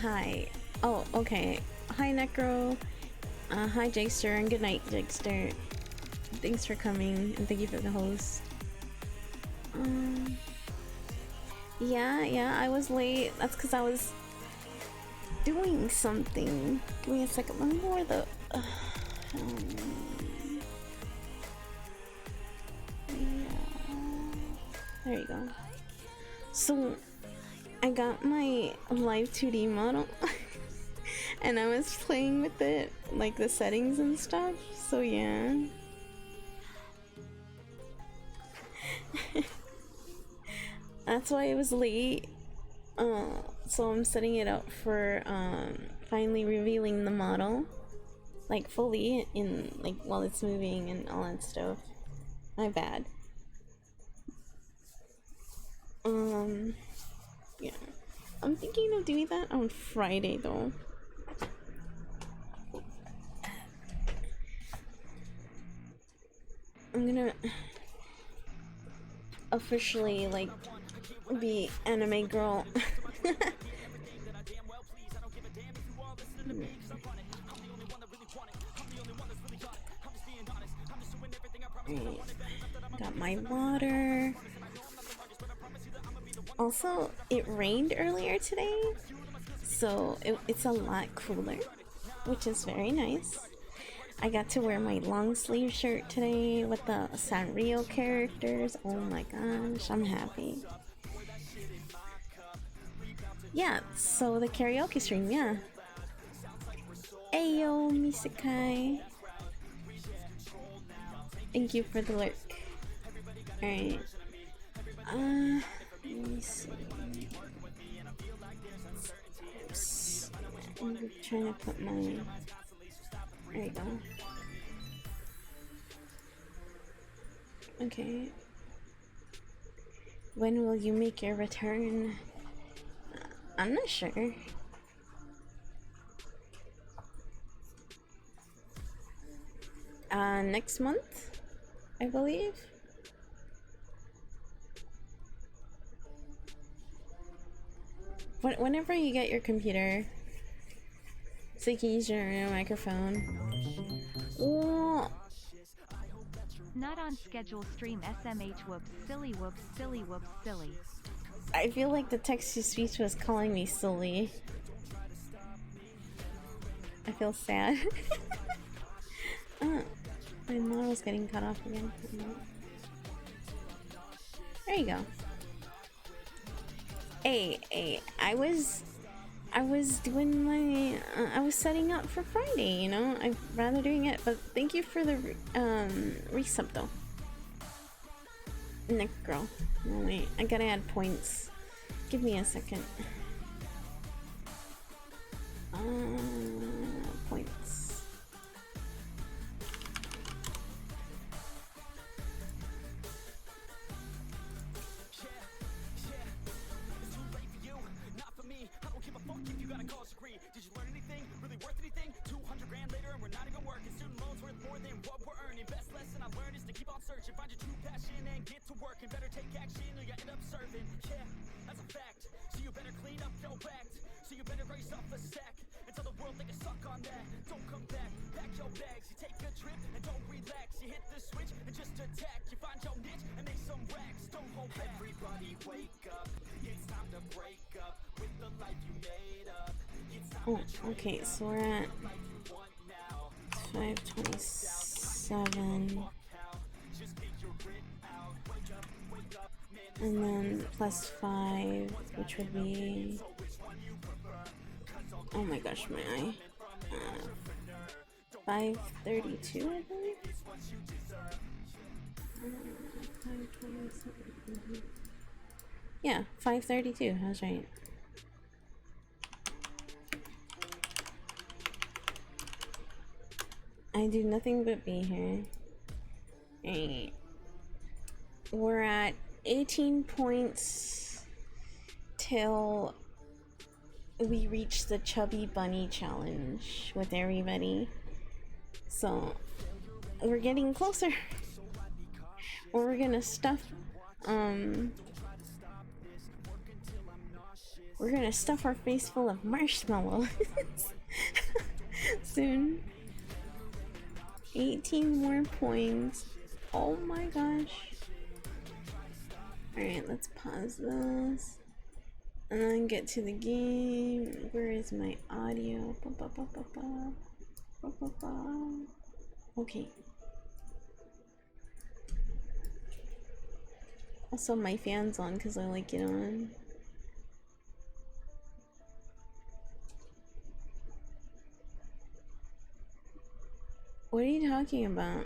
Hi. Oh, okay. Hi, Necro. Hi, Jakester, and good night, Jakester. Thanks for coming, and thank you for the host. Yeah, I was late. That's because I was doing something. Give me a second. Let me lower the... There you go. So, I got my live 2D model and I was playing with it, like the settings and stuff, so yeah. That's why it was late. So I'm setting it up for finally revealing the model, like fully in like while it's moving and all that stuff. My bad. Yeah. I'm thinking of doing that on Friday though. I'm gonna officially like be anime girl. Got my water. Also, it rained earlier today, so it's a lot cooler, which is very nice. I got to wear my long sleeve shirt today with the Sanrio characters. Oh my gosh, I'm happy. Yeah, so the karaoke stream, yeah. Ayo, Misakai. Thank you for the lurk. Alright. Let me see. Oops. I'm trying to put my... There you go. Okay. When will you make your return? I'm not sure. Next month, I believe. Whenever you get your computer, so you can use your microphone. Oh. Not on schedule stream SMH whoops silly whoops silly whoops silly. I feel like the text-to-speech was calling me silly. I feel sad. My model's getting cut off again. There you go. Hey, I was doing my I was setting up for Friday, you know. I'd rather doing it, but thank you for the resub though. Nick girl. Oh, wait, I gotta add points. Give me a second. Points. Did you learn anything? Really worth anything? 200 grand later and we're not even working. Student loans worth more than what we're earning. Best lesson I learned is to keep on searching. Find your true passion and get to work. And better take action or you end up serving. Yeah, that's a fact. So you better clean up your act. So you better raise up a sack. And tell the world they can suck on that. Don't come back, pack your bags. You take a trip and don't relax. You hit the switch and just attack. You find your niche and make some racks. Don't hold back. Everybody wake up. It's time to break up with the life you made up. Oh, okay, so we're at 527. And then plus 5, which would be... Oh my gosh, my eye. 532, I believe? 527. Yeah, 532, I was right. I do nothing but be here. Alright. We're at 18 points till we reach the Chubby Bunny challenge with everybody. So we're getting closer. We're gonna stuff we're gonna stuff our face full of marshmallows soon. 18 more points. Oh my gosh. Alright, let's pause this and then get to the game. Where is my audio? Okay. Also, my fan's on because I like it on. What are you talking about?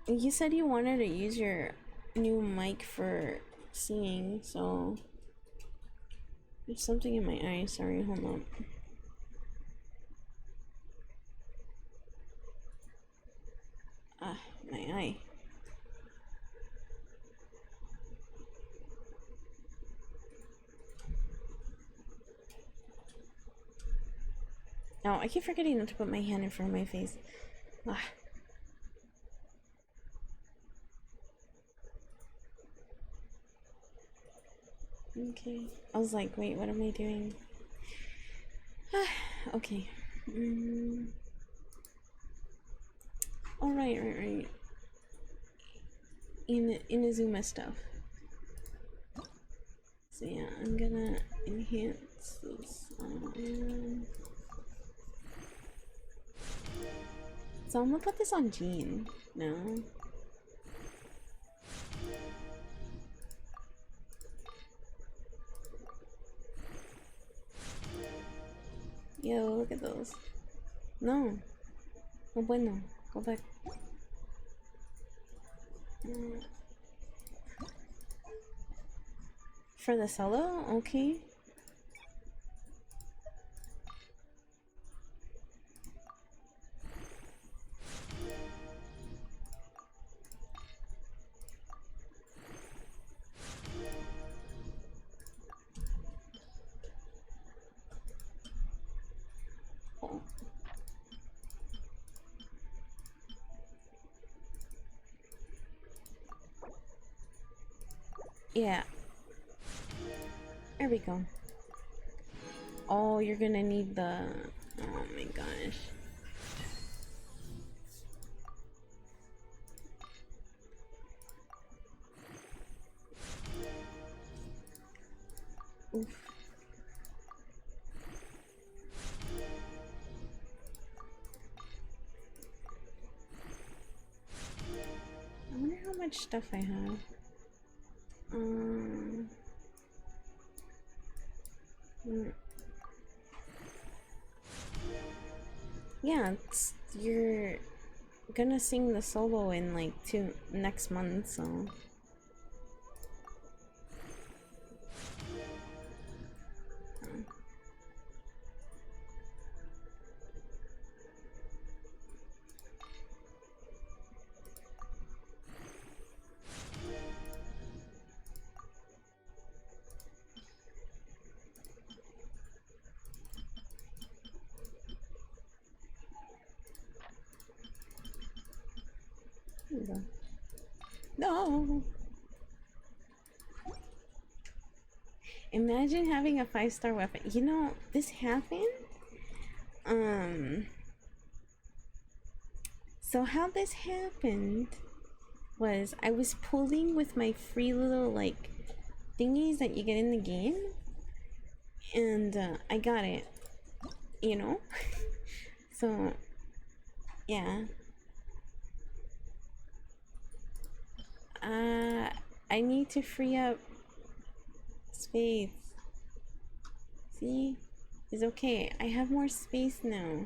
You said you wanted to use your new mic for singing, so there's something in my eye. Sorry, hold on. Ah, my eye. No, I keep forgetting not to put my hand in front of my face. Ah. Okay. I was like, wait, what am I doing? Okay. Alright, right. Inazuma stuff. So yeah, I'm gonna enhance this. So I'm gonna put this on Jean. No. Yo, look at those. No. No bueno. Go back. For the solo? Okay. Oh. Yeah. There we go. Oh, you're gonna need the... Oh my gosh. Oof. I wonder how much stuff I have. Yeah, you're gonna sing the solo in like next month, so. No. Imagine having a 5-star weapon. You know, this happened. So how this happened was I was pulling with my free little like thingies that you get in the game, and I got it, you know? So, yeah. I need to free up space. See? It's okay. I have more space now.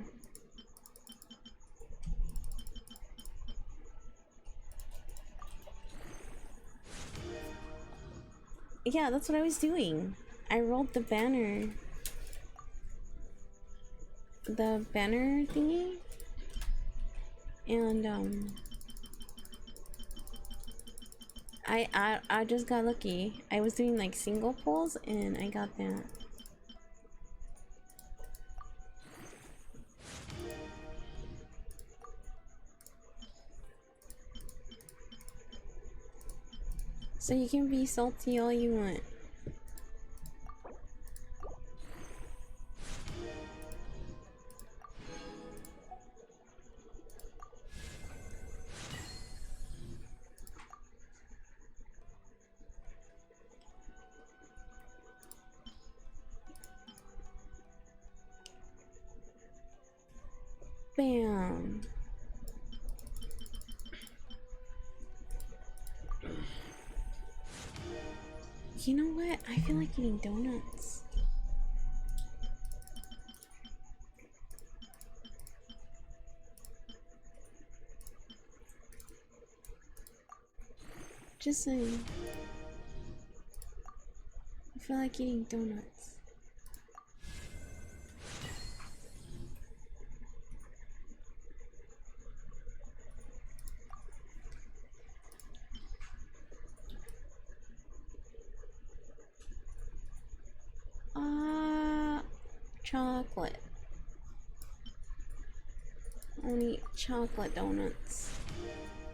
Yeah, that's what I was doing. I rolled the banner. The banner thingy. And, I just got lucky. I was doing like single pulls and I got that. So you can be salty all you want. Bam. You know what? I feel like eating donuts. Just saying. I feel like eating donuts. Chocolate. I want to eat chocolate donuts.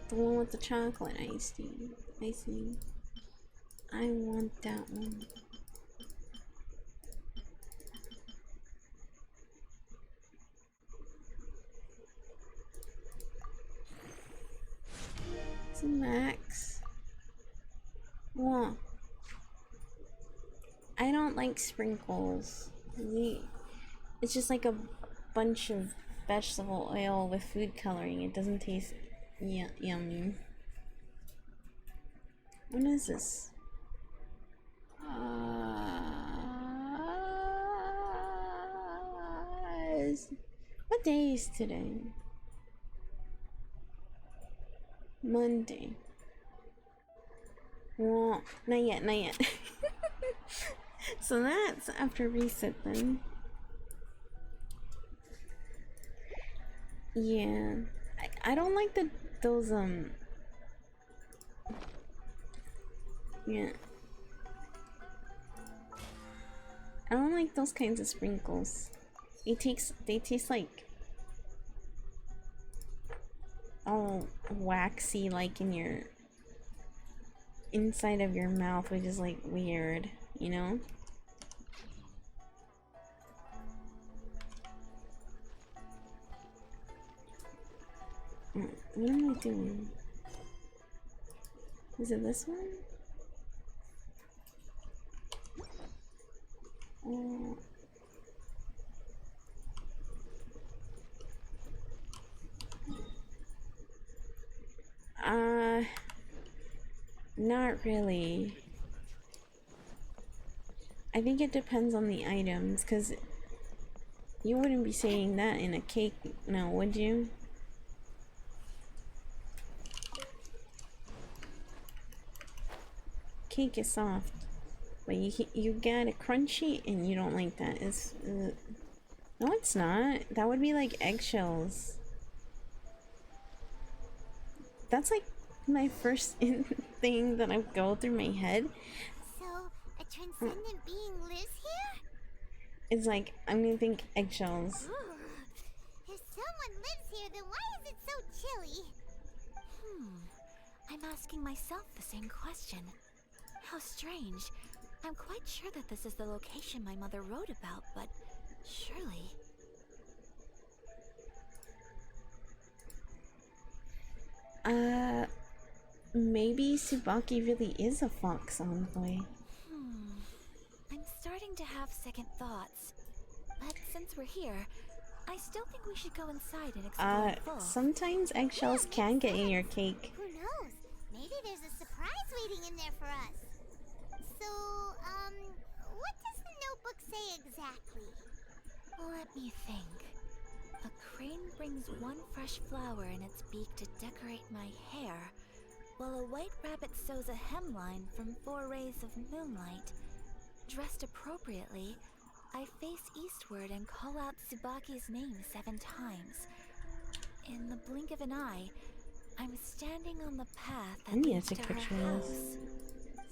The one with the chocolate icing. I want that one. It's a max. Well, I don't like sprinkles. It's just like a bunch of vegetable oil with food coloring. It doesn't taste yummy. What is this? What day is today? Monday. Well, not yet. So that's after reset then. Yeah. I don't like those yeah. I don't like those kinds of sprinkles. They taste like all waxy, like in your inside of your mouth, which is like weird, you know? What am I doing? Is it this one? Oh. Not really. I think it depends on the items, because you wouldn't be saying that in a cake now, would you? Cake is soft, but you get it crunchy and you don't like that. No, it's not. That would be like eggshells. That's like my first thing that I go through my head. So, a transcendent being lives here? It's like, I'm gonna think eggshells. Ooh. If someone lives here, then why is it so chilly? I'm asking myself the same question. How strange. I'm quite sure that this is the location my mother wrote about, but surely... Maybe Tsubaki really is a fox envoy. to have second thoughts. But since we're here, I still think we should go inside and explore it full. Sometimes eggshells can get in your cake. Who knows? Maybe there's a surprise waiting in there for us. So, what does the notebook say exactly? Let me think. A crane brings one fresh flower in its beak to decorate my hair, while a white rabbit sews a hemline from 4 rays of moonlight. Dressed appropriately, I face eastward and call out Tsubaki's name 7 times. In the blink of an eye, I'm standing on the path that leads to her house.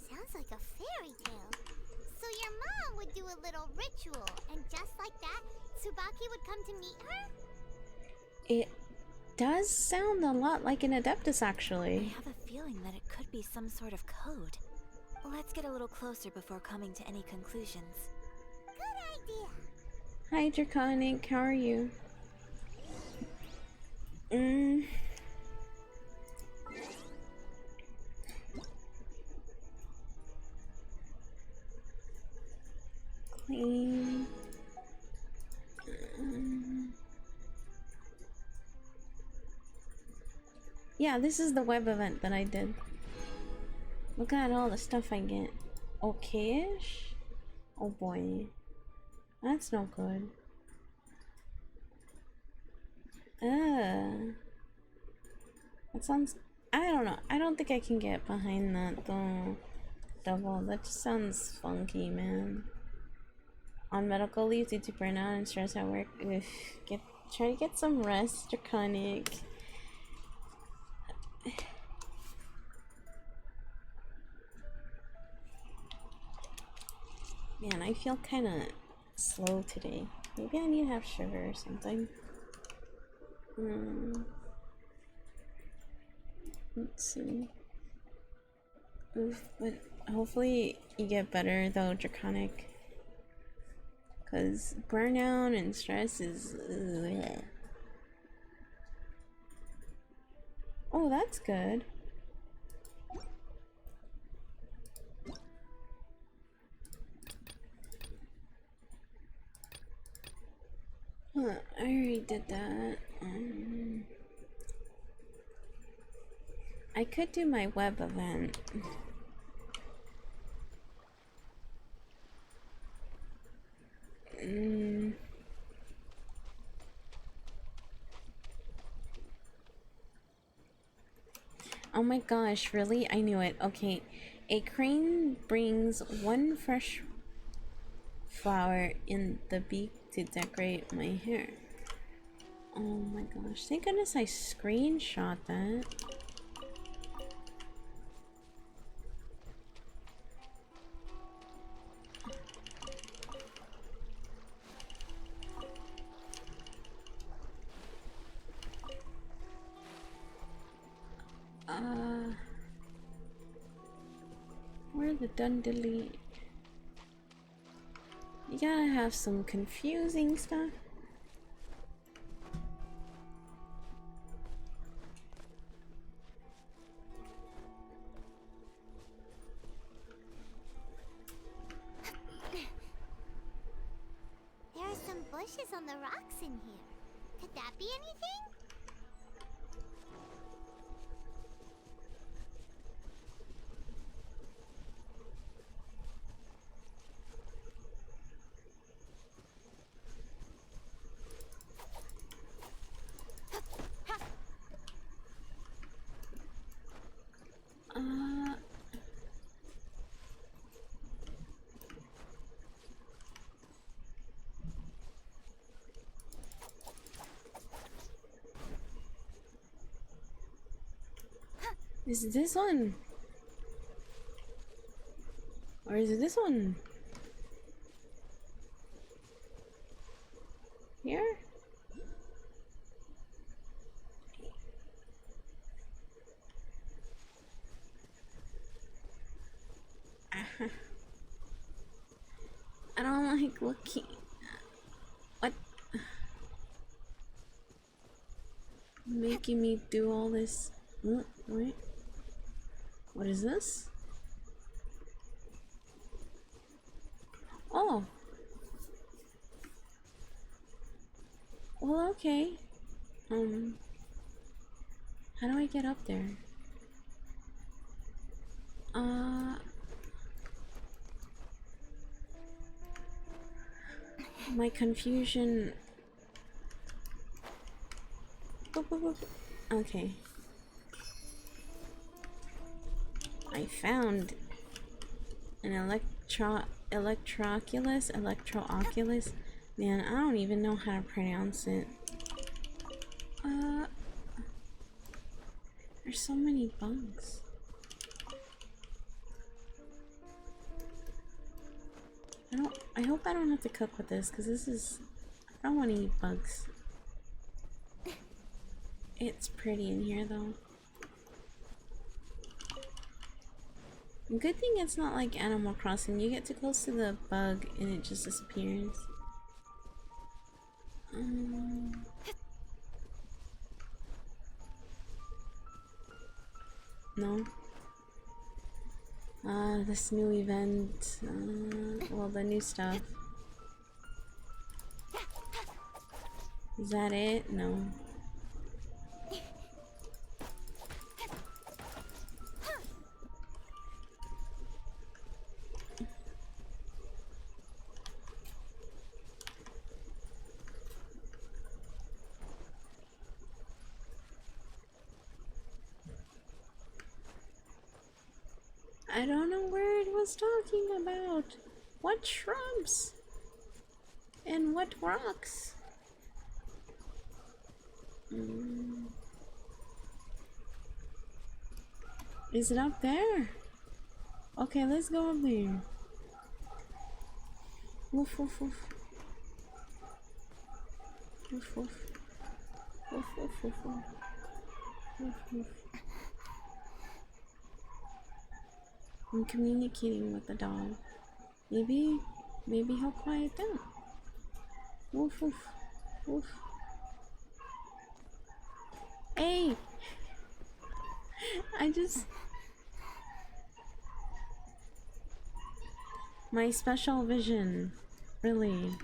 Sounds like a fairy tale. So your mom would do a little ritual, and just like that, Tsubaki would come to meet her? It does sound a lot like an Adeptus, actually. I have a feeling that it could be some sort of code. Let's get a little closer before coming to any conclusions. Good idea. Hi, Draconic. How are you? Clean. Yeah, this is the web event that I did. Look at all the stuff I get. Okay-ish? Oh boy. That's no good. That sounds... I don't know. I don't think I can get behind that though. Double. That just sounds funky, man. On medical leave due to burnout and stress at work. Ugh. Try to get some rest, Draconic. Man, I feel kind of slow today. Maybe I need to have sugar or something. Let's see. Oof, but hopefully you get better though, Draconic. Because burnout and stress is... Ugh. Oh, that's good. Huh, I already did that. I could do my web event. Oh my gosh, really? I knew it. Okay. A crane brings one fresh flower in the beak to decorate my hair. Oh my gosh. Thank goodness I screenshot that. Where the done delete? You gotta have some confusing stuff. There are some bushes on the rocks in here. Could that be anything? Is it this one? Or is it this one? Here? I don't like looking. What? Making me do all this. Wait. What is this? Oh. Well, okay. How do I get up there? My confusion. Boop, boop, boop. Okay. I found an electrooculus. Man, I don't even know how to pronounce it. There's so many bugs. I hope I don't have to cook with this, because this is... I don't want to eat bugs. It's pretty in here, though. Good thing it's not like Animal Crossing. You get too close to the bug and it just disappears. No. This new event. Well, the new stuff. Is that it? No. I don't know where it was talking about. What shrubs? And what rocks? Is it up there? Okay, let's go up there. Woof woof woof. Woof woof. Woof woof woof woof. Woof woof. I'm communicating with the dog. Maybe he'll quiet down. Woof woof. Woof. Hey! My special vision. Really.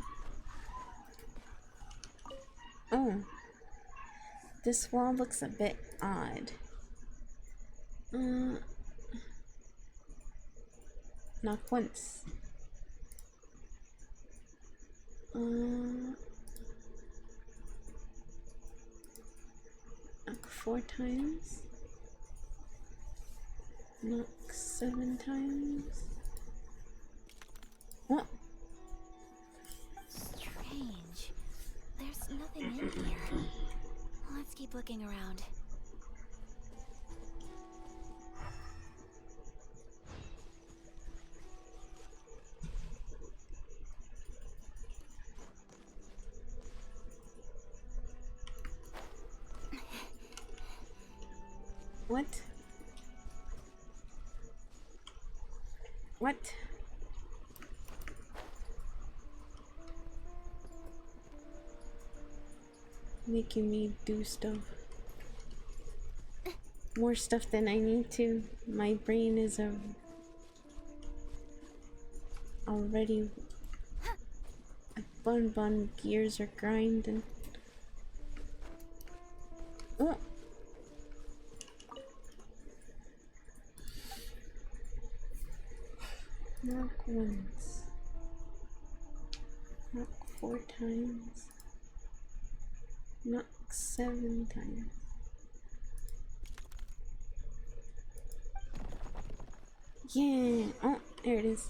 Oh. This wall looks a bit odd. Knock once. Knock 4 times. Knock 7 times. What? Strange. There's nothing in here. Let's keep looking around. What? What? Making me do stuff. More stuff than I need to. My brain is already a bun gears are grinding. Oh. Knock once. Knock 4 times. Knock 7 times. Yeah. Oh, there it is.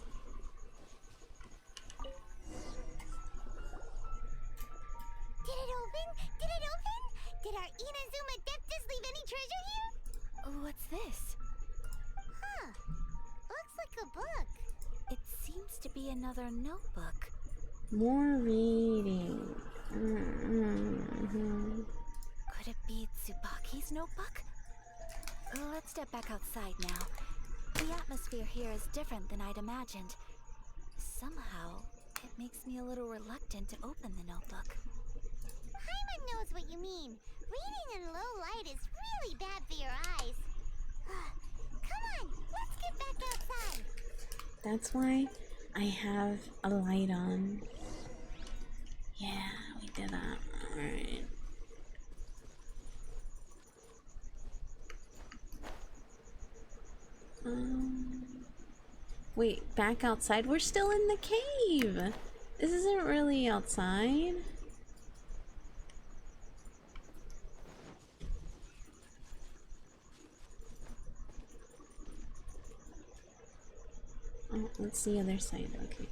Did it open? Did it open? Did our Inazuma Deptus leave any treasure here? What's this? Huh. Looks like a book. It seems to be another notebook. More reading. Could it be Tsubaki's notebook? Let's step back outside now. The atmosphere here is different than I'd imagined. Somehow, it makes me a little reluctant to open the notebook. Paimon knows what you mean. Reading in low light is really bad for your eyes. Come on, let's get back outside. That's why I have a light on. Yeah, we did that. Alright. Wait, back outside? We're still in the cave! This isn't really outside. Oh, that's the other side, okay.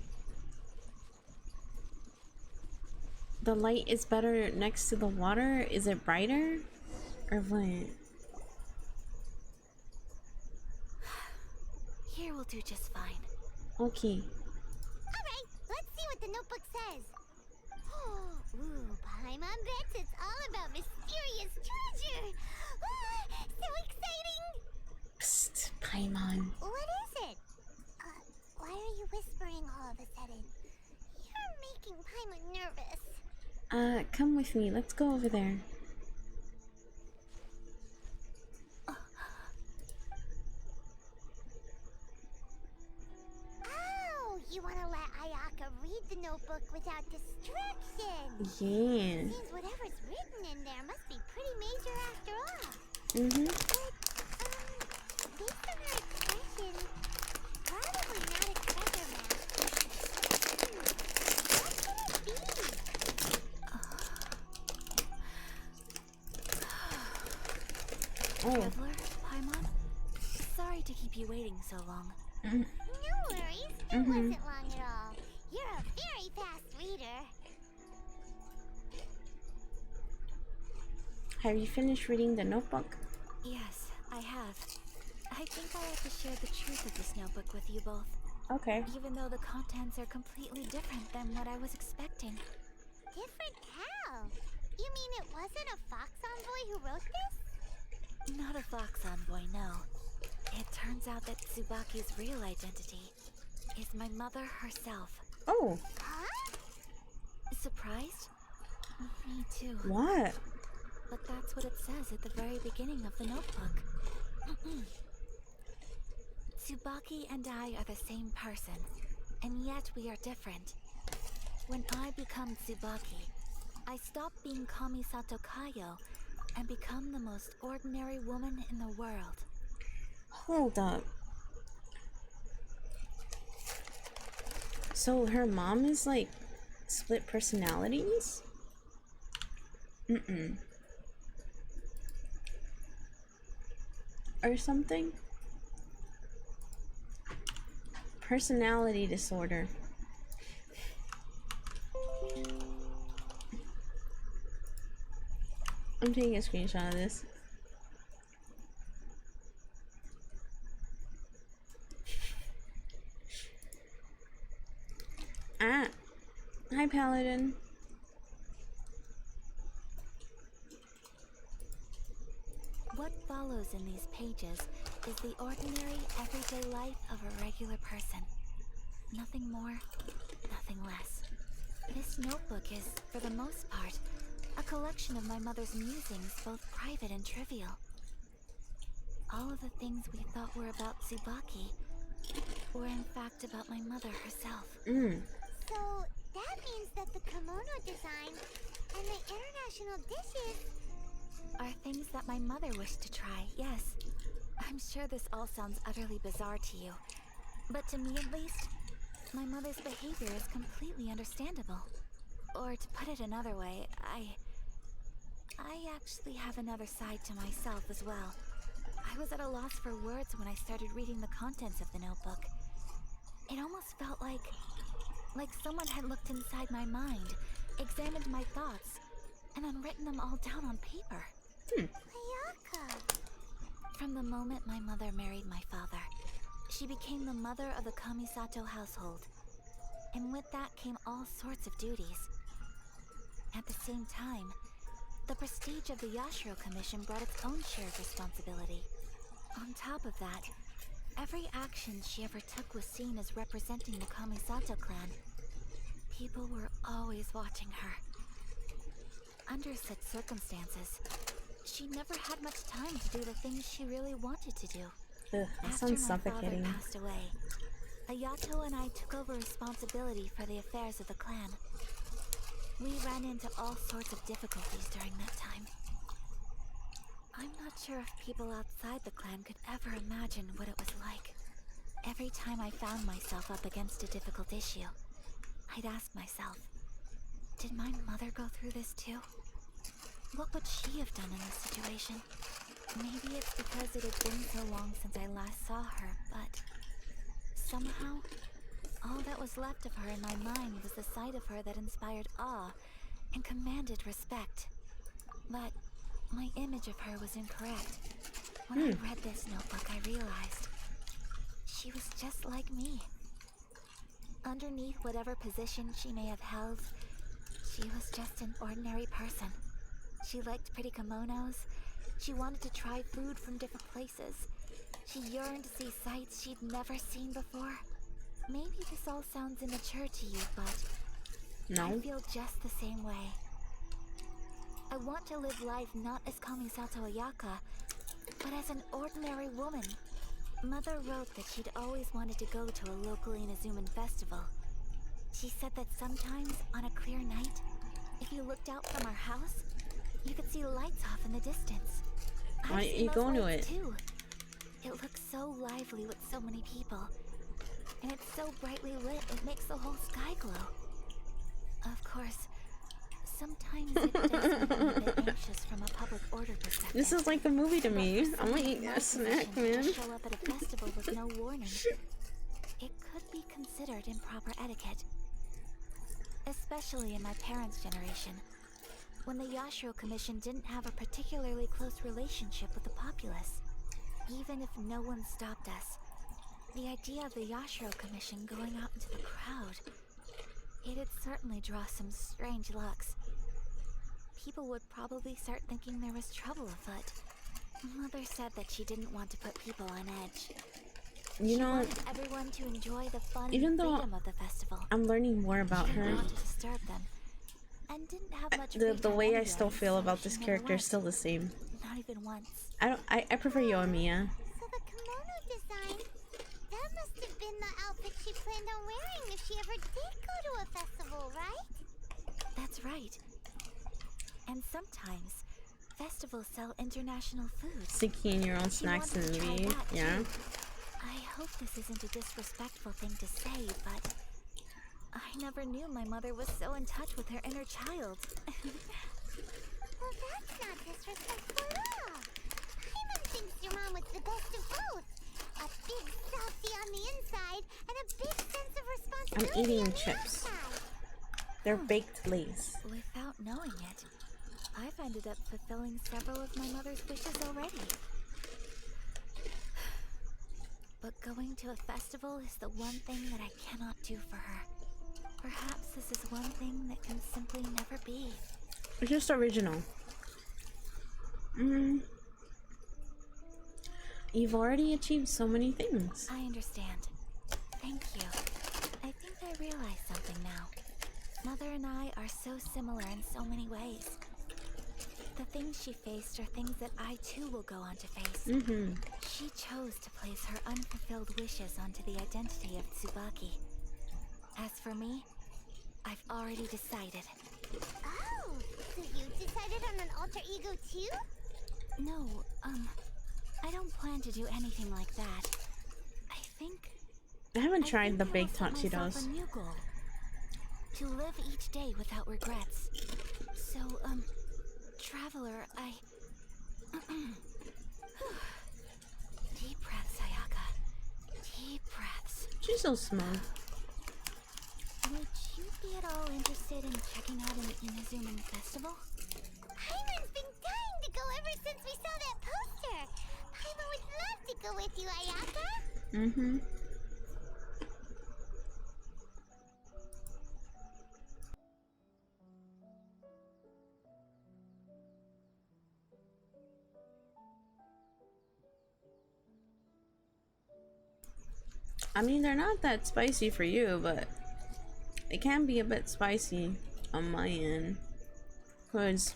The light is better next to the water? Is it brighter? Or what? Here will do just fine. Okay. Alright, let's see what the notebook says. Ooh, Paimon bets it's all about mysterious treasure. So exciting! Psst, Paimon. What is it? Why are you whispering all of a sudden? You're making Paimon nervous. Come with me. Let's go over there. Oh, you want to let Ayaka read the notebook without distraction? Yeah. Means whatever's written in there must be pretty major after all. Mm-hmm. But, based on her expression, probably not a treasure map. What can it be? Oh. Traveler, Paimon? Sorry to keep you waiting so long. No worries, it wasn't long at all. You're a very fast reader. Have you finished reading the notebook? Yes, I have. I think I have to share the truth of this notebook with you both, Okay. even though the contents are completely different than what I was expecting. Different how? You mean it wasn't a fox envoy who wrote this? Not a fox envoy, no. It turns out that Tsubaki's real identity is my mother herself. Oh. Huh? Surprised? Me too. What? But that's what it says at the very beginning of the notebook. Tsubaki and I are the same person, and yet we are different. When I become Tsubaki, I stop being Kamisato Kayo and become the most ordinary woman in the world. Hold up. So her mom is like split personalities? Or something? Personality disorder. I'm taking a screenshot of this. Ah. Hi, Paladin. What follows in these pages is the ordinary, everyday life of a regular person. Nothing more, nothing less. This notebook is, for the most part, a collection of my mother's musings, both private and trivial. All of the things we thought were about Tsubaki were in fact about my mother herself. So that means that the kimono design and the international dishes Are things that my mother wished to try, yes. I'm sure this all sounds utterly bizarre to you, but to me at least, my mother's behavior is completely understandable. Or to put it another way, I actually have another side to myself as well. I was at a loss for words when I started reading the contents of the notebook. It almost felt like someone had looked inside my mind, examined my thoughts, and then written them all down on paper. Ayaka. From the moment my mother married my father, she became the mother of the Kamisato household. And with that came all sorts of duties. At the same time, the prestige of the Yashiro Commission brought its own share of responsibility. On top of that, every action she ever took was seen as representing the Kamisato clan. People were always watching her. Under such circumstances, she never had much time to do the things she really wanted to do. Ugh, that After sounds my father suffocating. passed away, Ayato and I took over responsibility for the affairs of the clan. We ran into all sorts of difficulties during that time. I'm not sure if people outside the clan could ever imagine what it was like. Every time I found myself up against a difficult issue, I'd ask myself, did my mother go through this too? What would she have done in this situation? Maybe it's because it had been so long since I last saw her, but somehow, all that was left of her in my mind was the sight of her that inspired awe and commanded respect. But my image of her was incorrect. When I read this notebook, I realized she was just like me. Underneath whatever position she may have held, she was just an ordinary person. She liked pretty kimonos. She wanted to try food from different places. She yearned to see sights she'd never seen before. Maybe this all sounds immature to you, but No. I feel just the same way. I want to live life not as Kamisato Ayaka, but as an ordinary woman. Mother wrote that she'd always wanted to go to a local Inazuman festival. She said that sometimes, on a clear night, if you looked out from our house, you could see lights off in the distance. Why I've aren't seen you those going to lights it? too. It looks so lively with so many people. And it's so brightly lit, it makes the whole sky glow. Of course, sometimes it does make me a bit anxious from a public order perspective. This is like a movie to But me. for I'm gonna someone eat in my a snack, position man. to show up at a festival with no warning, it could be considered improper etiquette. Especially in my parents' generation, when the Yashiro Commission didn't have a particularly close relationship with the populace. Even if no one stopped us, the idea of the Yashiro Commission going out into the crowd, it'd certainly draw some strange looks. People would probably start thinking there was trouble afoot. Mother said that she didn't want to put people on edge. You She know, wanted everyone to enjoy the fun even and though freedom of the festival. I'm learning more about She her, didn't want to disturb them, and didn't have much the free time way I anyway, still feel so about she this never character is went. still the same. Not even once. I prefer Yoimiya. So the kimono design, that must have been the outfit she planned on wearing if she ever did go to a festival, right? That's right. And sometimes, festivals sell international food. Sticking your own She snacks in wanted the to try movie. that, Yeah. too. I hope this isn't a disrespectful thing to say, but I never knew my mother was so in touch with her inner child. Well, that's not disrespectful at all. Paimon thinks your mom was the best of both. A big softy on the inside and a big sense of responsibility eating on the chips. outside. They're baked Lays. Without knowing it, I've ended up fulfilling several of my mother's wishes already. But going to a festival is the one thing that I cannot do for her. Perhaps this is one thing that can simply never be. It's just original. You've already achieved so many things. I understand. Thank you. I think I realize something now. Mother and I are so similar in so many ways. The things she faced are things that I too will go on to face. She chose to place her unfulfilled wishes onto the identity of Tsubaki. As for me, I've already decided. Oh, so you decided on an alter ego too? No, I don't plan to do anything like that. I think I haven't I tried think the I will baked set hot myself Cheetos. a new goal. To live each day without regrets. So, Traveler, I... Deep breaths, Ayaka. Deep breaths. She's so smooth. Would you be at all interested in checking out an Inazuman festival? Paimon's been dying to go ever since we saw that poster. Paimon would love to go with you, Ayaka. I mean, they're not that spicy for you, but it can be a bit spicy on my end. Because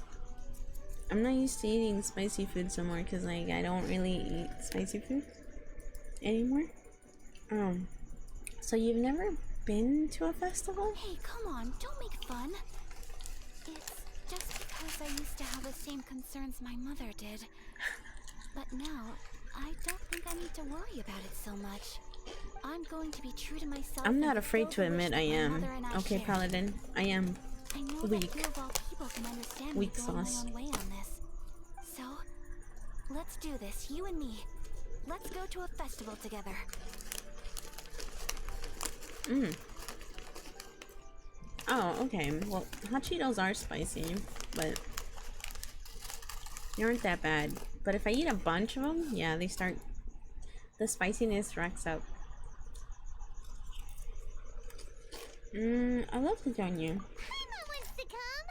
I'm not used to eating spicy food so more, because like I don't really eat spicy food anymore. So you've never been to a festival? Hey, come on, don't make fun. It's just because I used to have the same concerns my mother did. But now, I don't think I need to worry about it so much. I'm going to be true to myself. I'm not and afraid to fulfill the admit wish I that my am. mother and I Okay, share. Paladin. I am I know weak. that you of all people can understand Weak me going sauce. my own way on this. So, let's do this, you and me. Let's go to a festival together. Oh, okay. Well, hot Cheetos are spicy, but they aren't that bad. But if I eat a bunch of them, yeah, they start... The spiciness racks up. I love to join you. Paimon wants to come.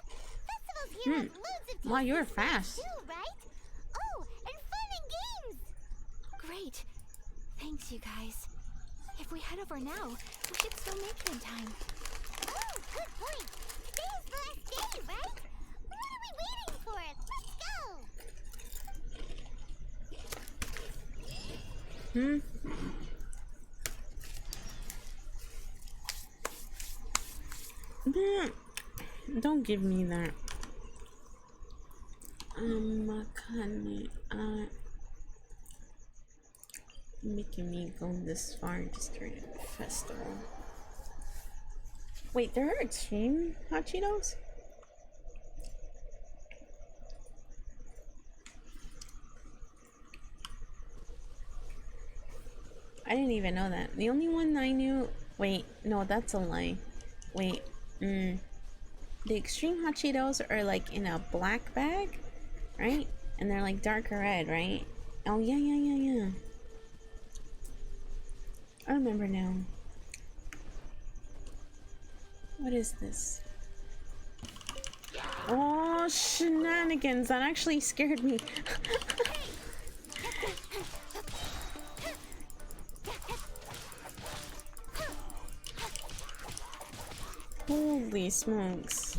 Festivals here have loads of Wow, you were tasty snacks fast. too, right? Oh, and fun and games. Great. Thanks, you guys. If we head over now, we should still make it in time. Oh, good point. Today is the last day, right? What are we waiting for? Let's go. Don't give me that. Making me go this far just during a festival. Wait, there are extreme hot Cheetos? I didn't even know that. The only one I knew... Wait, no, that's a lie. Wait, the extreme hot Cheetos are like in a black bag, right? And they're like darker red, right? Oh, yeah. I remember now. What is this? Oh, shenanigans. That actually scared me. Holy smokes.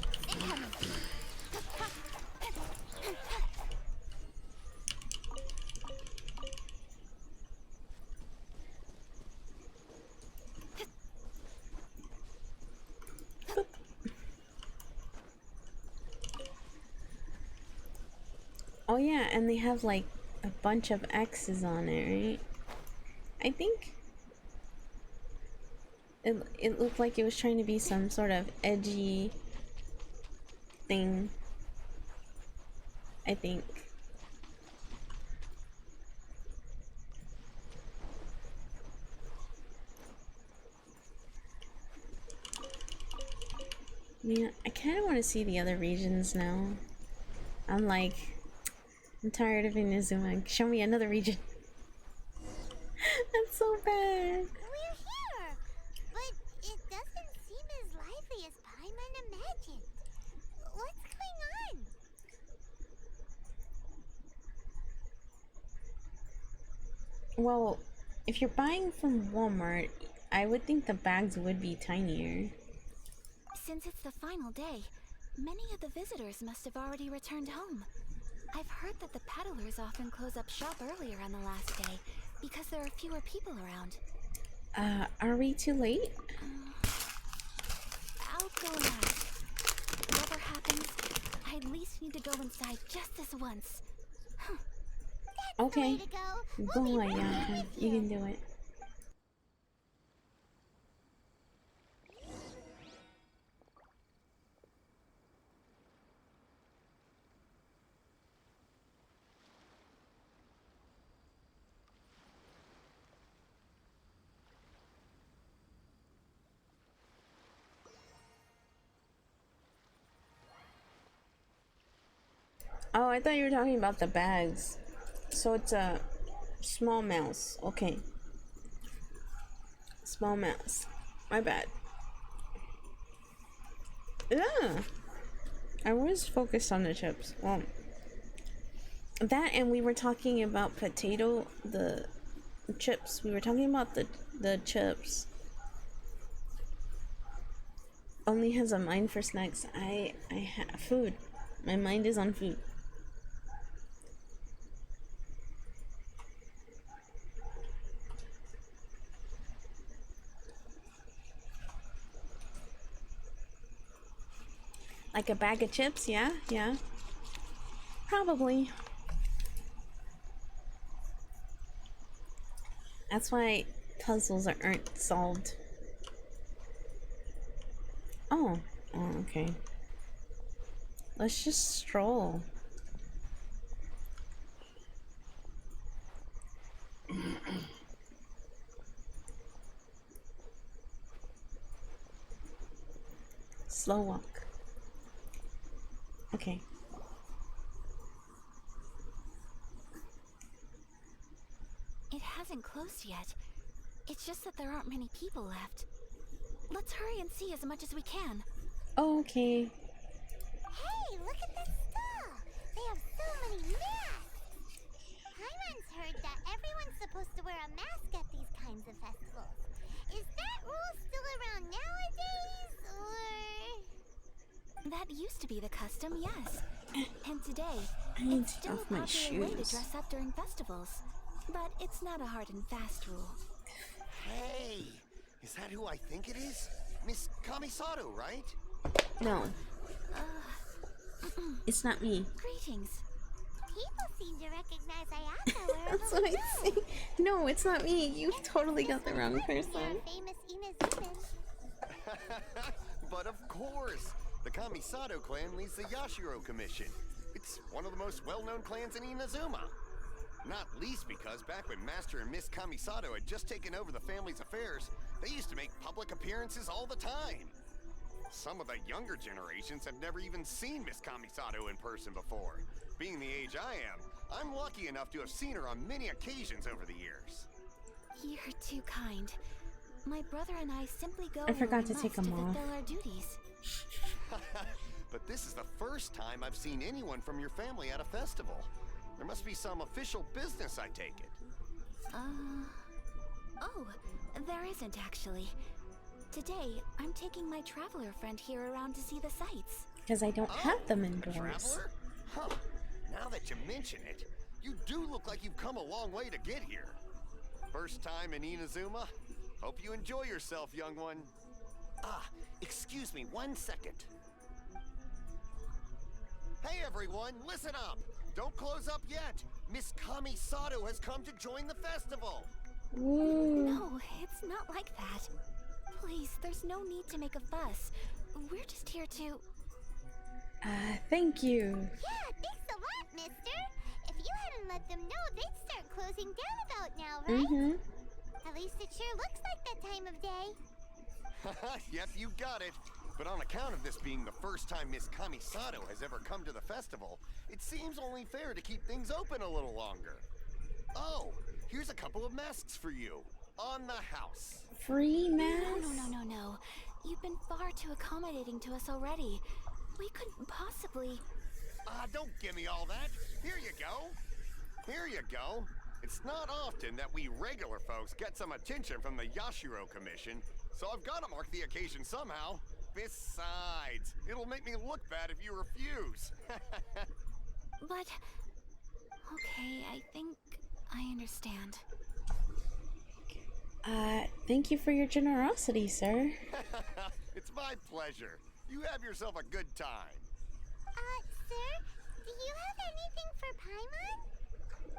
Oh yeah, and they have like a bunch of X's on it, right? I think it looked like it was trying to be some sort of edgy thing. I think. Man, I kind of want to see the other regions now. I'm tired of Inazuma. Show me another region. That's so bad. We're here, but it doesn't seem as lively as Paimon imagined. What's going on? Well, if you're buying from Walmart, I would think the bags would be tinier. Since it's the final day, many of the visitors must have already returned home. I've heard that the peddlers often close up shop earlier on the last day because there are fewer people around. Are we too late? I'll go and ask. Whatever happens, I at least need to go inside just this once. Okay. Way to go. Go We'll be on, right Yaka. with You can do it. Oh, I thought you were talking about the bags. So it's a small mouse. Okay. Small mouse. My bad. Yeah. I was focused on the chips. Well, that, and we were talking about the chips. We were talking about the chips. Only has a mind for snacks. I have food. My mind is on food. Like a bag of chips? Yeah, yeah. Probably. That's why puzzles aren't solved. Oh. Oh, okay. Let's just stroll. Slow walk. Okay. It hasn't closed yet. It's just that there aren't many people left. Let's hurry and see as much as we can. Okay. Hey, look at this stall! They have so many masks! Paimon's heard that everyone's supposed to wear a mask at these kinds of festivals. Is that rule still around nowadays, or...? That used to be the custom, yes. And today, I need it's to still take off a my popular way to shoes. dress up during festivals. But it's not a hard and fast rule. Hey, is that who I think it is? Miss Kamisato, right? No. It's not me. Greetings. People seem to recognize Ayaka wherever That's what we I go. say. No, it's not me. You totally got the wrong person. Famous Inazuman. But of course, the Kamisato clan leads the Yashiro Commission. It's one of the most well-known clans in Inazuma. Not least because back when Master and Miss Kamisato had just taken over the family's affairs, they used to make public appearances all the time. Some of the younger generations have never even seen Miss Kamisato in person before. Being the age I am, I'm lucky enough to have seen her on many occasions over the years. You're too kind. My brother and I simply go I forgot where we to take must them off. fulfill our duties. But this is the first time I've seen anyone from your family at a festival. There must be some official business, I take it. Oh, there isn't actually. Today, I'm taking my traveler friend here around to see the sights. Because I don't have them indoors. Traveler? Huh. Now that you mention it, you do look like you've come a long way to get here. First time in Inazuma? Hope you enjoy yourself, young one. Ah, excuse me 1 second. Hey everyone, listen up! Don't close up yet! Miss Kamisato has come to join the festival! Woo. No, it's not like that. Please, there's no need to make a fuss. We're just here to... Thank you. Yeah, thanks a lot, mister. If you hadn't let them know, they'd start closing down about now, right? Mm-hmm. At least it sure looks like that time of day. Yep, you got it. But on account of this being the first time Miss Kamisato has ever come to the festival, it seems only fair to keep things open a little longer. Oh, here's a couple of masks for you. On the house. Free mask? No. You've been far too accommodating to us already. We couldn't possibly... Don't give me all that. Here you go. Here you go. It's not often that we regular folks get some attention from the Yashiro Commission, so I've got to mark the occasion somehow. Besides, it'll make me look bad if you refuse. But... Okay, I think I understand. Thank you for your generosity, sir. It's my pleasure. You have yourself a good time. Sir, do you have anything for Paimon?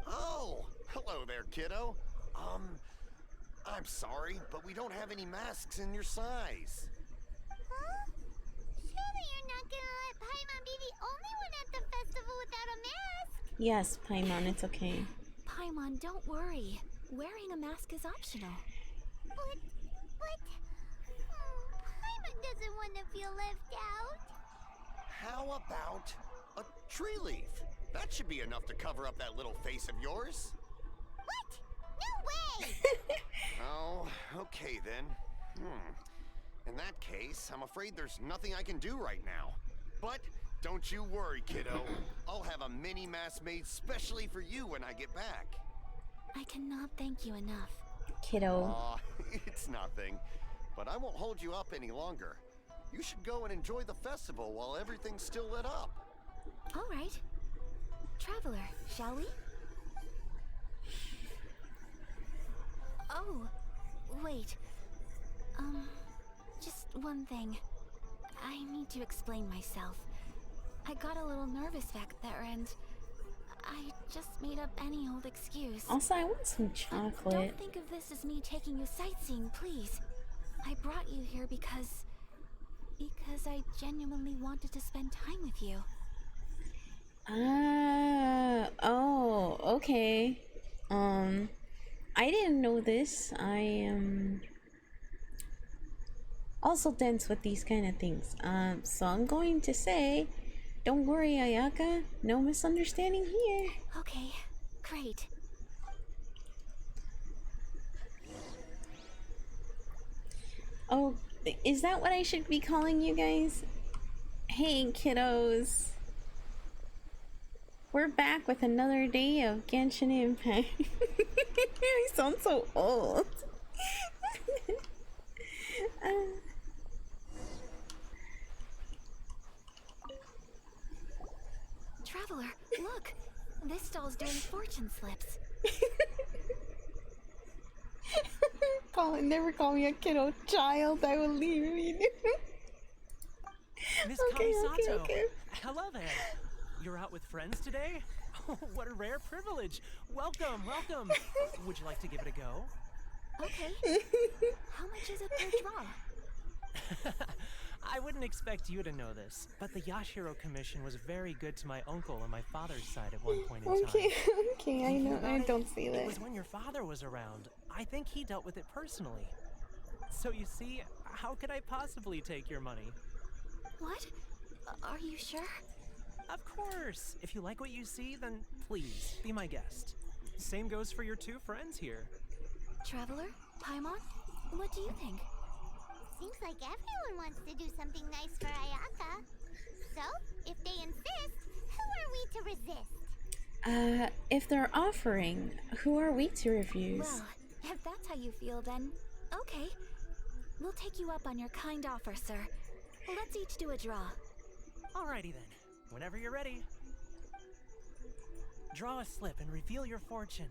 Oh, hello there, kiddo. I'm sorry, but we don't have any masks in your size. Huh? Surely you're not gonna let Paimon be the only one at the festival without a mask? Yes, Paimon, it's okay. Paimon, don't worry. Wearing a mask is optional. But... Paimon doesn't want to feel left out. How about a tree leaf? That should be enough to cover up that little face of yours. What? No way! Oh, okay then. In that case, I'm afraid there's nothing I can do right now. But don't you worry, kiddo. I'll have a mini mask made specially for you when I get back. I cannot thank you enough. Kiddo. Aw, it's nothing. But I won't hold you up any longer. You should go and enjoy the festival while everything's still lit up. All right. Traveler, shall we? Oh, wait. Just one thing. I need to explain myself. I got a little nervous back there and I just made up any old excuse. Also, I want some But chocolate. don't think of this as me taking you sightseeing, please. I brought you here because I genuinely wanted to spend time with you. Ah, oh, okay. I didn't know this. I am also dense with these kind of things. So I'm going to say, don't worry, Ayaka. No misunderstanding here. Okay, great. Oh, is that what I should be calling you guys? Hey, kiddos. We're back with another day of Genshin Impact. I sound so old. Traveler, look! This stall's doing fortune slips. Colin, never call me a kiddo child. I will leave you. Miss Okay, Kamisato. okay. Hello there. You're out with friends today? Oh, what a rare privilege. Welcome, welcome. Would you like to give it a go? Okay. How much is it per draw? I wouldn't expect you to know this, but the Yashiro Commission was very good to my uncle on my father's side at one point in time. Okay, okay, I Thinking know. about I it, don't see It that. was when your father was around. I think he dealt with it personally. So you see, how could I possibly take your money? What? Are you sure? Of course. If you like what you see, then please, be my guest. Same goes for your two friends here. Traveler? Paimon? What do you think? Seems like everyone wants to do something nice for Ayaka. So, if they insist, who are we to resist? If they're offering, who are we to refuse? Well, if that's how you feel, then okay. We'll take you up on your kind offer, sir. Let's each do a draw. Alrighty then. Whenever you're ready. Draw a slip and reveal your fortune.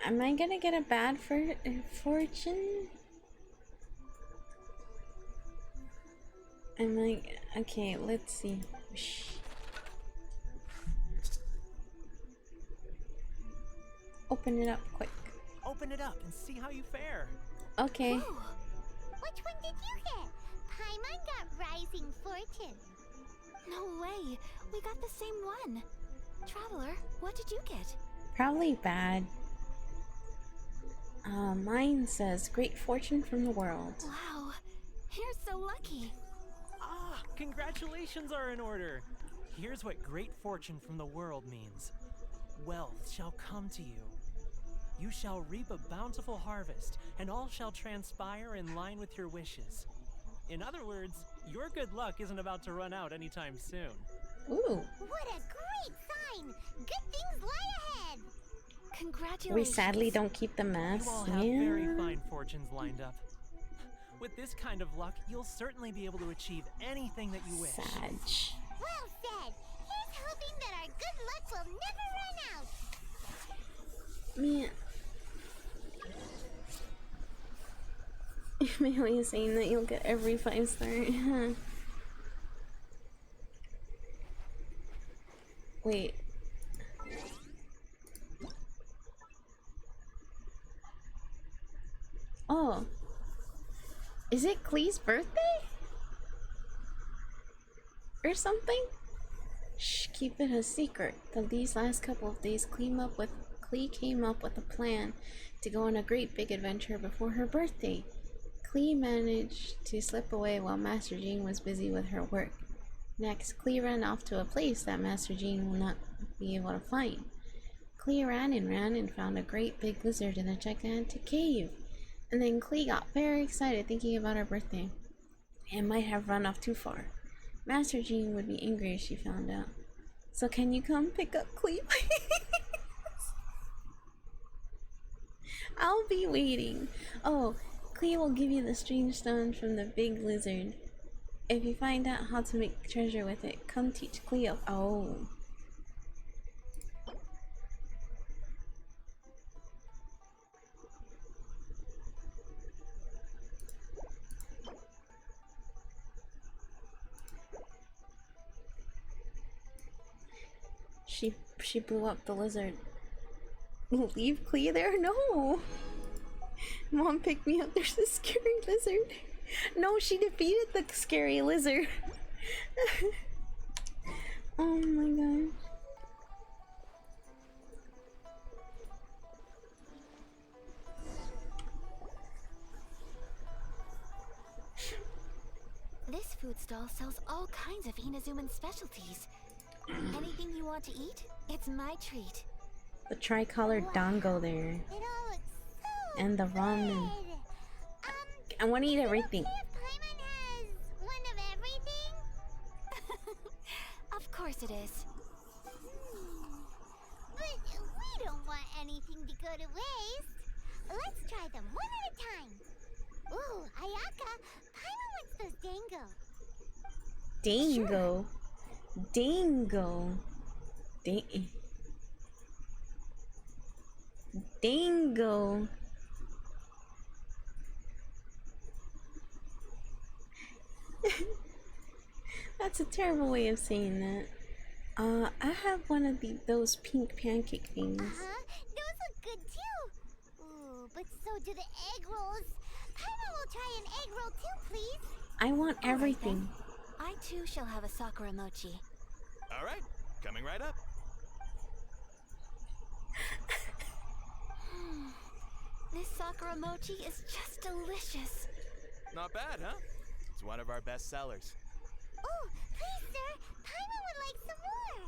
Am I gonna get a bad fortune? Am I? Okay, let's see. Shh. Open it up quick. Open it up and see how you fare. Okay. Ooh, which one did you get? Paimon got Rising Fortune. No way! We got the same one! Traveler, what did you get? Probably bad. Mine says great fortune from the world. Wow, you're so lucky! Ah, congratulations are in order. Here's what great fortune from the world means. Wealth shall come to you. You shall reap a bountiful harvest, and all shall transpire in line with your wishes. In other words, your good luck isn't about to run out anytime soon. Ooh. What a great sign! Good things lie ahead! Congratulations! We sadly don't keep the mask. You all have very fine fortunes lined up. With this kind of luck, you'll certainly be able to achieve anything that you wish. Sag. Well said! Here's hoping that our good luck will never run out! Man. Maybe is saying that you'll get every 5-star. Wait. Oh. Is it Klee's birthday? Or something? Shh, keep it a secret. These last couple of days, Klee came up with a plan to go on a great big adventure before her birthday. Klee managed to slip away while Master Jean was busy with her work. Next, Klee ran off to a place that Master Jean will not be able to find. Klee ran and found a great big lizard in a gigantic cave. And then Klee got very excited thinking about her birthday. And might have run off too far. Master Jean would be angry if she found out. So can you come pick up Klee, please? I'll be waiting. Oh, Klee will give you the strange stone from the big lizard. If you find out how to make treasure with it, come teach Klee up. Oh. She blew up the lizard. Leave Clea there? No! Mom, pick me up, there's a scary lizard. No, she defeated the scary lizard. Oh my god. This food stall sells all kinds of Inazuman specialties. Anything you want to eat, it's my treat. The tricolor dango there. It all looks so And the ramen. good. I want to eat everything. If Paimon has one of everything? Of course it is. But we don't want anything to go to waste. Let's try them one at a time. Ooh, Ayaka, Paimon wants those dango. Dango. Dango. Dango. That's a terrible way of saying that. I have one of those pink pancake things. Those look good too. Ooh, but so do the egg rolls. Paimon will try an egg roll too, please. I want everything. I too shall have a Sakura mochi. All right, coming right up. This Sakura mochi is just delicious. Not bad, huh? It's one of our best sellers. Oh, please, sir. Paimon would like some more.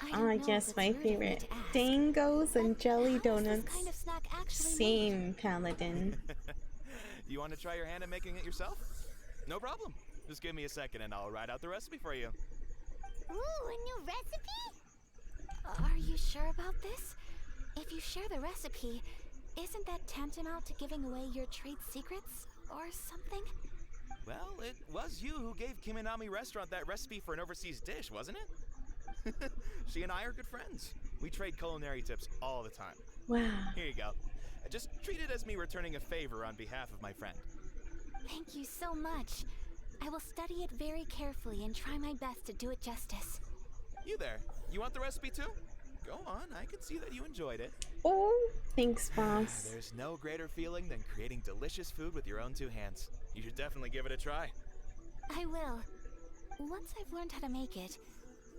I don't know Yes, if my it's rude of me favorite. to ask, Dangos and but jelly how is this donuts. kind of snack actually made? Same, Paladin. You want to try your hand at making it yourself? No problem. Just give me a second and I'll write out the recipe for you. Ooh, a new recipe? Are you sure about this? If you share the recipe, isn't that tantamount to giving away your trade secrets or something? Well, it was you who gave Kiminami Restaurant that recipe for an overseas dish, wasn't it? She and I are good friends. We trade culinary tips all the time. Wow. Here you go. Just treat it as me returning a favor on behalf of my friend. Thank you so much. I will study it very carefully and try my best to do it justice. You there. You want the recipe too? Go on, I can see that you enjoyed it. Oh, thanks, boss. There's no greater feeling than creating delicious food with your own two hands. You should definitely give it a try. I will. Once I've learned how to make it,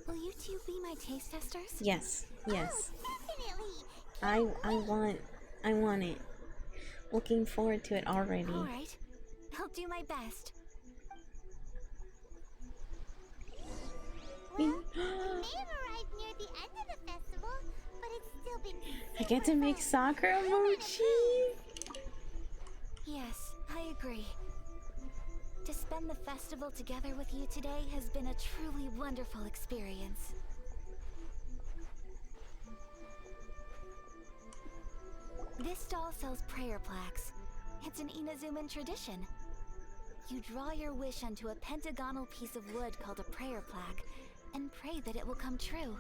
will you two be my taste testers? Yes, yes. Definitely. I want it. Looking forward to it already. Alright. I'll do my best. Well, we may have arrived near the end of the festival, but it's still been I get to make Sakura mochi. Yes, I agree. To spend the festival together with you today has been a truly wonderful experience. This stall sells prayer plaques. It's an Inazuman tradition. You draw your wish onto a pentagonal piece of wood called a prayer plaque, and pray that it will come true.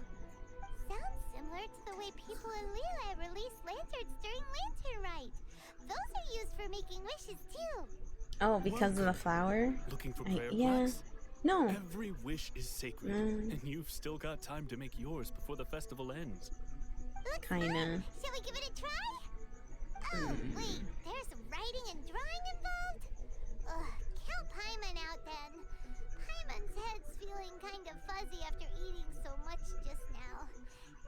Sounds similar to the way people in Liyue release lanterns during Lantern Rite. Those are used for making wishes too. Oh, because of the flower? Looking for prayer Yeah. plaques? No. Every wish is sacred, and you've still got time to make yours before the festival ends. Looks Kinda. fun. Shall we give it a try? Oh, wait, there's writing and drawing involved? Ugh, count Paimon out then. Paimon's head's feeling kind of fuzzy after eating so much just now.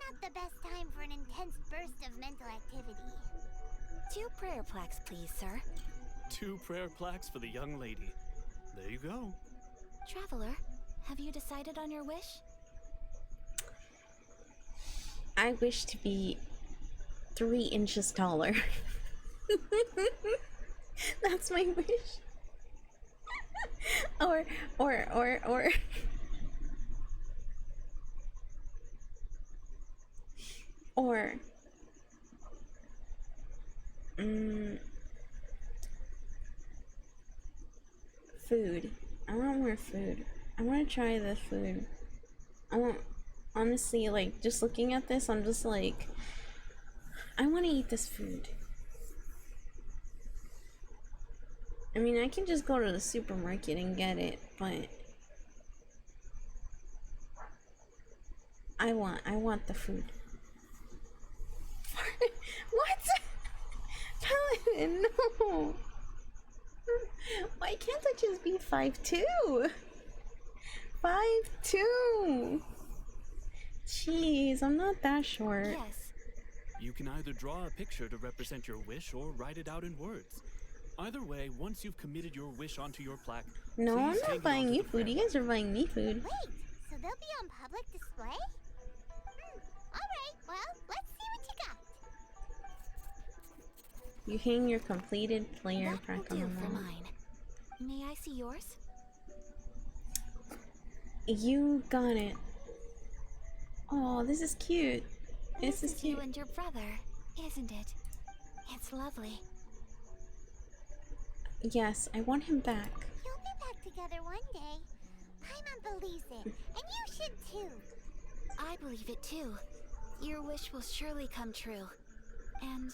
Not the best time for an intense burst of mental activity. 2 prayer plaques, please, sir. 2 prayer plaques for the young lady. There you go. Traveler, have you decided on your wish? I wish to be 3 inches taller. That's my wish. or food. I want more food. I want to try the food. I want, honestly, like, just looking at this, I'm just like, I want to eat this food. I mean, I can just go to the supermarket and get it, but I want the food. What? Paladin, no. Why can't I just be 5'2"? 5'2". Jeez, I'm not that short. Yes. You can either draw a picture to represent your wish or write it out in words. Either way, once you've committed your wish onto your plaque, No, I'm please take not it buying onto you the food. You fair. guys are buying me food. Wait, so they'll be on public display? Alright, well, let's see what you got. You hang your completed player That will pack on do the for wall. mine. May I see yours? You got it. Oh, this is cute. This is you cute. and your brother, isn't it? It's lovely. Yes, I want him back. You'll be back together one day. Paimon believes it, and you should too. I believe it too. Your wish will surely come true. And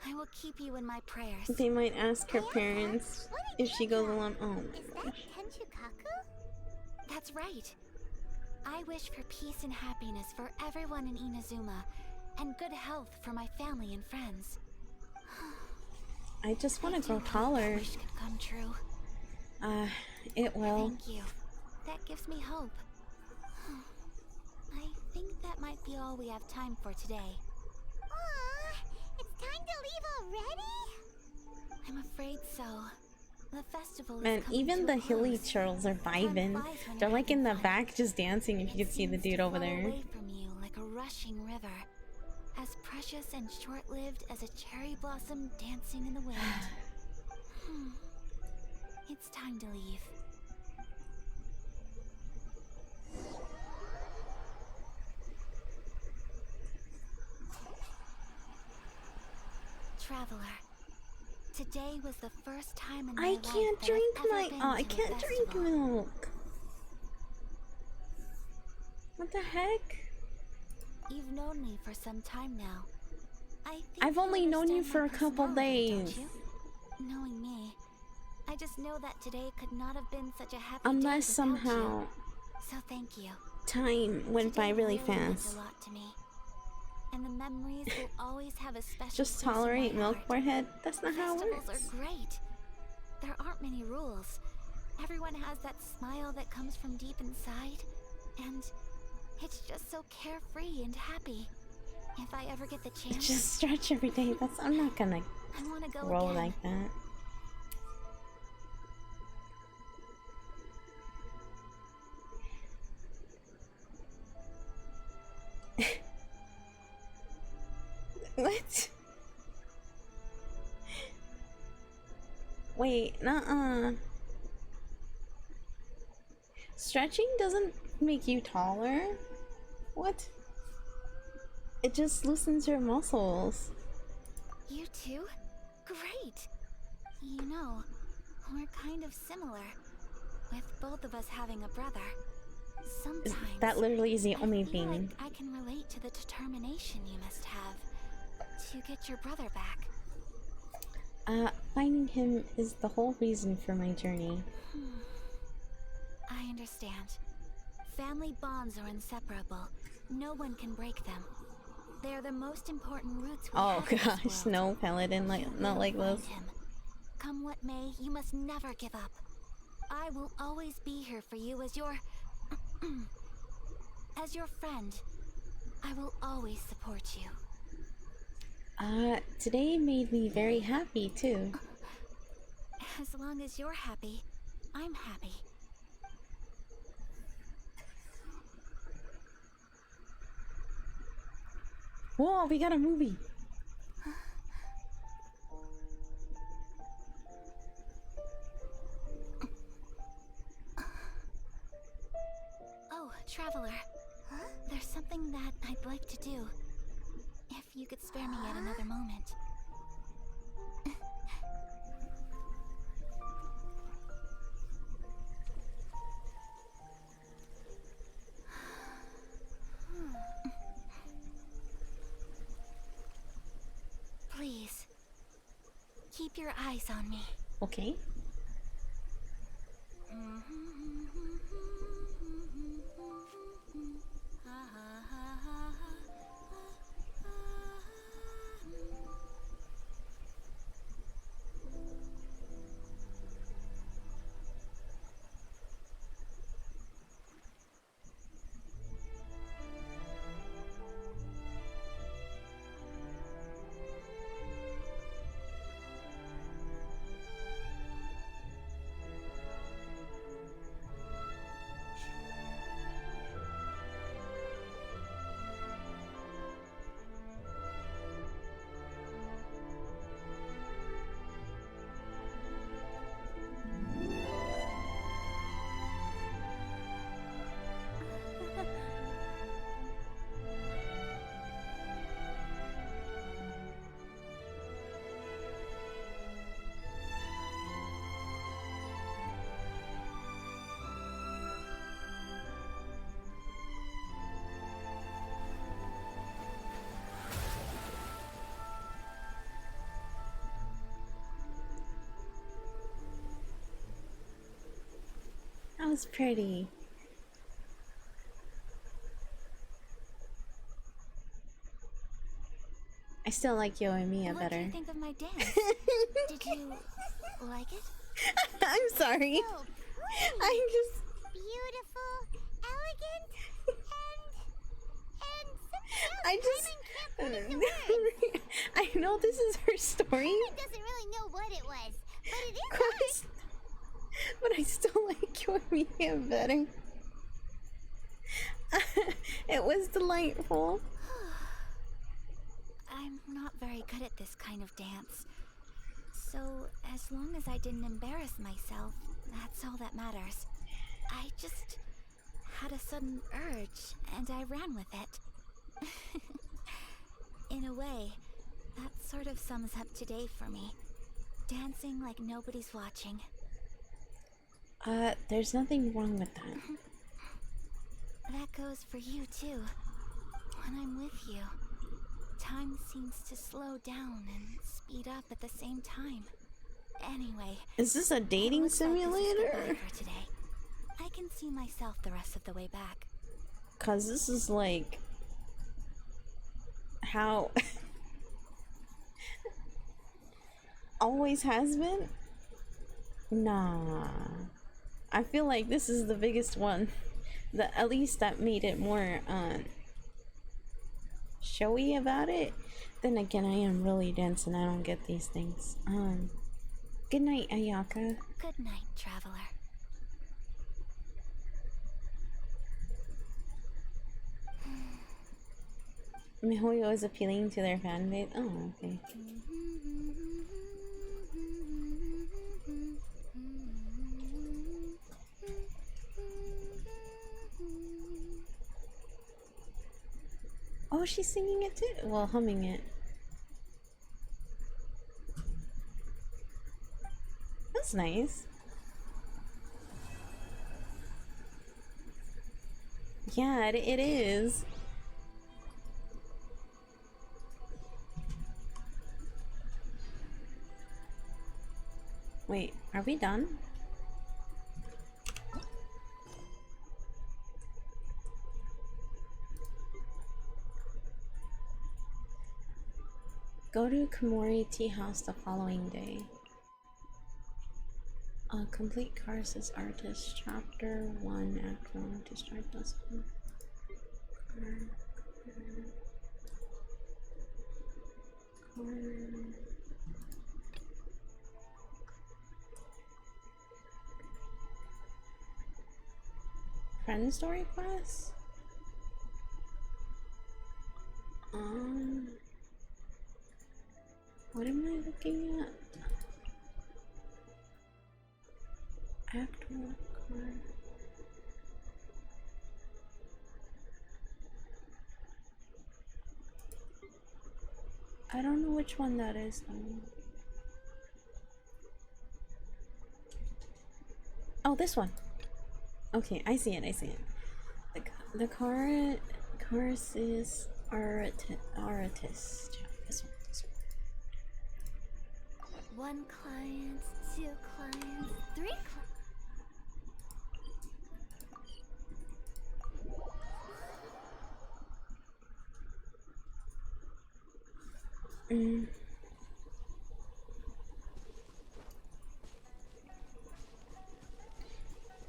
I will keep you in my prayers. They might ask her parents What did if she you goes draw? along. Oh, Is that Tenchukaku? That's right. I wish for peace and happiness for everyone in Inazuma, and good health for my family and friends. I just want I to grow do hope taller. that wish could come true. It will. Thank you. That gives me hope. I think that might be all we have time for today. Aw, it's time to leave already? I'm afraid so. The festival is Man, coming even to the a hilly close. churls are vibing. Time flies when They're you're like in the having fun. back just dancing if you could see the It dude seems to over flow there. away from you like a rushing river, as precious and short-lived as a cherry blossom dancing in the wind. It's time to leave. Traveler, today was the first time in my I life can't that drink I've ever my. been Oh, I to a can't drink festival. milk. What the heck? You've known me for some time now. I think I've only known you understand for my a couple personality, don't days. you? Knowing me, I just know that today could not have been such a happy Unless day without somehow you. So thank you. time went by Today really meant fast. a lot to me. And the memories will always have a special Just place in my tolerate milk, heart. forehead. That's not how it Festivals works. are great. There aren't many rules. Everyone has that smile that comes from deep inside. And it's just so carefree and happy. If I ever get the chance, Just stretch every day. I'm not gonna I want to go roll again. like that. What? Wait, nuh-uh. Stretching doesn't make you taller? What? It just loosens your muscles. You too? Great! You know, we're kind of similar, with both of us having a brother. Sometimes That literally is the only I feel thing. like I can relate to the determination you must have to get your brother back. Finding him is the whole reason for my journey. I understand. Family bonds are inseparable. No one can break them. They are the most important roots we Oh have in gosh, this world. no, Paladin, You not will like find this. him. Come what may, you must never give up. I will always be here for you as your as your friend. I will always support you. Today made me very happy too. As long as you're happy, I'm happy. Whoa, we got a movie. Oh, Traveler. There's something that I'd like to do. If you could spare me yet another moment. Please, keep your eyes on me. Okay. was pretty. I still like Yo and Mia What do better. you think of my dance? Did you like it? I'm sorry. So pretty. I just Beautiful, elegant, and something else I just Paimon can't put into words. I know this is her story. Paimon doesn't really know what it was, but it is Of course. But I still like Yo and Mia better. It was delightful. I'm not very good at this kind of dance. So, as long as I didn't embarrass myself, that's all that matters. I just had a sudden urge, and I ran with it. In a way, that sort of sums up today for me. Dancing like nobody's watching. There's nothing wrong with that. That goes for you, too. When I'm with you, time seems to slow down and speed up at the same time. Anyway, Is this a dating looks like this is simulator? goodbye for today. I can see myself the rest of the way back. Cause this is like how always has been. Nah, I feel like this is the biggest one. At least that made it more showy about it. Then again, I am really dense and I don't get these things. Good night, Ayaka. Good night, traveler. Mihoyo is appealing to their fan base. Oh, okay. Oh, she's singing it too? Well, humming it. That's nice. Yeah, it is. Wait, are we done? Go to Komori Tea House the following day. Complete Cars' Artist, Chapter 1, Act 1 to start this one. Friend story class? What am I looking at? Act 1 card. I don't know which one that is though. Oh, this one. Okay, I see it. The Cars is artist. This one. One client, two clients, three clients.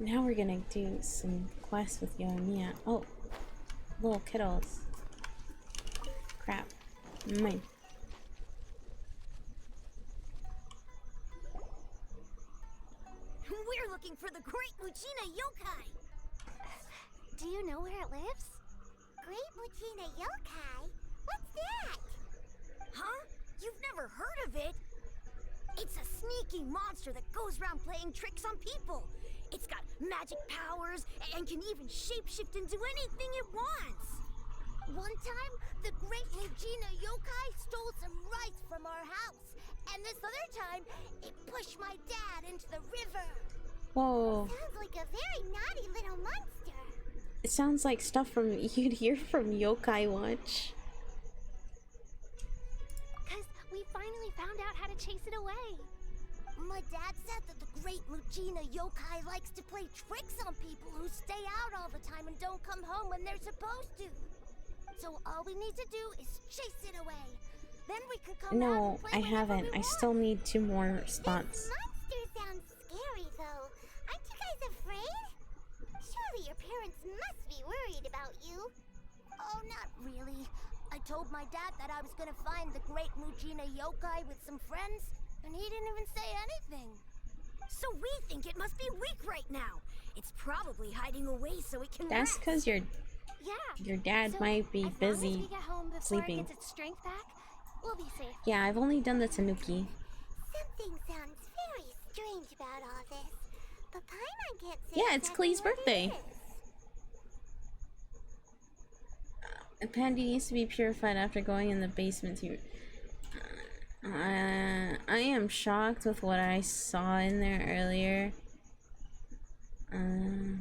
Now we're gonna do some quests with Yo and Mia. Oh, little kiddos. Crap. Mine. We're looking for the Great Muchina Yokai! Do you know where it lives? Great Muchina Yokai? What's that? Huh? You've never heard of it? It's a sneaky monster that goes around playing tricks on people. It's got magic powers and can even shapeshift into anything it wants. One time, the Great Muchina Yokai stole some rice from our house. And this other time, it pushed my dad into the river. Whoa. Sounds like a very naughty little monster. It sounds like stuff from you'd hear from Yokai Watch. Because we finally found out how to chase it away. My dad said that the Great Muchina Mujina yokai likes to play tricks on people who stay out all the time and don't come home when they're supposed to. So all we need to do is chase it away. Then we could come out No, and play I whenever haven't. we I want. still need 2 more spots. This monster sounds scary, though. Aren't you guys afraid? Surely your parents must be worried about you. Oh, not really. I told my dad that I was gonna find the great Mujina yokai with some friends, and he didn't even say anything. So we think it must be weak right now. It's probably hiding away so it can That's rest. because your dad So, might be as long as busy we get home before sleeping. it gets its strength back, we'll be safe. Yeah, I've only done the Tanuki. Something sounds very strange about all this, but Paimon can't say Yeah, it's exactly Klee's what it birthday. is. A panty needs to be purified after going in the basement to... I am shocked with what I saw in there earlier. I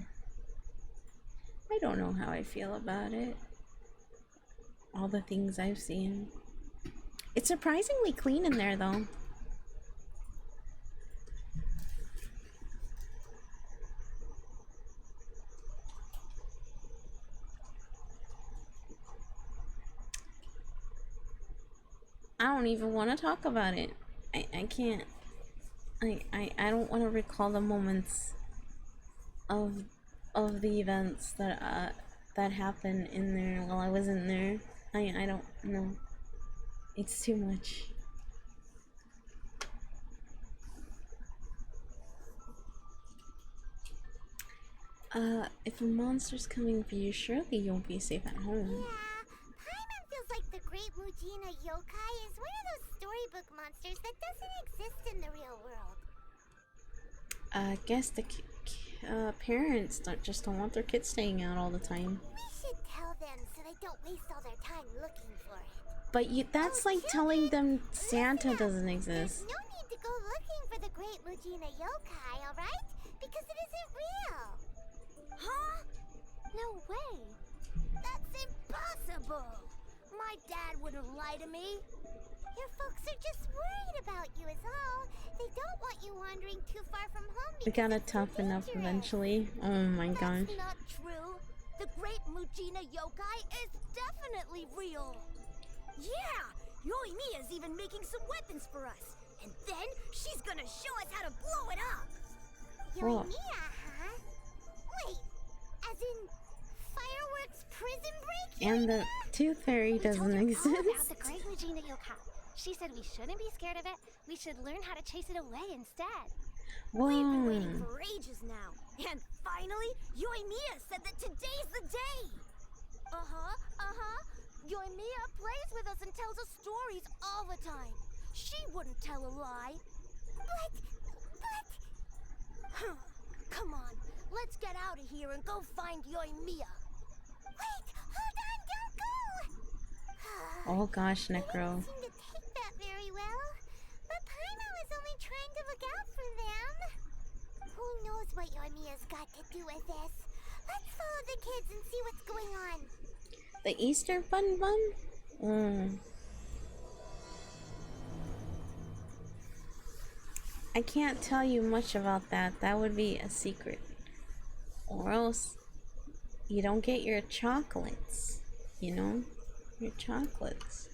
don't know how I feel about it. All the things I've seen. It's surprisingly clean in there, though. I don't even want to talk about it. I can't. I don't want to recall the moments of the events that happened in there while I was in there. I don't know. It's too much. If a monster's coming for you, surely you'll be safe at home. Yeah, Paimon feels like the great Mujina yokai is one of those storybook monsters that doesn't exist in the real world. I guess the parents don't want their kids staying out all the time. We should tell them so they don't waste all their time looking for it. But that's like telling them Santa doesn't exist. There's no need to go looking for the great Mujina yokai, alright? Because it isn't real. Huh? No way. That's impossible. My dad wouldn't lie to me. Your folks are just worried about you is all. They don't want you wandering too far from home. We gotta toughen up eventually. Oh my gosh. That's not true. The great Mujina yokai is definitely real. Yeah! Yoimiya's even making some weapons for us. And then she's gonna show us how to blow it up. Whoa. Yoimiya, huh? Wait, as in fireworks prison break? And the Tooth Fairy doesn't All about exist. the great Mujina yokai. She said we shouldn't be scared of it. We should learn how to chase it away instead. We've been Whoa. waiting for ages now. And finally, Yoimiya said that today's the day. Yoimiya plays with us and tells us stories all the time. She wouldn't tell a lie. But... Come on, let's get out of here and go find Yoimiya. Wait, hold on, don't go! Oh gosh, They Necro. didn't seem to take that very well. But Paimon was only trying to look out for them. Who knows what Yoimiya's got to do with this? Let's follow the kids and see what's going on. The Easter Bun Bun? I can't tell you much about that. That would be a secret. Or else you don't get your chocolates. You know? Your chocolates.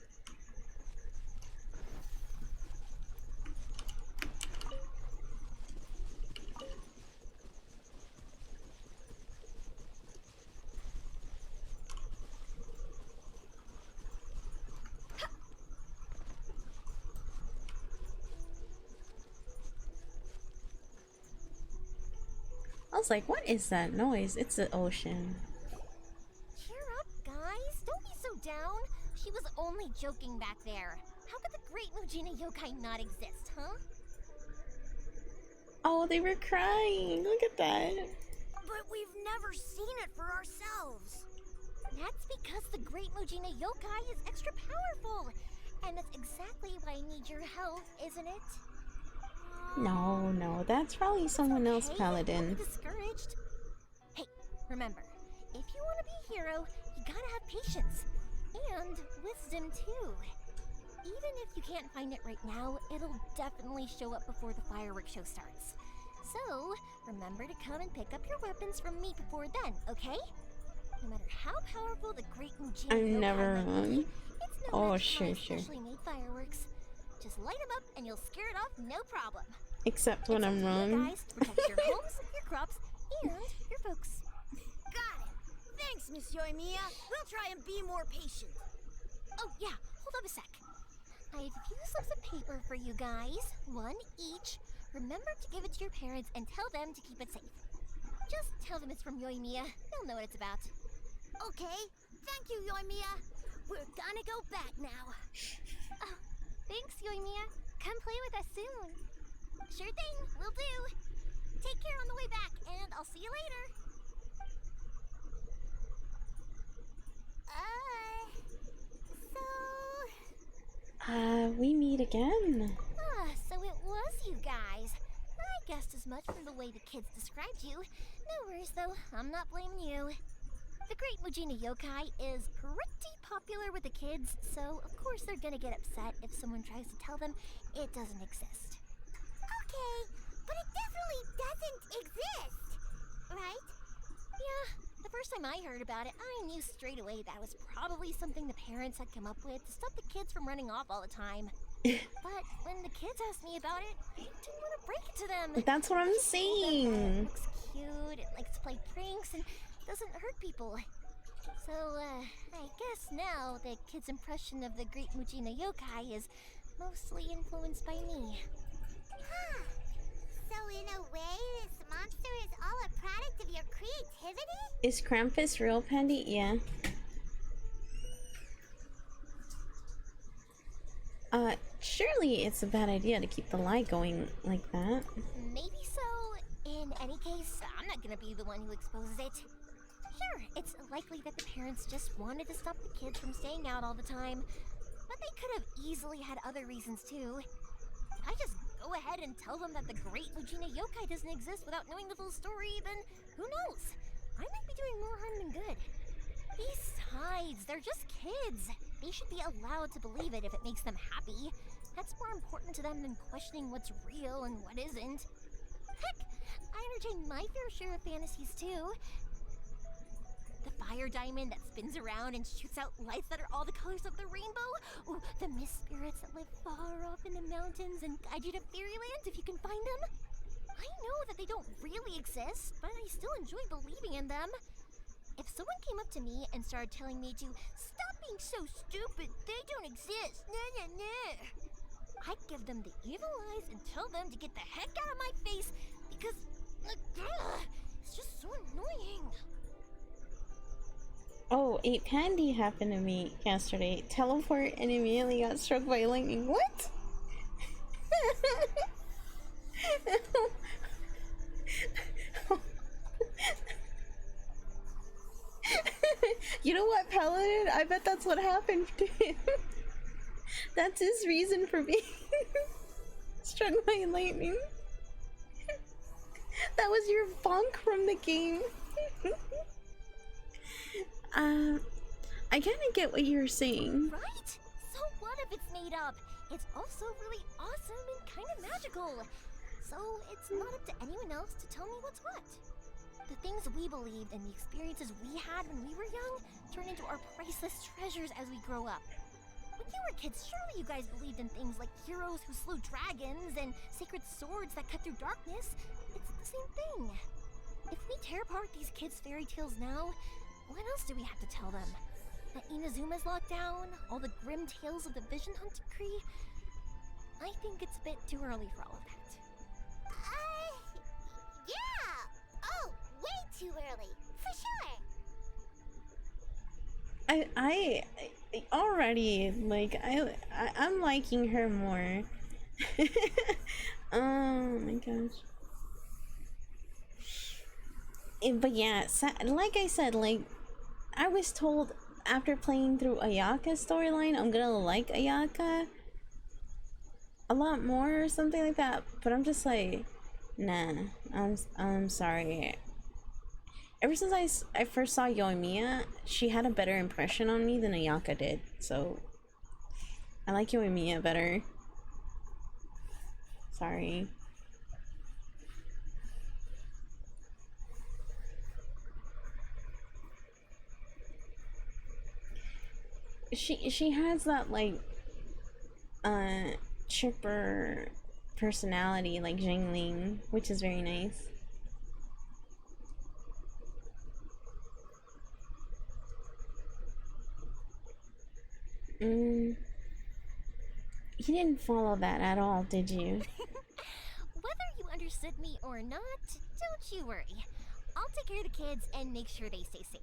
I was like, what is that noise? It's the ocean. Cheer up, guys. Don't be so down. She was only joking back there. How could the great Mujina yokai not exist, huh? Oh, they were crying. Look at that. But we've never seen it for ourselves. That's because the great Mujina yokai is extra powerful. And that's exactly why I need your help, isn't it? No, that's probably someone else, Okay, Paladin. don't be discouraged. Hey, remember, if you want to be a hero, you gotta have patience. And wisdom, too. Even if you can't find it right now, it'll definitely show up before the fireworks show starts. So, remember to come and pick up your weapons from me before then, okay? No matter how powerful the great Mujina I'm never yokai might wrong. be, it's no Oh, match for my sure. specially made fireworks. Just light them up and you'll scare it off no problem. Except when I'm It's up to you wrong. guys to protect your homes, your crops, and your folks. Got it. Thanks, Miss Yoimiya. We'll try and be more patient. Oh yeah, hold up a sec. I have a few slips of paper for you guys, one each. Remember to give it to your parents and tell them to keep it safe. Just tell them it's from Yoimiya. They'll know what it's about. Okay. Thank you, Yoimiya. We're gonna go back now. Oh, thanks, Yoimiya. Come play with us soon. Sure thing, will do. Take care on the way back, and I'll see you later. We meet again. So it was you guys. I guessed as much from the way the kids described you. No worries, though. I'm not blaming you. The Great Mujina Yokai is pretty popular with the kids, so of course they're gonna get upset if someone tries to tell them it doesn't exist. Okay, but it definitely doesn't exist, right? Yeah, the first time I heard about it, I knew straight away that was probably something the parents had come up with to stop the kids from running off all the time. But when the kids asked me about it, I didn't want to break it to them. That's what I'm It saying. looks cute, it likes to play pranks, and doesn't hurt people. So, I guess now the kids' impression of the Great Mujina Yokai is mostly influenced by me. Huh. So in a way, this monster is all a product of your creativity? Is Krampus real, Pandy? Yeah. Surely it's a bad idea to keep the lie going like that. Maybe so. In any case, I'm not gonna be the one who exposes it. Sure, it's likely that the parents just wanted to stop the kids from staying out all the time, but they could have easily had other reasons too. If I just go ahead and tell them that the Great Mujina Yokai doesn't exist without knowing the full story, then who knows? I might be doing more harm than good. Besides, they're just kids. They should be allowed to believe it if it makes them happy. That's more important to them than questioning what's real and what isn't. Heck, I entertain my fair share of fantasies too. The fire diamond that spins around and shoots out lights that are all the colors of the rainbow. Ooh, the mist spirits that live far off in the mountains and guide you to fairyland if you can find them. I know that they don't really exist, but I still enjoy believing in them. If someone came up to me and started telling me to stop being so stupid, they don't exist, I'd give them the evil eyes and tell them to get the heck out of my face because it's just so annoying. Oh, a Pandy happened to me yesterday. Teleport and immediately got struck by lightning. What? You know what, Paladin? I bet that's what happened to him. That's his reason for being struck by lightning. That was your bonk from the game. I kind of get what you're saying. Right? So what if it's made up? It's also really awesome and kind of magical. So it's not up to anyone else to tell me what's what. The things we believed and the experiences we had when we were young turn into our priceless treasures as we grow up. When you were kids, surely you guys believed in things like heroes who slew dragons and sacred swords that cut through darkness. It's the same thing. If we tear apart these kids' fairy tales now, what else do we have to tell them? That Inazuma's locked down? All the grim tales of the Vision Hunt Decree? I think it's a bit too early for all of that. Yeah! Oh, way too early, for sure! I already, like, I'm liking her more. Oh my gosh. But yeah, like I said, like, I was told after playing through Ayaka's storyline, I'm gonna like Ayaka a lot more or something like that, but I'm just like, nah, I'm sorry. Ever since I first saw Yoimiya, she had a better impression on me than Ayaka did, so I like Yoimiya better. Sorry. She has that like chipper personality like Jingling, which is very nice. You didn't follow that at all, did you? Whether you understood me or not, don't you worry. I'll take care of the kids and make sure they stay safe.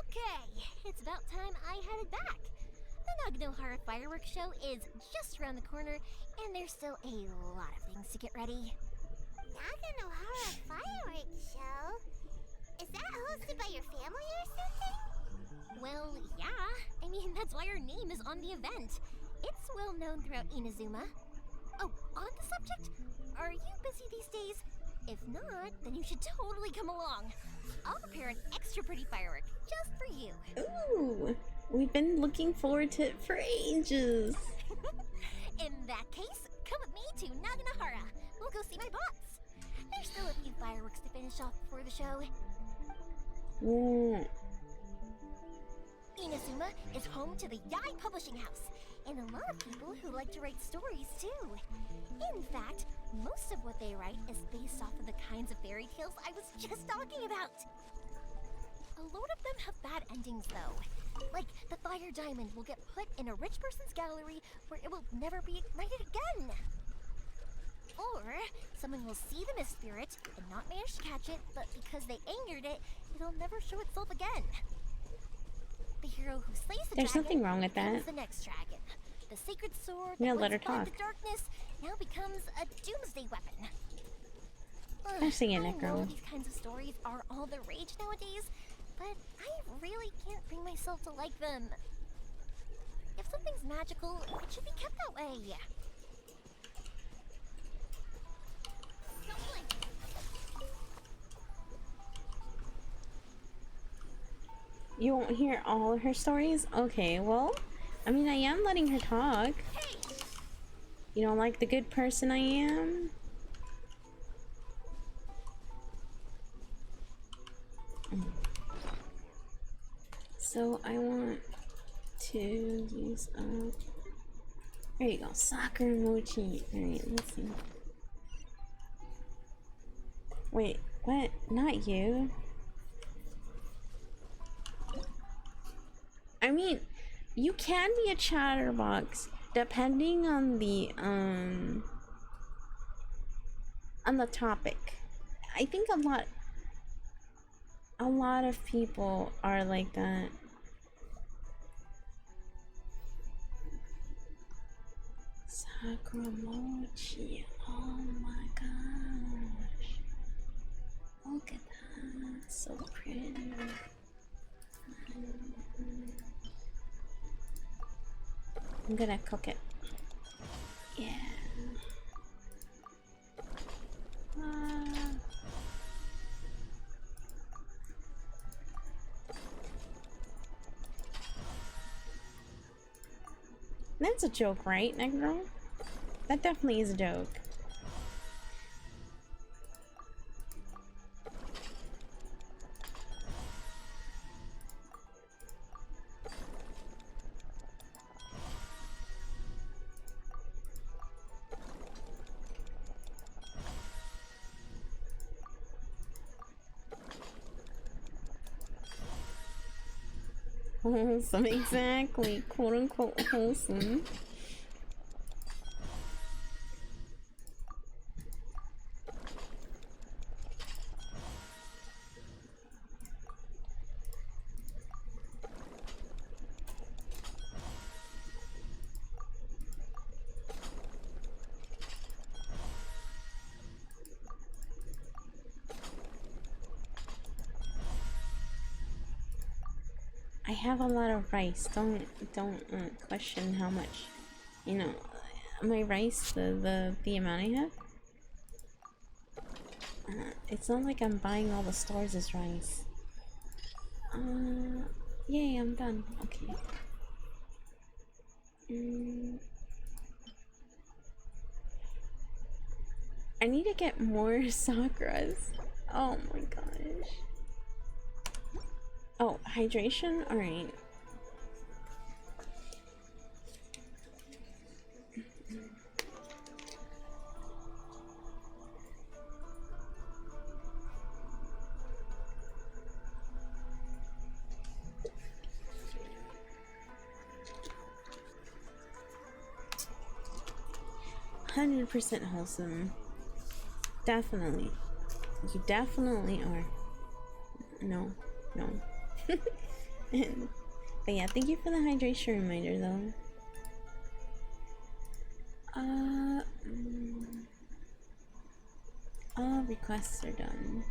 Okay, it's about time I headed back. The Naganohara fireworks show is just around the corner, and there's still a lot of things to get ready. Naganohara fireworks show? Is that hosted by your family or something? Well, yeah. I mean, that's why our name is on the event. It's well known throughout Inazuma. Oh, on the subject, are you busy these days? If not, then you should totally come along. I'll prepare an extra pretty firework just for you. Ooh, we've been looking forward to it for ages. In that case, come with me to Naganohara. We'll go see my boss. There's still a few fireworks to finish off before the show. Inazuma is home to the Yai Publishing House, and a lot of people who like to write stories too. In fact, most of what they write is based off of the kinds of fairy tales I was just talking about. A lot of them have bad endings though. Like, the fire diamond will get put in a rich person's gallery where it will never be ignited again. Or, someone will see the mist spirit and not manage to catch it, but because they angered it, it'll never show itself again. The hero who slays the There's dragon nothing wrong with that. becomes the next dragon. The sacred sword Yeah, that let her once fought talk. the darkness now becomes a doomsday weapon. I'm singing I it, know girl. these kinds of stories are all the rage nowadays, but I really can't bring myself to like them. If something's magical, it should be kept that way. You won't hear all of her stories? Okay, well, I mean, I am letting her talk. You don't like the good person I am? So I want to use there you go, soccer mochi. Alright, let's see. Wait, what? Not you. I mean, you can be a chatterbox depending on the topic. I think a lot of people are like that. Sakumochi. Oh my gosh. Look at that. So pretty. I'm gonna cook it. Yeah. That's a joke, right, Negro? That definitely is a joke. Wholesome, exactly. Quote unquote wholesome. I have a lot of rice. Don't question how much. You know, my rice, the amount I have. It's not like I'm buying all the stores as rice. Yay, I'm done. Okay. I need to get more Sakuras. Oh my gosh. Oh, hydration? Alright. 100% wholesome. Definitely. You definitely are. No. But yeah, thank you for the hydration reminder though. All requests are done.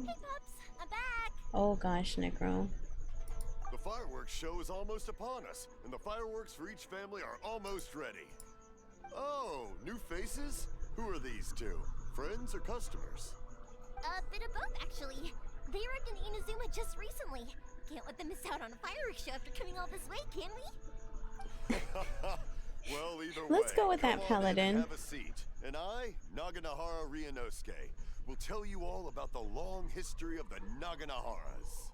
Hey, Pops, I'm back. Oh gosh, Necro. The fireworks show is almost upon us, and the fireworks for each family are almost ready. Oh, new faces? Who are these two? Friends or customers? A bit of both, actually. They worked in Inazuma just recently. Can't let them miss out on a fireworks show after coming all this way, can we? Well, either way, Let's go with that come on in and paladin. have a seat. And I, Naganahara Ryunosuke, will tell you all about the long history of the Naganaharas.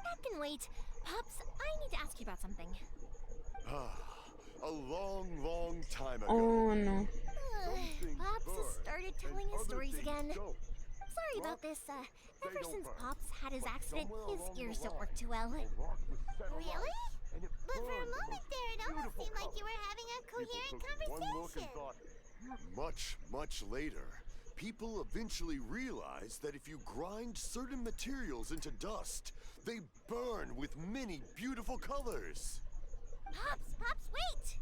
That can wait. Pops, I need to ask you about something. A long, long time ago. Oh no. Pops has started telling his stories again. Sorry about this. Ever since Pops had his accident, his ears don't work too well. Really? But for a moment there, it almost seemed like you were having a coherent conversation. Much, much later, people eventually realized that if you grind certain materials into dust, they burn with many beautiful colors. Pops, wait!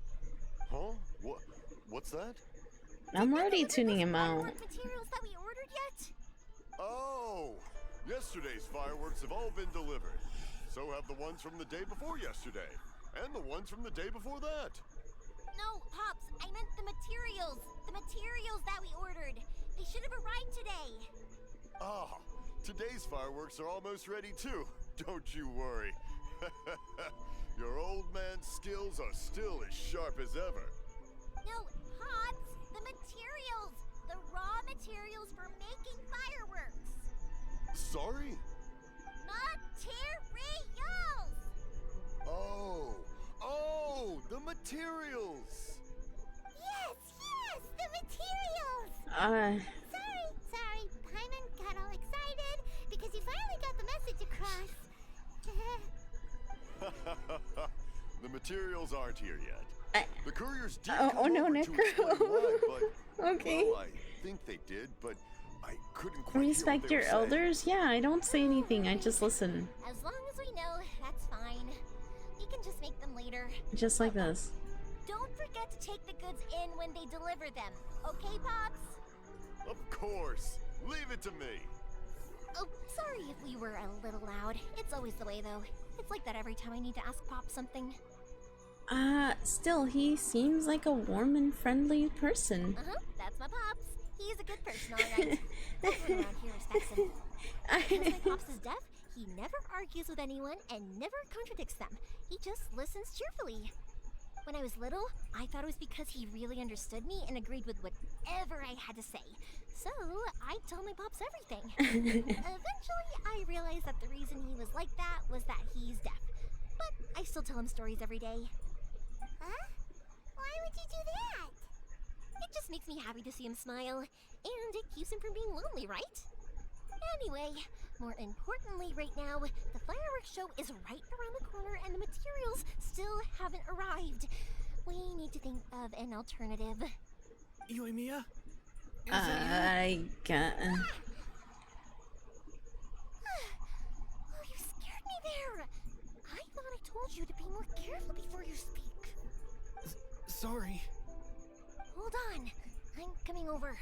Huh? What's that? I'm already tuning him out. Firework materials that we ordered yet? Oh! Yesterday's fireworks have all been delivered. So have the ones from the day before yesterday. And the ones from the day before that. No, Pops, I meant the materials. The materials that we ordered. They should have arrived today. Ah, today's fireworks are almost ready too. Don't you worry. Your old man's skills are still as sharp as ever. No, Pops, the materials. The raw materials for making fireworks. Sorry? Materials! Oh, the materials! Yes, the materials! Sorry, Paimon got all excited because he finally got the message across. The materials aren't here yet. The couriers did Oh come no, over to explain Necro. why, but Okay. well, I think they did, but I couldn't quite Respect hear your what they were saying. elders? Yeah, I don't say anything, I just listen. As long as we know, that's fine. We can just make them later. Just like this. Don't forget to take the goods in when they deliver them. Okay, Pops? Of course. Leave it to me. Oh, sorry if we were a little loud. It's always the way, though. It's like that every time I need to ask Pop something. Still, he seems like a warm and friendly person. That's my Pops. He's a good person, alright. Everyone around here respects him. Since my Pops is deaf, he never argues with anyone and never contradicts them. He just listens cheerfully. When I was little, I thought it was because he really understood me and agreed with whatever I had to say. So, I told my Pops everything. Eventually, I realized that the reason he was like that was that he's deaf. But I still tell him stories every day. Huh? Why would you do that? It just makes me happy to see him smile, and it keeps him from being lonely, right? Anyway, more importantly right now, the fireworks show is right around the corner and the materials still haven't arrived. We need to think of an alternative. Yoimiya? I got. Oh, you scared me there! I thought I told you to be more careful before you speak. Sorry. Hold on, I'm coming over.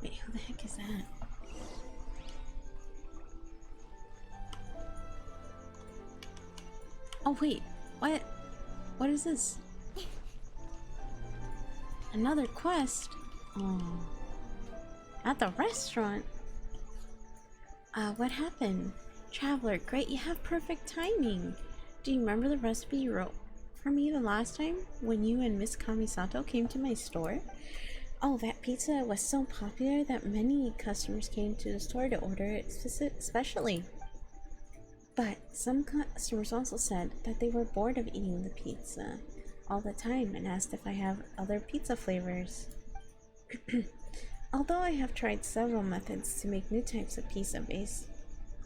Wait, who the heck is that? Oh wait, what? What is this? Another quest? Oh. At the restaurant? What happened? Traveler, great, you have perfect timing. Do you remember the recipe you wrote for me the last time when you and Miss Kamisato came to my store? Oh, that pizza was so popular that many customers came to the store to order it specially. But some customers also said that they were bored of eating the pizza. all the time and asked if I have other pizza flavors. Although I have tried several methods to make new types of pizza based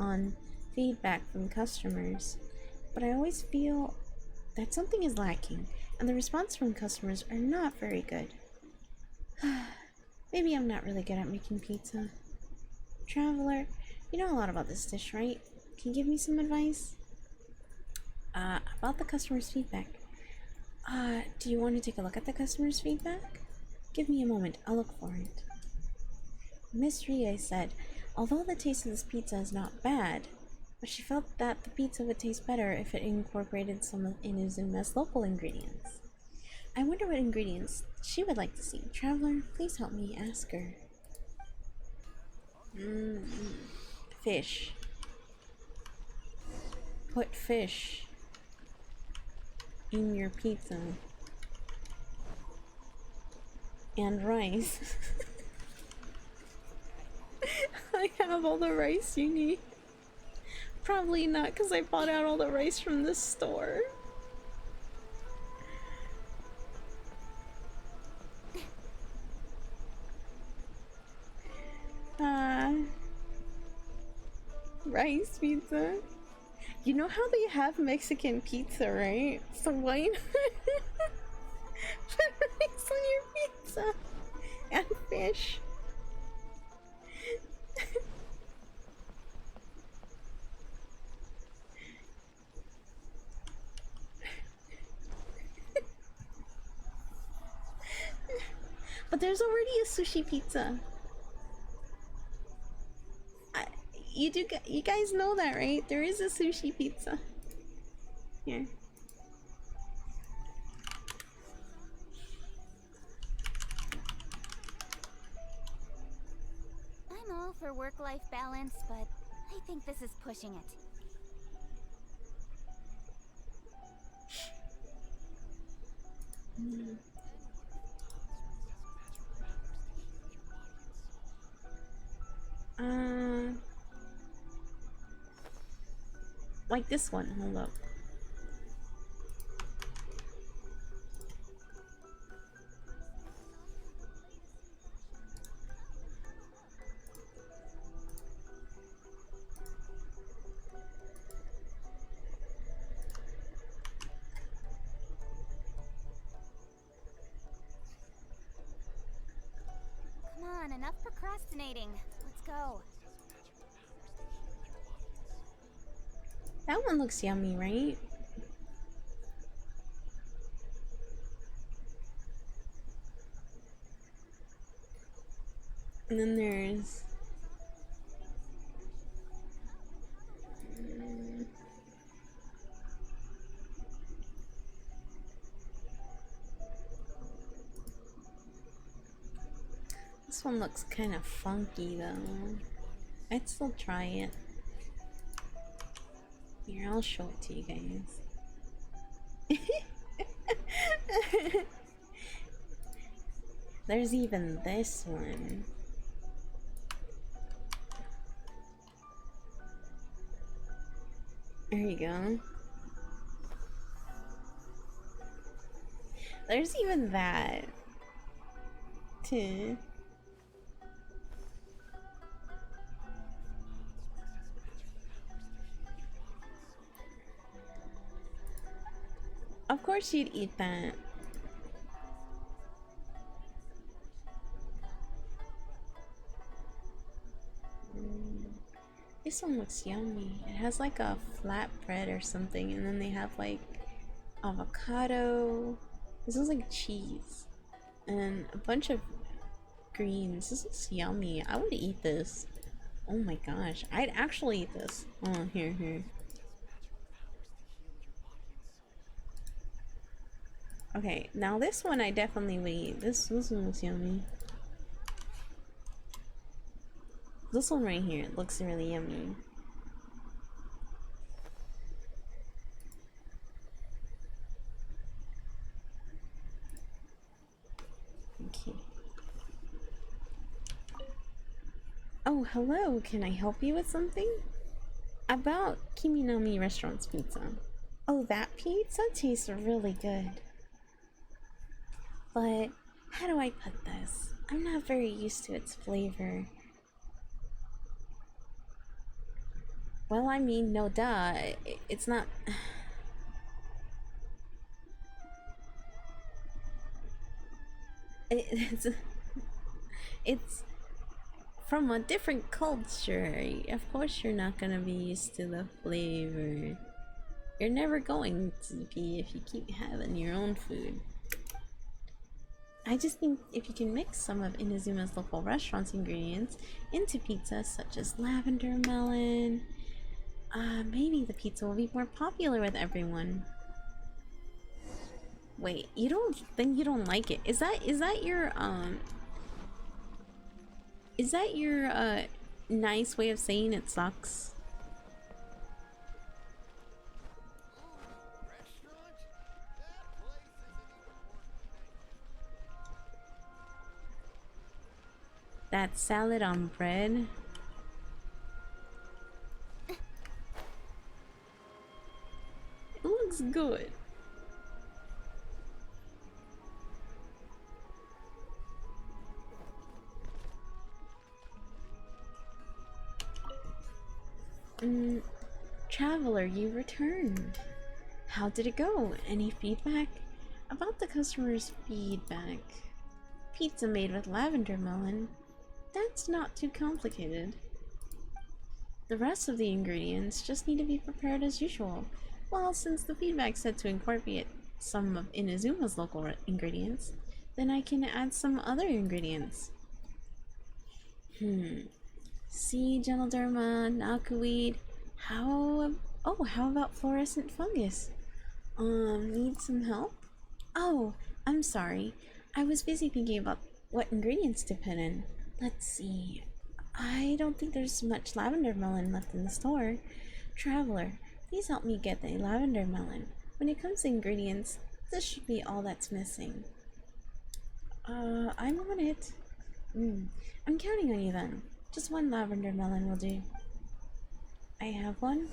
on feedback from customers, but I always feel that something is lacking, and the response from customers are not very good. Maybe I'm not really good at making pizza. Traveler, you know a lot about this dish, right? Can you give me some advice? About the customer's feedback. Do you want to take a look at the customer's feedback? Give me a moment, I'll look for it. Miss Rie said, although the taste of this pizza is not bad, but she felt that the pizza would taste better if it incorporated some of Inazuma's local ingredients. I wonder what ingredients she would like to see. Traveler, please help me ask her. Fish. Put fish in your pizza. And rice. I have all the rice you need. Probably not, because I bought out all the rice from this store. Rice pizza. You know how they have Mexican pizza, right? So why not put rice on your pizza? And fish. But there's already a sushi pizza. You guys know that, right? There is a sushi pizza. Here. I'm all for work-life balance, but I think this is pushing it. Like this one. Hold up. Come on, enough procrastinating. Let's go. That one looks yummy, right? And then there's this one looks kind of funky though. I'd still try it. Here, I'll show it to you guys. There's even this one. There you go. There's even that too. Of course you'd eat that. This one looks yummy. It has like a flatbread or something, and then they have like avocado. This is like cheese and a bunch of greens. This is yummy. I would eat this. Oh my gosh, I'd actually eat this. Oh, here. Okay, now this one I definitely would eat. This one looks yummy. This one right here looks really yummy. Okay. Oh, hello. Can I help you with something? About Kiminami Restaurant's pizza. Oh, that pizza tastes really good. but how do I put this? I'm not very used to its flavor. Well, I mean, no duh, it's not... It's... It's from a different culture. Of course you're not gonna be used to the flavor. You're never going to be if you keep having your own food. I just think if you can mix some of Inazuma's local restaurant's ingredients into pizza, such as lavender melon, maybe the pizza will be more popular with everyone. Wait, you don't think you don't like it? Is that your nice way of saying it sucks? That salad on bread? It looks good. Traveler, you returned. How did it go? Any feedback? About the customer's feedback. Pizza made with lavender melon. That's not too complicated. The rest of the ingredients just need to be prepared as usual. Well, since the feedback said to incorporate some of Inazuma's local ingredients, then I can add some other ingredients. Sea Genoderma, knotweed. How about fluorescent fungus? Need some help? Oh, I'm sorry. I was busy thinking about what ingredients to put in. Let's see. I don't think there's much lavender melon left in the store. Traveler, please help me get the lavender melon. When it comes to ingredients, this should be all that's missing. I'm on it. I'm counting on you then. Just one lavender melon will do. I have one.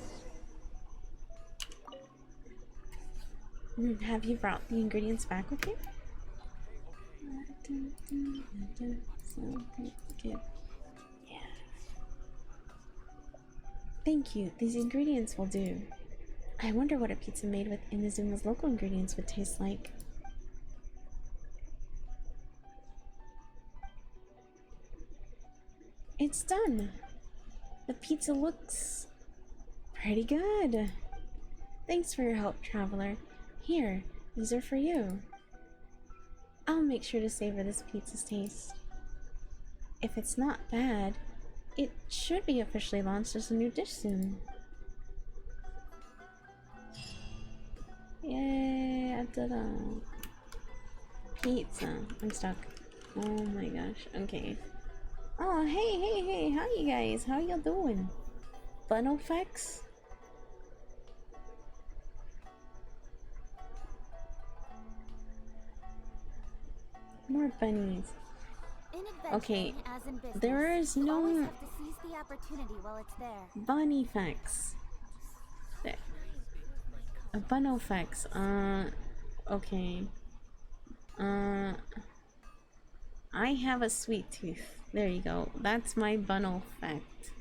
Have you brought the ingredients back with you? So good. Yeah. Thank you. These ingredients will do. I wonder what a pizza made with Inazuma's local ingredients would taste like. It's done. The pizza looks pretty good. Thanks for your help, Traveler. Here, these are for you. I'll make sure to savor this pizza's taste. If it's not bad, it should be officially launched as a new dish soon. Yay, I did a pizza. I'm stuck. Oh my gosh, okay. Oh, hey, how you guys? How y'all doing? Fun effects? More bunnies. Okay, there is no bunny effects. There. A bun effects. Okay. I have a sweet tooth. There you go. That's my bun effect.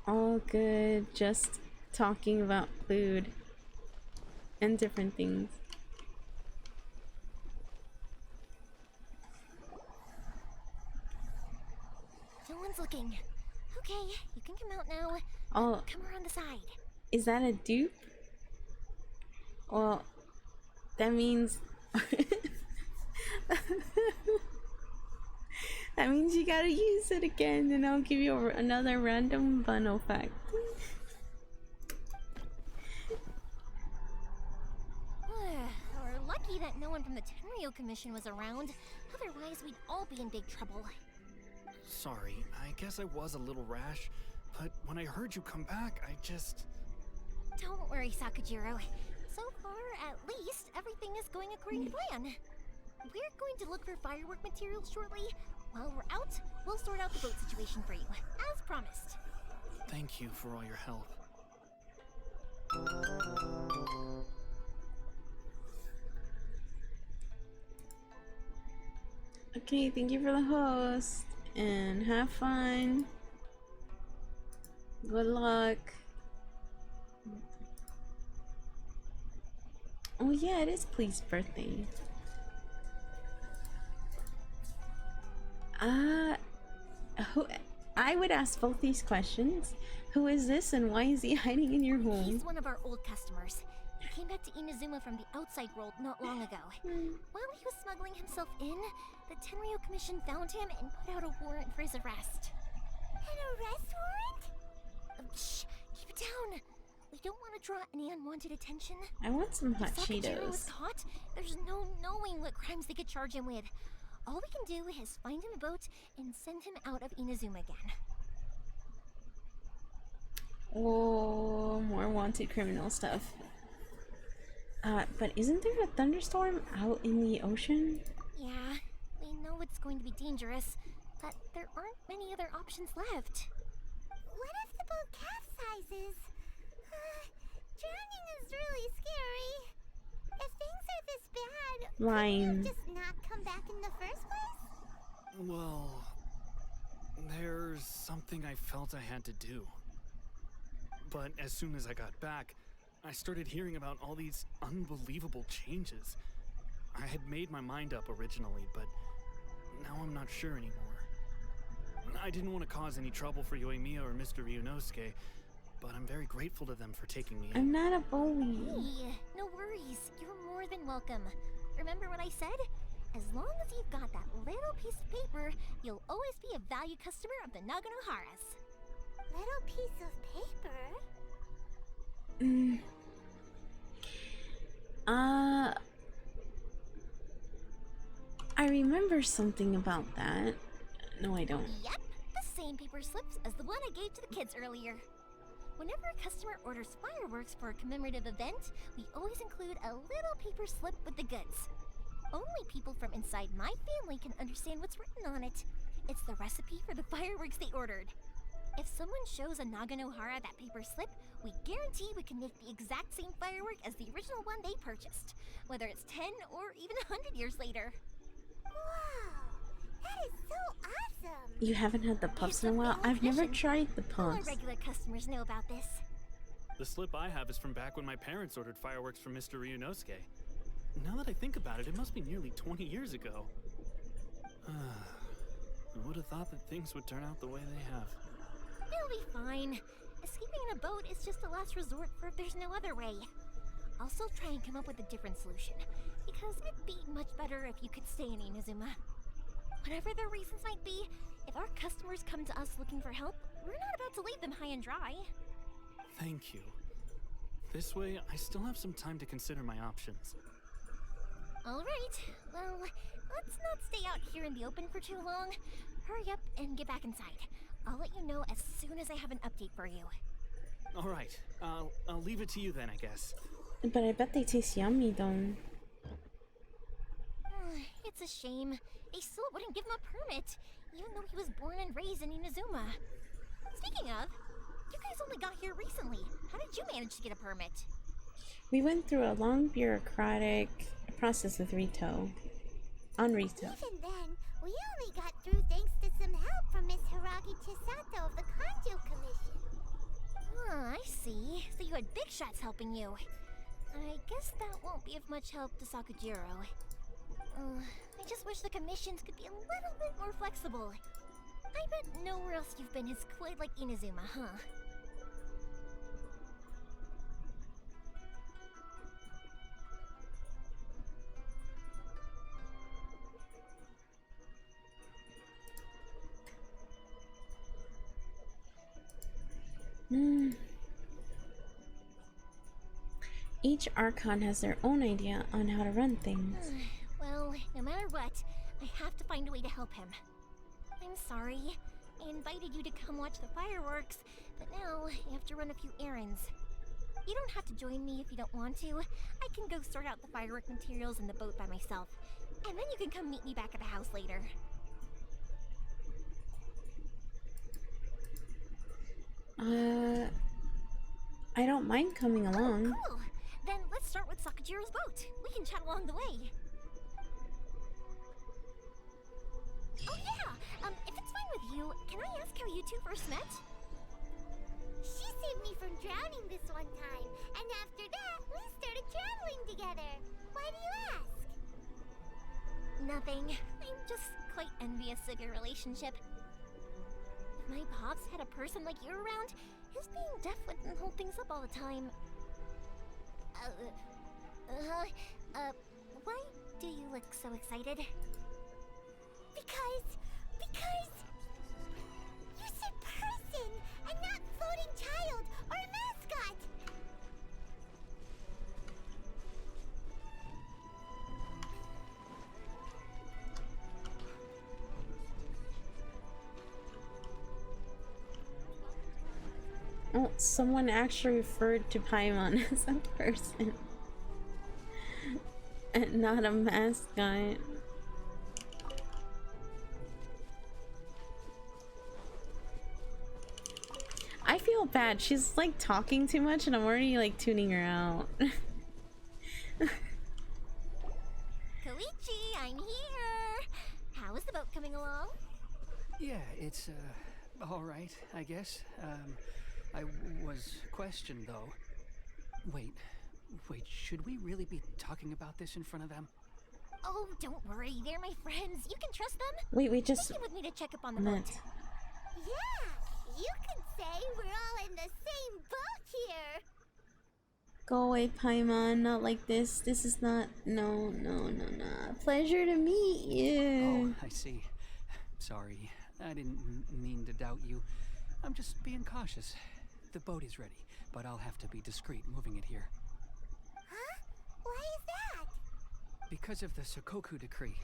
All good, just talking about food and different things. No one's looking. Okay, you can come out now. Oh, come around the side. Is that a dupe? Well, that means that means you gotta use it again, and I'll give you another random bun effect. We're lucky that no one from the Tenryo Commission was around. Otherwise, we'd all be in big trouble. Sorry, I guess I was a little rash, but when I heard you come back, I just... Don't worry, Sakujiro. So far, at least, everything is going according to plan. We're going to look for firework materials shortly. While we're out, we'll sort out the boat situation for you, as promised. Thank you for all your help. Okay, thank you for the host. And have fun. Good luck. Oh yeah, it is Plea's birthday. Who? I would ask both these questions. Who is this and why is he hiding in your home? He's one of our old customers. He came back to Inazuma from the outside world not long ago. While he was smuggling himself in, the Tenryo Commission found him and put out a warrant for his arrest. An arrest warrant? Shh! Keep it down! We don't want to draw any unwanted attention. I want some hot If Sakajiro was Cheetos. caught, there's no knowing what crimes they could charge him with. All we can do is find him a boat and send him out of Inazuma again. Oh, more wanted criminal stuff. But isn't there a thunderstorm out in the ocean? Yeah, we know it's going to be dangerous, but there aren't many other options left. What if the boat capsizes? Drowning is really scary. If things are this bad, Lying. couldn't you have just not come back in the first place? Well, there's something I felt I had to do. But as soon as I got back, I started hearing about all these unbelievable changes. I had made my mind up originally, but now I'm not sure anymore. I didn't want to cause any trouble for Yoimiya or Mr. Ryunosuke, but I'm very grateful to them for taking me in. I'm not a bully. Hey, no worries. You're more than welcome. Remember what I said? As long as you've got that little piece of paper, you'll always be a valued customer of the Naganoharas. Little piece of paper? I remember something about that. No, I don't. Yep, the same paper slips as the one I gave to the kids earlier. Whenever a customer orders fireworks for a commemorative event, we always include a little paper slip with the goods. Only people from inside my family can understand what's written on it. It's the recipe for the fireworks they ordered. If someone shows a Naganohara that paper slip, we guarantee we can make the exact same firework as the original one they purchased, whether it's 10 or even 100 years later. Wow, that is so awesome! You haven't had the puffs in a while? I've never tried the All our puffs. regular customers know about this. The slip I have is from back when my parents ordered fireworks from Mr. Ryunosuke. Now that I think about it, it must be nearly 20 years ago. I would have thought that things would turn out the way they have. It'll be fine. Escaping in a boat is just a last resort for if there's no other way. Also try and come up with a different solution, because it'd be much better if you could stay in Inazuma. Whatever the reasons might be, if our customers come to us looking for help, we're not about to leave them high and dry. Thank you. This way, I still have some time to consider my options. Alright, well, let's not stay out here in the open for too long. Hurry up and get back inside. I'll let you know as soon as I have an update for you. Alright, I'll leave it to you then, I guess. But I bet they taste yummy, though. It's a shame. They still wouldn't give him a permit, even though he was born and raised in Inazuma. Speaking of, you guys only got here recently. How did you manage to get a permit? We went through a long bureaucratic process with Rito. On Rito. Even then, we only got through thanks to some help from Miss Hiragi Chisato of the Kanjo Commission. I see. So you had big shots helping you. I guess that won't be of much help to Sakujiro. I just wish the commissions could be a little bit more flexible. I bet nowhere else you've been is quite like Inazuma, huh? Each Archon has their own idea on how to run things. Well, no matter what, I have to find a way to help him. I'm sorry. I invited you to come watch the fireworks, but now I have to run a few errands. You don't have to join me if you don't want to. I can go sort out the firework materials in the boat by myself, and then you can come meet me back at the house later. I don't mind coming along. Cool. Then let's start with Sakajiro's boat. We can chat along the way. Oh yeah. If it's fine with you, can I ask how you two first met? She saved me from drowning this one time, and after that, we started traveling together. Why do you ask? Nothing. I'm just quite envious of your relationship. If my pops had a person like you around, his being deaf wouldn't hold things up all the time. Why do you look so excited? Because you said person and not floating child or mascot. Oh, someone actually referred to Paimon as a person and not a mascot. I feel bad. She's like talking too much and I'm already like tuning her out. Koichi, I'm here! How is the boat coming along? Yeah, it's, alright, I guess. I was questioned, though. Wait, should we really be talking about this in front of them? Oh, don't worry, they're my friends. You can trust them. Wait, we just They came with me to check up on the met. boat. Yeah, you could say we're all in the same boat here. Go away, Paimon. Not like this. This is not. No. Pleasure to meet you. Oh, I see. Sorry, I didn't mean to doubt you. I'm just being cautious. The boat is ready, but I'll have to be discreet moving it here. Huh? Why is that? Because of the Sokoku decree,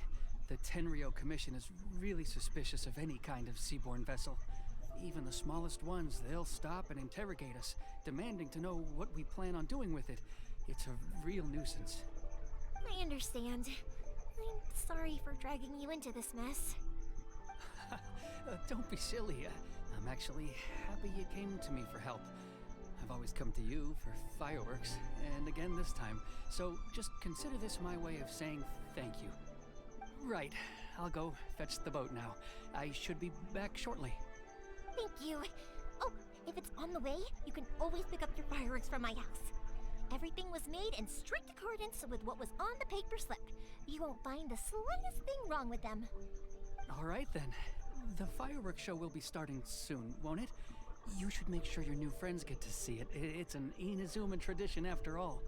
the Tenryo Commission is really suspicious of any kind of seaborne vessel. Even the smallest ones, they'll stop and interrogate us, demanding to know what we plan on doing with it. It's a real nuisance. I understand. I'm sorry for dragging you into this mess. Don't be silly. I'm actually happy you came to me for help. I've always come to you for fireworks, and again this time. So just consider this my way of saying thank you. Right, I'll go fetch the boat now. I should be back shortly. Thank you. Oh, if it's on the way, you can always pick up your fireworks from my house. Everything was made in strict accordance with what was on the paper slip. You won't find the slightest thing wrong with them. All right then. The fireworks show will be starting soon, won't it? You should make sure your new friends get to see it. It's an Inazuma tradition after all.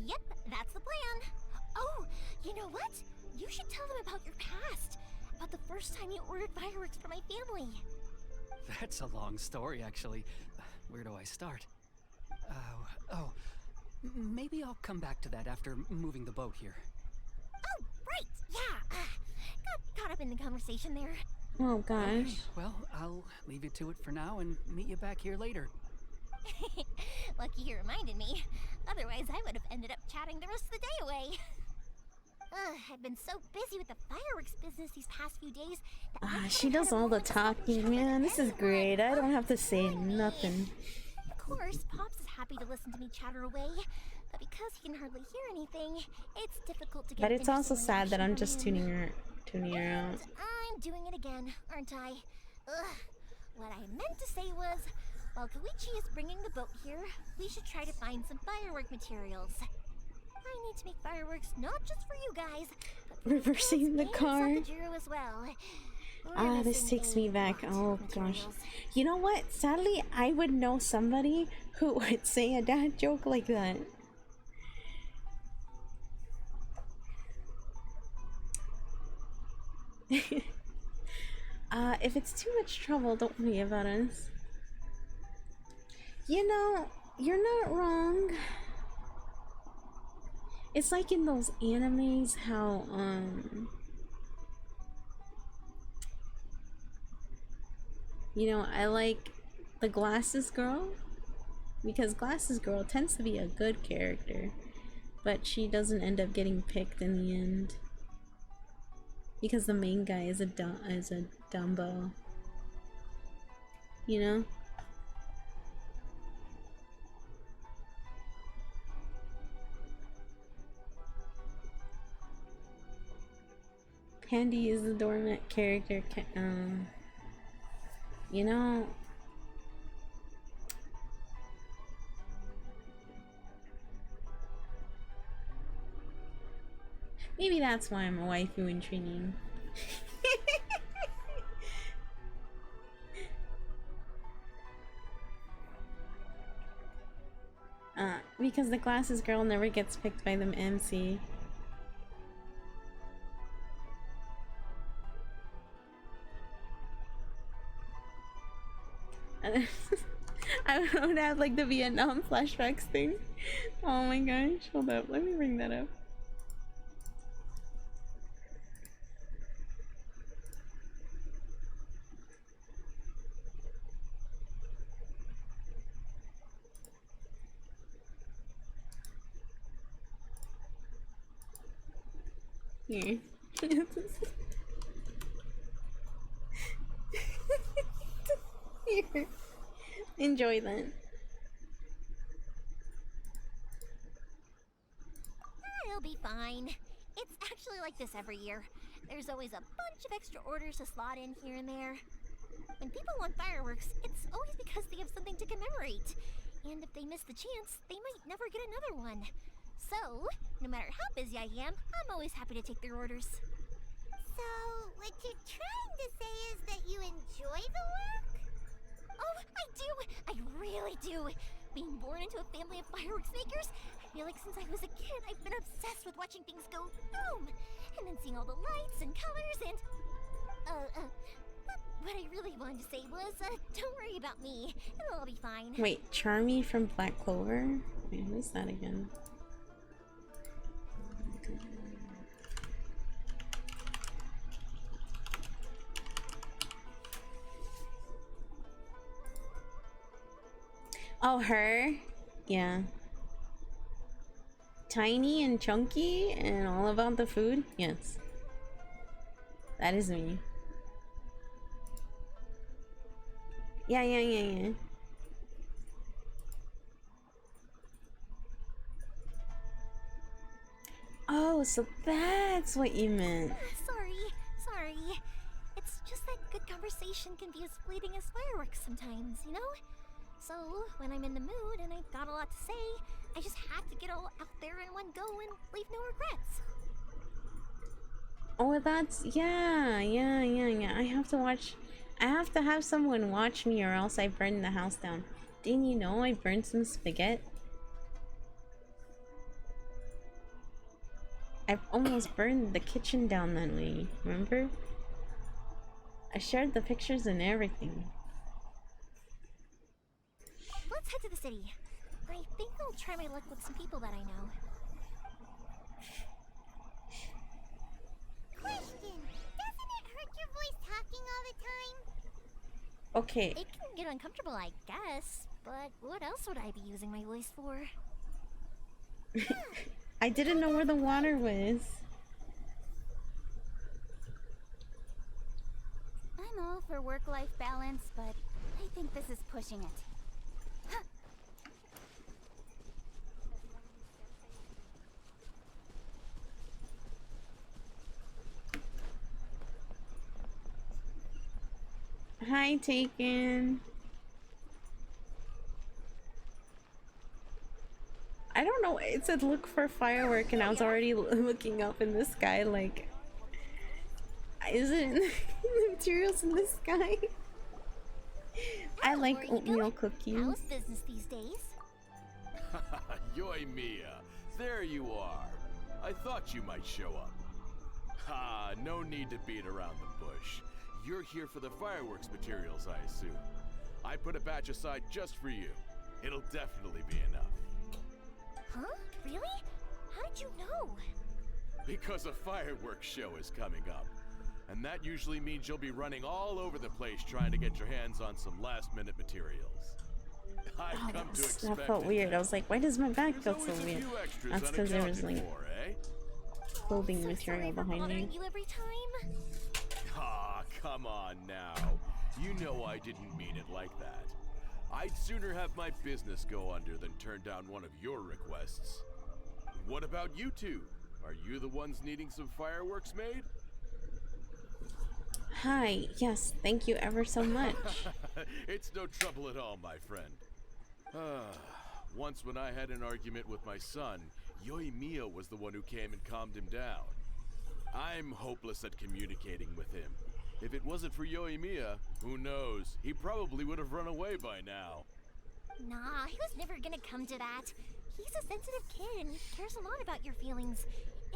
Yep, that's the plan. Oh, you know what? You should tell them about your past. About the first time you ordered fireworks for my family. That's a long story, actually. Where do I start? Maybe I'll come back to that after moving the boat here. Oh, right, yeah. Got caught up in the conversation there. Oh gosh. Okay, well, I'll leave you to it for now and meet you back here later. Lucky you reminded me. Otherwise, I would have ended up chatting the rest of the day away. I've been so busy with the fireworks business these past few days that I She haven't does had a all the moment to stop talking, chatting with man. This is anyone. great. I don't have to say Poor me. nothing. Of course, Pops is happy to listen to me chatter away, but because he can hardly hear anything, it's difficult to get But it's an also interesting sad that reaction I'm from just him. tuning her out. And I'm doing it again, aren't I? Ugh. What I meant to say was, while Koichi is bringing the boat here, we should try to find some firework materials. I need to make fireworks not just for you guys, but for Reversing the and car. Sakajiro as well. We're This missing takes a me back. lot Oh of gosh. materials. You know what? Sadly, I would know somebody who would say a dad joke like that. If it's too much trouble, don't worry about us. You know, you're not wrong. It's like in those animes how, you know, I like the Glasses Girl because Glasses Girl tends to be a good character, but she doesn't end up getting picked in the end because the main guy is a Dumbo. You know? Candy is the doormat character. You know, maybe that's why I'm a waifu in training. Because the glasses girl never gets picked by the MC. I would have like the Vietnam flashbacks thing. Oh my gosh, hold up, let me bring that up. Here. Here. Enjoy that. It'll be fine. It's actually like this every year. There's always a bunch of extra orders to slot in here and there. When people want fireworks, it's always because they have something to commemorate. And if they miss the chance, they might never get another one. So, no matter how busy I am, I'm always happy to take their orders. So, what you're trying to say is that you enjoy the work? Oh, I do! I really do! Being born into a family of fireworks makers, I feel like since I was a kid, I've been obsessed with watching things go boom! And then seeing all the lights and colors and... What I really wanted to say was, don't worry about me. It'll all be fine. Wait, Charmy from Black Clover? Wait, who's that again? Oh, her? Yeah. Tiny and chunky and all about the food? Yes. That is me. Yeah. Oh, so that's what you meant. Sorry. It's just that good conversation can be as fleeting as fireworks sometimes, you know? So, when I'm in the mood and I've got a lot to say, I just have to get all out there in one go and leave no regrets. Oh, that's... Yeah. I have to have someone watch me or else I burn the house down. Didn't you know I burned some spaghetti? I've almost burned the kitchen down that way, remember? I shared the pictures and everything. Let's head to the city. I think I'll try my luck with some people that I know. Question, doesn't it hurt your voice talking all the time? Okay. It can get uncomfortable, I guess, but what else would I be using my voice for? I didn't know where the water was. I'm all for work-life balance, but I think this is pushing it. Hi, Taken. I don't know, it said look for firework and I was already looking up in the sky like... Is it in the materials in the sky? I like oatmeal cookies. How's business these days? Yoimiya, there you are. I thought you might show up. Ha, no need to beat around the bush. You're here for the fireworks materials, I assume. I put a batch aside just for you. It'll definitely be enough. Huh? Really? How did you know? Because a fireworks show is coming up. And that usually means you'll be running all over the place trying to get your hands on some last-minute materials. I've come to expect that felt weird. I was like, why does my back feel so weird? That's because there was like clothing material behind me. You every time? Ah, come on now. You know I didn't mean it like that. I'd sooner have my business go under than turn down one of your requests. What about you two? Are you the ones needing some fireworks made? Hi, yes, thank you ever so much. It's no trouble at all, my friend. Once when I had an argument with my son, Yoimiya was the one who came and calmed him down. I'm hopeless at communicating with him. If it wasn't for Yoimiya, who knows? He probably would have run away by now. Nah, he was never gonna come to that. He's a sensitive kid and he cares a lot about your feelings.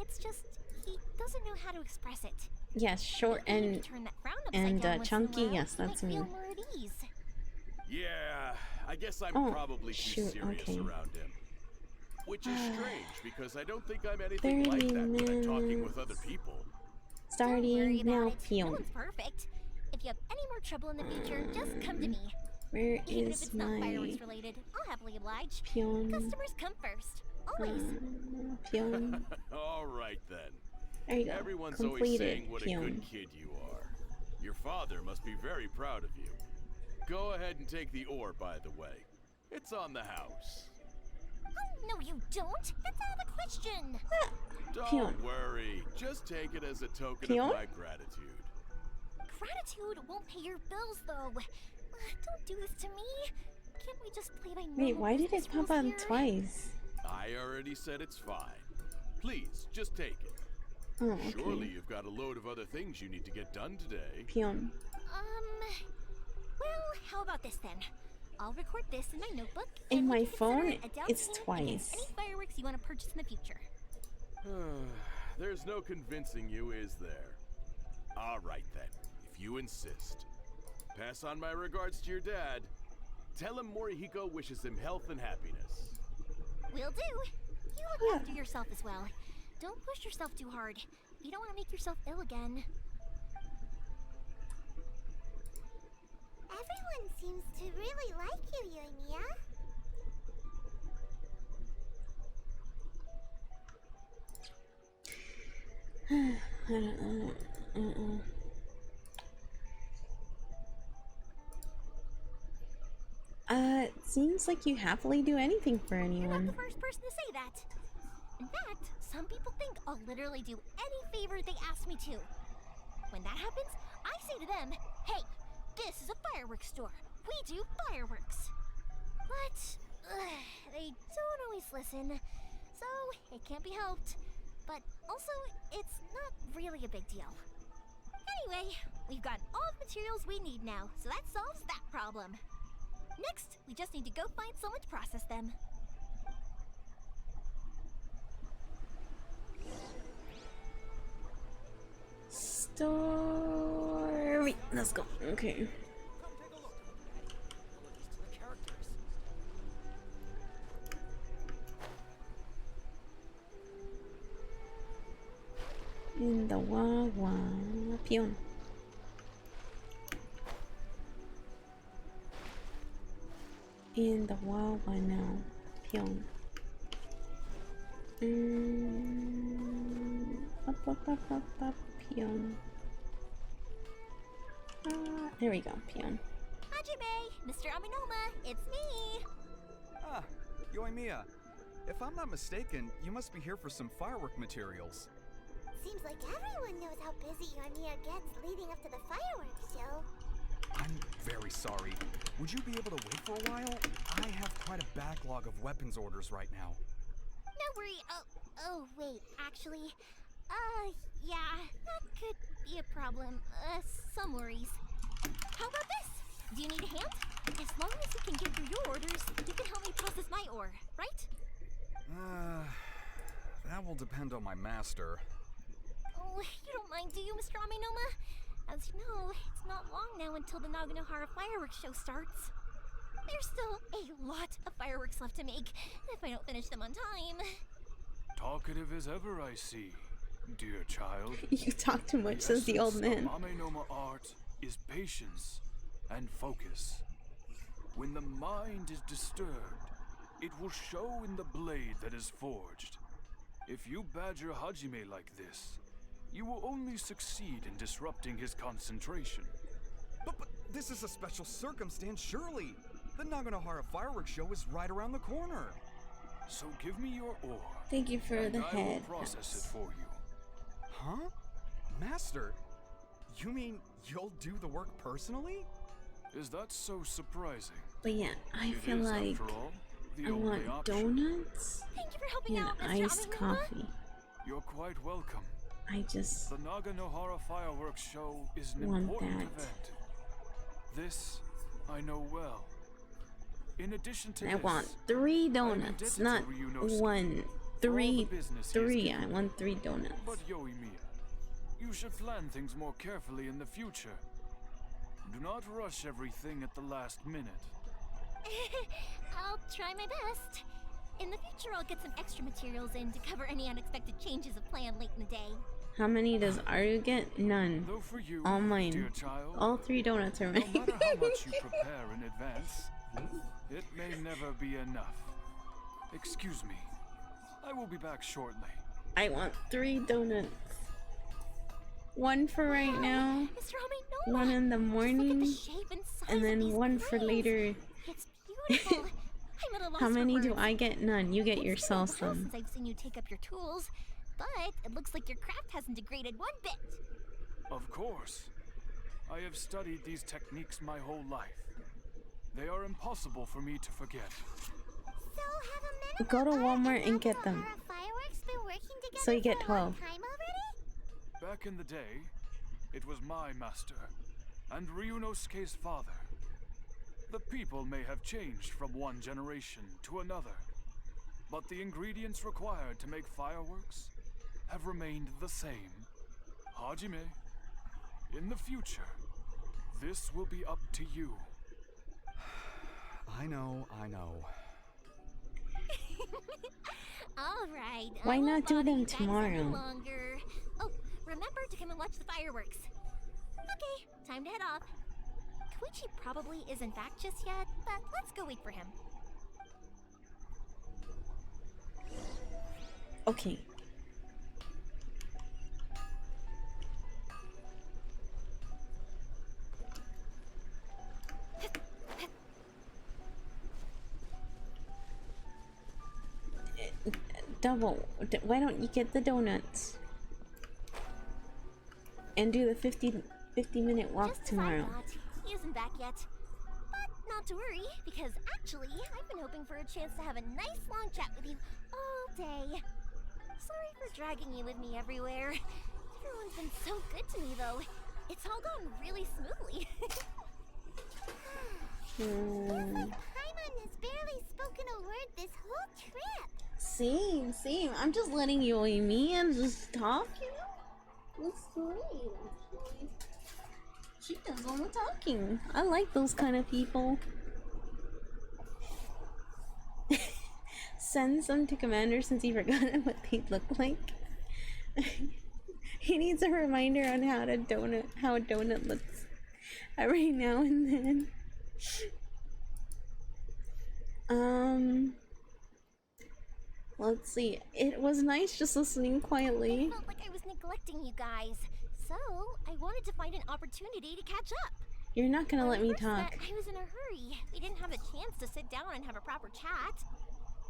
It's just, he doesn't know how to express it. Yes, short and chunky. Yes, that's me. Yeah, I guess I'm probably too serious around him. Which is strange, because I don't think I'm anything like that when I'm talking with other people. Starting now, No one's perfect. If you have any more trouble in the future, just come to me. Where Even is if it's my not fireworks related, I'll happily oblige. Pyon? Customers come first. Always. Pyon. All right then. There you go. Everyone's always saying what a good kid you are. Your father must be very proud of you. Go ahead and take the ore, by the way. It's on the house. Oh, no you don't. That's out of the question. Don't worry. Just take it as a token of my gratitude. Gratitude won't pay your bills, though. Don't do this to me. Can't we just play by normal Wait, why did it pop on here? twice? I already said it's fine. Please, just take it. Oh, okay. Surely you've got a load of other things you need to get done today. Pyon. Well, how about this then? I'll record this in my notebook. In my phone, it a down it's payment twice. against any fireworks you want to purchase in the future. There's no convincing you, is there? All right then, if you insist. Pass on my regards to your dad. Tell him Morihiko wishes him health and happiness. Will do. You look after yourself as well. Don't push yourself too hard. You don't want to make yourself ill again. Everyone seems to really like you, Yoimiya. It seems like you happily do anything for anyone. You're not the first person to say that. In fact, some people think I'll literally do any favor they ask me to. When that happens, I say to them, hey, this is a fireworks store. We do fireworks. But they don't always listen, so it can't be helped. But also, it's not really a big deal. Anyway, we've got all the materials we need now, so that solves that problem. Next, we just need to go find someone to process them. Story. Let's go. Okay. In the Wawa Pyon. In the Wawa now. Pyon. Pyon. There we go, Pyon. Hajime, Mr. Aminoma, it's me! Ah, Yoimiya. If I'm not mistaken, you must be here for some firework materials. Seems like everyone knows how busy Yoimiya gets leading up to the fireworks show. I'm very sorry. Would you be able to wait for a while? I have quite a backlog of weapons orders right now. No worry. Oh, wait, actually, yeah, that could be a problem. Some worries. How about this? Do you need a hand? As long as you can get through your orders, you can help me process my ore, right? That will depend on my master. Oh, you don't mind, do you, Mr. Aminoma? As you know, it's not long now until the Naganohara fireworks show starts. There's still a lot of fireworks left to make, if I don't finish them on time. Talkative as ever, I see, dear child. You talk too much, says the old man. Amenoma art is patience and focus. When the mind is disturbed, it will show in the blade that is forged. If you badger Hajime like this, you will only succeed in disrupting his concentration. But this is a special circumstance, surely. The Naganohara fireworks show is right around the corner. So give me your ore. Thank you for the I head. will process it for you. Huh? Master, You mean you'll do the work personally? Is that so surprising? But yeah, I feel like I want donuts Thank you for helping and out, Mr. iced Amimura. coffee. You're quite welcome. I just The Naganohara Fireworks Show is an want important that. event. This I know well. In addition to I this, want 3 I'm donuts, indebted not to Ryunosuke 1. for all 3. the business he has 3. given I me. want 3 donuts. But Yoimiya, you should plan things more carefully in the future. Do not rush everything at the last minute. I'll try my best. In the future, I'll get some extra materials in to cover any unexpected changes of plan late in the day. How many does Aru get? None. Though for you, All mine. dear child, All 3 donuts are no mine. matter how much you prepare in advance, it may never be enough. Excuse me. I will be back shortly. I want 3 donuts. 1 for right now, Mr. Amimura, 1 in the look at the morning, shape and size and of then these 1 for grains. later. It's beautiful. I'm at a loss How for many do words. I get? None. You get It's yourself been a while some. since I've seen you take up your tools, but it looks like your craft hasn't degraded one bit. Of course. I have studied these techniques my whole life. They are impossible for me to forget. So have a Go to Walmart and get them. Fireworks been working together So you get for a long 12. time already? Back in the day, it was my master, and Ryunosuke's father. The people may have changed from one generation to another, but the ingredients required to make fireworks have remained the same. Hajime, in the future, this will be up to you. I know. All right. Why I won't not do bother them you guys any tomorrow? longer. Oh, remember to come and watch the fireworks. Okay, time to head off. Koichi probably isn't back just yet, but let's go wait for him. Okay. Double. Why don't you get the donuts? And do the 50-minute walk Just tomorrow. as I thought, he isn't back yet. But not to worry, because actually, I've been hoping for a chance to have a nice long chat with you all day. Sorry for dragging you with me everywhere. Everyone's been so good to me, though. It's all gone really smoothly. Feels like Paimon has barely spoken a word this whole trip. Same. I'm just letting you and me and just talk, you know? That's great, actually. She does all the talking. I like those kind of people. Send some to Commander since he forgot what they look like. He needs a reminder on how a donut looks every now and then. Let's see. It was nice just listening quietly. I felt like I was neglecting you guys, so I wanted to find an opportunity to catch up. You're not gonna When let we me first talk. met, I was in a hurry. We didn't have a chance to sit down and have a proper chat.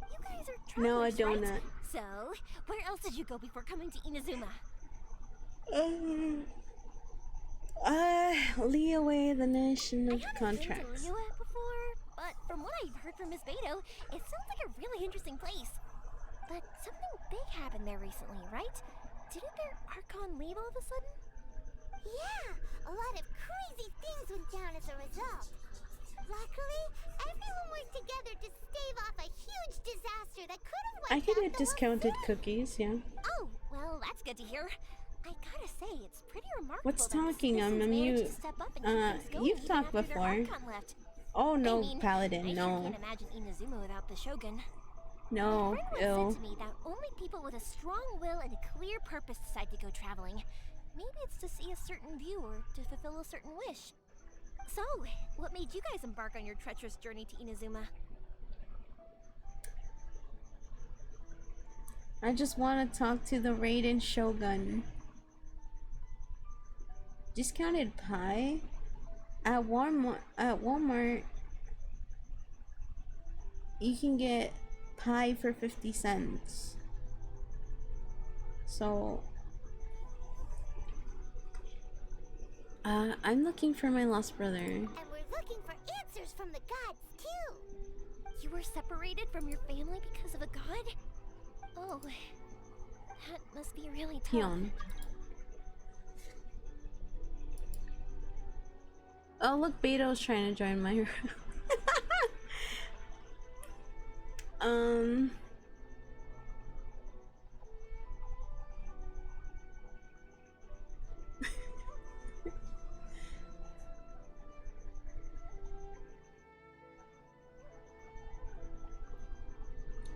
You guys are No, a travelers, donut. right? So, where else did you go before coming to Inazuma? Leeway the nation of I haven't contracts. been to Liyue before, but from what I've heard from Miss Beto, it sounds like a really interesting place. But something big happened there recently, right? Didn't their Archon leave all of a sudden? Yeah, a lot of crazy things went down as a result. Luckily, everyone worked together to stave off a huge disaster that could have I wiped could out get the whole discounted city. cookies, yeah. Oh, well, that's good to hear. I gotta say, it's pretty remarkable. What's that the talking? I'm citizens managed mute. to step up and keep things going You've even talked after their before. Archon left. Oh no, I mean, Paladin, I no. sure can't imagine Inazuma without the Shogun. No, My friend ew. once said to me that only people with a strong will and a clear purpose decide to go traveling. Maybe it's to see a certain view or to fulfill a certain wish. So, what made you guys embark on your treacherous journey to Inazuma? I just want to talk to the Raiden Shogun. Discounted pie? At Walmart, you can get pie for 50 cents. So I'm looking for my lost brother. And we're looking for answers from the gods, too. You were separated from your family because of a god? Oh, that must be really tough. Pyon. Oh, look, Beto's trying to join my room.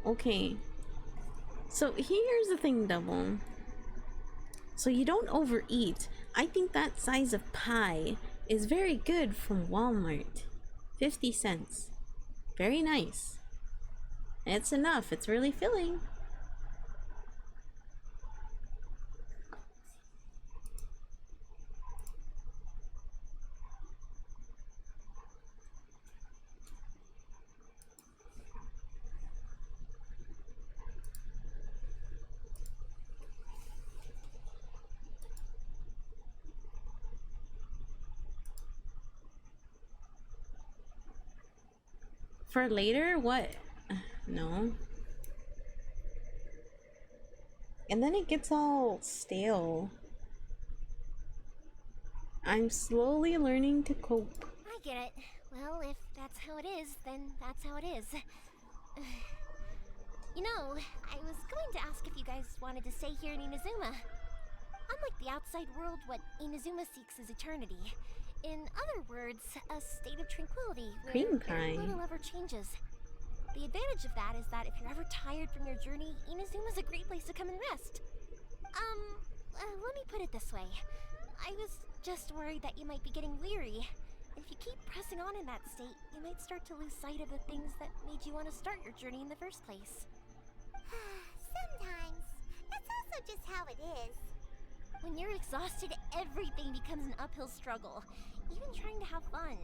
Okay. So here's the thing, Double. So you don't overeat. I think that size of pie is very good from Walmart. 50 cents. Very nice. It's enough. It's really filling. For later? What? No. And then it gets all stale. I'm slowly learning to cope. I get it. Well, if that's how it is, then that's how it is. You know, I was going to ask if you guys wanted to stay here in Inazuma. Unlike the outside world, what Inazuma seeks is eternity. In other words, a state of tranquility where Cream very pie. little ever changes. The advantage of that is that if you're ever tired from your journey, Inazuma's a great place to come and rest. Let me put it this way. I was just worried that you might be getting weary. If you keep pressing on in that state, you might start to lose sight of the things that made you want to start your journey in the first place. Sometimes. That's also just how it is. When you're exhausted, everything becomes an uphill struggle. Even trying to have fun.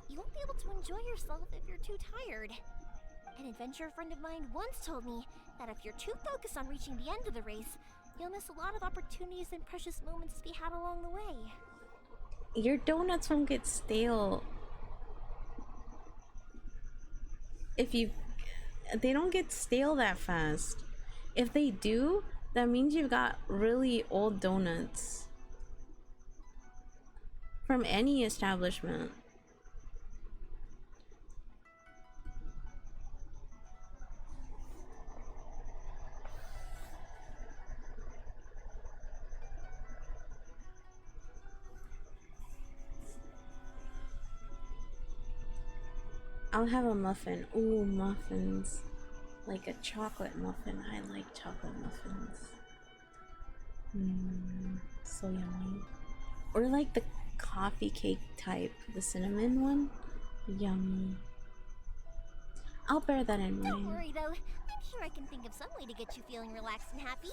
You won't be able to enjoy yourself if you're too tired. An adventure friend of mine once told me that if you're too focused on reaching the end of the race, you'll miss a lot of opportunities and precious moments to be had along the way. Your donuts won't get stale. They don't get stale that fast. If they do, that means you've got really old donuts. From any establishment. I'll have a muffin. Ooh, muffins. Like a chocolate muffin. I like chocolate muffins. So yummy. Or like the coffee cake type, the cinnamon one. Yummy. I'll bear that in Don't mind. worry though, I'm sure I can think of some way to get you feeling relaxed and happy.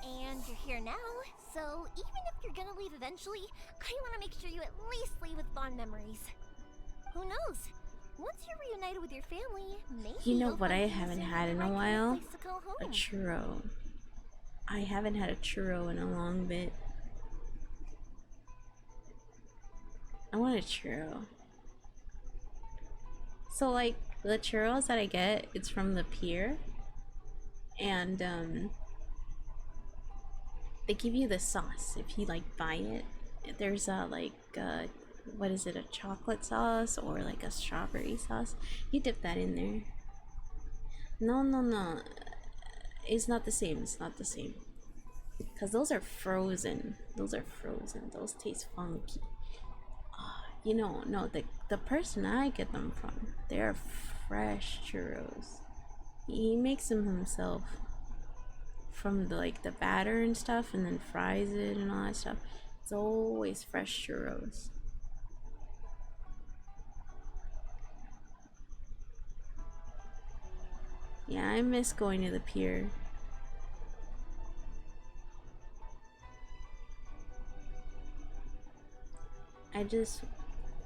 And you're here now, so even if you're gonna leave eventually, I want to make sure you at least leave with fond memories. Who knows? Once you're reunited with your family, maybe You know you'll what I find haven't Inazuma had the in a right kind of while? place to call A home. churro. I haven't had a churro in a long bit. I want a churro. So like the churros that I get, it's from the pier. And they give you the sauce if you like buy it. There's a what is it, a chocolate sauce or like a strawberry sauce. You dip that in there. No. It's not the same. It's not the same. Because those are frozen. Those are frozen. Those taste funky. You know, no, the person I get them from, they're fresh churros. He makes them himself. From the batter and stuff, and then fries it and all that stuff. It's always fresh churros. Yeah, I miss going to the pier. I just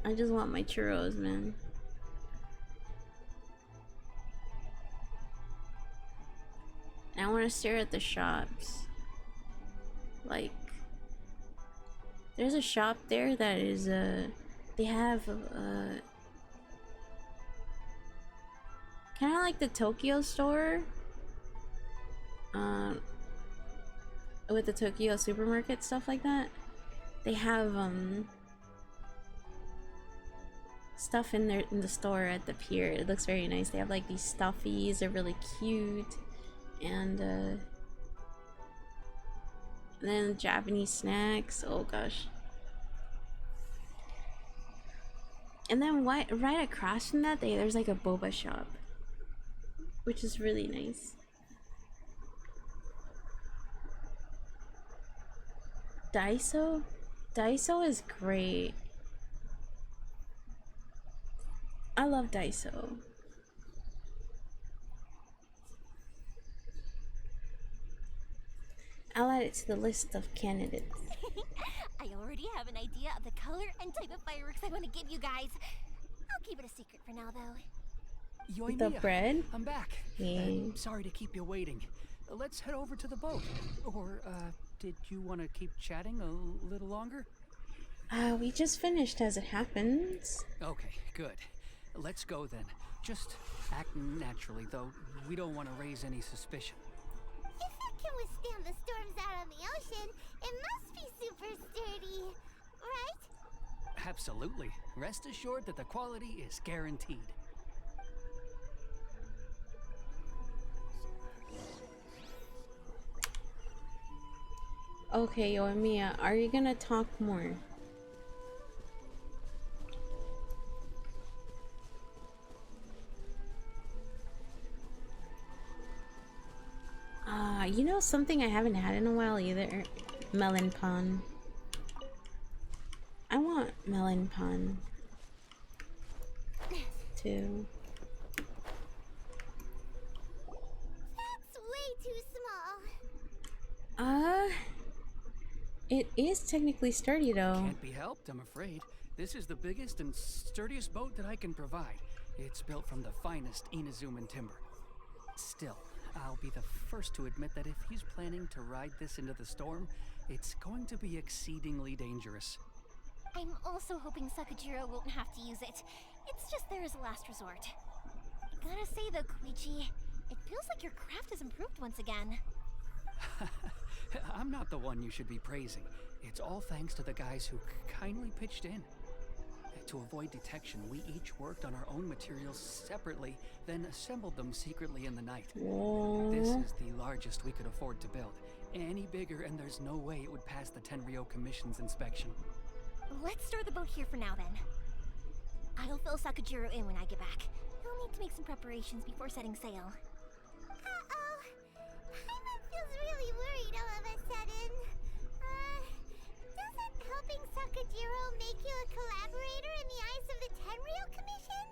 want my churros, man. I want to stare at the shops. Like, There's a shop there that is they have kind of like the Tokyo store, with the Tokyo supermarket, stuff like that. They have stuff in the store at the pier. It looks very nice. They have like these stuffies, they're really cute, and then Japanese snacks. Oh gosh. And then right across from that, there's like a boba shop, which is really nice. Daiso? Daiso is great. I love Daiso. I'll add it to the list of candidates. I already have an idea of the color and type of fireworks I want to give you guys. I'll keep it a secret for now, though. Yoimiya, The bread? I'm back. Yeah. Sorry to keep you waiting. Let's head over to the boat. Or, did you want to keep chatting a little longer? We just finished, as it happens. Okay, good. Let's go then. Just act naturally, though. We don't want to raise any suspicion. If it can withstand the storms out on the ocean, it must be super sturdy, right? Absolutely. Rest assured that the quality is guaranteed. Okay, Yoimiya, are you gonna talk more? You know something I haven't had in a while either? Melon pan. I want melon pan too. That's way too small. It is technically sturdy though. Can't be helped, I'm afraid. This is the biggest and sturdiest boat that I can provide. It's built from the finest Inazuma timber. Still, I'll be the first to admit that if he's planning to ride this into the storm, it's going to be exceedingly dangerous. I'm also hoping Sakajiro won't have to use it. It's just there as a last resort. Gotta say though, Koichi, it feels like your craft has improved once again. I'm not the one you should be praising. It's all thanks to the guys who kindly pitched in. To avoid detection, we each worked on our own materials separately, then assembled them secretly in the night. This is the largest we could afford to build. Any bigger and there's no way it would pass the Tenryou Commission's inspection. Let's store the boat here for now then. I'll fill Sakajiro in when I get back. He'll need to make some preparations before setting sail. Uh-oh. Paimon feels really worried all of a sudden. Doesn't helping Sakajiro make you a collaborator in the eyes of the Tenryou Commission?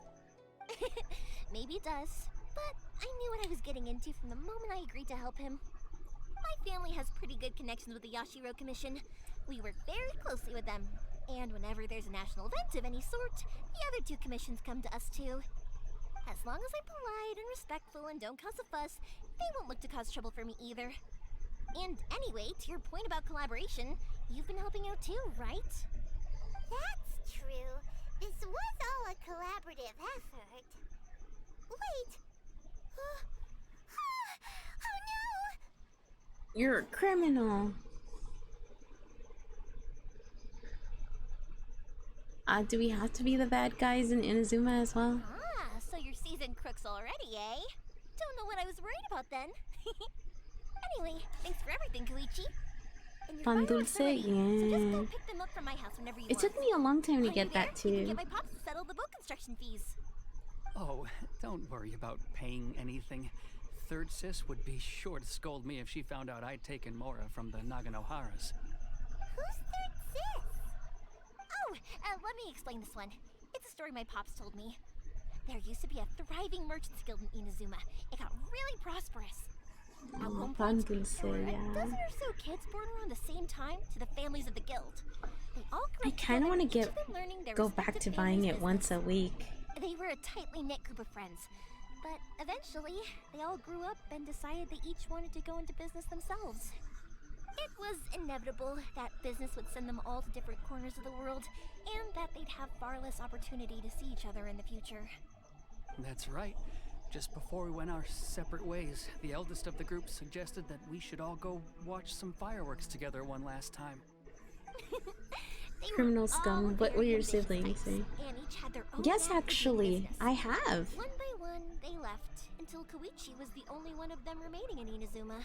Maybe it does, but I knew what I was getting into from the moment I agreed to help him. My family has pretty good connections with the Yashiro Commission. We work very closely with them, and whenever there's a national event of any sort, the other two commissions come to us too. As long as I'm polite and respectful and don't cause a fuss, they won't look to cause trouble for me either. And anyway, to your point about collaboration, you've been helping out too, right? That's true. This was all a collaborative effort. Wait. Oh no! You're a criminal. Do we have to be the bad guys in Inazuma as well? Ah, so you're seasoned crooks already, eh? Don't know what I was worried about then. Anyway, thanks for everything, Koichi. And your Pan fireworks dulce, are ready, so just go yeah. pick them up from my house whenever you It want. took me a long time to While get you're there, that you can too. get my pops to settle the boat construction fees. Oh, don't worry about paying anything. Third Sis would be sure to scold me if she found out I'd taken Mora from the Naganoharas. Who's Third Sis? Oh, let me explain this one. It's a story my pops told me. There used to be a thriving merchants guild in Inazuma. It got really prosperous. At one point, there were a dozen or so kids born around the same time to the families of the guild. They all grew I up kind of want to together, each of them learning their go back respective to buying family's it once a business. week. They were a tightly knit group of friends. But eventually, they all grew up and decided they each wanted to go into business themselves. It was inevitable that business would send them all to different corners of the world, and that they'd have far less opportunity to see each other in the future. That's right. Just before we went our separate ways, the eldest of the group suggested that we should all go watch some fireworks together one last time. Criminal scum. What will your siblings say? And each had their own Yes, knack for doing actually, business. I have. One by one, they left, until Koichi was the only one of them remaining in Inazuma.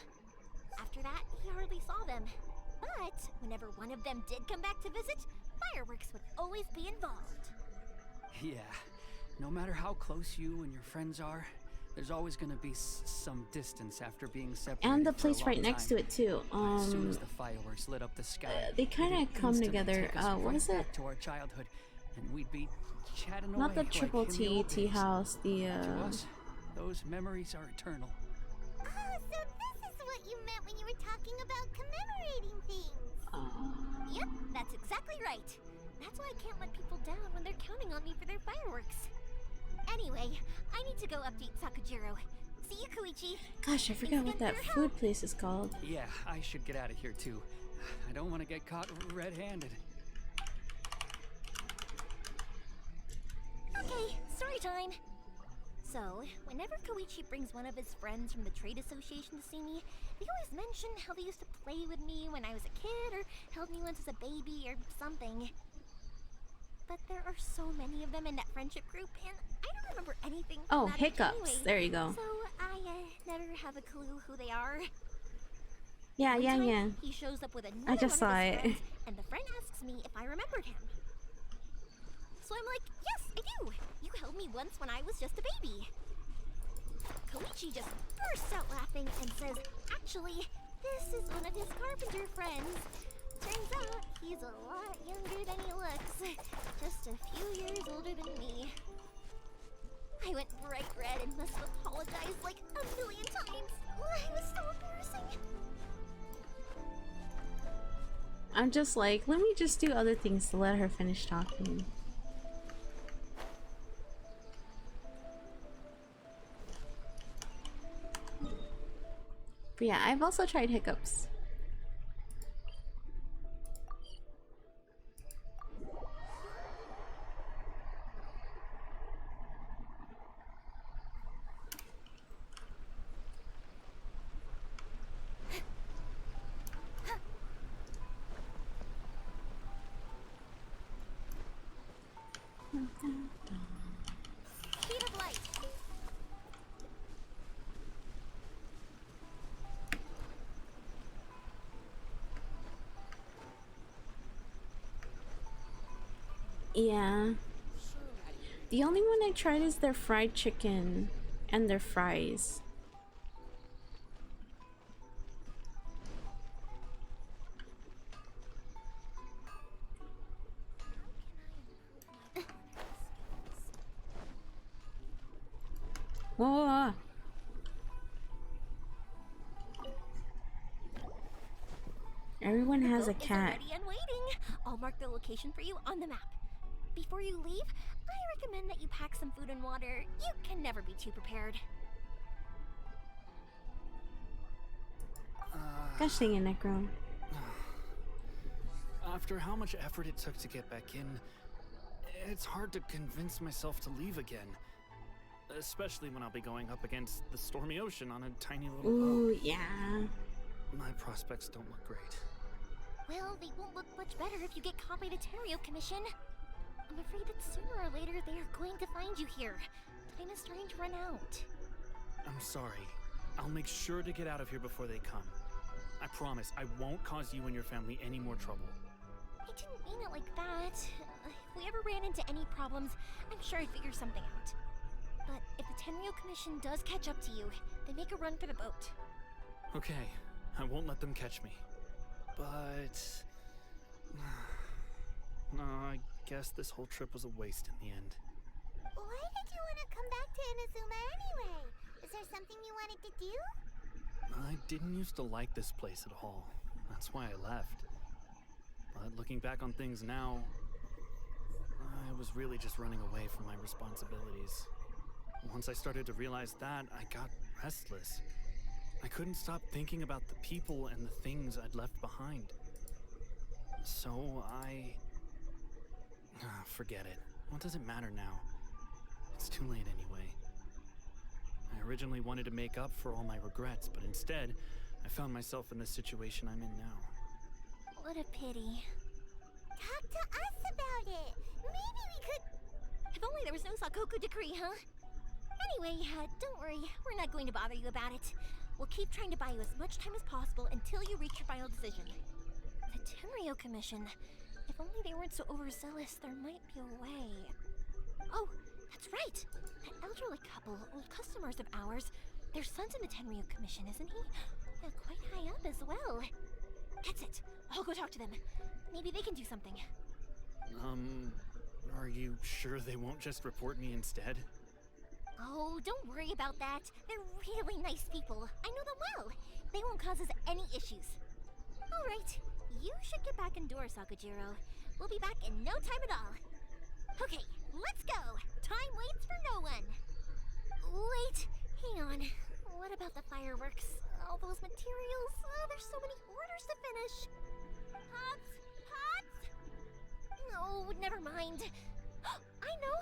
After that, he hardly saw them. But whenever one of them did come back to visit, fireworks would always be involved. Yeah, no matter how close you and your friends are, there's always gonna be some distance after being separated. And the for a place long right next time. to it too. As soon as the fireworks lit up the sky, They kind it'd of come instantly together. take us What right was it? back to our childhood, and we'd be chatting Not away the triple like in the T old tea days. house. The To us, those memories are eternal. Oh, so this is what you meant when you were talking about commemorating things. Yep, that's exactly right. That's why I can't let people down when they're counting on me for their fireworks. Anyway, I need to go update Sakujiro. See you, Koichi. Gosh, I forgot what that food place is called. Yeah, I should get out of here too. I don't want to get caught red-handed. Okay, story time. So, whenever Koichi brings one of his friends from the trade association to see me, they always mention how they used to play with me when I was a kid, or held me once as a baby, or something. But there are so many of them in that friendship group, and I don't remember anything from Oh, that age hiccups. anyway. There you go. So, I never have a clue who they are. Yeah, One yeah, time, yeah. He shows up with another I just one saw of his it. friends, and the friend asks me if I remembered him. So I'm like, yes, I do. You held me once when I was just a baby. Koichi just bursts out laughing and says, actually, this is one of his carpenter friends. Turns out he's a lot younger than he looks. Just a few years older than me. I went bright red and must have apologized like a million times. It was so embarrassing. I'm just like, let me just do other things to let her finish talking. But yeah, I've also tried hiccups. Speed of light. Yeah. The only one I tried is their fried chicken and their fries. Whoa. Everyone has a Boat is cat. already and waiting. I'll mark the location for you on the map. Before you leave, I recommend that you pack some food and water. You can never be too prepared. Gosh dang it, Necro. After how much effort it took to get back in, it's hard to convince myself to leave again. Especially when I'll be going up against the stormy ocean on a tiny little Ooh, boat. yeah. My prospects don't look great. Well, they won't look much better if you get caught by the Tenryo Commission. I'm afraid that sooner or later they are going to find you here. Time is starting to run out. I'm sorry. I'll make sure to get out of here before they come. I promise I won't cause you and your family any more trouble. I didn't mean it like that. If we ever ran into any problems, I'm sure I'd figure something out. But if the Tenryo Commission does catch up to you, they make a run for the boat. Okay, I won't let them catch me. But... no, I guess this whole trip was a waste in the end. Why did you want to come back to Inazuma anyway? Is there something you wanted to do? I didn't used to like this place at all. That's why I left. But looking back on things now, I was really just running away from my responsibilities. Once I started to realize that, I got restless. I couldn't stop thinking about the people and the things I'd left behind. So forget it. What does it matter now? It's too late anyway. I originally wanted to make up for all my regrets, but instead, I found myself in the situation I'm in now. What a pity. Talk to us about it. Maybe we could... If only there was no Sakoku decree, huh? Anyway, don't worry. We're not going to bother you about it. We'll keep trying to buy you as much time as possible until you reach your final decision. The Tenryo Commission. If only they weren't so overzealous, there might be a way. Oh, that's right! That elderly couple, old customers of ours, their son's in the Tenryo Commission, isn't he? Yeah, quite high up as well. That's it. I'll go talk to them. Maybe they can do something. Are you sure they won't just report me instead? Oh, don't worry about that. They're really nice people. I know them well. They won't cause us any issues. All right, you should get back indoors, Sakujiro. We'll be back in no time at all. Okay, let's go. Time waits for no one. Wait, hang on. What about the fireworks? All those materials? Oh, there's so many orders to finish. Pops? Pops? No, never mind. I know.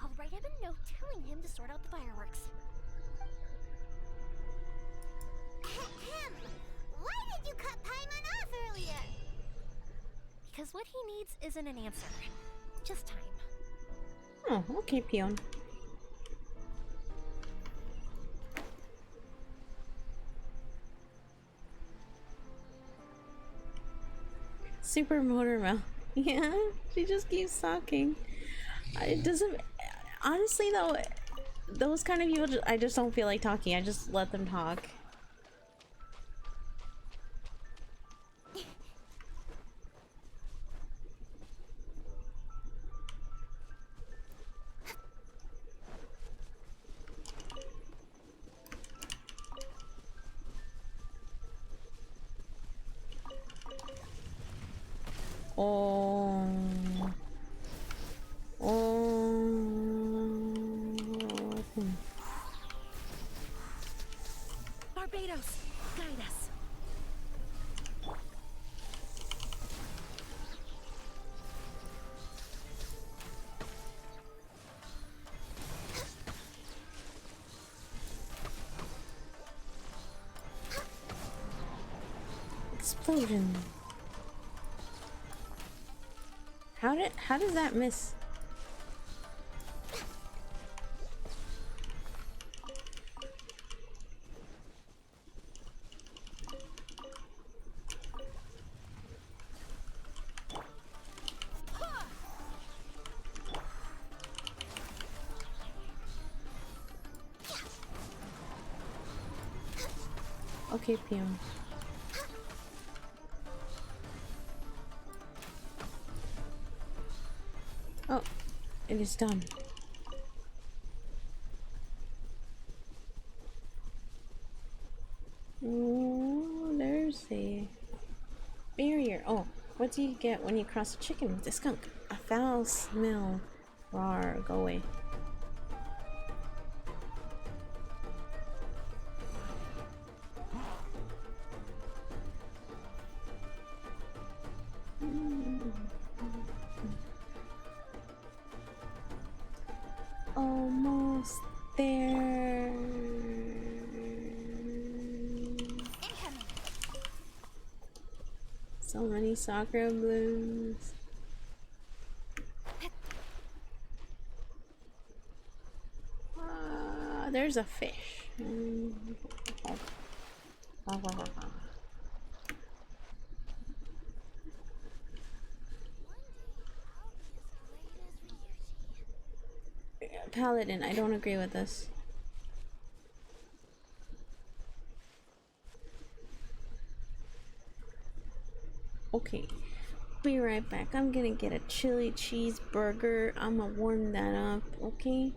I'll write him a note telling him to sort out the fireworks. Why did you cut Paimon off earlier? Because what he needs isn't an answer. Just time. Oh, okay, Pyon. Super motor mouth. Yeah, she just keeps talking. It doesn't. Honestly, though, those kind of people, I just don't feel like talking. I just let them talk. Oh. Barbados, guide us. Explosion. How does that miss? Okay, Pyon. Oh, it is done. Oh, there's a barrier. Oh, what do you get when you cross a chicken with a skunk? A foul smell. Rawr, go away. Almost there. So many Sakura blooms. There's a fish. Paladin, I don't agree with this. Okay, be right back. I'm gonna get a chili cheeseburger. I'm gonna warm that up, okay?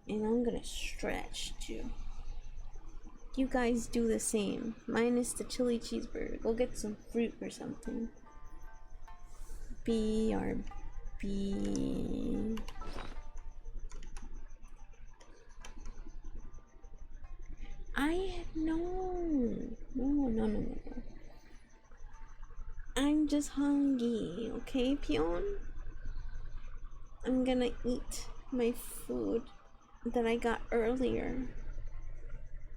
And I'm gonna stretch too. You guys do the same, minus the chili cheeseburger. Go get some fruit or something. BRB. I no, no, no, no, no. I'm just hungry, okay, Pyon? I'm gonna eat my food that I got earlier.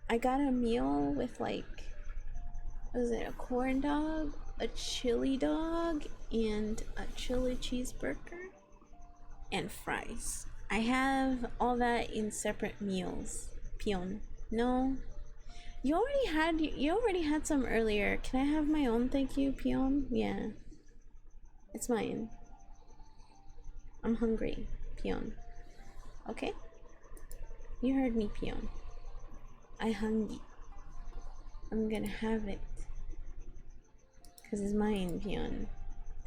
I got a meal with like, was it a corn dog, a chili dog, and a chili cheeseburger, and fries. I have all that in separate meals, Pyon. No? You already had some earlier. Can I have my own, thank you, Pyon? Yeah. It's mine. I'm hungry, Pyon. Okay? You heard me, Pyon. I hungry. I'm gonna have it. Cause it's mine, Pyon.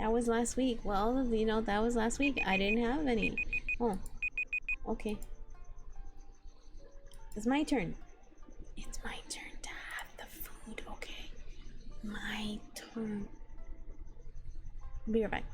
That was last week. Well, you know, that was last week. I didn't have any. Oh. Okay. It's my turn. It's my turn to have the food, okay? My turn. Be right back.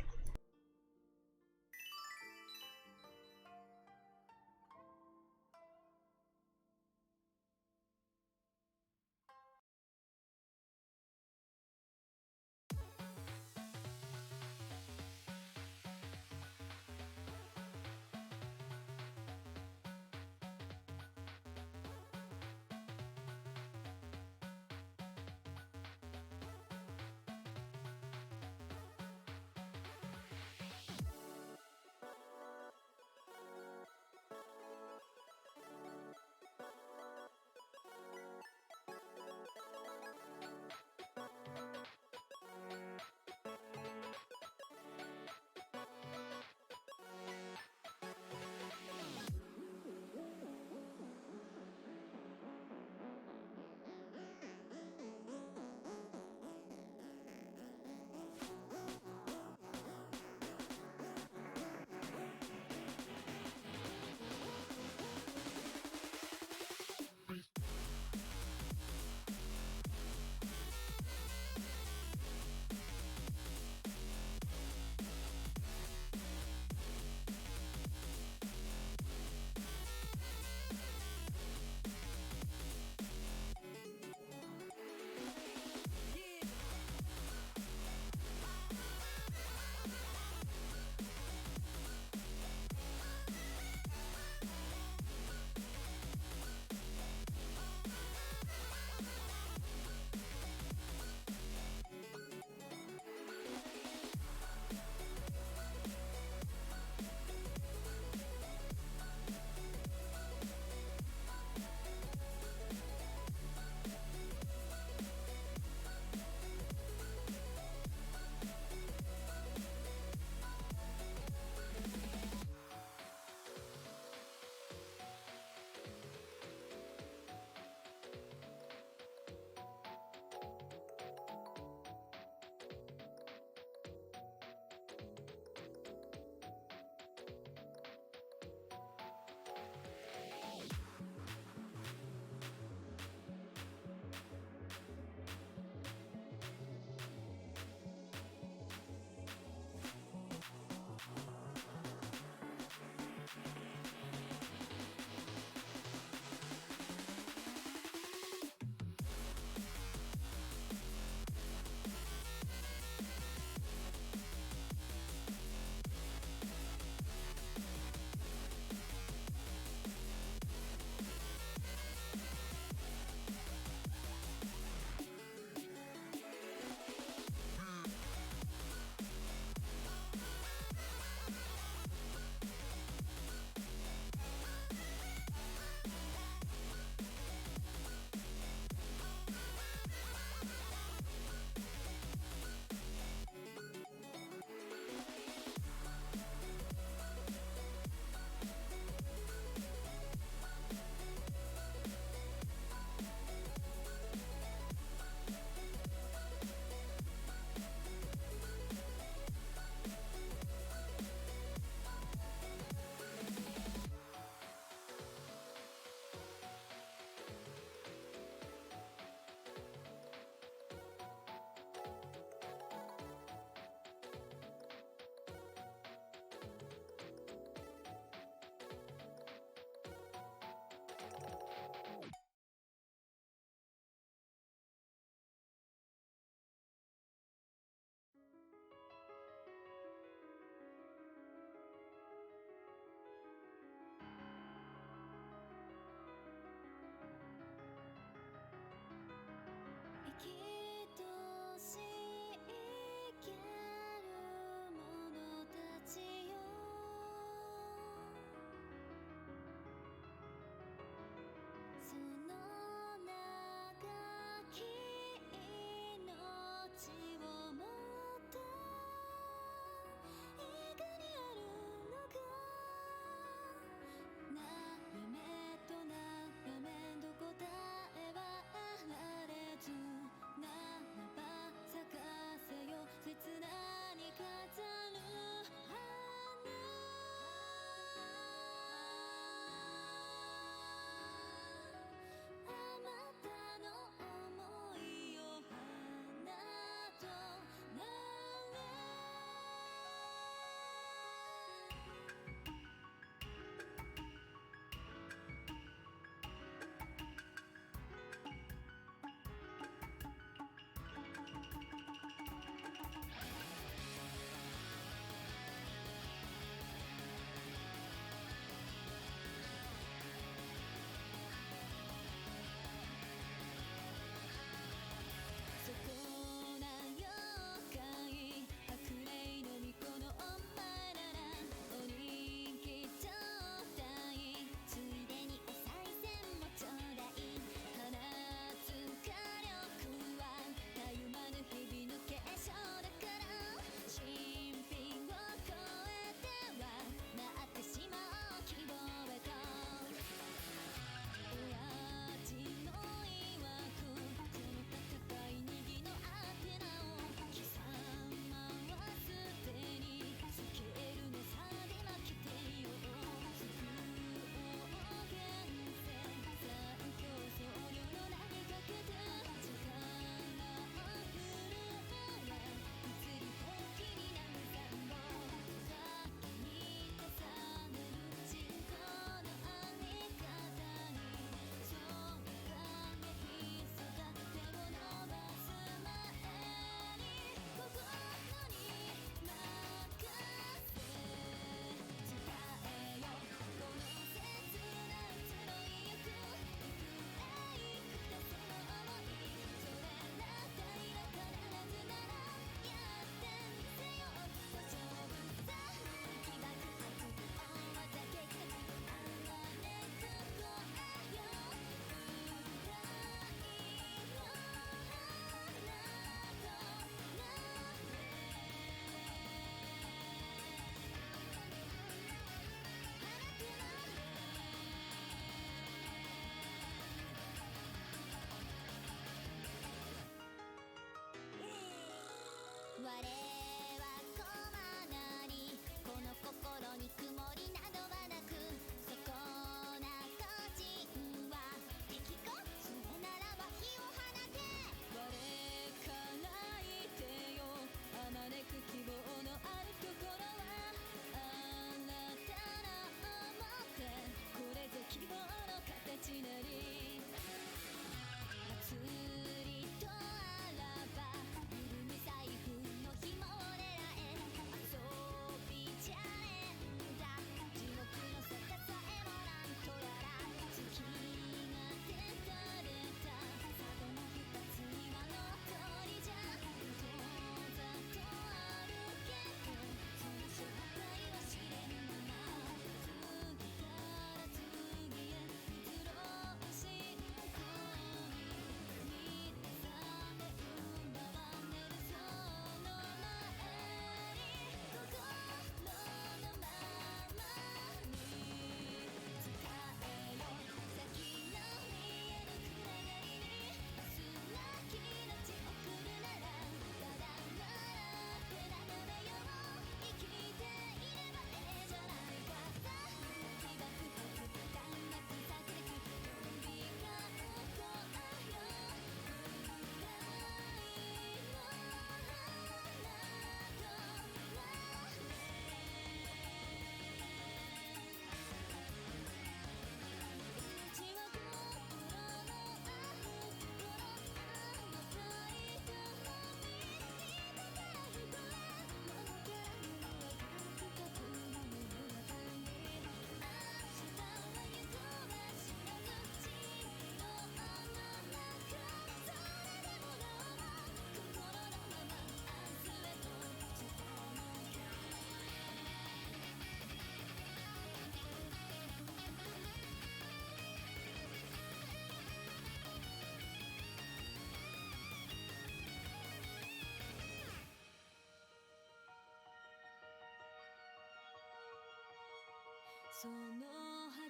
その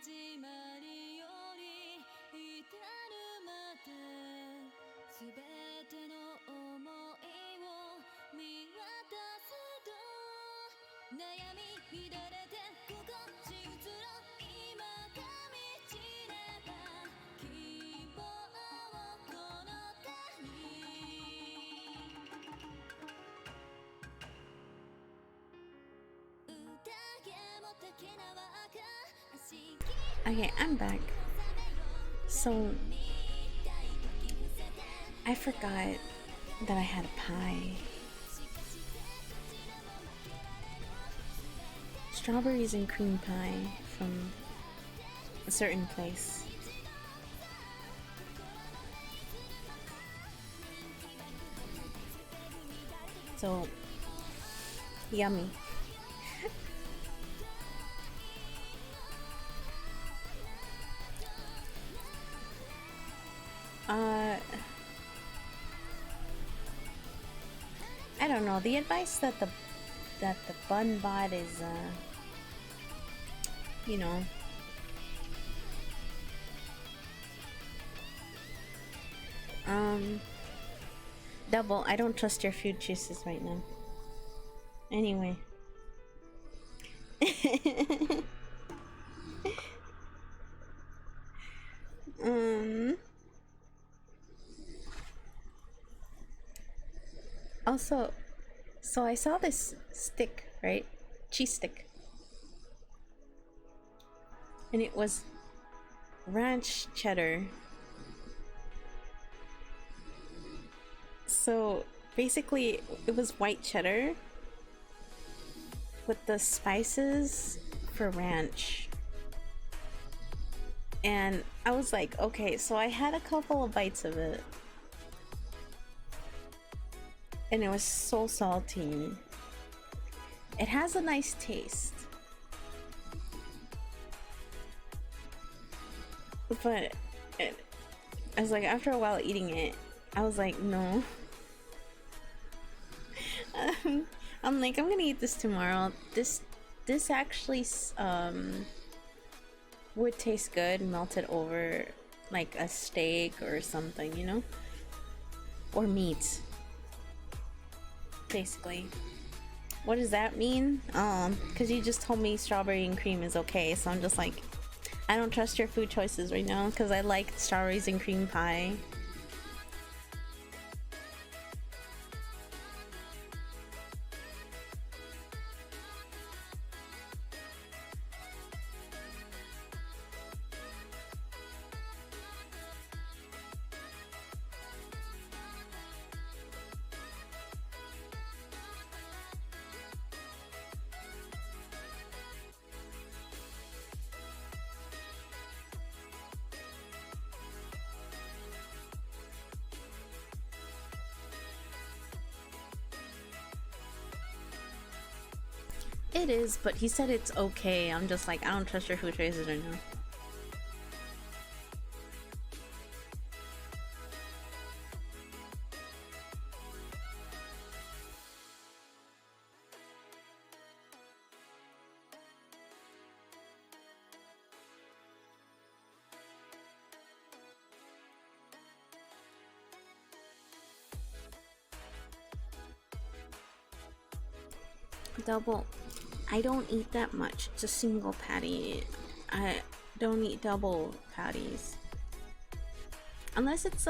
始まりより至るまで全ての想いを見渡すと悩み乱れて心地移ろ今かみちれば希望をこの手に宴もたけなわが Okay, I'm back. So, I forgot that I had a pie. Strawberries and cream pie from a certain place. So, yummy. I don't know. The advice that the bun bot is, you know, double. I don't trust your food choices right now. Anyway. Also, so I saw this stick, right? Cheese stick. And it was ranch cheddar. So basically, it was white cheddar with the spices for ranch. And I was like, okay, so I had a couple of bites of it. And it was so salty. It has a nice taste. But I was like, after a while eating it, I was like, no. I'm like, I'm gonna eat this tomorrow. This actually would taste good melted over like a steak or something, you know? Or meat. Basically. What does that mean? Because you just told me strawberry and cream is okay, so I'm just like, I don't trust your food choices right now because I like strawberries and cream pie. It is, but he said it's okay. I'm just like, I don't trust your food choices right now. Double. I don't eat that much. It's a single patty. I don't eat double patties. Unless it's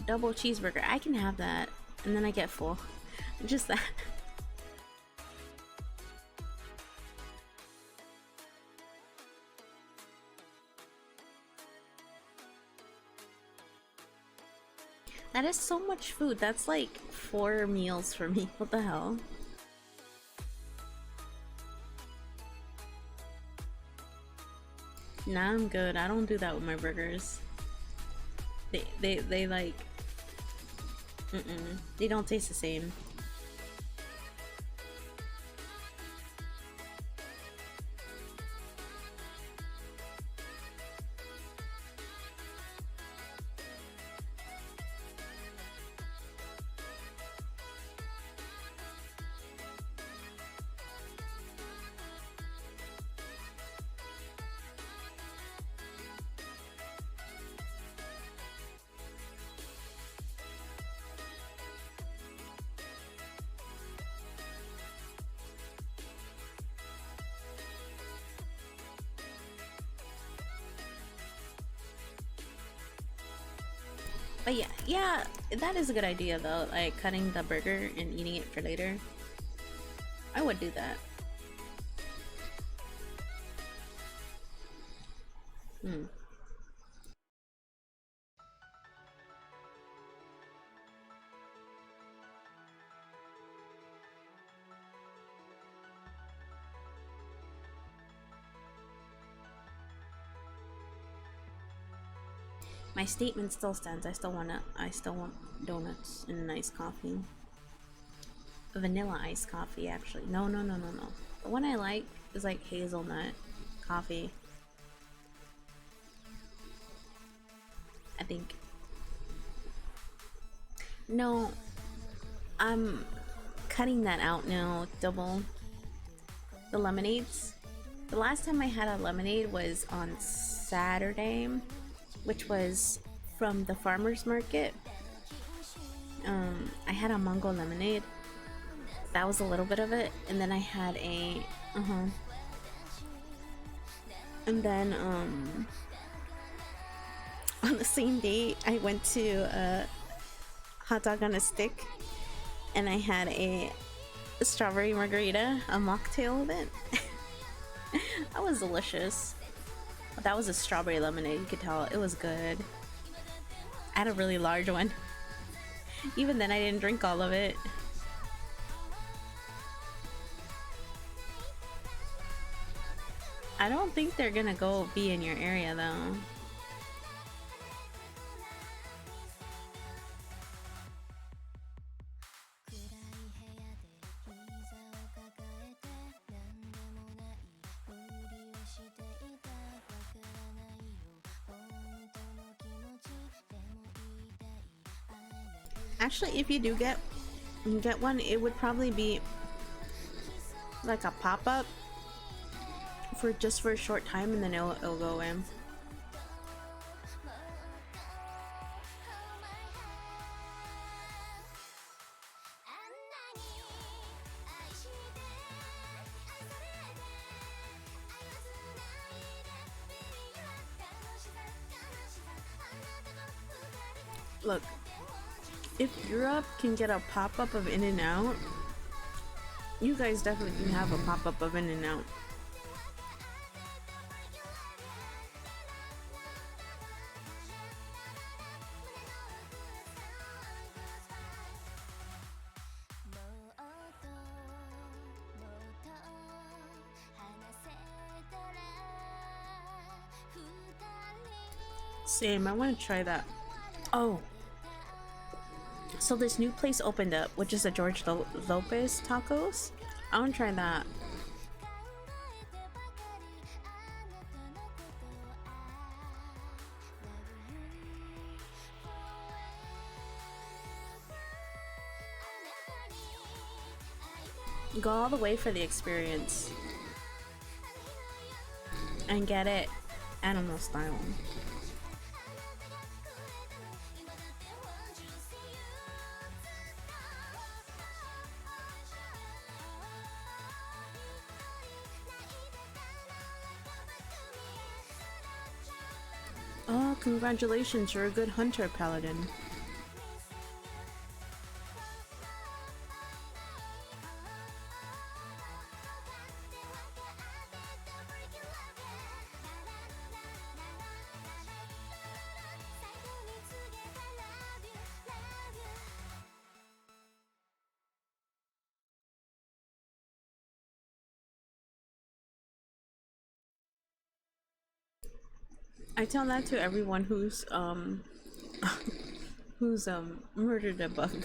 double cheeseburger. I can have that and then I get full. Just that. That is so much food. That's like 4 meals for me. What the hell? Nah, I'm good. I don't do that with my burgers. They like... They don't taste the same. But yeah, that is a good idea though. Like cutting the burger and eating it for later. I would do that. My statement still stands. I still want donuts and an iced coffee. Vanilla iced coffee, actually. No. The one I like is like hazelnut coffee. I think. No, I'm cutting that out now. Double the lemonades. The last time I had a lemonade was on Saturday, which was from the farmer's market. I had a mango lemonade. That was a little bit of it, and then I had a and then on the same day I went to a hot dog on a stick, and I had a strawberry margarita, a mocktail of it. That was delicious. That was a strawberry lemonade, you could tell it was good. I had a really large one. Even then I didn't drink all of it. I don't think they're gonna go be in your area though. Actually, if you do get one, it would probably be like a pop-up for just for a short time, and then it'll go in. Look, if Europe can get a pop-up of In-N-Out, you guys definitely can have a pop-up of In-N-Out. Same, I want to try that. Oh, so this new place opened up, which is the George Lopez tacos. I want to try that. Go all the way for the experience and get it animal style. Oh, congratulations, you're a good hunter, Paladin. I tell that to everyone who's murdered a bug.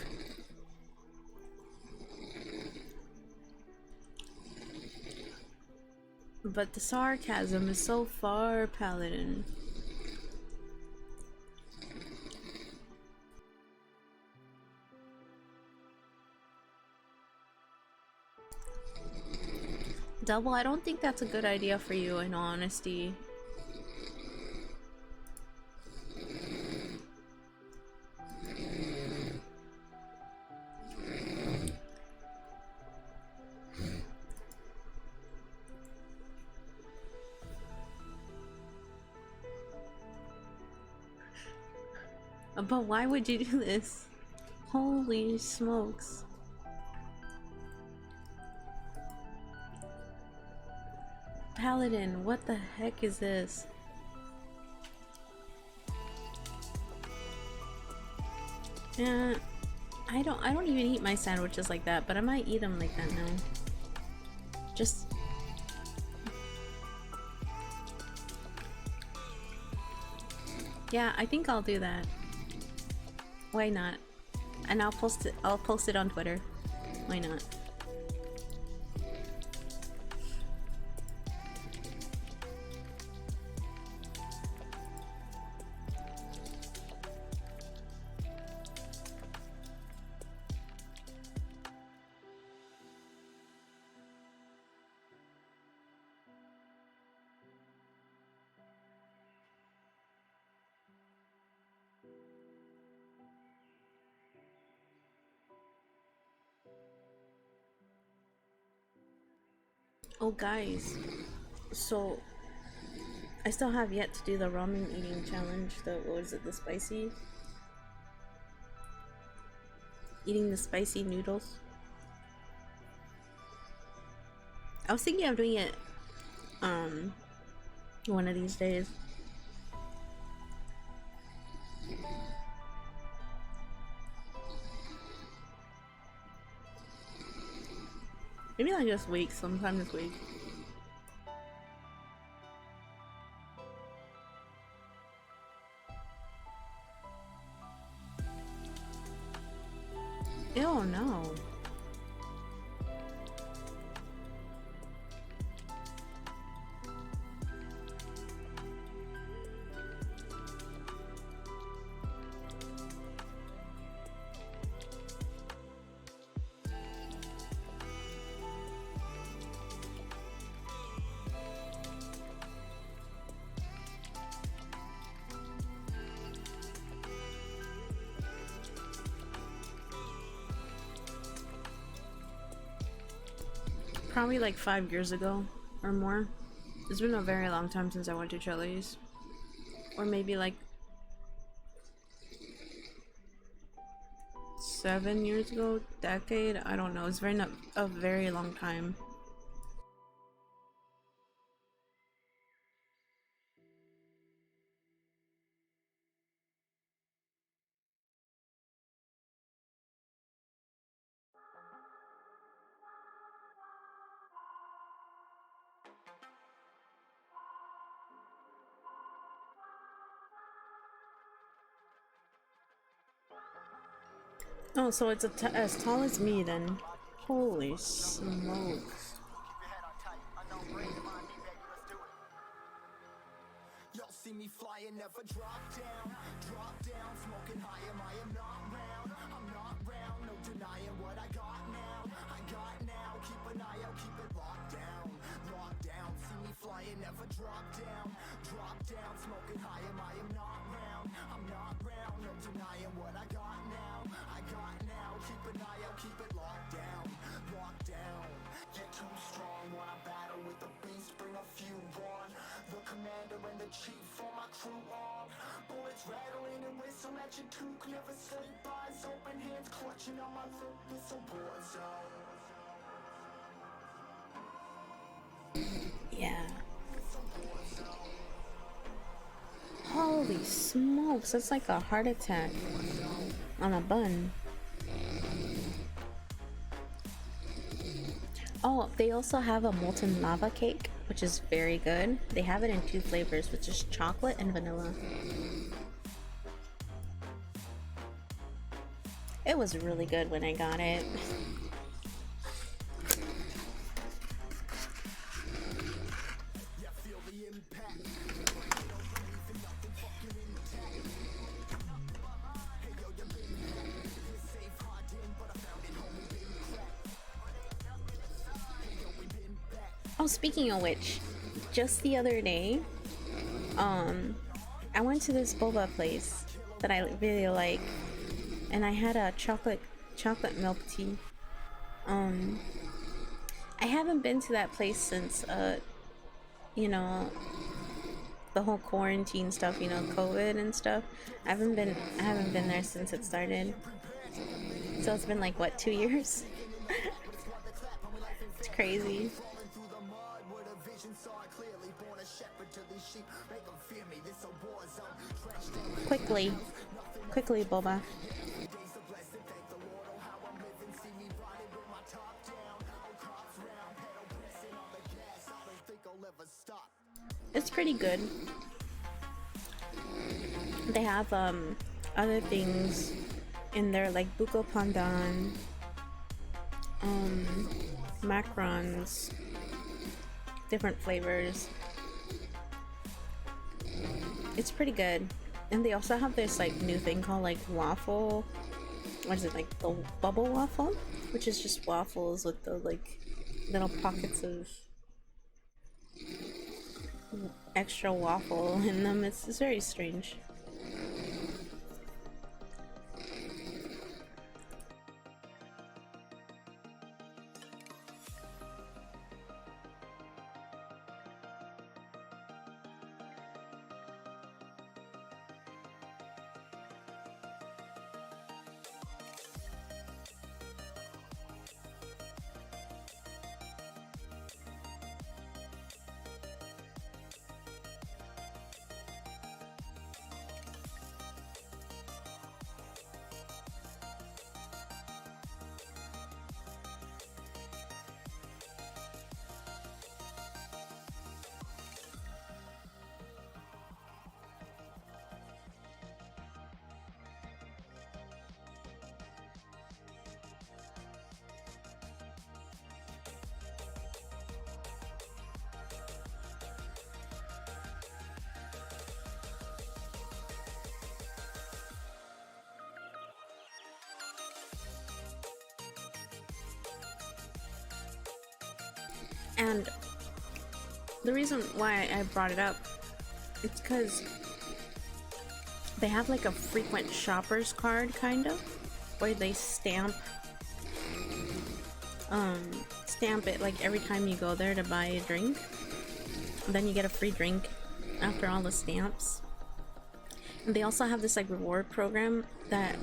But the sarcasm is so far, Paladin. Double, I don't think that's a good idea for you, in all honesty. But why would you do this? Holy smokes. Paladin, what the heck is this? Yeah, I don't even eat my sandwiches like that, but I might eat them like that now. Just yeah, I think I'll do that. Why not? And I'll post it on Twitter. Why not? Oh guys, so I still have yet to do the ramen eating challenge. What was it, the spicy? Eating the spicy noodles. I was thinking of doing it one of these days. Maybe like this week, sometime this week. Ew, no. Probably like 5 years ago or more. It's been a very long time since I went to Chili's. Or maybe like 7 years ago, decade, I don't know. It's a very long time. Oh, so it's as tall as me then. Holy smokes. Y'all see me flying, never drop down, smoking high, I am not round, I'm not round, no denying what I got now, keep an eye out, keep it locked down, see me flying, never drop down, smoking high, I am not round, I'm not round, no denying what I got now, keep an eye out, keep it locked down, get too strong when I battle with the beast, bring a few on, the commander and the chief for my crew on, bullets rattling and whistle at your toque, never sleep, eyes open, hands clutching on my loop, it's a war zone. Yeah. Holy smokes, that's like a heart attack on a bun. Oh, they also have a molten lava cake, which is very good. They have it in 2 flavors, which is chocolate and vanilla. It was really good when I got it. Oh, speaking of which, just the other day, I went to this boba place that I really like, and I had a chocolate milk tea. I haven't been to that place since, you know, the whole quarantine stuff, you know, COVID and stuff. I haven't been there since it started. So it's been like what, 2 years? It's crazy. Quickly, Boba. It's pretty good. They have other things in there like buko pandan, macarons, different flavors. It's pretty good. And they also have this like new thing called like waffle. What is it, like the bubble waffle? Which is just waffles with the like little pockets of extra waffle in them. It's very strange. And the reason why I brought it up, it's because they have like a frequent shoppers card, kind of, where they stamp it like every time you go there to buy a drink. Then you get a free drink after all the stamps. And they also have this like reward program that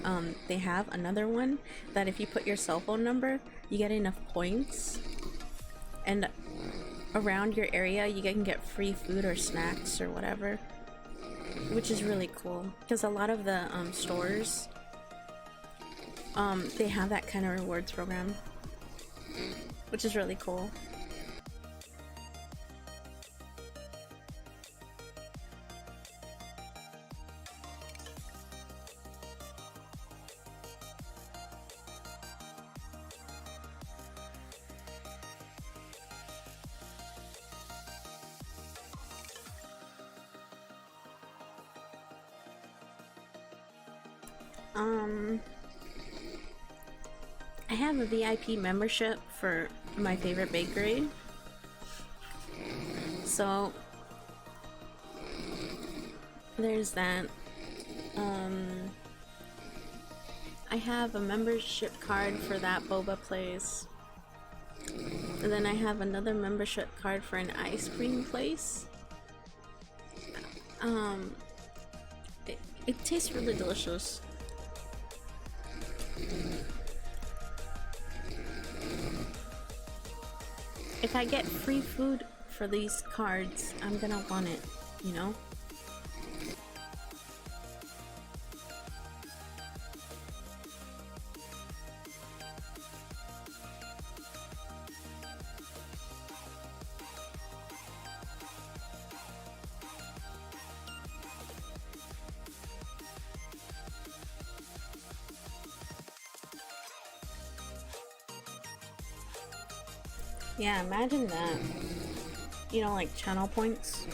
they have another one that if you put your cell phone number, you get enough points, and around your area you can get free food or snacks or whatever, which is really cool because a lot of the stores they have that kind of rewards program, which is really cool. I have a VIP membership for my favorite bakery. So there's that. I have a membership card for that boba place. And then I have another membership card for an ice cream place. It tastes really delicious. If I get free food for these cards, I'm gonna want it, you know? Yeah, imagine that. You know, like channel points.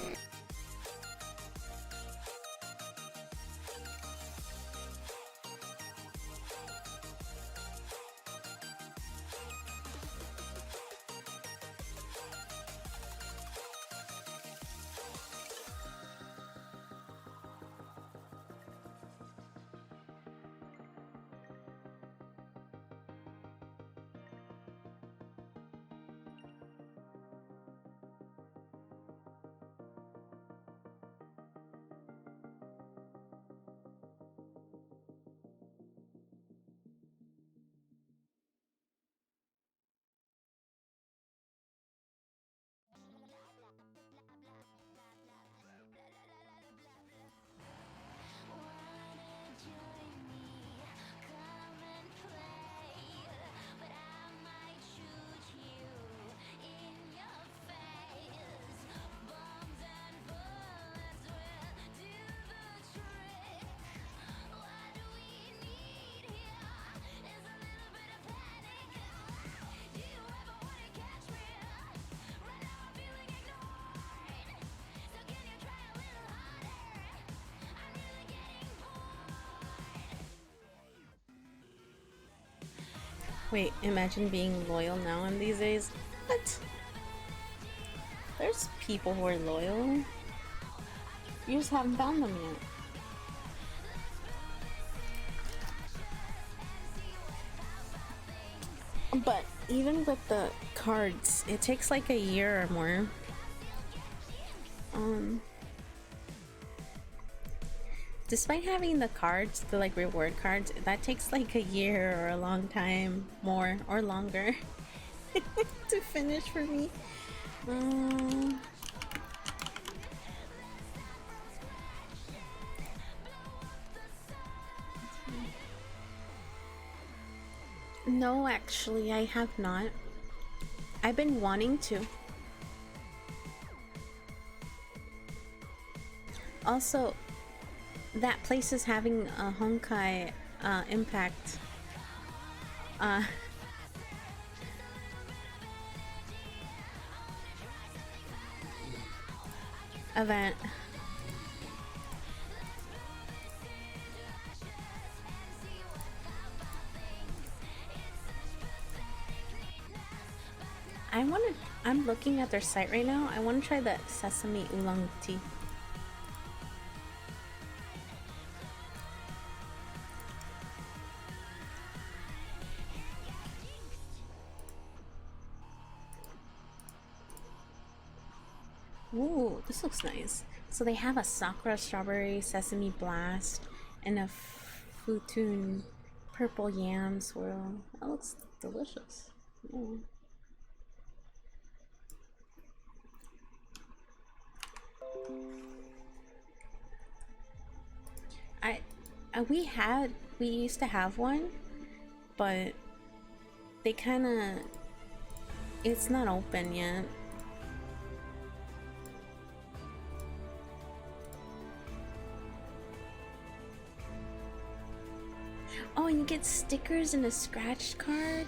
Wait, imagine being loyal now in these days. What? There's people who are loyal. You just haven't found them yet. But even with the cards, it takes like a year or more. Despite having the cards, the like reward cards, that takes like a year or a long time more or longer to finish for me. No, actually, I have not. I've been wanting to. Also, that place is having a Honkai impact. Event. I'm looking at their site right now. I want to try the sesame oolong tea. Ooh, this looks nice. So they have a Sakura Strawberry Sesame Blast and a Futun Purple Yam Swirl. That looks delicious. Ooh. We used to have one, but they kinda, it's not open yet. Oh, and you get stickers and a scratch card.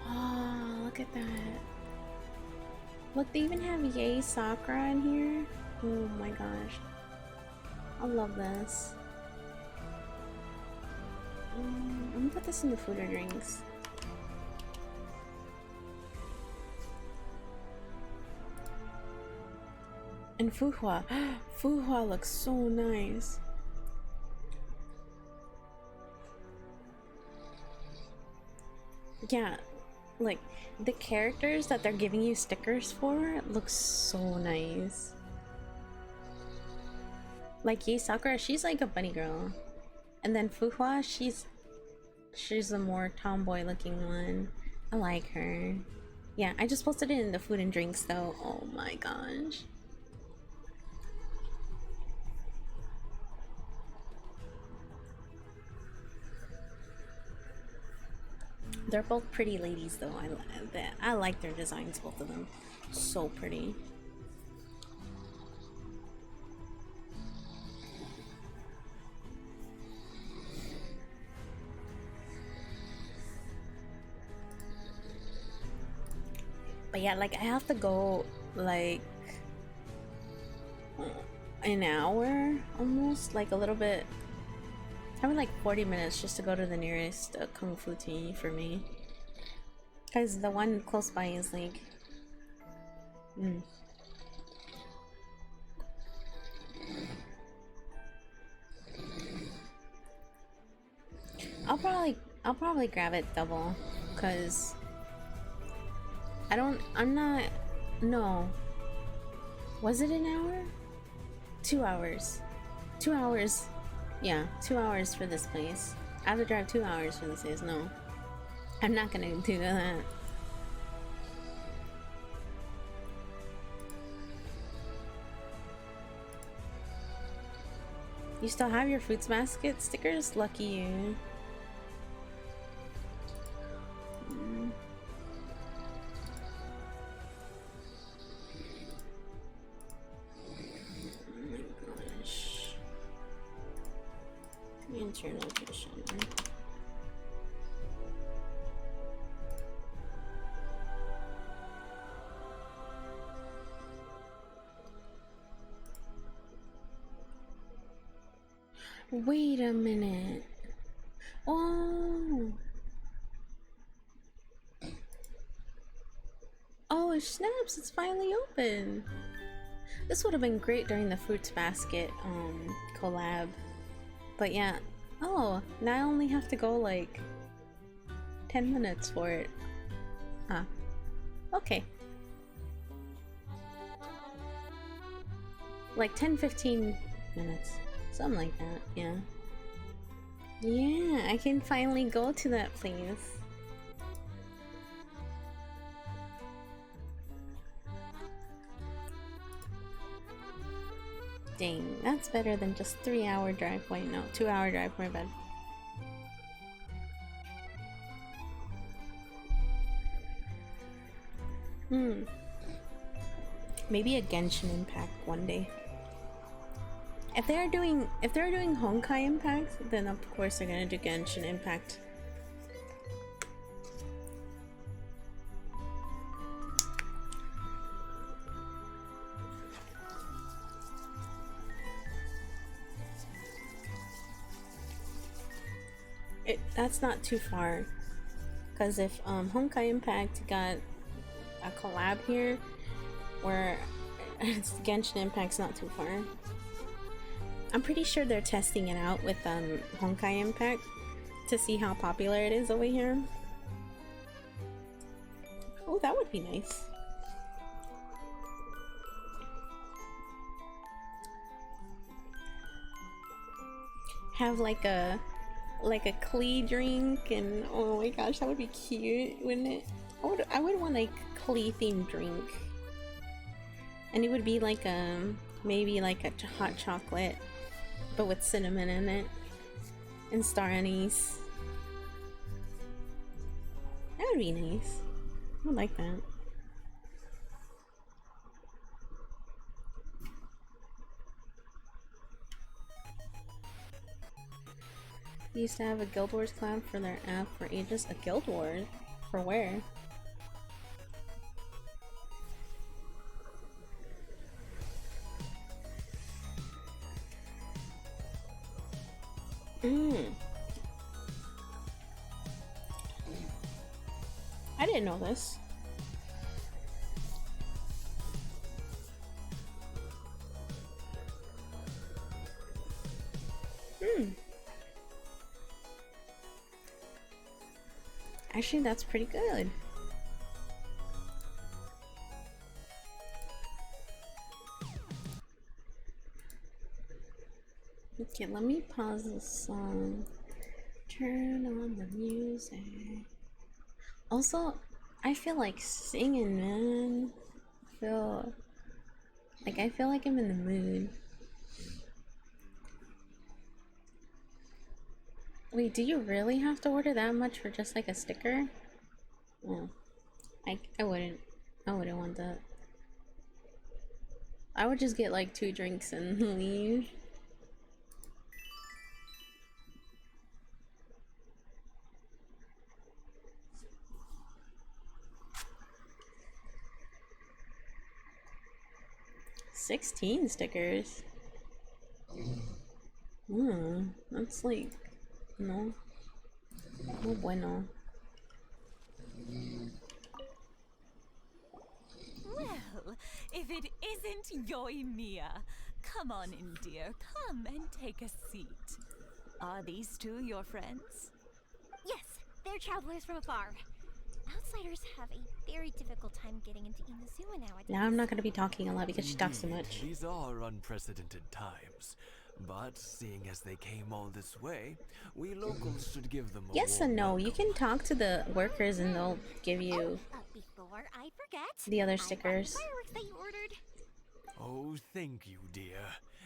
Oh, look at that. Look, they even have Yay Sakura in here. Oh my gosh. I love this. I'm gonna put this in the food or drinks. And Fuhua. Fuhua looks so nice. Yeah, like the characters that they're giving you stickers for look so nice. Like Yei Sakura, she's like a bunny girl. And then Fuhua, she's a more tomboy looking one. I like her. Yeah, I just posted it in the food and drinks though. Oh my gosh. They're both pretty ladies though. I like their designs, both of them. So pretty. But yeah, like I have to go like an hour almost, like a little bit. Probably like 40 minutes just to go to the nearest Kung Fu tea for me. Because the one close by is like... I'll probably grab it double. Because... No. Was it an hour? 2 hours. 2 hours. Yeah, 2 hours for this place. I have to drive 2 hours for this place. No. I'm not gonna do that. You still have your Fruits Basket stickers? Lucky you. Internal vision. Wait a minute. Oh. Oh snaps, it's finally open. This would have been great during the Fruits Basket collab. But yeah. Oh, now I only have to go like 10 minutes for it. Ah. Okay. Like 10-15 minutes. Something like that, yeah. Yeah, I can finally go to that place. Dang, that's better than just 3-hour drive. Wait, no, 2-hour drive, my bad. Maybe a Genshin Impact one day. If they're doing Honkai Impact, then of course they're gonna do Genshin Impact. That's not too far, because if Honkai Impact got a collab here, where Genshin Impact's not too far. I'm pretty sure they're testing it out with Honkai Impact to see how popular it is over here. Oh, that would be nice. Have like a Klee drink, and oh my gosh, that would be cute, wouldn't it? I would want like Klee themed drink, and it would be like maybe like a hot chocolate, but with cinnamon in it and star anise. That would be nice. I would like that. They used to have a Guild Wars collab for their app for ages. A Guild Wars? For where? I didn't know this. Actually, that's pretty good. Okay, let me pause the song. Turn on the music. Also, I feel like singing, man. I feel like I'm in the mood. Wait, do you really have to order that much for just like a sticker? Oh, I wouldn't want that. I would just get like 2 drinks and leave. $16 stickers. That's like no bueno. Well, if it isn't Yoimiya, come on in, dear. Come and take a seat. Are these two your friends? Yes, they're travelers from afar. Outsiders have a very difficult time getting into Inazuma nowadays. Now I'm not going to be talking a lot because she talks too much. These are unprecedented times. But seeing as they came all this way, we locals should give them a yes and no. You can talk to the workers and they'll give you before I forget, the other stickers. Fireworks that you ordered. Oh, thank you, dear.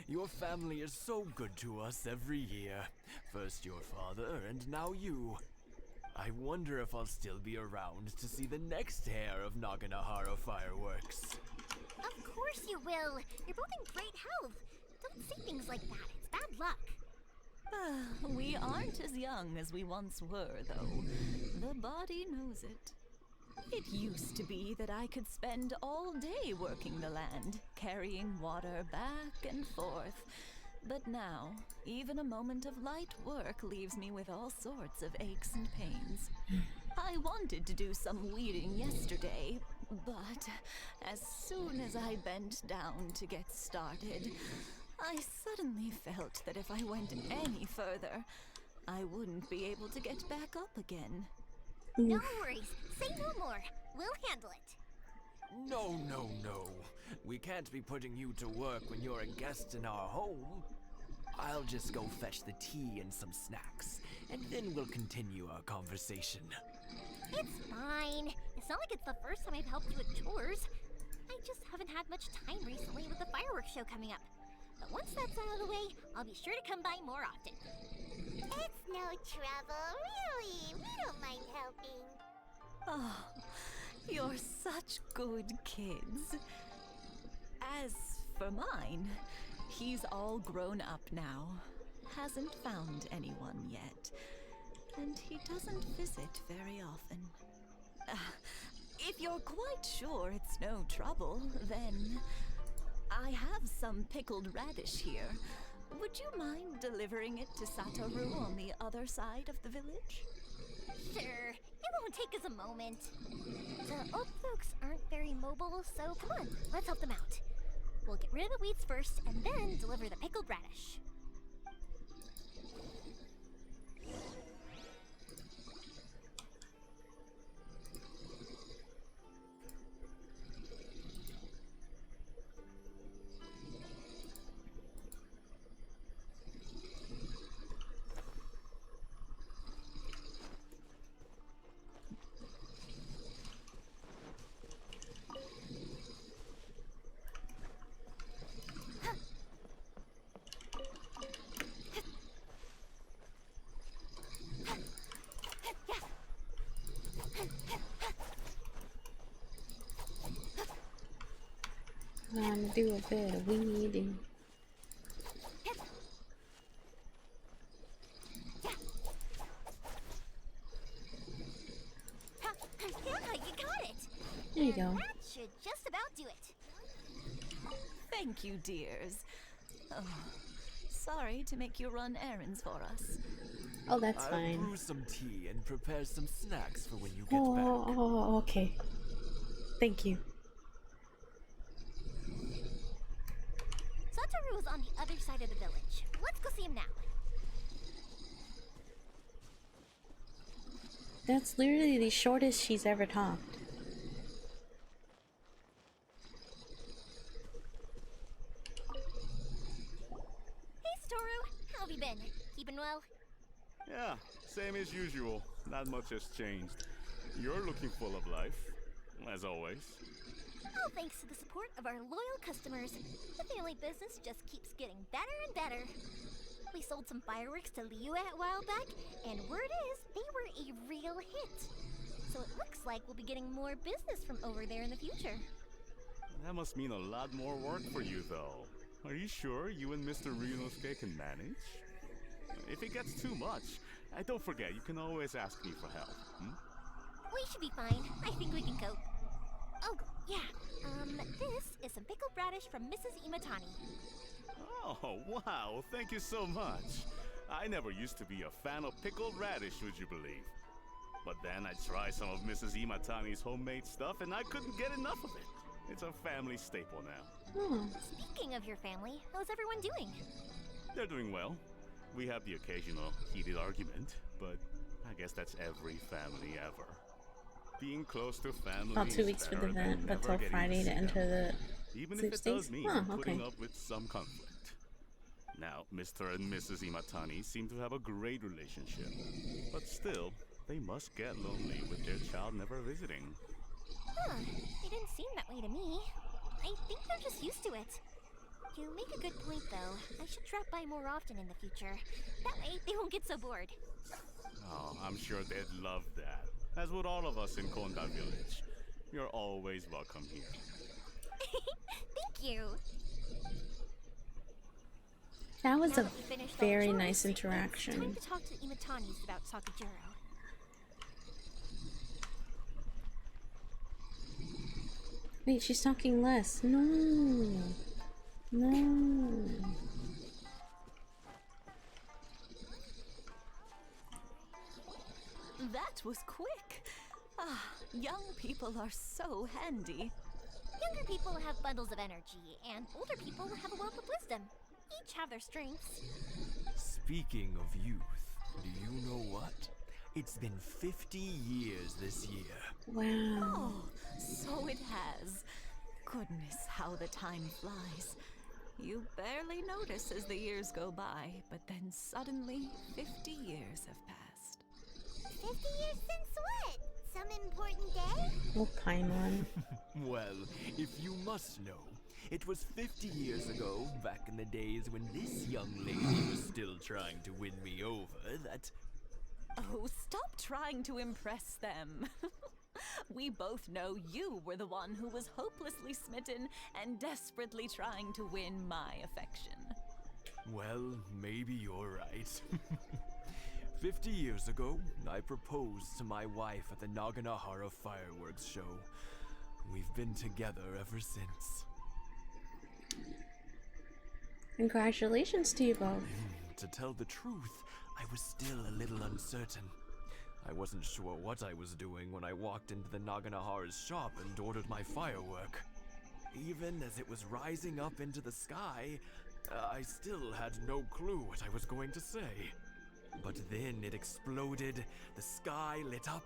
Your family is so good to us every year. First your father, and now you. I wonder if I'll still be around to see the next heir of Naganahara fireworks. Of course you will. You're both in great health. Don't say things like that. It's bad luck. We aren't as young as we once were, though. The body knows it. It used to be that I could spend all day working the land, carrying water back and forth. But now, even a moment of light work leaves me with all sorts of aches and pains. I wanted to do some weeding yesterday, But as soon as I bent down to get started, I suddenly felt that if I went any further, I wouldn't be able to get back up again. No worries. Say no more. We'll handle it. No, no, no. We can't be putting you to work when you're a guest in our home. I'll just go fetch the tea and some snacks, and then we'll continue our conversation. It's fine. It's not like it's the first time I've helped you with chores. I just haven't had much time recently with the fireworks show coming up. But once that's out of the way, I'll be sure to come by more often. It's no trouble, really. We don't mind helping. Oh, you're such good kids. As for mine, he's all grown up now. Hasn't found anyone yet. And he doesn't visit very often. If you're quite sure it's no trouble, then I have some pickled radish here. Would you mind delivering it to Satoru on the other side of the village? Sure. It won't take us a moment. The old folks aren't very mobile, so come on, let's help them out. We'll get rid of the weeds first, and then deliver the pickled radish. I'm gonna do a bit of weeding. Yeah, you got it. There you go. That should just about do it. Thank you, dears. Oh, sorry to make you run errands for us. Oh, that's I'll fine. brew some tea and prepare some snacks for when you get back. Oh, okay. Thank you. Satoru is on the other side of the village. Let's go see him now. That's literally the shortest she's ever talked. Hey, Satoru. How have you been? Keeping well? Yeah, same as usual. Not much has changed. You're looking full of life, as always. All thanks to the support of our loyal customers, the family business just keeps getting better and better. We sold some fireworks to Liu a while back, and word is they were a real hit. So it looks like we'll be getting more business from over there in the future. That must mean a lot more work for you, though. Are you sure you and Mr. Ryunosuke can manage? If it gets too much, don't forget, you can always ask me for help. We should be fine. I think we can cope. Oh, yeah. This is some pickled radish from Mrs. Imatani. Oh, wow, thank you so much. I never used to be a fan of pickled radish, would you believe? But then I tried some of Mrs. Imatani's homemade stuff and I couldn't get enough of it. It's a family staple now. Speaking of your family, how's everyone doing? They're doing well. We have the occasional heated argument, but I guess that's every family ever. Being close to family About 2 weeks for the event, but till Friday to enter the even sleep if it does stage? mean Huh, putting okay. up with some conflict. Now, Mr. and Mrs. Imatani seem to have a great relationship, but still, they must get lonely with their child never visiting. Huh, it didn't seem that way to me. I think they're just used to it. You make a good point, though. I should drop by more often in the future. That way, they won't get so bored. Oh, I'm sure they'd love that. As would all of us in Konda Village. You're always welcome here. Thank you. That was Now a that we finished all the very chores, nice It's time interaction. to talk to the Imatanis about Sakajiro. Wait, she's talking less. No. No. That was quick. Ah, young people are so handy. Younger people have bundles of energy, and older people have a wealth of wisdom. Each have their strengths. Speaking of youth, do you know what? It's been 50 years this year. Wow. Oh, so it has. Goodness, how the time flies. You barely notice as the years go by, but then suddenly 50 years have passed. 50 years since what? Some important day? We'll time one. Well, if you must know, it was 50 years ago, back in the days when this young lady was still trying to win me over, that... Oh, stop trying to impress them. We both know you were the one who was hopelessly smitten and desperately trying to win my affection. Well, maybe you're right. 50 years ago, I proposed to my wife at the Naganahara fireworks show. We've been together ever since. Congratulations to you both. To tell the truth, I was still a little uncertain. I wasn't sure what I was doing when I walked into the Naganahara's shop and ordered my firework. Even as it was rising up into the sky, I still had no clue what I was going to say. But then it exploded, the sky lit up.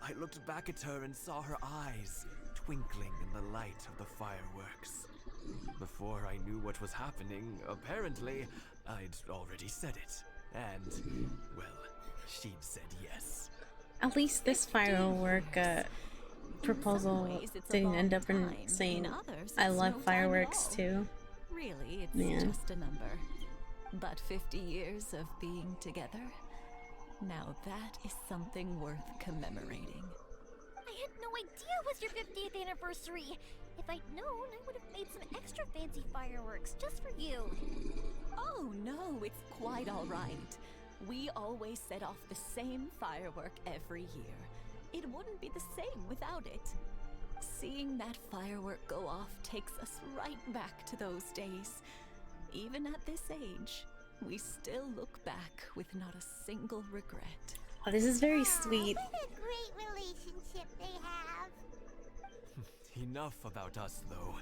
I looked back at her and saw her eyes twinkling in the light of the fireworks. Before I knew what was happening, apparently, I'd already said it. And, well, she'd said yes. At least this firework proposal didn't end up in saying, I love fireworks too. Really, it's Man. just a number. But 50 years of being together? Now that is something worth commemorating. I had no idea it was your 50th anniversary. If I'd known, I would have made some extra fancy fireworks just for you. Oh no, it's quite all right. We always set off the same firework every year. It wouldn't be the same without it. Seeing that firework go off takes us right back to those days. Even at this age, we still look back with not a single regret. Oh, this is very sweet. What a great relationship they have. Enough about us, though.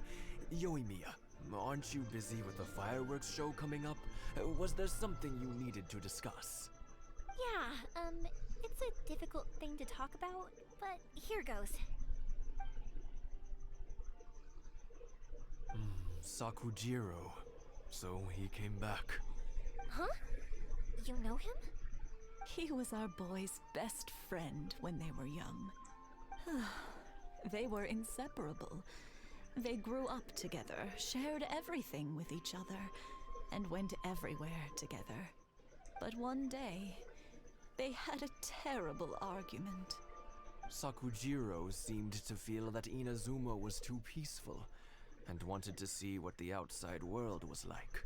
Yoimiya, aren't you busy with the fireworks show coming up? Was there something you needed to discuss? Yeah, it's a difficult thing to talk about, but here goes. Sakujiro. So he came back. Huh? You know him? He was our boy's best friend when they were young. They were inseparable. They grew up together, shared everything with each other, and went everywhere together. But one day, they had a terrible argument. Sakujiro seemed to feel that Inazuma was too peaceful, and wanted to see what the outside world was like.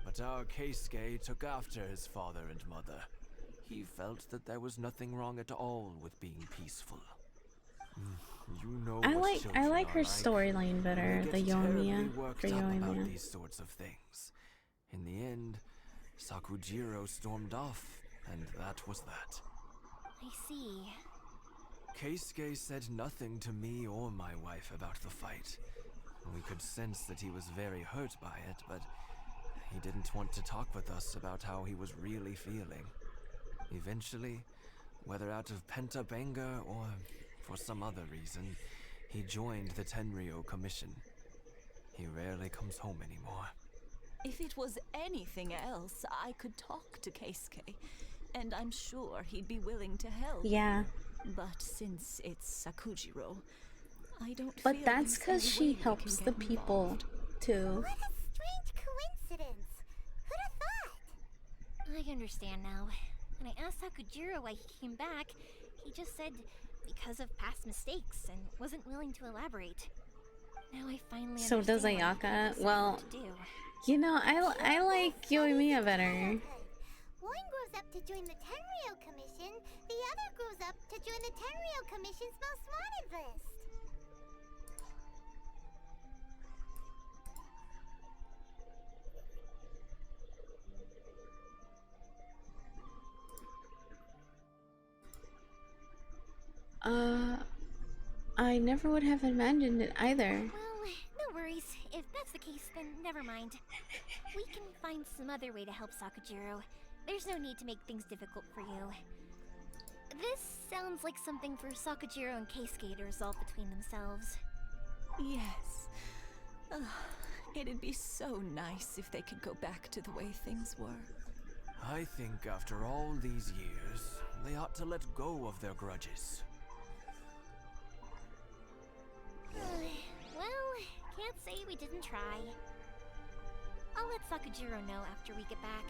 But our Keisuke took after his father and mother. He felt that there was nothing wrong at all with being peaceful. You know I like her storyline better, the Yoimiya for about Yoimiya. these sorts of things. In the end, Sakujiro stormed off, and that was that. I see. Keisuke said nothing to me or my wife about the fight. We could sense that he was very hurt by it, but he didn't want to talk with us about how he was really feeling. Eventually, whether out of pent-up anger or for some other reason, he joined the Tenryou Commission. He rarely comes home anymore. If it was anything else, I could talk to Keisuke, and I'm sure he'd be willing to help. Yeah. But since it's Sakujiro, I don't But feel that's there's because any she way we helps can the get people involved. too. What a strange coincidence. Who'd have thought? I understand now. When I asked Sakujiro why he came back, he just said because of past mistakes and wasn't willing to elaborate. Now I finally So does understand why he Ayaka. decided Well, what to do. you know, I like Yoimiya better. One grows up to join the Tenryou Commission, the other grows up to join the Tenryou Commission's most wanted list. I never would have imagined it either. Well, no worries. If that's the case, then never mind. We can find some other way to help Sakujiro. There's no need to make things difficult for you. This sounds like something for Sakujiro and Keisuke to resolve between themselves. Yes. Ugh, it'd be so nice if they could go back to the way things were. I think after all these years, they ought to let go of their grudges. Well, can't say we didn't try. I'll let Sakujiro know after we get back.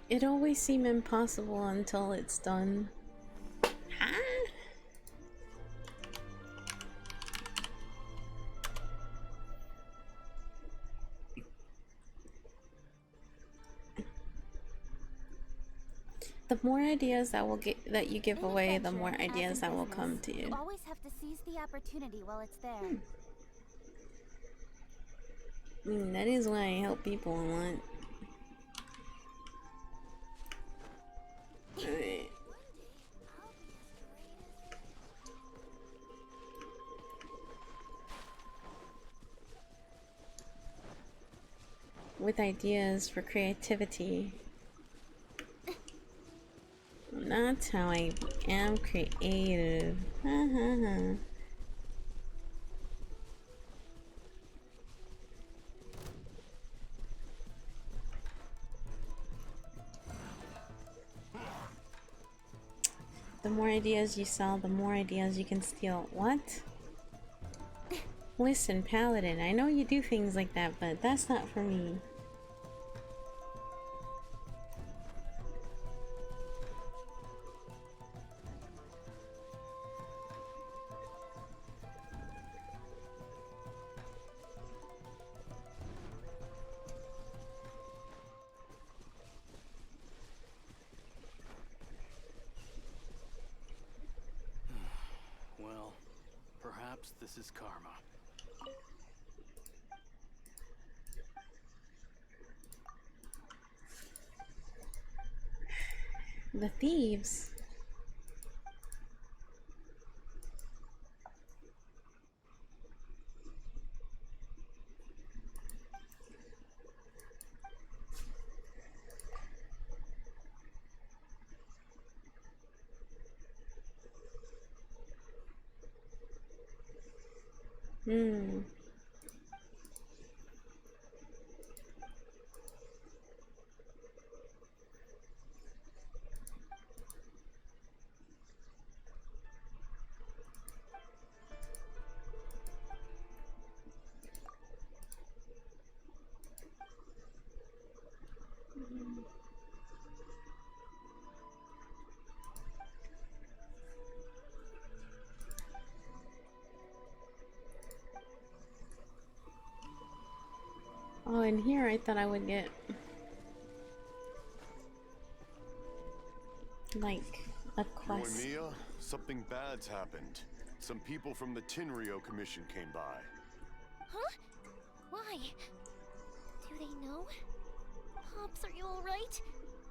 It always seemed impossible until it's done. Huh? The more ideas that you give away, the more ideas that will come to you. You always have to seize the opportunity while it's there. That is why I help people a lot. Alright. With ideas for creativity. That's how I am creative. Ha ha ha. The more ideas you sell, the more ideas you can steal. What? Listen, Paladin, I know you do things like that, but that's not for me. Well, perhaps this is karma. The thieves. Oh, and here I thought I would get like a quest. Mia, something bad's happened. Some people from the Tenryou Commission came by. Huh? Why? Do they know? Pops, are you alright?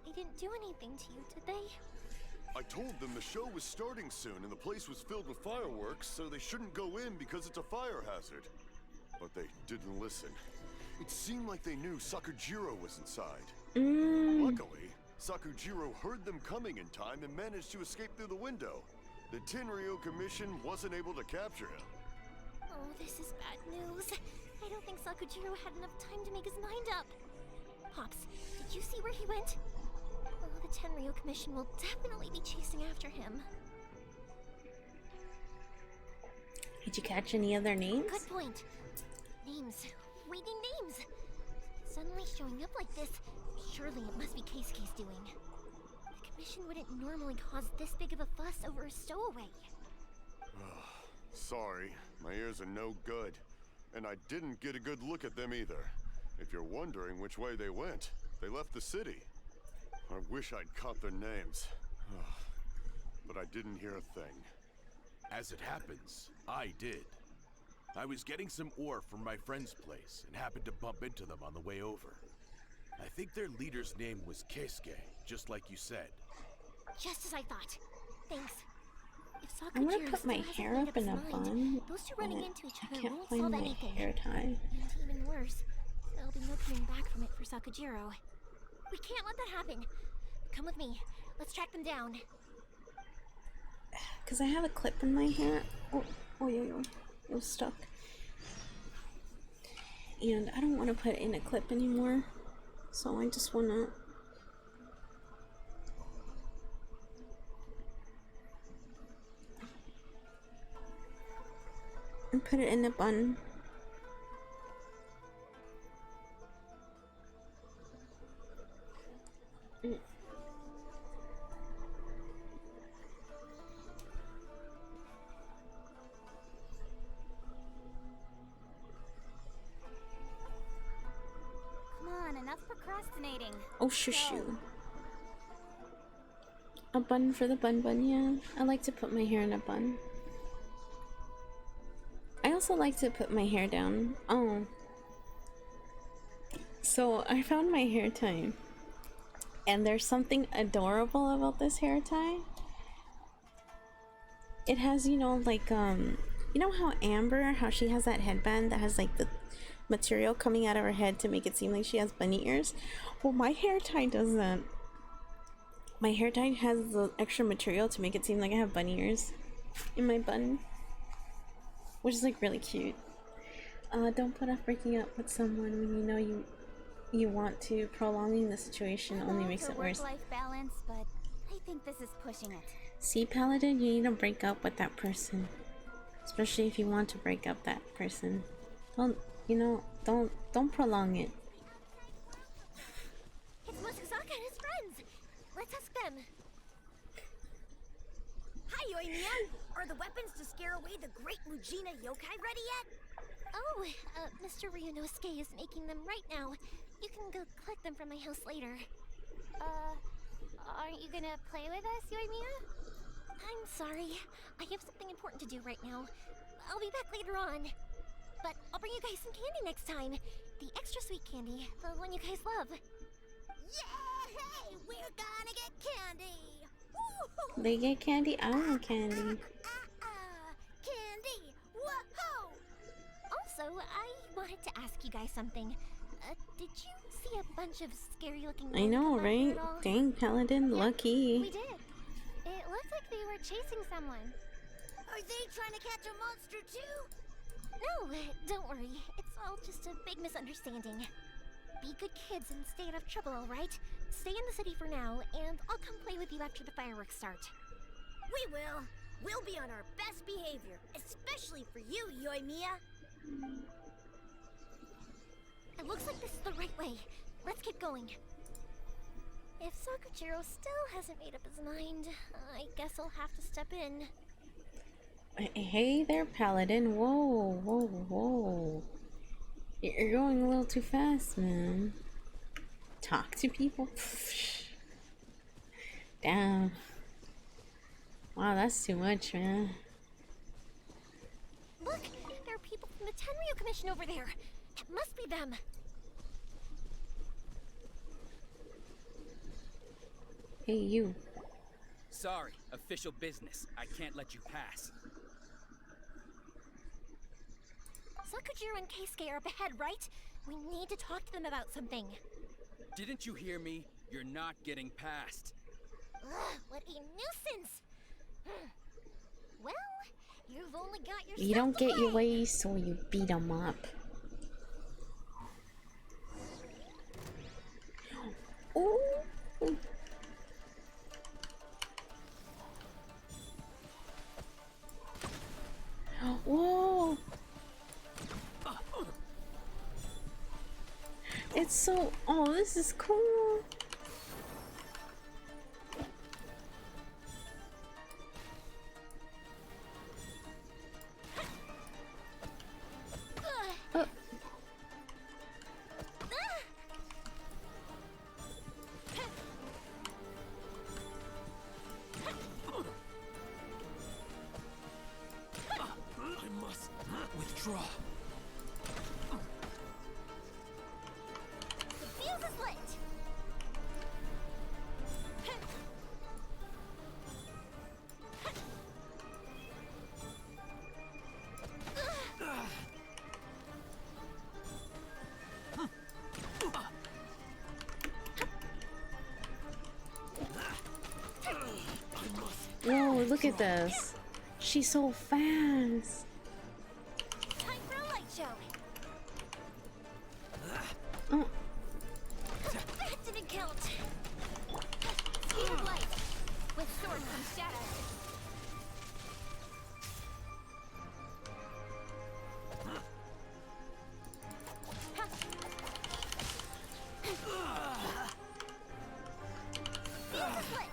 They didn't do anything to you, did they? I told them the show was starting soon and the place was filled with fireworks, so they shouldn't go in because it's a fire hazard. But they didn't listen. It seemed like they knew Sakujiro was inside. Luckily, Sakujiro heard them coming in time and managed to escape through the window. The Tenryou Commission wasn't able to capture him. Oh, this is bad news. I don't think Sakujiro had enough time to make his mind up. Pops, did you see where he went? Oh, the Tenryou Commission will definitely be chasing after him. Did you catch any other names? Good point. Names. Reading names. Suddenly showing up like this. Surely it must be Keisuke's doing. mission wouldn't normally cause this big of a fuss over a stowaway. Sorry, my ears are no good. And I didn't get a good look at them either. If you're wondering which way they went, they left the city. I wish I'd caught their names. But I didn't hear a thing. As it happens, I did. I was getting some ore from my friend's place and happened to bump into them on the way over. I think their leader's name was Keisuke, just like you said. Just as I thought. Thanks. If I want to Sakujiro put my still hair hasn't up made in a up his mind, bun, those two but running into each I other can't won't find solve my anything. hair tie. And even worse, there'll be no coming back from it for Sakujiro. We can't let that happen. Come with me. Let's track them down. Because I have a clip in my hair. Oh, it was stuck. And I don't want to put in a clip anymore. So I just want to... and put it in a bun. Come on, enough procrastinating. Oh, shoo. A bun for the bun, yeah. I like to put my hair in a bun. I also like to put my hair down. Oh. So I found my hair tie. And there's something adorable about this hair tie. It has, you know, like, you know how Amber, how she has that headband that has like the material coming out of her head to make it seem like she has bunny ears? Well, my hair tie does that. My hair tie has the extra material to make it seem like I have bunny ears in my bun. Which is like really cute. Don't put off breaking up with someone when you know you want to. Prolonging the situation only makes it worse. Work-life balance, but I think this is pushing it. See, Paladin, you need to break up with that person. Especially if you want to break up that person. Don't prolong it. It's Motsuzaka and his friends. Let's ask them. Hi, Yoimiya. Are the weapons to scare away the great Mujina yokai ready yet? Oh, Mr. Ryunosuke is making them right now. You can go collect them from my house later. Aren't you gonna play with us, Yoimiya? I'm sorry. I have something important to do right now. I'll be back later on. But I'll bring you guys some candy next time. The extra sweet candy, the one you guys love. Yay! We're gonna get candy! Woo-hoo! They get candy? I want candy. Candy! Whoa! Also, I wanted to ask you guys something. Did you see a bunch of scary-looking I know, right? Dang, Paladin, lucky. We did. It looked like they were chasing someone. Are they trying to catch a monster too? No, don't worry. It's all just a big misunderstanding. Be good kids and stay out of trouble, alright? Stay in the city for now, and I'll come play with you after the fireworks start. We will. We'll be on our best behavior, especially for you, Yoimiya. It looks like this is the right way. Let's keep going. If Sakujiro still hasn't made up his mind, I guess I'll have to step in. Hey there, Paladin. Whoa. You're going a little too fast, man. Talk to people? Damn. Wow, that's too much, man. Look! There are people from the Tenryu Commission over there! It must be them! Hey, you. Sorry, official business. I can't let you pass. Sakujiro and Keisuke are up ahead, right? We need to talk to them about something. Didn't you hear me? You're not getting past. Ugh, what a nuisance! Well, you've only got yourself You don't get away. your way, so you beat them up. Ooh. Whoa! It's so... Oh, this is cool! Withdraw. The fuse is lit. Whoa, look at this. She's so fast. Time for a light show. Oh. That didn't count. Speed of light. With sword comes shadow. Fuse is lit.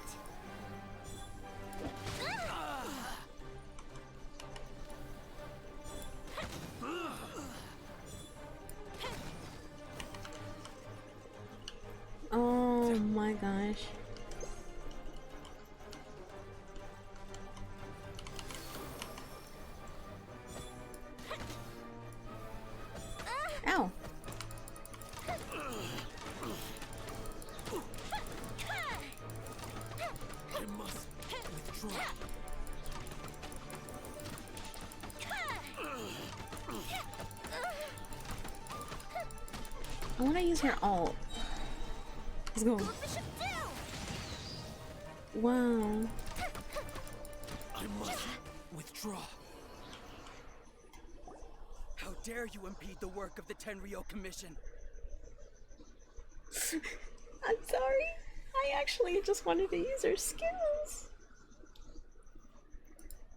Oh my gosh. Ow. I must withdraw. I want to use her ult. Let's go. Wow. I must Withdraw. How dare you impede the work of the Tenryou Commission? I'm sorry. I actually just wanted to use her skills.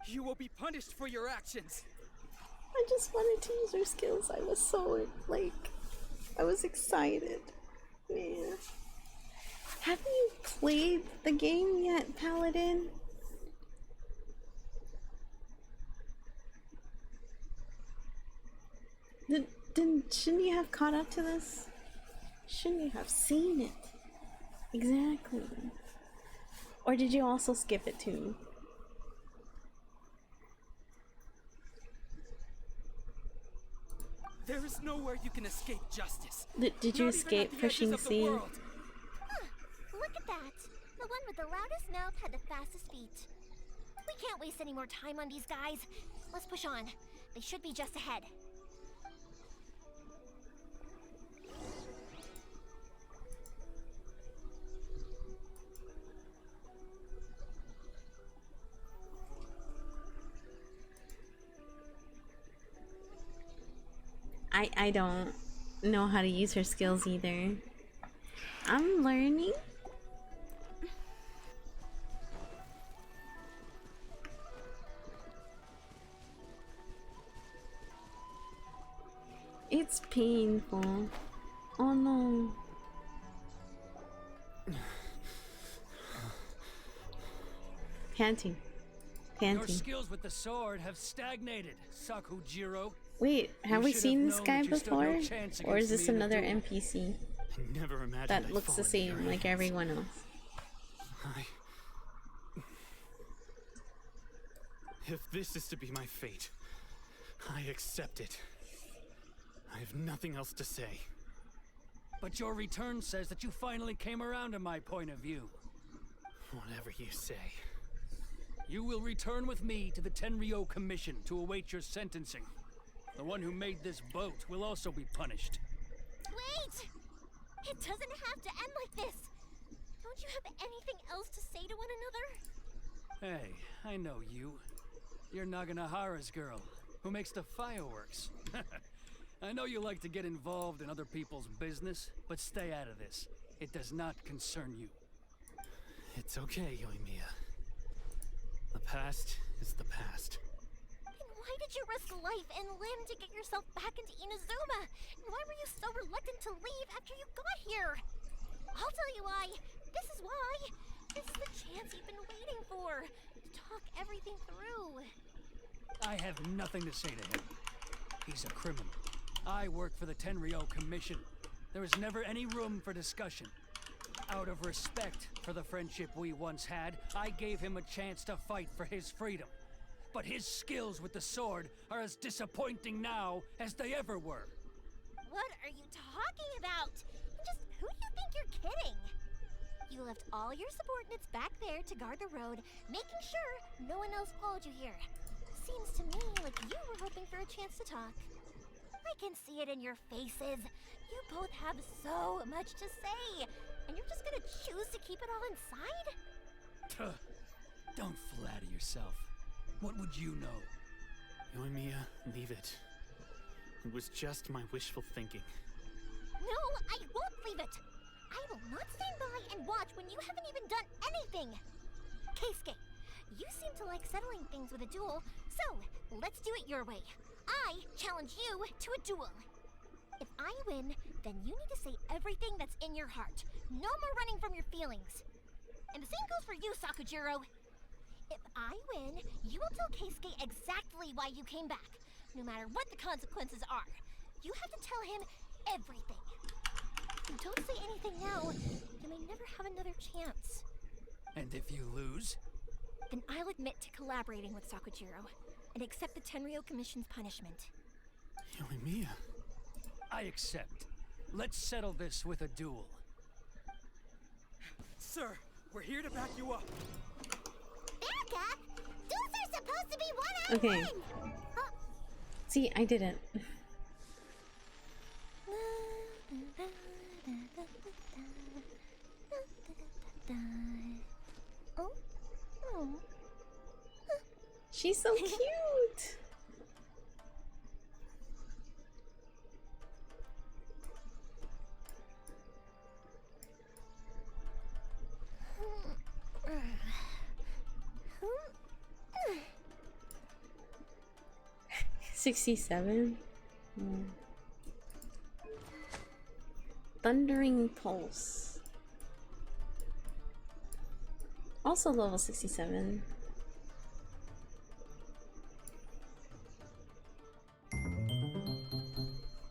You will be punished for your actions. I just wanted to use her skills. I was so, like, I was excited. Man. Haven't you played the game yet, Paladin? Shouldn't you have caught up to this? Shouldn't you have seen it? Exactly. Or did you also skip it too? There is nowhere you can escape justice. Did you escape pushing C? Look at that. The one with the loudest mouth had the fastest feet. We can't waste any more time on these guys. Let's push on. They should be just ahead. I don't know how to use her skills either. I'm learning. It's painful. Oh no. Panting. Your Panting. skills with the sword have stagnated, Sakujiro. Wait, have You we should seen have this known guy that you stood no before? chance Or is against this me in a another duel. NPC I never imagined that I'd looks fall the into your same like hands. everyone else? If this is to be my fate, I accept it. I have nothing else to say. But your return says that you finally came around to my point of view. Whatever you say. You will return with me to the Tenryou Commission to await your sentencing. The one who made this boat will also be punished. Wait! It doesn't have to end like this. Don't you have anything else to say to one another? Hey, I know you. You're Naganahara's girl, who makes the fireworks. I know you like to get involved in other people's business, but stay out of this. It does not concern you. It's okay, Yoimiya. The past is the past. Then why did you risk life and limb to get yourself back into Inazuma? And why were you so reluctant to leave after you got here? I'll tell you why. This is why. This is the chance you've been waiting for. To talk everything through. I have nothing to say to him. He's a criminal. I work for the Tenryou Commission. There is never any room for discussion. Out of respect for the friendship we once had, I gave him a chance to fight for his freedom. but his skills with the sword are as disappointing now as they ever were. What are you talking about? Just who do you think you're kidding? You left all your subordinates back there to guard the road, making sure no one else followed you here. Seems to me like you were hoping for a chance to talk. I can see it in your faces. You both have so much to say, and you're just gonna choose to keep it all inside? Tuh. Don't flatter yourself. What would you know? Yoimiya, leave it. It was just my wishful thinking. No, I won't leave it! I will not stand by and watch when you haven't even done anything! Keisuke, you seem to like settling things with a duel, so let's do it your way. I challenge you to a duel. If I win, then you need to say everything that's in your heart. No more running from your feelings. And the same goes for you, Sakujiro. If I win, you will tell Keisuke exactly why you came back, no matter what the consequences are. You have to tell him everything. If you don't say anything now, you may never have another chance. And if you lose? Then I'll admit to collaborating with Sakujiro and accept the Tenryo Commission's punishment. Yoimiya. I accept. Let's settle this with a duel. Sir, we're here to back you up. Erica! Duels are supposed to be one-on-one! Okay. See, I did it. She's so cute! $67. Thundering Pulse. Also level 67.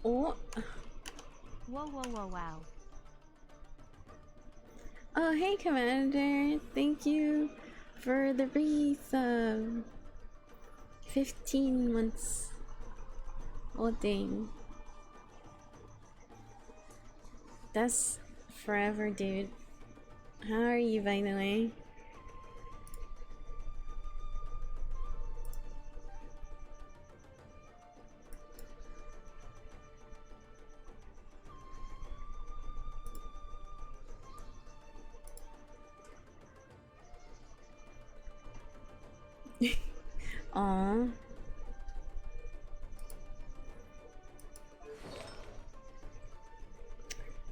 Oh. Whoa, whoa, whoa, wow. Oh, hey, Commander. Thank you for the wreath. 15 months. Oh, dang. That's forever, dude. How are you, by the way? Aww.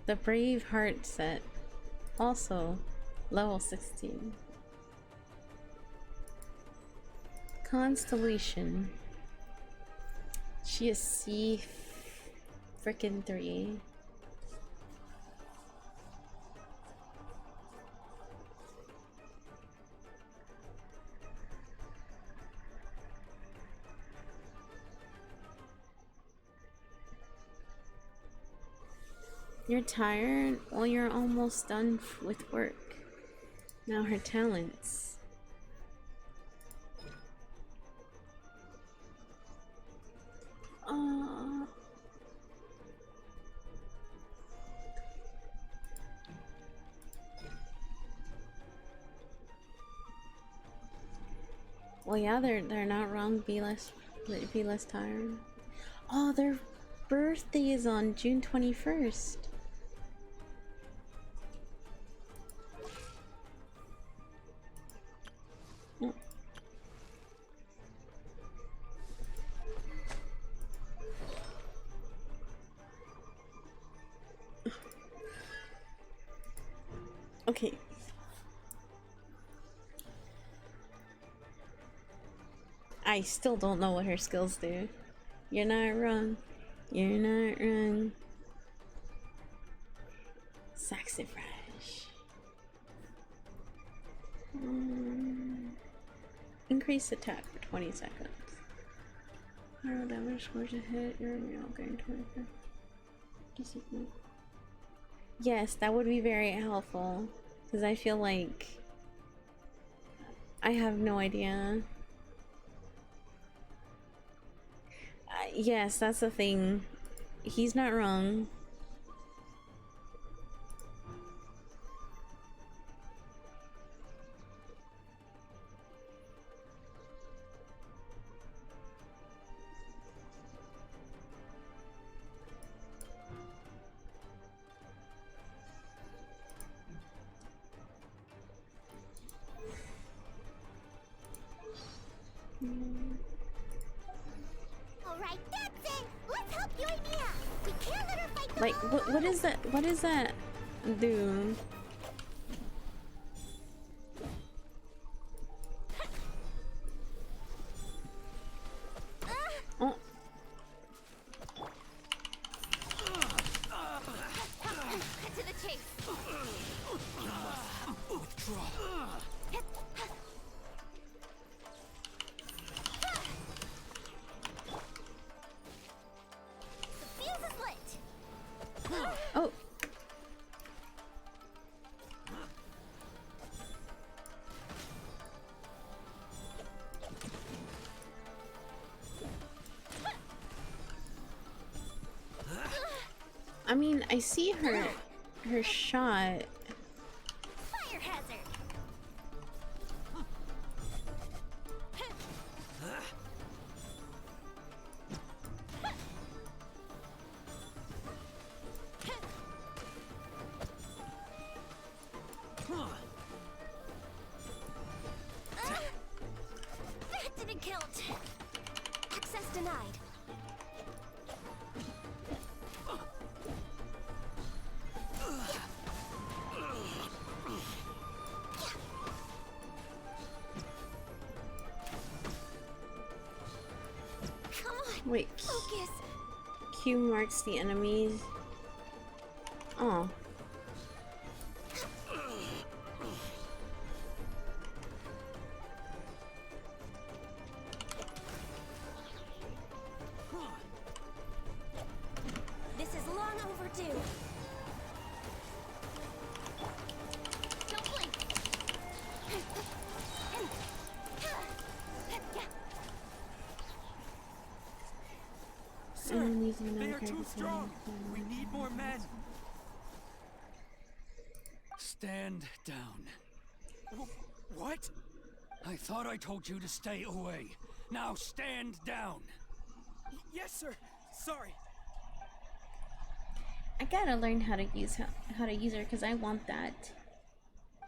The Brave Heart set. Also, level 16. Constellation. She is C frickin' 3. You're tired? Well, you're almost done with work. Now her talents. Well, yeah, they're not wrong. Be less tired. Oh, their birthday is on June 21st. Oh. Okay. I still don't know what her skills do. You're not wrong. You're not wrong. Saxifrage. Increase attack for 20 seconds. Higher damage scores a hit. You're gain 25. Discipline. Yes, that would be very helpful. Because I feel like I have no idea. Yes, that's the thing. He's not wrong. Alright, that's it! Let's help Yoimiya! We can't let her fight the Like, what is that? What does that do? Oh. Cut to the chase. Withdraw. The fuse is lit. Oh. I mean, I see her shot. Fire hazard. That didn't count. Access denied. Come on. Wait. Focus. Q marks the enemies. Oh. This is long overdue. Don't blink. Sir, they are too strong. We need more men. Stand down. What? I thought I told you to stay away. Now stand down. Yes, sir. Sorry. I gotta learn how to use her because I want that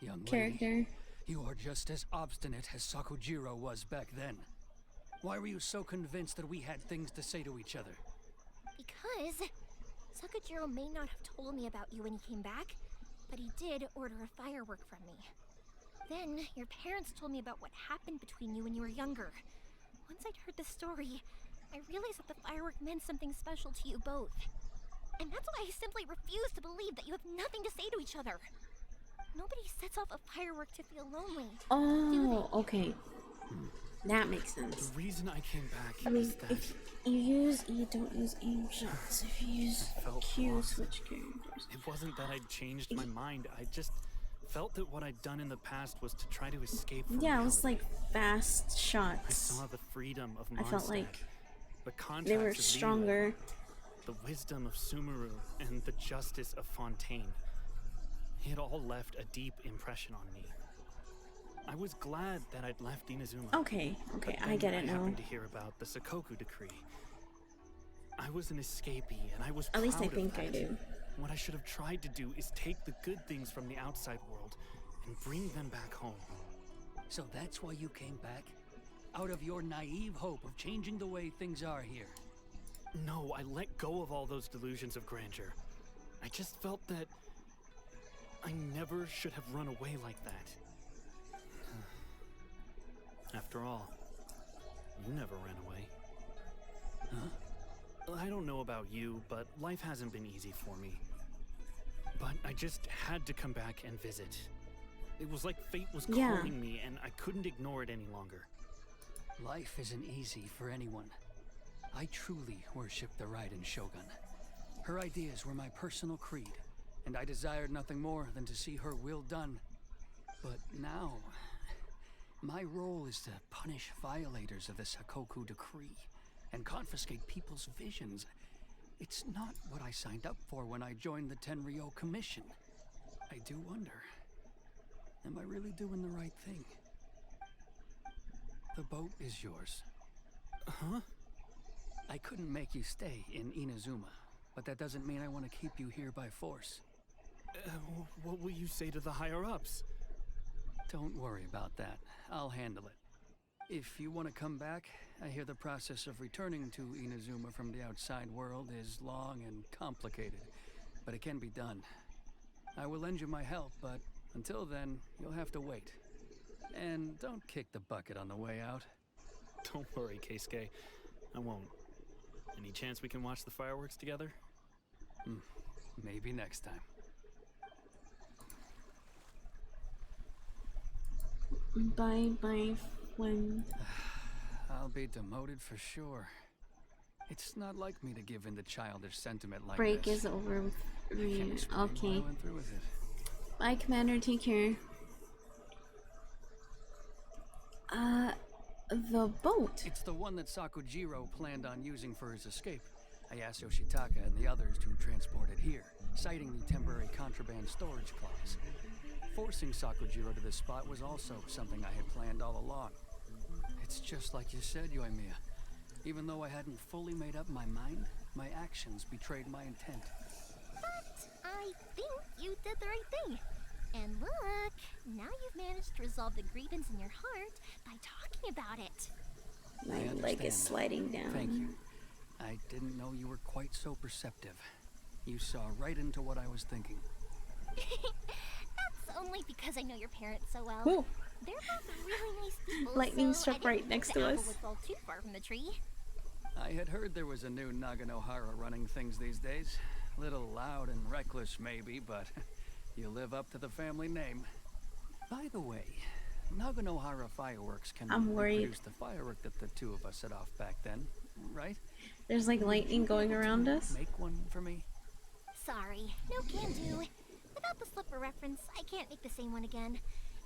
Young character. lady, you are just as obstinate as Sakujiro was back then. Why were you so convinced that we had things to say to each other? Because Sakujiro may not have told me about you when he came back, but he did order a firework from me. Then your parents told me about what happened between you when you were younger. Once I'd heard the story, I realized that the firework meant something special to you both. And that's why I simply refuse to believe that you have nothing to say to each other. Nobody sets off a firework to feel lonely. Oh, okay. That makes sense. The reason I came back I mean, is that if you don't use aim shots. If you use Q, switch characters. it wasn't that I'd changed my mind. I just felt that what I'd done in the past was to try to escape from Yeah, it was reality. like fast I shots. saw the freedom of I felt Mondstadt, like the contracts they were of Liyue, stronger. the wisdom of Sumeru, and the justice of Fontaine. It all left a deep impression on me. I was glad that I'd left Inazuma. Okay, I get it I now. happened to hear about the Sakoku decree. I was an escapee, and I was At least I proud of think I that. do. What I should have tried to do is take the good things from the outside world and bring them back home. So that's why you came back? Out of your naive hope of changing the way things are here? No, I let go of all those delusions of grandeur. I just felt that I never should have run away like that. After all, you never ran away. Huh? I don't know about you, but life hasn't been easy for me. But I just had to come back and visit. It was like fate was calling me, and I couldn't ignore it any longer. Life isn't easy for anyone. I truly worship the Raiden Shogun. Her ideas were my personal creed, and I desired nothing more than to see her will done. But now, my role is to punish violators of the Sakoku decree. and confiscate people's visions. It's not what I signed up for when I joined the Tenryo Commission. I do wonder, am I really doing the right thing? The boat is yours. Huh? I couldn't make you stay in Inazuma, but that doesn't mean I want to keep you here by force. What will you say to the higher-ups? Don't worry about that. I'll handle it. If you want to come back, I hear the process of returning to Inazuma from the outside world is long and complicated, but it can be done. I will lend you my help, but until then, you'll have to wait. And don't kick the bucket on the way out. Don't worry, Keisuke. I won't. Any chance we can watch the fireworks together? Maybe next time. Bye, when... I'll be demoted for sure. It's not like me to give in to childish sentiment like Break this. is over with me. Explain why I Okay. went through with it. Bye, Commander. Take care. The boat. It's the one that Sakujiro planned on using for his escape. I asked Yoshitaka and the others to transport it here, citing the temporary contraband storage clause. Forcing Sakujiro to this spot was also something I had planned all along. It's just like you said, Yoimiya. Even though I hadn't fully made up my mind, my actions betrayed my intent. But I think you did the right thing. And look, now you've managed to resolve the grievance in your heart by talking about it. My leg is sliding down. Thank you. I didn't know you were quite so perceptive. You saw right into what I was thinking. That's only because I know your parents so well. Ooh. They're both really nice people. Lightning so struck I right didn't next think the to apple us. would fall too far from the tree. I had heard there was a new Naganohara running things these days. A little loud and reckless maybe, but you live up to the family name. By the way, Naganohara fireworks can I'm worried. reproduce the firework that the two of us set off back then, right? There's like lightning going around us. Make one for me? Sorry, no can do. Without the slipper reference, I can't make the same one again.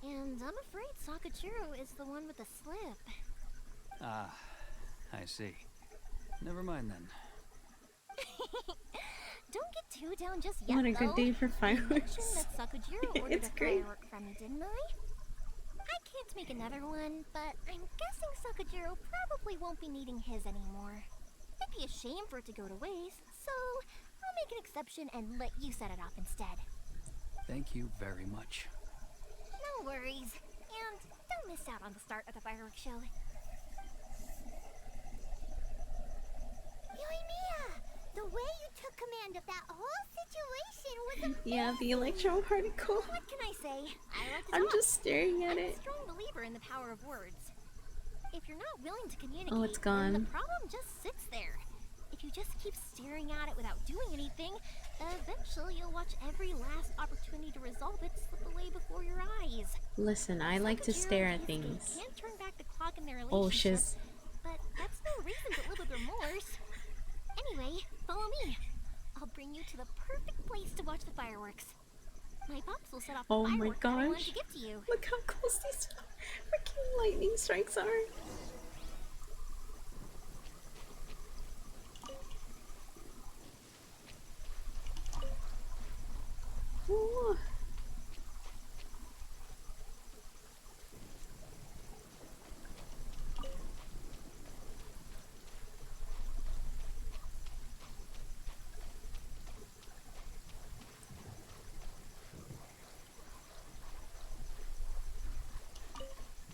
And I'm afraid Sakujiro is the one with the slip. Ah, I see. Never mind then. Don't get too down just yet, What a good though. day for I mentioned fireworks. that Sakujiro ordered It's a great. firework from me, didn't I? I can't make another one, but I'm guessing Sakujiro probably won't be needing his anymore. It'd be a shame for it to go to waste, so I'll make an exception and let you set it off instead. Thank you very much. No worries. And don't miss out on the start of the fireworks show. Yoimiya! The way you took command of that whole situation was amazing! Yeah, the electro particle. What can I say? I like to I'm talk. just staring at I'm it. a strong believer in the power of words. If you're not willing to communicate, Oh, it's then the gone. problem just sits there. If you just keep staring at it without doing anything, eventually you'll watch every last opportunity to resolve it slip away before your eyes. Listen, I like to stare at Sakujiro things. can't turn back the clock in their Oh, relationship, shiz. but that's no reason to live with remorse. Anyway, follow me. I'll bring you to the perfect place to watch the fireworks. My pops will set off the Oh my fireworks that I want gosh. to give to you. Look how close these freaking lightning strikes are. Ooh.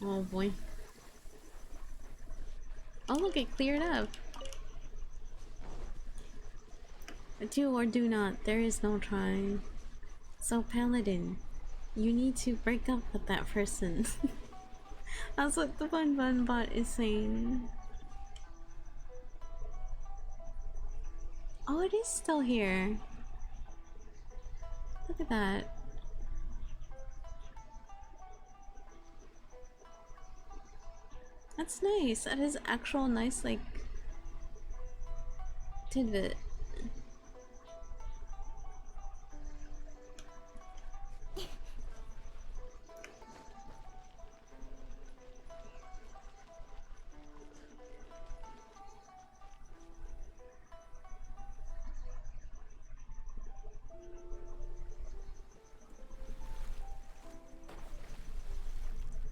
Oh boy. Oh look, it cleared up. Do or do not, there is no try. So Paladin, you need to break up with that person. That's what the Bun Bun bot is saying. Oh, it is still here. Look at that. That's nice. That is actual nice, like, tidbit.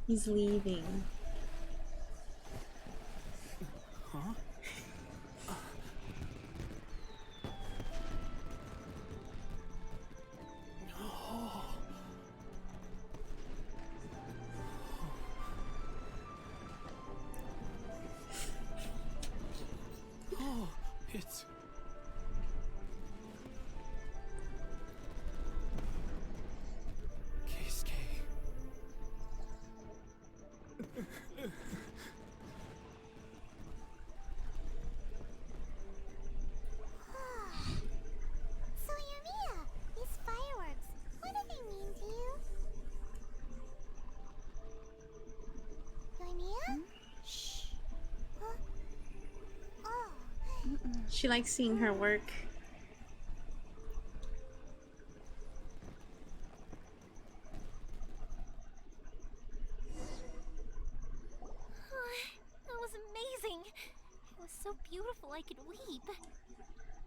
He's leaving. Huh? Oh, it's... Keisuke. So Yumiya, these fireworks, what do they mean to you? Yumiya? Shh. Huh? Oh. She likes seeing her work. That was amazing. It was so beautiful I could weep.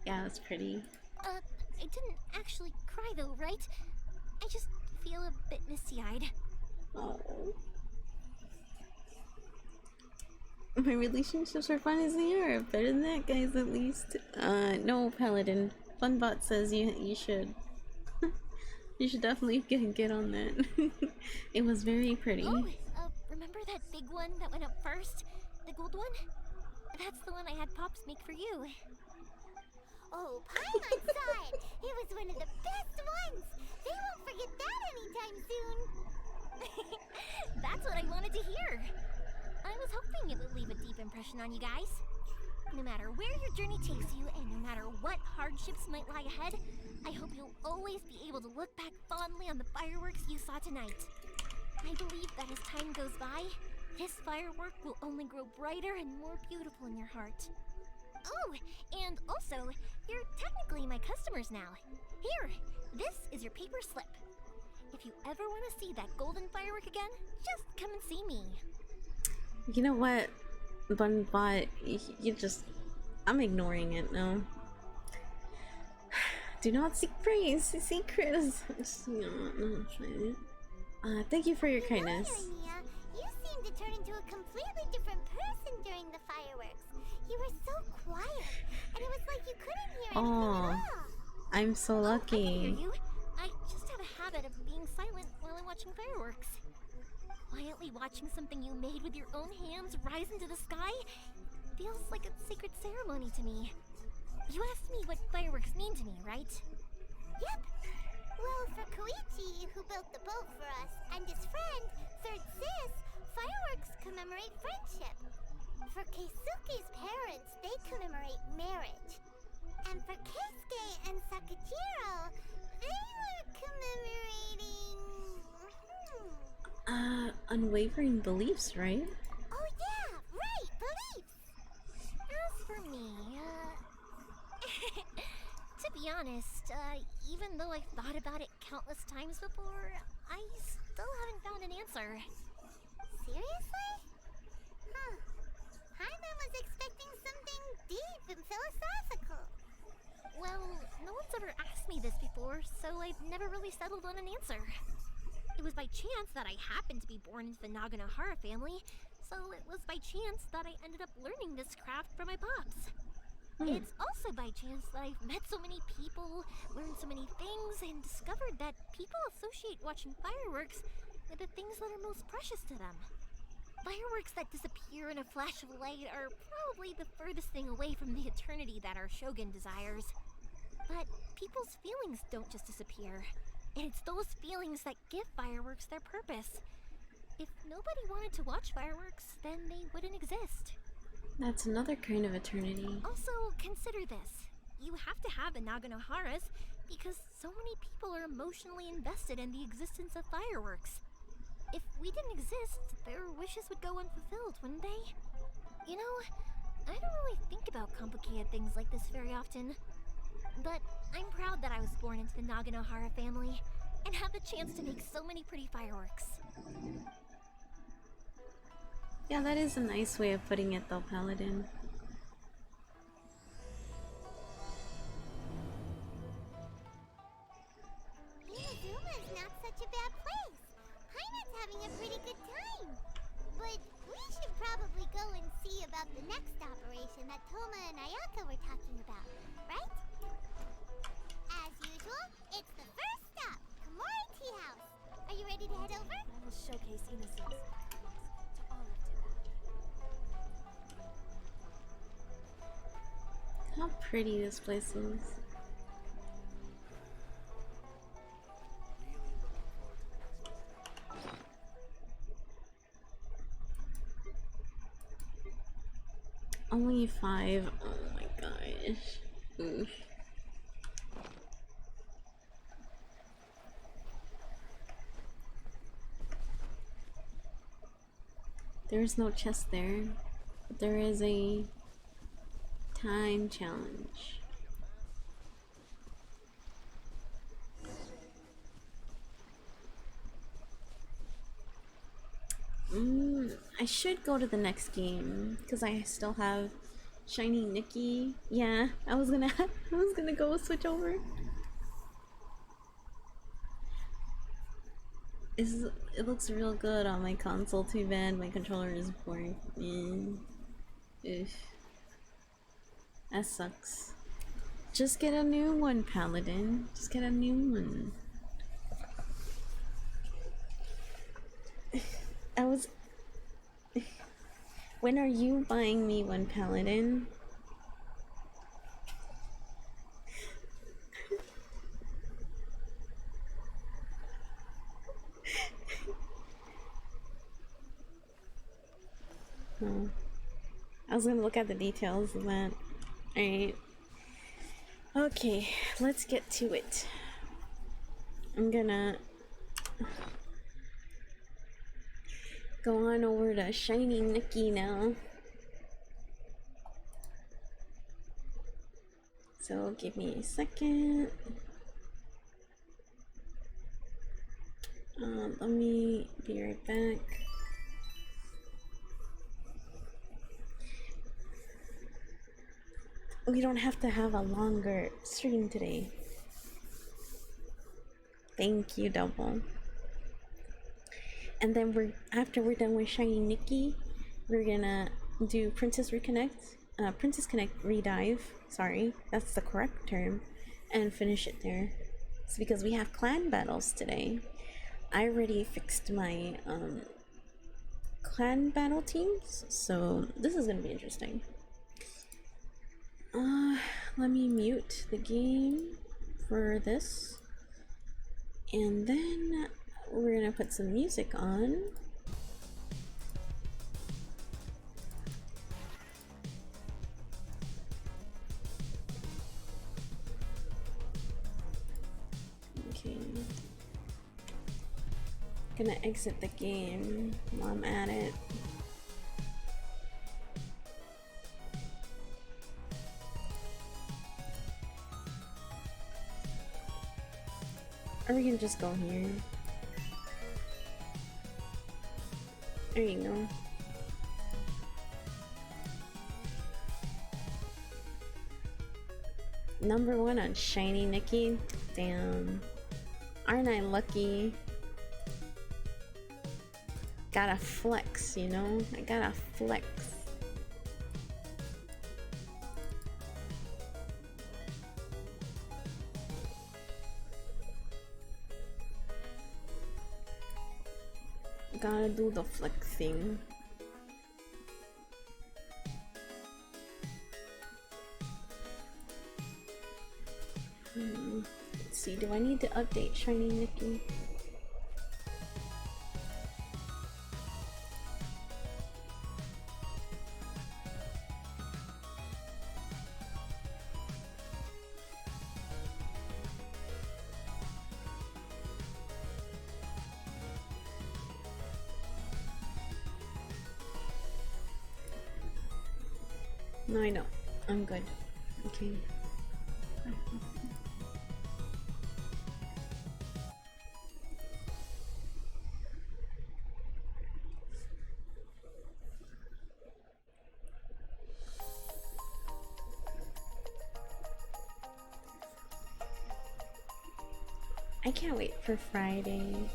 Yeah, that's pretty. I didn't actually cry though, right? I just feel a bit misty-eyed. Oh. My relationships are fun as they are. Better than that, guys, at least. No, Paladin. Funbot says you should. You should definitely get on that. It was very pretty. Oh, remember that big one that went up first? The gold one? That's the one I had Pops make for you. Oh, Paimon saw it! It was one of the best ones! They won't forget that anytime soon! That's what I wanted to hear. I was hoping it would leave a deep impression on you guys. No matter where your journey takes you, and no matter what hardships might lie ahead, I hope you'll always be able to look back fondly on the fireworks you saw tonight. I believe that as time goes by, this firework will only grow brighter and more beautiful in your heart. Oh, and also, you're technically my customers now. Here, this is your paper slip. If you ever want to see that golden firework again, just come and see me. You know what, Bunbot, you just... I'm ignoring it now. Do not seek praise, seek criticism. Thank you for your kindness. Yumiya, you seemed to turn into a completely different person during the fireworks. You were so quiet, and it was like you couldn't hear anything at all. I'm so lucky. I can hear you. I just have a habit of being silent while I'm watching fireworks. Quietly watching something you made with your own hands rise into the sky feels like a sacred ceremony to me. You asked me what fireworks mean to me, right? Yep. Well, for Koichi, who built the boat for us, and his friend, Third Sis, fireworks commemorate friendship. For Keisuke's parents, they commemorate marriage. And for Keisuke and Sakajiro, they were commemorating... Unwavering beliefs, right? Oh yeah, right, beliefs! As for me, to be honest, even though I've thought about it countless times before, I still haven't found an answer. Seriously? Huh. Paimon was expecting something deep and philosophical. Well, no one's ever asked me this before, so I've never really settled on an answer. It was by chance that I happened to be born into the Naganohara family, so it was by chance that I ended up learning this craft from my pops. It's also by chance that I've met so many people, learned so many things, and discovered that people associate watching fireworks with the things that are most precious to them. Fireworks that disappear in a flash of light are probably the furthest thing away from the eternity that our shogun desires. But people's feelings don't just disappear. And it's those feelings that give fireworks their purpose. If nobody wanted to watch fireworks, then they wouldn't exist. That's another kind of eternity. Also, consider this. You have to have the Naganoharas because so many people are emotionally invested in the existence of fireworks. If we didn't exist, their wishes would go unfulfilled, wouldn't they? You know, I don't really think about complicated things like this very often. But I'm proud that I was born into the Naganohara family and have the chance to make so many pretty fireworks. Yeah, that is a nice way of putting it though, Paladin. Inazuma's not such a bad place. Paimon's having a pretty good time. of the next operation that Toma and Ayaka were talking about, right? As usual, it's the first stop, Komori Tea House. Are you ready to head over? I will showcase Inazuma's fireworks to all of Tibet. How pretty this place is. Only 5. Oh my gosh. Oof. There's no chest there, but there is a time challenge. I should go to the next game because I still have Shiny Nikki. Yeah, I was gonna go switch over. It looks real good on my console, too bad my controller is boring. Oof. That sucks. Just get a new one, Paladin. Just get a new one. I was... When are you buying me one, Paladin? Oh. I was gonna look at the details of that. Alright. Okay, let's get to it. I'm gonna go on over to Shiny Nikki now. So give me a second. Let me be right back. We don't have to have a longer stream today. Thank you, Double. And then after we're done with Shiny Nikki, we're gonna do Princess Connect Redive. Sorry, that's the correct term, and finish it there. It's because we have clan battles today. I already fixed my clan battle teams, so this is gonna be interesting. Let me mute the game for this, and then we're gonna put some music on. Okay. Gonna exit the game while I'm at it. Or we can just go here. There you go. Number 1 on Shiny Nikki. Damn. Aren't I lucky? Gotta flex, you know? I gotta flex. Gotta do the flexing. Let's see, do I need to update Shiny Nikki? No, I know. I'm good. Okay. I can't wait for Friday.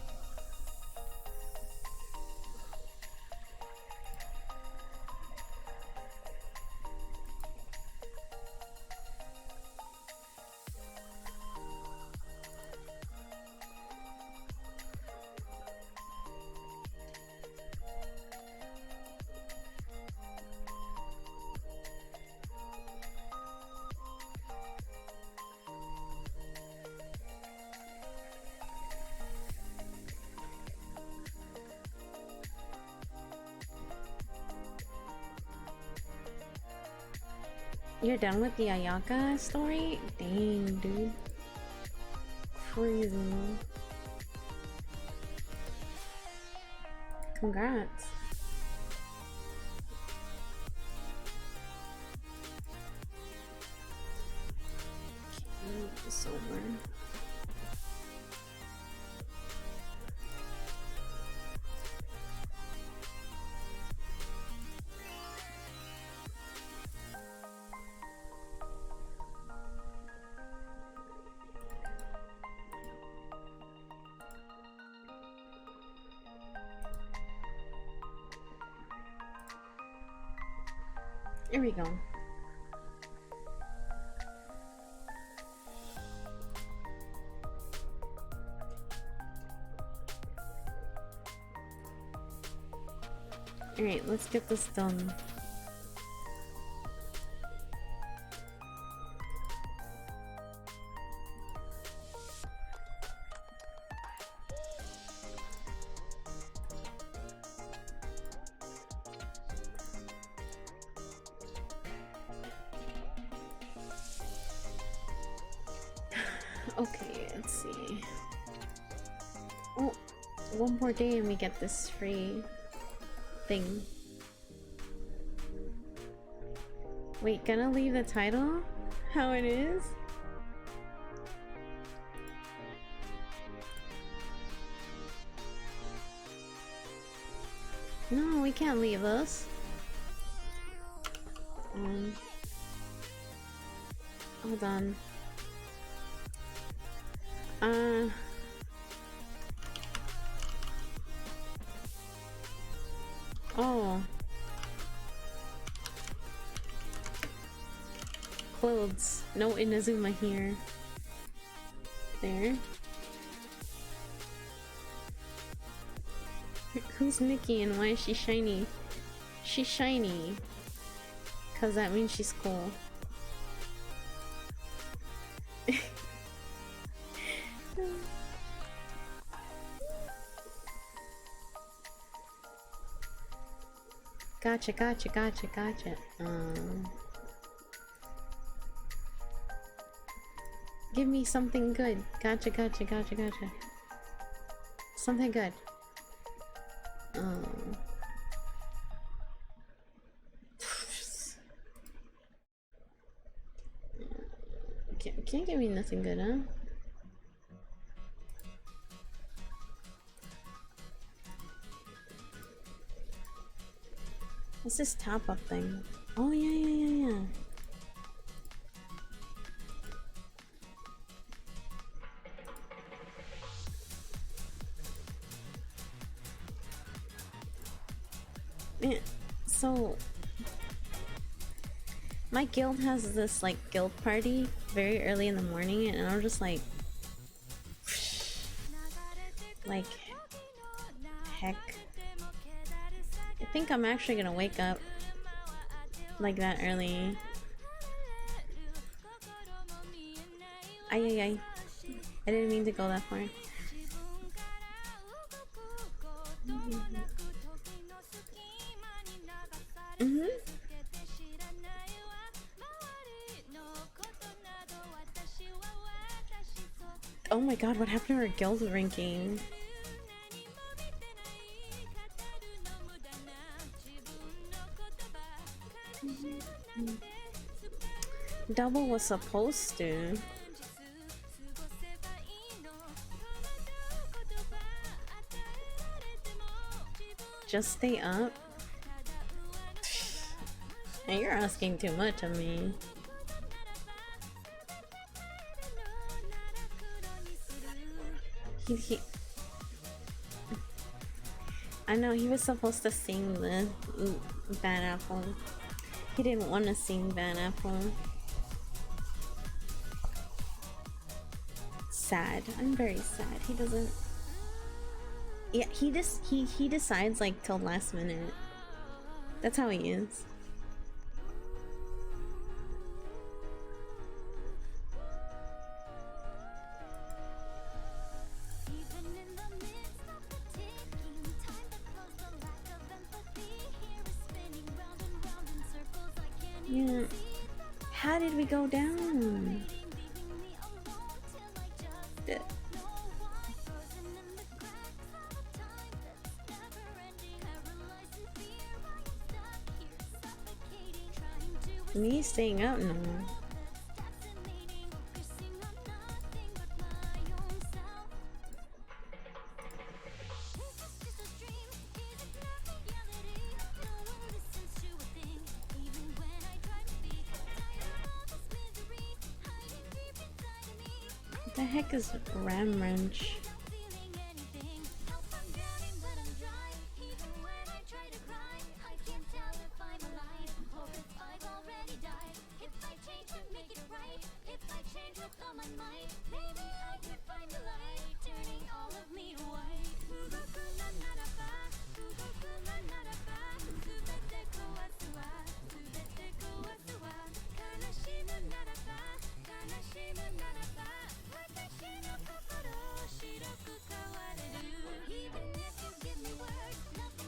You're done with the Ayaka story? Dang, dude. Crazy. Congrats. Okay, move this over. Here we go. Alright, let's get this done. Okay, let's see. Oh, one more day and we get this free thing. Wait, gonna leave the title how it is? No, we can't leave this. Hold on. Oh. Clothes. No Inazuma here. There. Who's Nikki and why is she shiny? She's shiny. Cause that means she's cool. Gotcha, gotcha, gotcha, gotcha. Give me something good. Gotcha, gotcha, gotcha, gotcha. Something good. Can't give me nothing good, huh? What's this top-up thing? Oh, yeah. Man, so my guild has this like guild party very early in the morning, and I'm just like heck. I think I'm actually gonna wake up like that early. Ay. I didn't mean to go that far. Oh my god, what happened to our guild ranking? Double was supposed to. Just stay up? Hey, you're asking too much of me. I know he was supposed to sing the Bad Apple. He didn't want to sing Bad Apple. Sad. I'm very sad. He doesn't. Yeah, he decides like till last minute. That's how he is. Yeah. How did we go down? Me staying up? No. What the heck is Ram Wrench?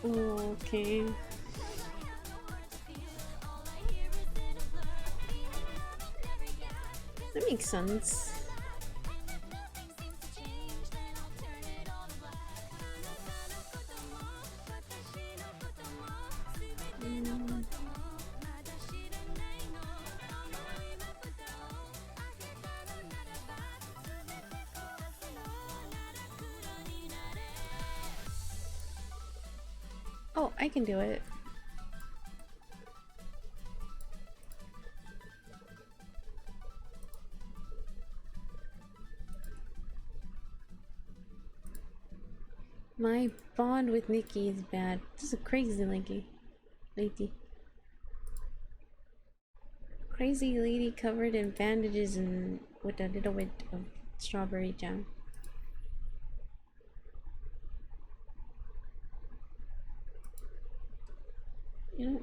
Okay. That makes sense. Oh, I can do it. My bond with Nikki is bad. This is a crazy lady. Crazy lady covered in bandages and with a little bit of strawberry jam. You know.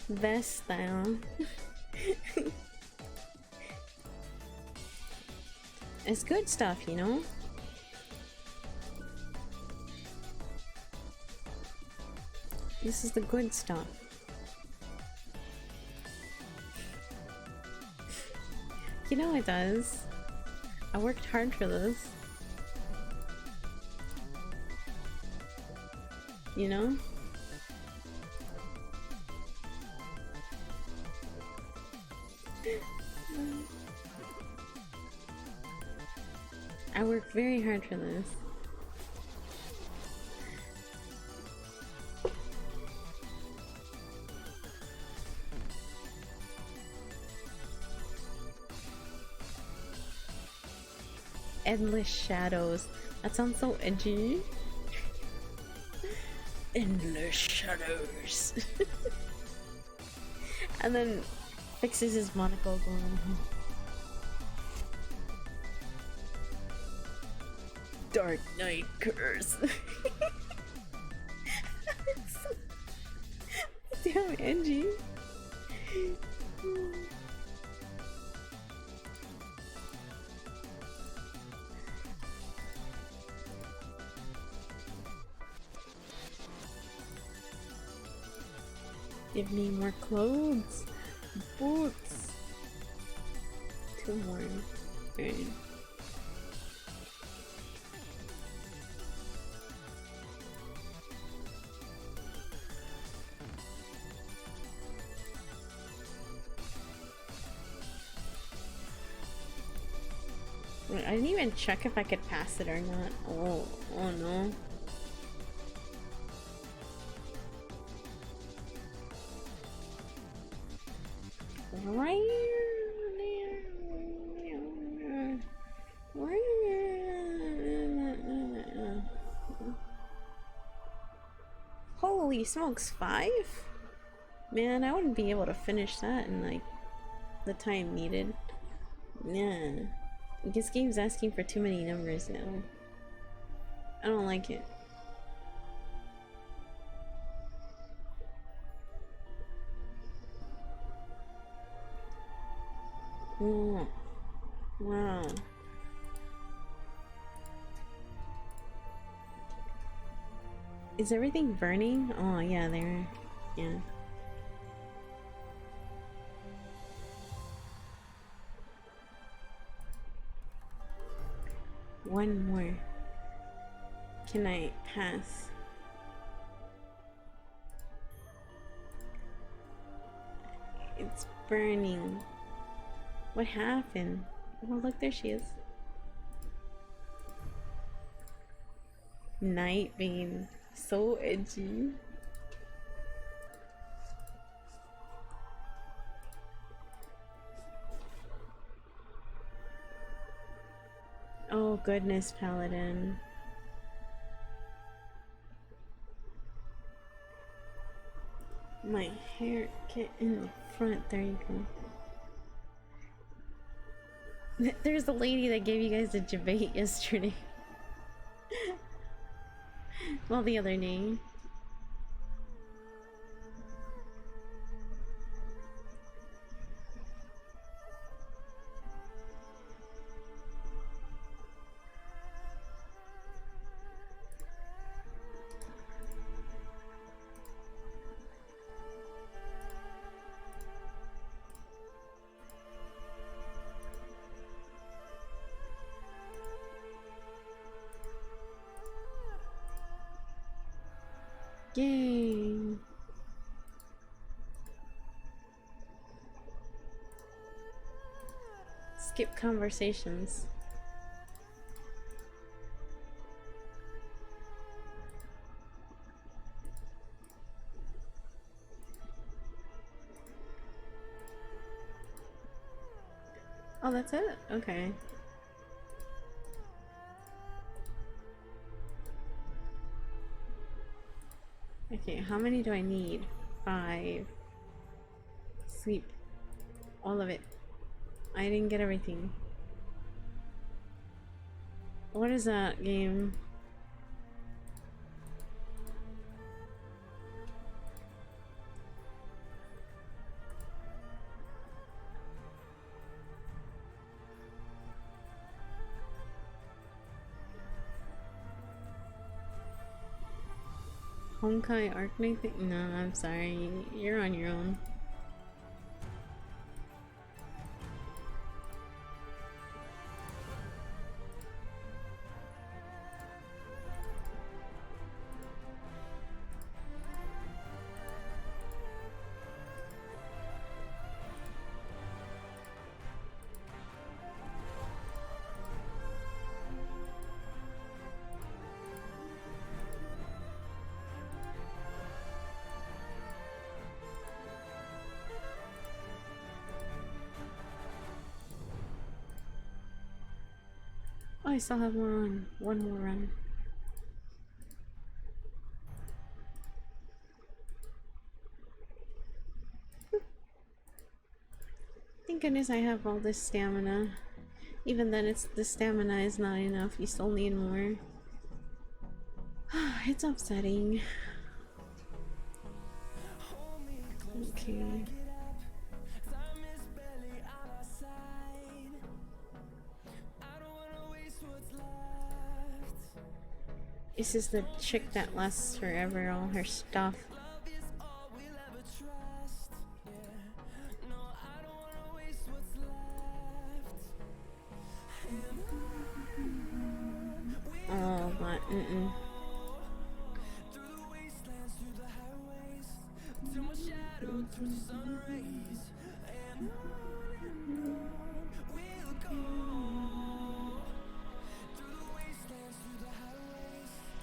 Best style. It's good stuff, you know? This is the good stuff. You know it does. I worked hard for this. You know? I worked very hard for this. Endless shadows. That sounds so edgy. Endless shadows. And then fixes his monocle going. Dark Knight curse. So damn edgy. Give me more clothes. Boots. 2 more. Right. I didn't even check if I could pass it or not. Oh no. Holy smokes, 5? Man, I wouldn't be able to finish that in like the time needed. Yeah. This game's asking for too many numbers now. I don't like it. Oh, wow. Is everything burning? Oh yeah, there. Yeah. One more. Can I pass? It's burning. What happened? Oh look, there she is. Night Bane. So edgy. Oh goodness, Paladin. My hair, get in the front. There you go. There's the lady that gave you guys the debate yesterday. Well, the other day. Yay! Skip conversations. Oh, that's it? Okay. Okay, how many do I need? 5. Sleep. All of it. I didn't get everything. What is that game? Honkai Arknight thing? No, I'm sorry. You're on your own. Oh, I still have more run. One more run. Thank goodness I have all this stamina. Even then, the stamina is not enough. You still need more. It's upsetting. Okay. This is the chick that lasts forever, all her stuff. Oh, but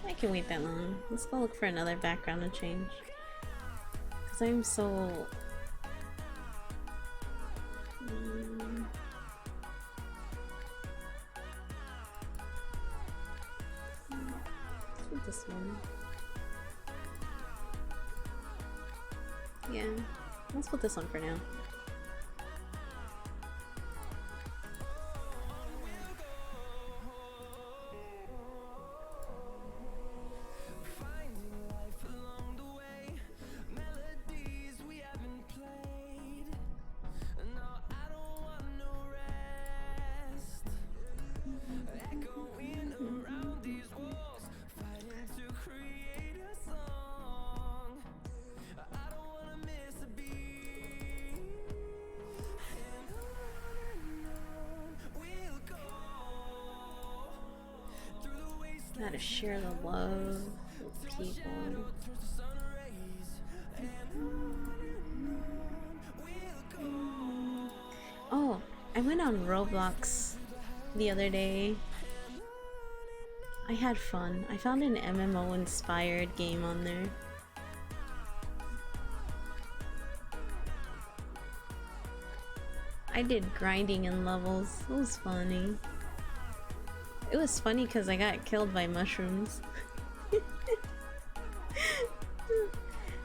I can wait that long. Let's go look for another background to change. Cause I'm so... Let's do this one. Yeah, let's put this on for now. Gotta share the love with people. Oh, I went on Roblox the other day. I had fun. I found an MMO inspired game on there. I did grinding in levels. It was funny. It was funny because I got killed by mushrooms.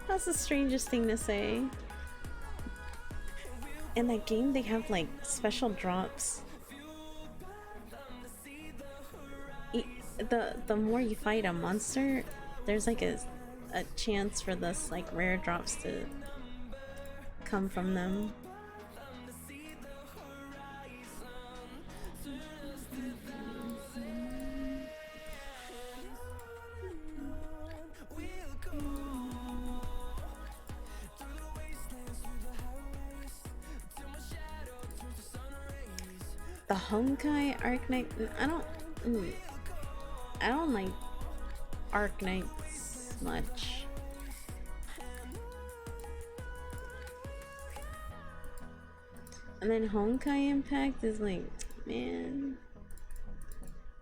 That's the strangest thing to say. In that game, they have like special drops. The more you fight a monster, there's like a chance for this like rare drops to come from them. The Honkai Arknight, I don't like Arknights much. And then Honkai Impact is like, man,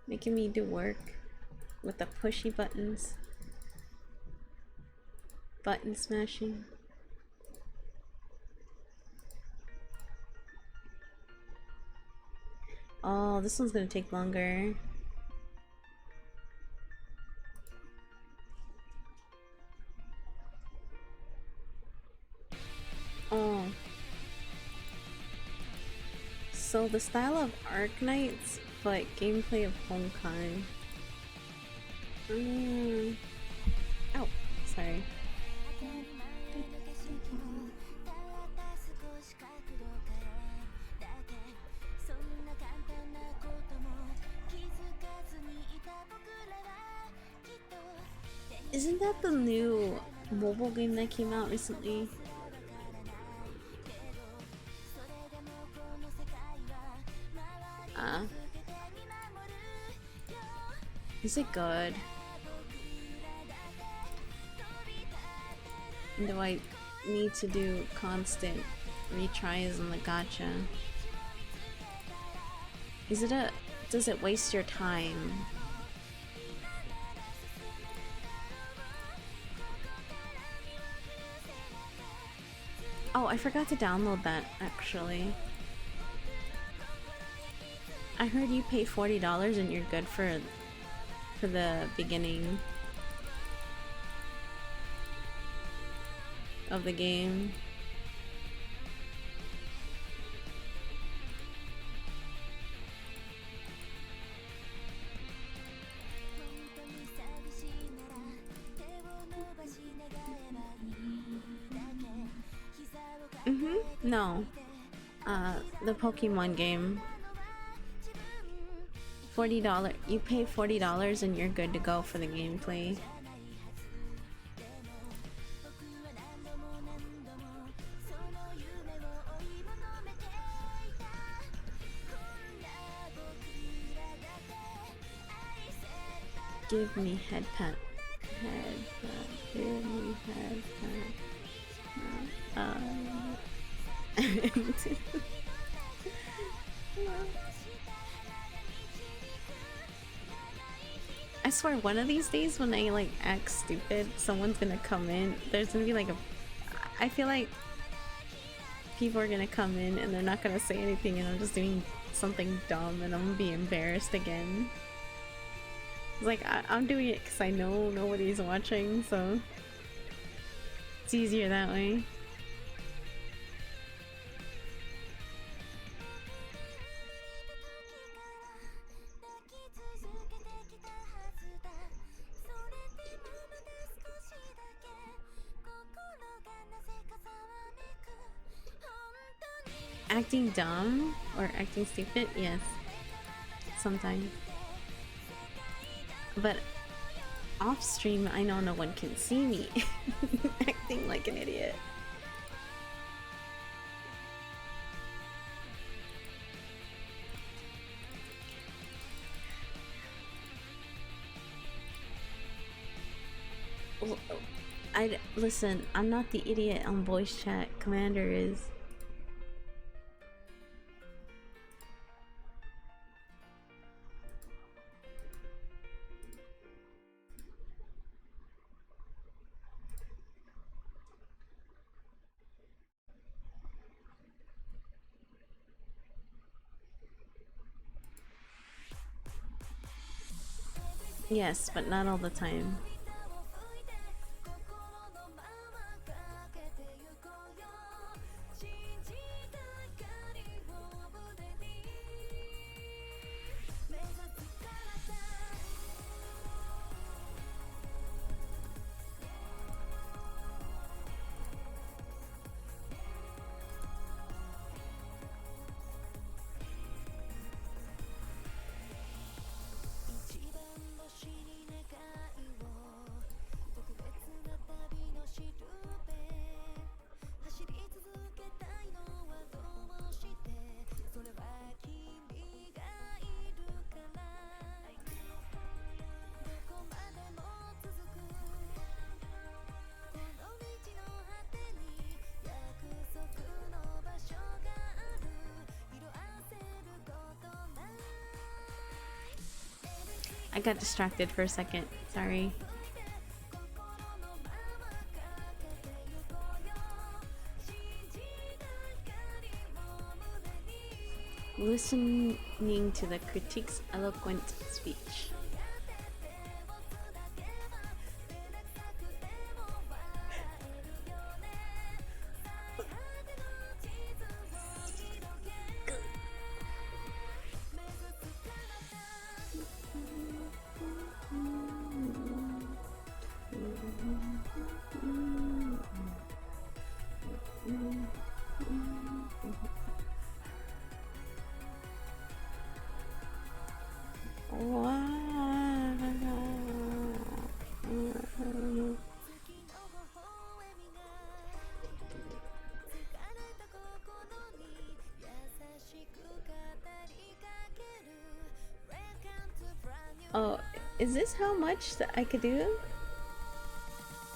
making me do work with the pushy buttons. Button smashing. Oh, this one's gonna take longer. Oh. So the style of Arknights, but gameplay of Honkai. Oh, sorry. Isn't that the new mobile game that came out recently? Is it good? Do I need to do constant retries on the gacha? Does it waste your time? Oh, I forgot to download that actually. I heard you pay $40 and you're good for the beginning of the game. No. The Pokemon game. $40. You pay $40 and you're good to go for the gameplay. Give me head pat. Head pat. Give me head pat. I swear one of these days when I like act stupid, someone's gonna come in. There's gonna be like I feel like people are gonna come in and they're not gonna say anything and I'm just doing something dumb and I'm gonna be embarrassed again. It's like I'm doing it because I know nobody's watching, so it's easier that way. Acting dumb or acting stupid? Yes. Sometimes. But off stream, I know no one can see me acting like an idiot. Listen, I'm not the idiot on voice chat. Commander is. Yes, but not all the time. I got distracted for a second. Sorry. Listening to the critique's eloquent speech. Oh, is this how much that I could do?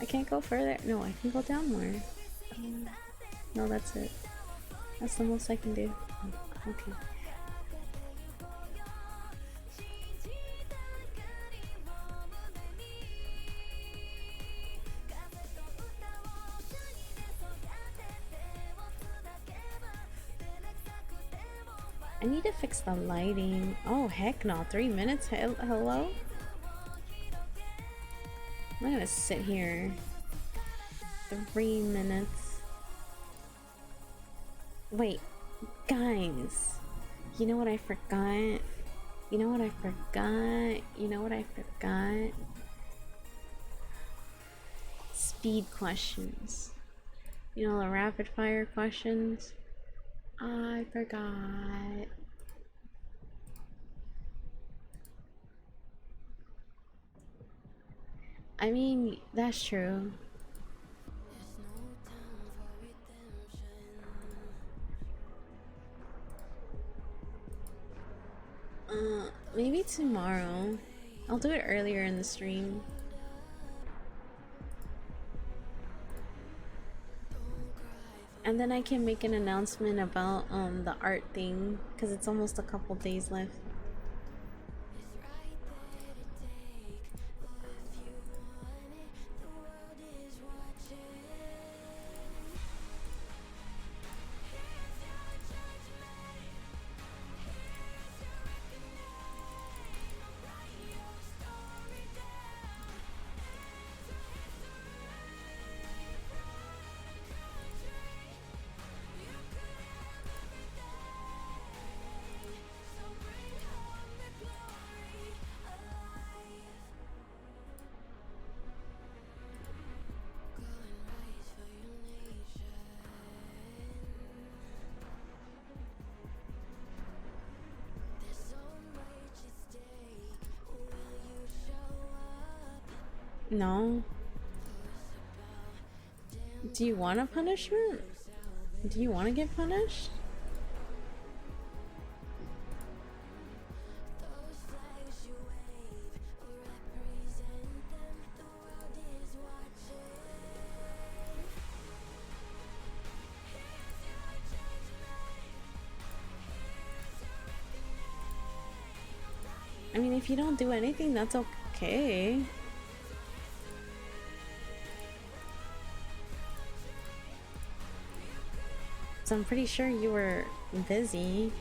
I can't go further. No, I can go down more. No, that's it. That's the most I can do. Okay. I need to fix the lighting. Oh, heck no. 3 minutes? Hello? I'm gonna sit here. 3 minutes. Wait, guys. You know what I forgot? You know what I forgot? You know what I forgot? Speed questions. You know, the rapid fire questions? I forgot. I mean, that's true. Maybe tomorrow. I'll do it earlier in the stream. And then I can make an announcement about the art thing, because it's almost a couple days left. No. Do you want a punishment? Do you want to get punished? I mean, if you don't do anything, that's okay. So I'm pretty sure you were busy.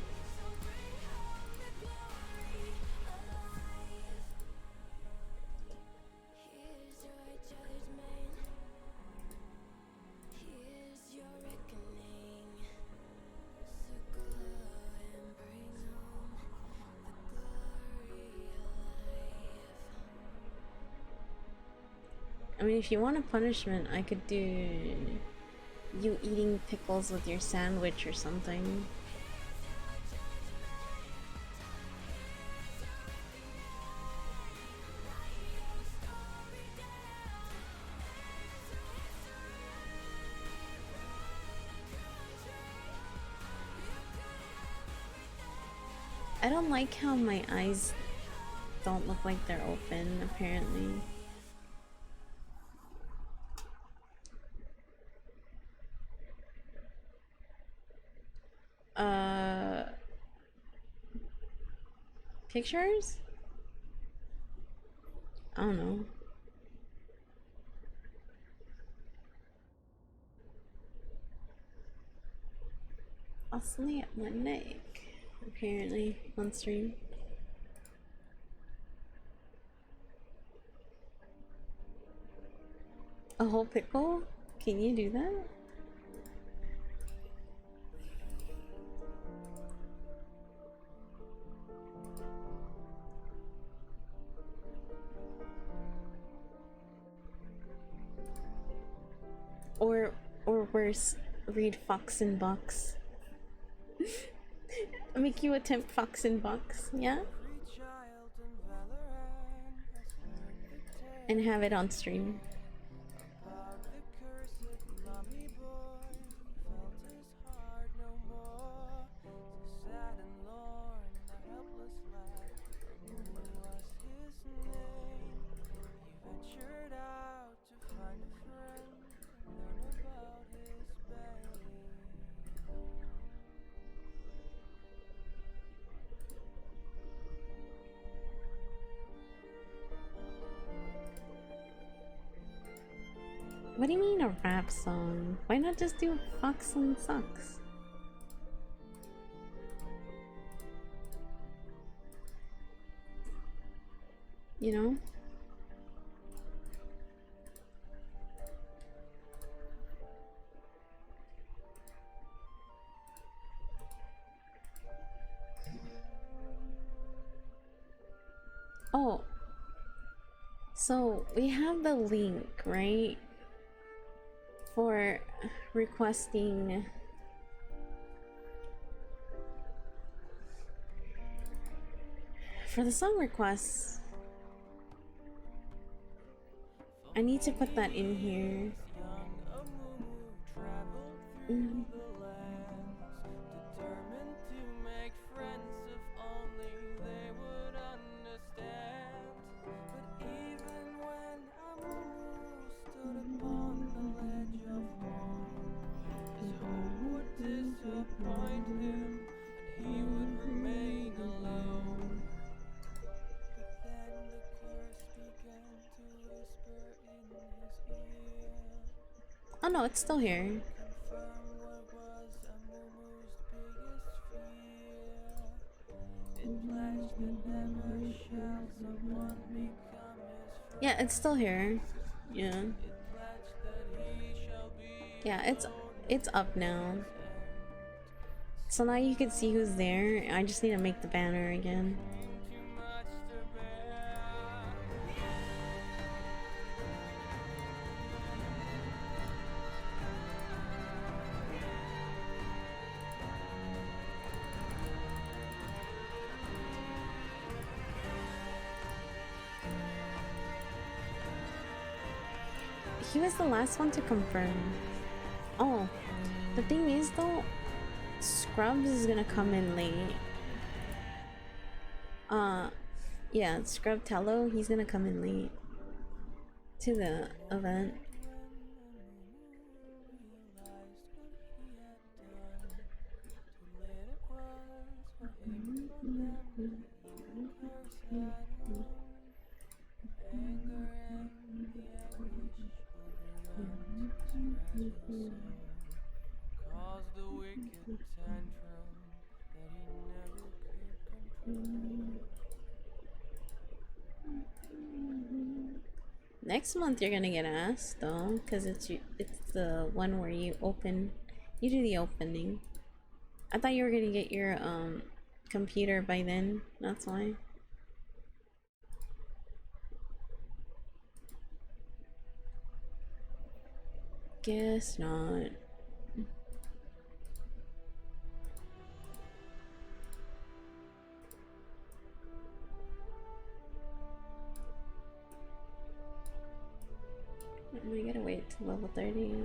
I mean, if you want a punishment, I could do you eating pickles with your sandwich or something. I don't like how my eyes don't look like they're open, apparently. Pictures? I don't know. Oscillate my neck, apparently, on stream. A whole pickle? Can you do that? Or worse, read Fox and Box. Make you attempt Fox and Box, yeah? And have it on stream. What do you mean a rap song? Why not just do Fox and Sucks? You know? Oh. So we have the link, right? For requesting for the song requests. I need to put that in here. Oh no, it's still here. Yeah, it's still here. Yeah. Yeah, it's up now. So now you can see who's there. I just need to make the banner again. He was the last one to confirm. Oh, the thing is though, Scrubs is gonna come in late. Yeah, Scrub Tello, he's gonna come in late to the event. Next month you're gonna get asked though, because it's the one where you do the opening. I thought you were gonna get your computer by then, that's why. Guess not. We gotta wait till level 30.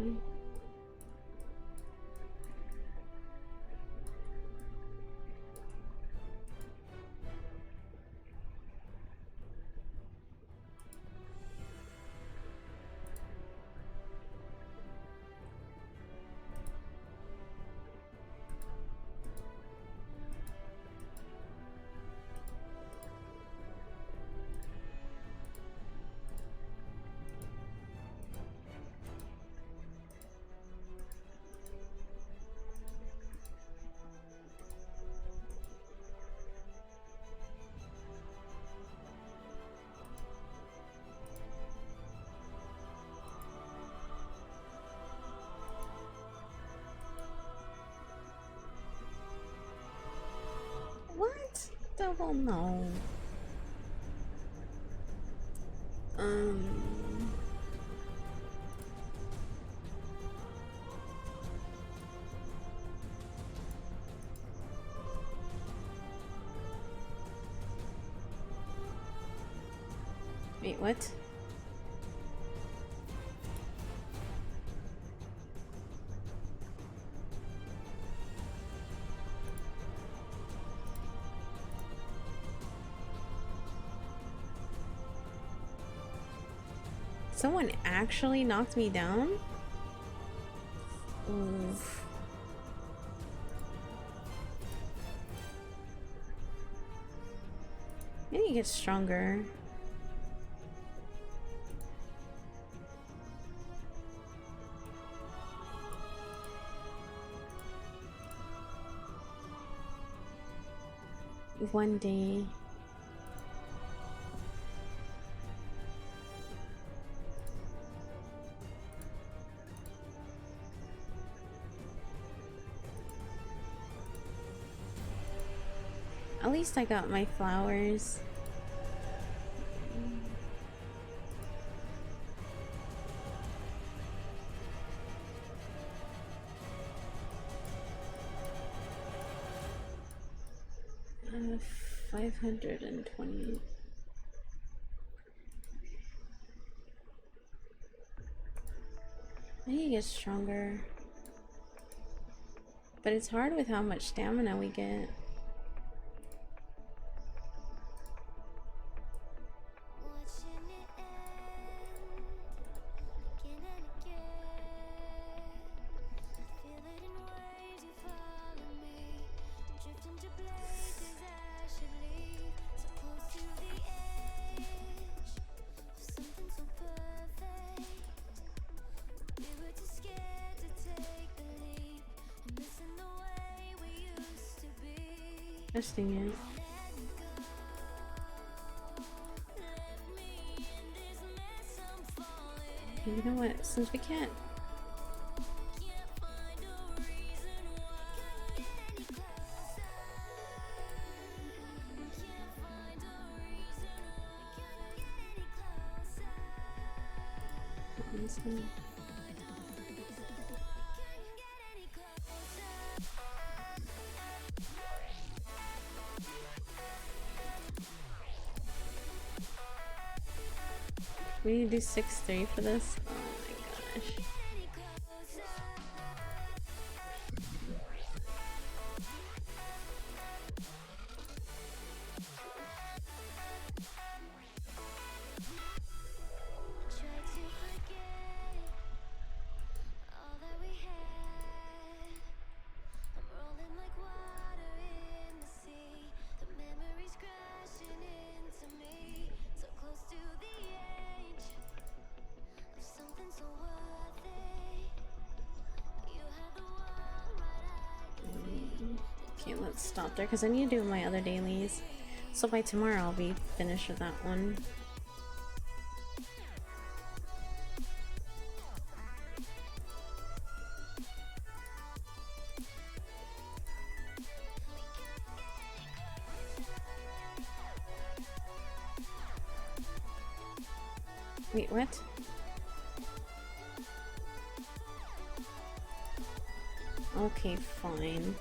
What? Double no. Wait, what? Someone actually knocked me down? Oof. I need to get stronger. One day. At least I got my flowers. I have 520. I need to get stronger. But it's hard with how much stamina we get. Testing it. Okay, you know what? Since we can't. We need to do 6-3 for this. Oh my Okay, let's stop there because I need to do my other dailies. So by tomorrow I'll be finished with that one. Wait, what? Okay, fine.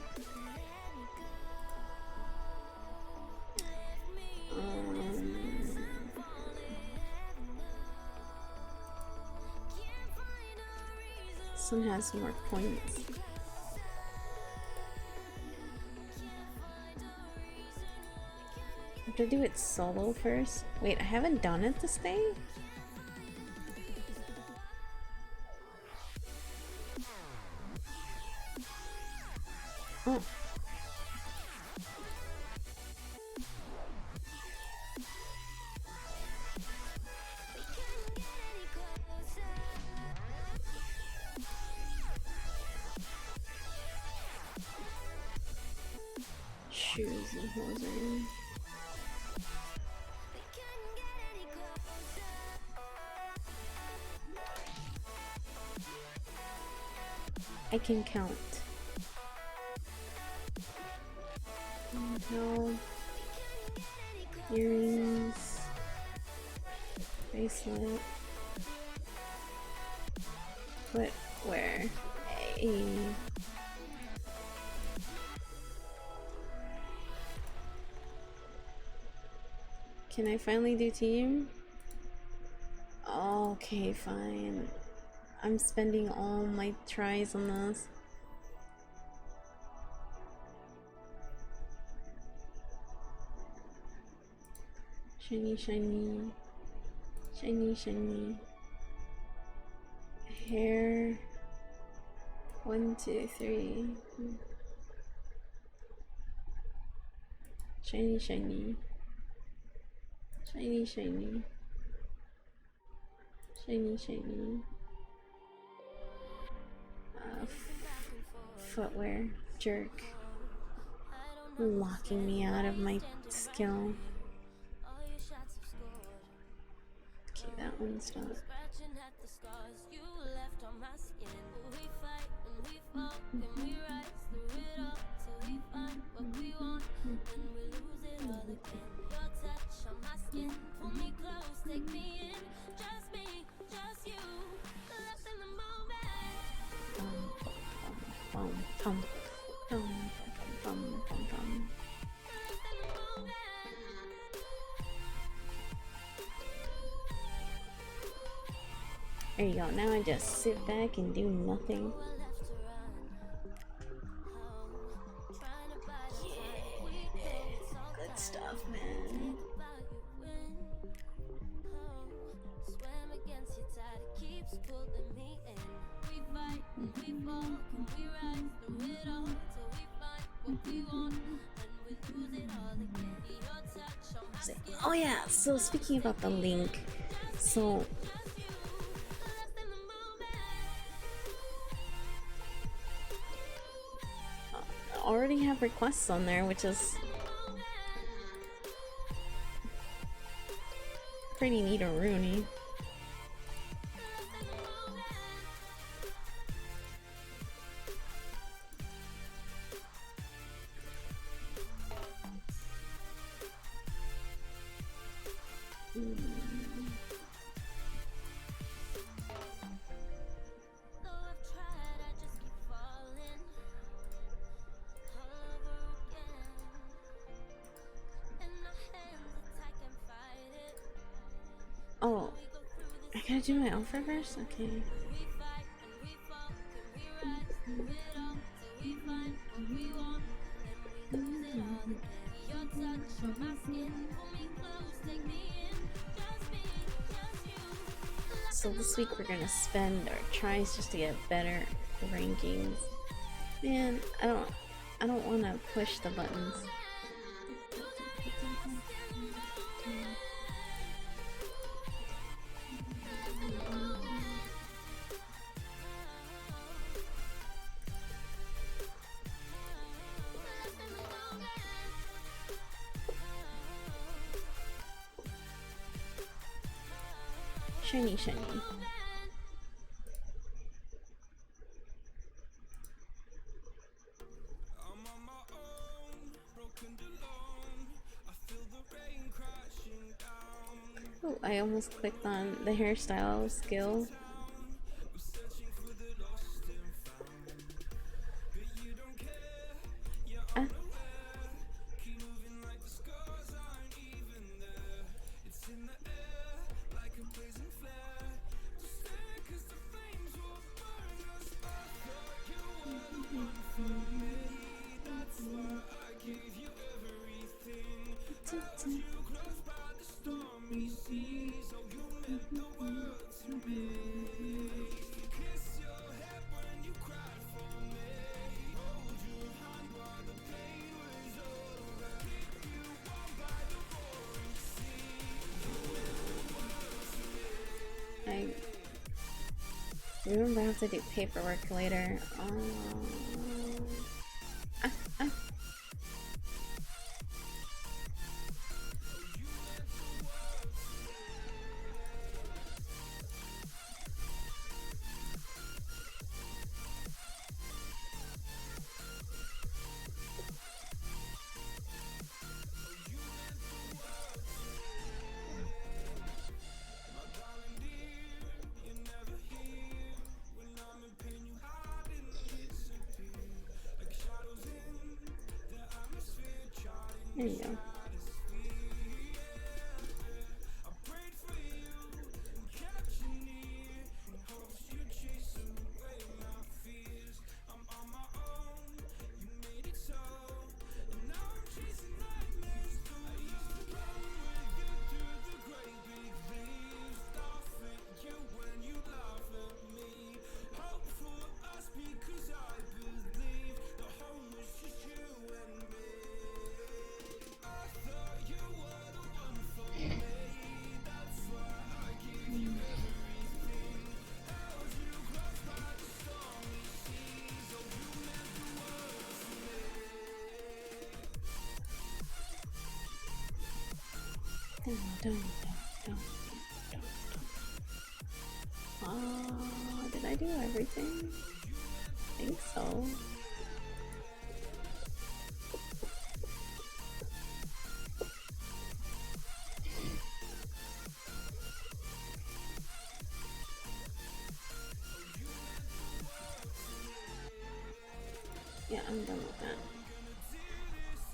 This one has more points. I have to do it solo first. Wait, I haven't done it this day? Oh. Shoes and hosing. I can count. Bell, earrings, bracelet, footwear. Hey. Can I finally do team? Okay, fine. I'm spending all my tries on this. Shiny, shiny. Shiny, shiny. Hair. 1, 2, 3. Shiny, shiny. Shiny, shiny. Shiny, shiny. Footwear. Jerk. Locking me out of my skill. Okay, that one's done. There you go, now I just sit back and do nothing. Yeah, good stuff, man. Oh yeah, so speaking about the link, so I already have requests on there, which is pretty neat or Rooney. Oh, I gotta do my outfit first? Okay. through it all till we find what we want, and we lose it all again. Your touch on my skin, pull me close, take me in, just me, just you. So this week we're gonna spend our tries just to get better rankings. Man, I don't want to push the buttons. Shiny, shiny. Oh, I almost clicked on the hairstyle skill. Ah. I remember I have to do paperwork later. There you go. Did I do everything? I think so. Yeah, I'm done with that.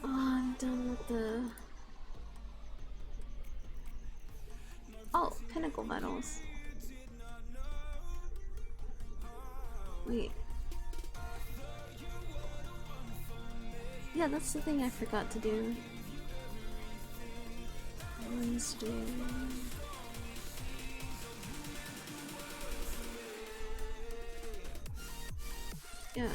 Oh, I'm done with the... Oh, pinnacle medals. Wait. Yeah, that's the thing I forgot to do. Wednesday. Yeah.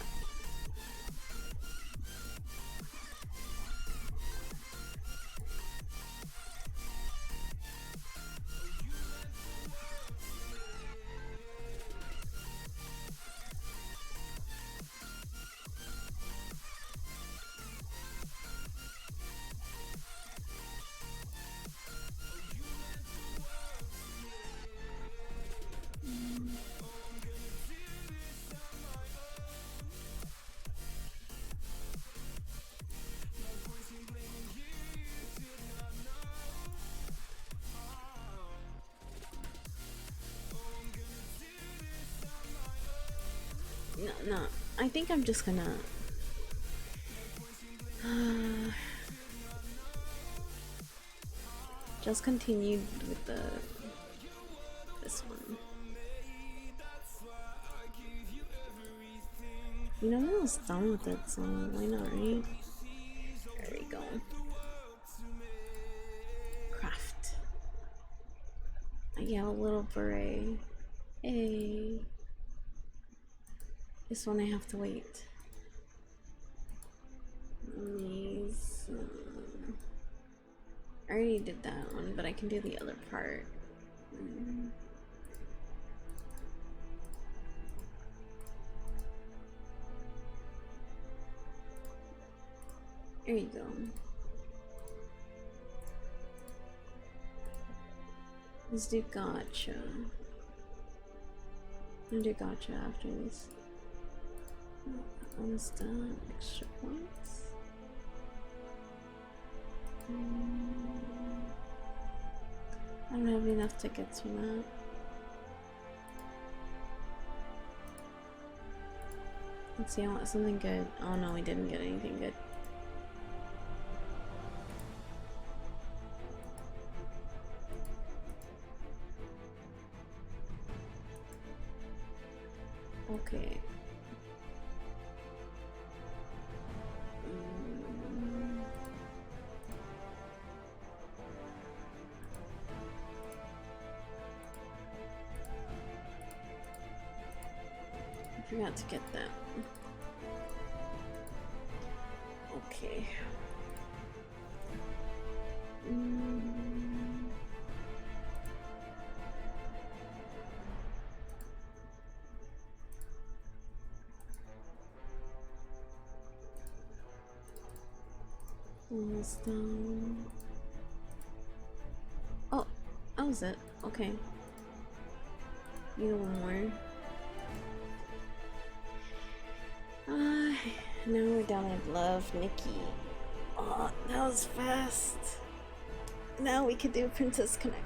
No, I think I'm just gonna just continue with this one. You know, I'm almost done with it, so why not, right? There we go. Craft. I get a little beret. Hey. This one I have to wait. These. I already did that one, but I can do the other part. There you go. Let's do gotcha. I'll do gotcha after this. That one's done. Extra points. I don't have enough tickets for that. Let's see, I want something good. Oh no, we didn't get anything good. Okay. I forgot to get that. Okay. Almost done. Oh, that was it. Okay. Need one more. Now we're done with Love Nikki. Oh, that was fast. Now we can do Princess Connect.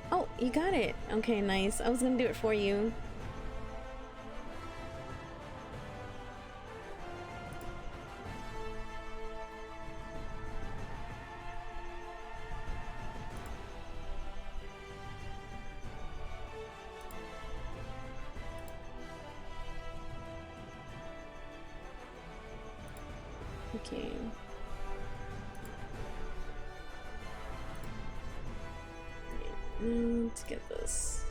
Oh, you got it. Okay, nice. I was gonna do it for you. Okay. Let's get this.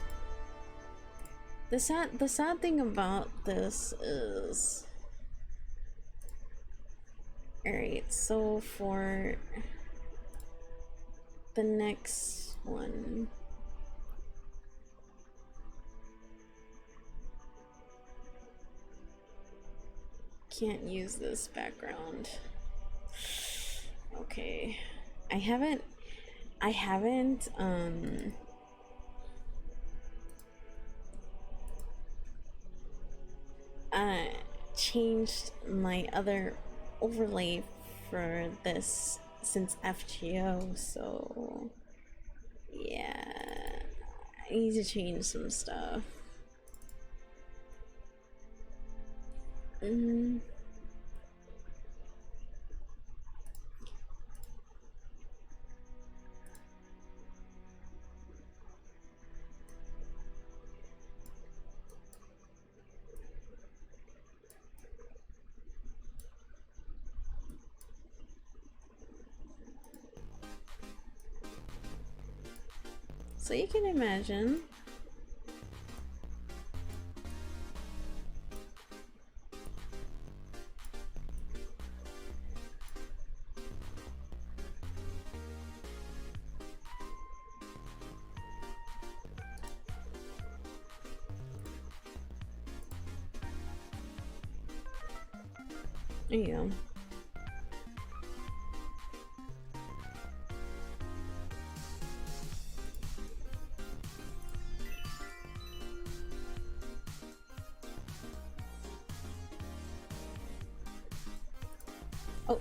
The sad thing about this is, alright, so for the next one, can't use this background. Okay, I haven't changed my other overlay for this since FGO, so yeah, I need to change some stuff. So you can imagine there you go. Oh,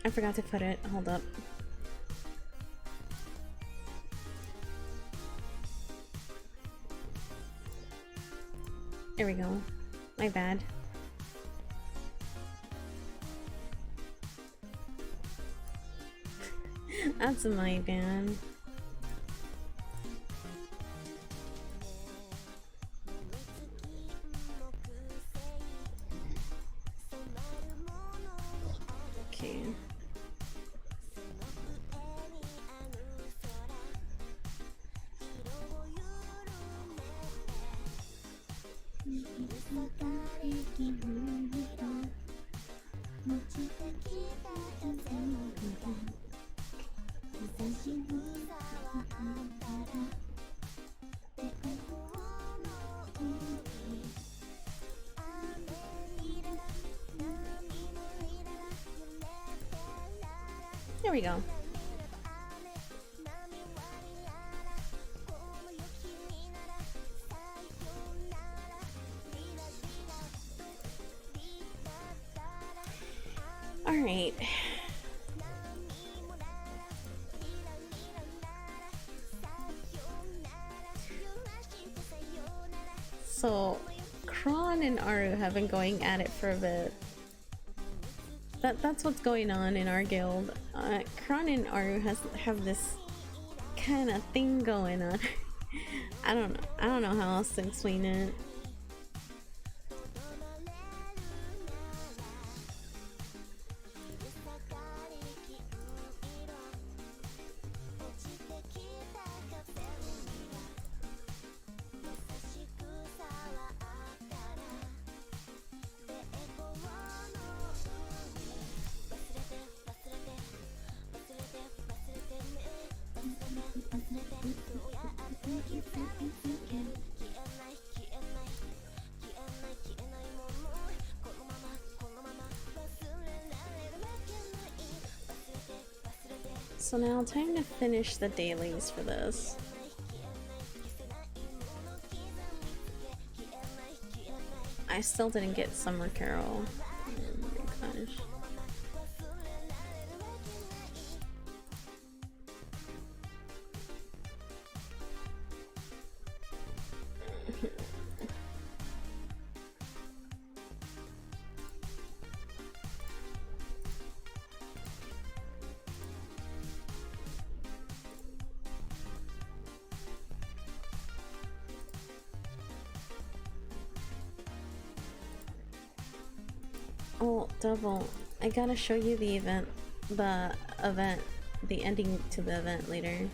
I forgot to put it. Hold up. There we go. My bad. That's my bad. Okay. There we go. All right. So, Kron and Aru have been going at it for a bit. That's what's going on in our guild. Kron and Aru have this kind of thing going on. I don't know how else to explain it. So now time to finish the dailies for this. I still didn't get Summer Carol. Oh my gosh. Oh, double. I gotta show you the ending to the event later.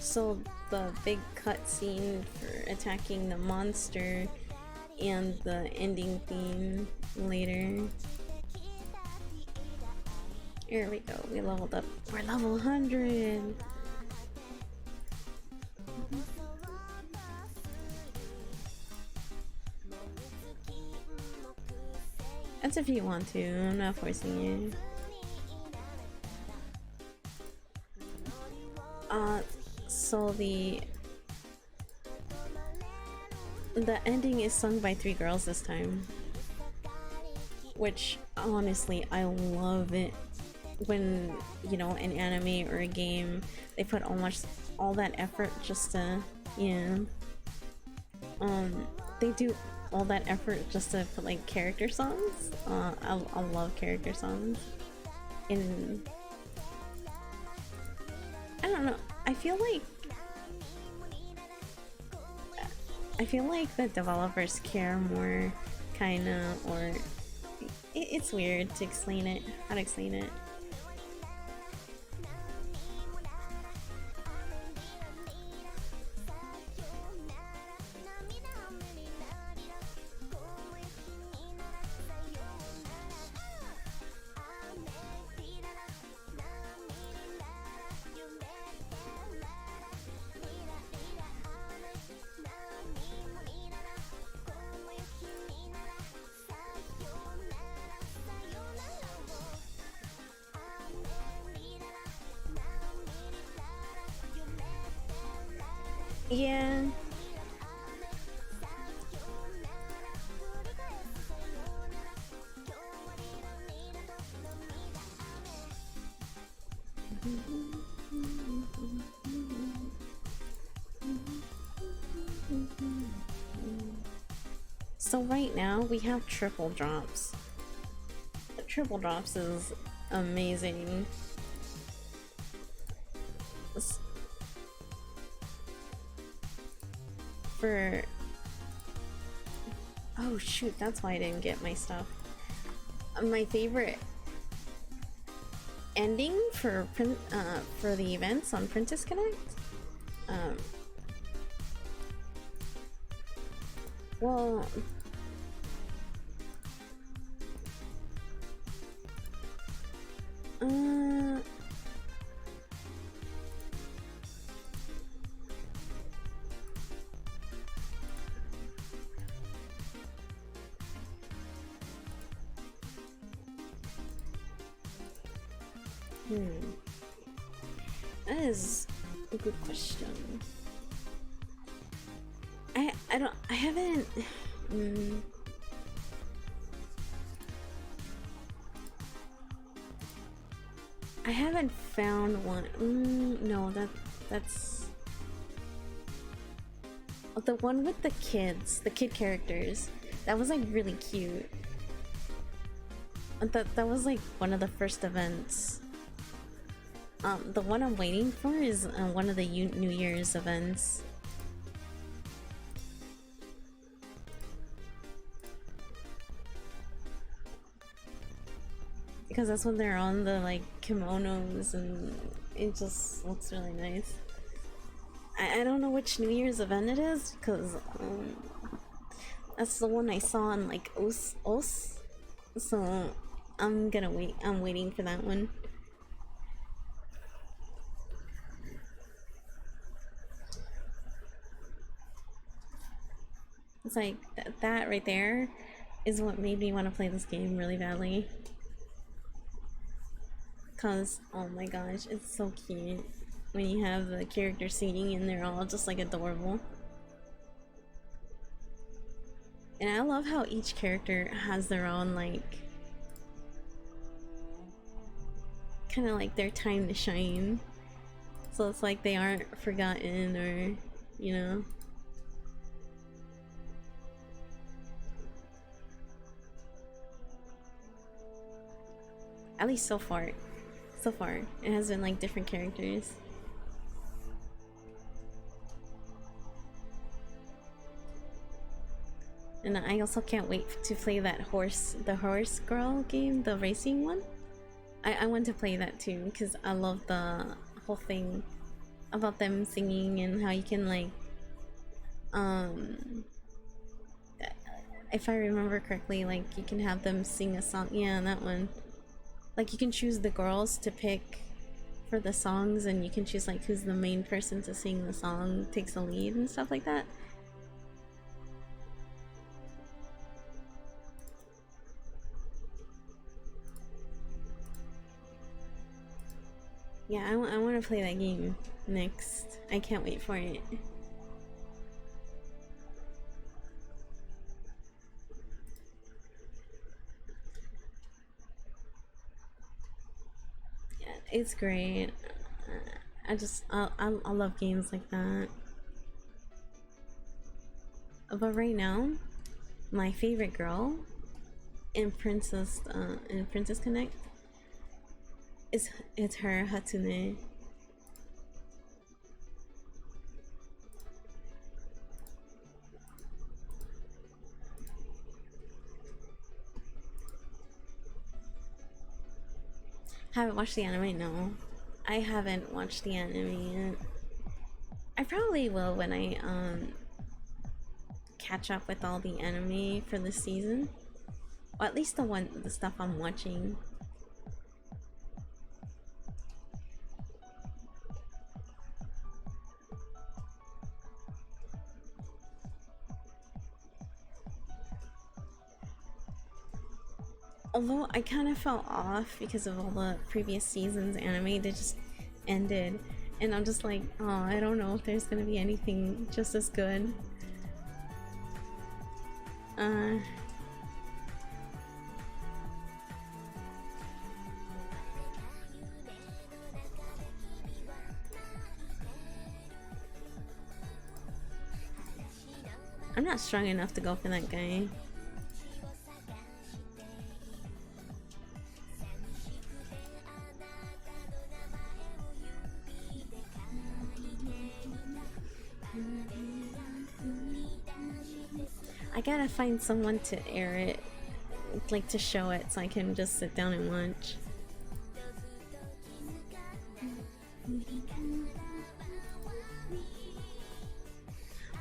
So the big cutscene for attacking the monster and the ending theme later. Here we go, we leveled up. We're level 100! That's if you want to, I'm not forcing you. So the ending is sung by 3 girls this time. Which, honestly, I love it. When, you know, an anime or a game, they put all that effort just to, you know, they do all that effort just to put like character songs. I love character songs. And I don't know, I feel like the developers care more, kinda, or it's weird to explain it, how to explain it. Yeah. So right now we have triple drops. The triple drops is amazing. For oh shoot, that's why I didn't get my stuff. My favorite ending for the events on Princess Connect. Well, that is a good question. I haven't. I haven't found one. No, that's the one with the kids, the kid characters. That was like really cute. That was like one of the first events. The one I'm waiting for is one of the New Year's events. Because that's when they're on the like kimonos and it just looks really nice. I don't know which New Year's event it is because that's the one I saw on like OS. So I'm gonna wait. I'm waiting for that one. It's like that right there is what made me want to play this game really badly. Cause oh my gosh, it's so cute when you have the characters singing and they're all just like adorable. And I love how each character has their own like kind of like their time to shine. So it's like they aren't forgotten or, you know. At least so far. So far, it has been like different characters. And I also can't wait to play that the horse girl game, the racing one. I want to play that too because I love the whole thing about them singing and how you can like if I remember correctly, like you can have them sing a song. Yeah, that one. Like you can choose the girls to pick for the songs and you can choose like who's the main person to sing the song, takes the lead and stuff like that. Yeah, I want to play that game next. I can't wait for it. Yeah, it's great. I love games like that. But right now, my favorite girl in Princess Connect it's her Hatsune. Haven't watched the anime? No. I haven't watched the anime yet. I probably will when I catch up with all the anime for this season. Or at least the stuff I'm watching. Although I kind of fell off because of all the previous seasons anime that just ended, And I'm just like, oh, I don't know if there's gonna be anything just as good. I'm not strong enough to go for that guy. I gotta find someone to air it, like to show it, so I can just sit down and watch.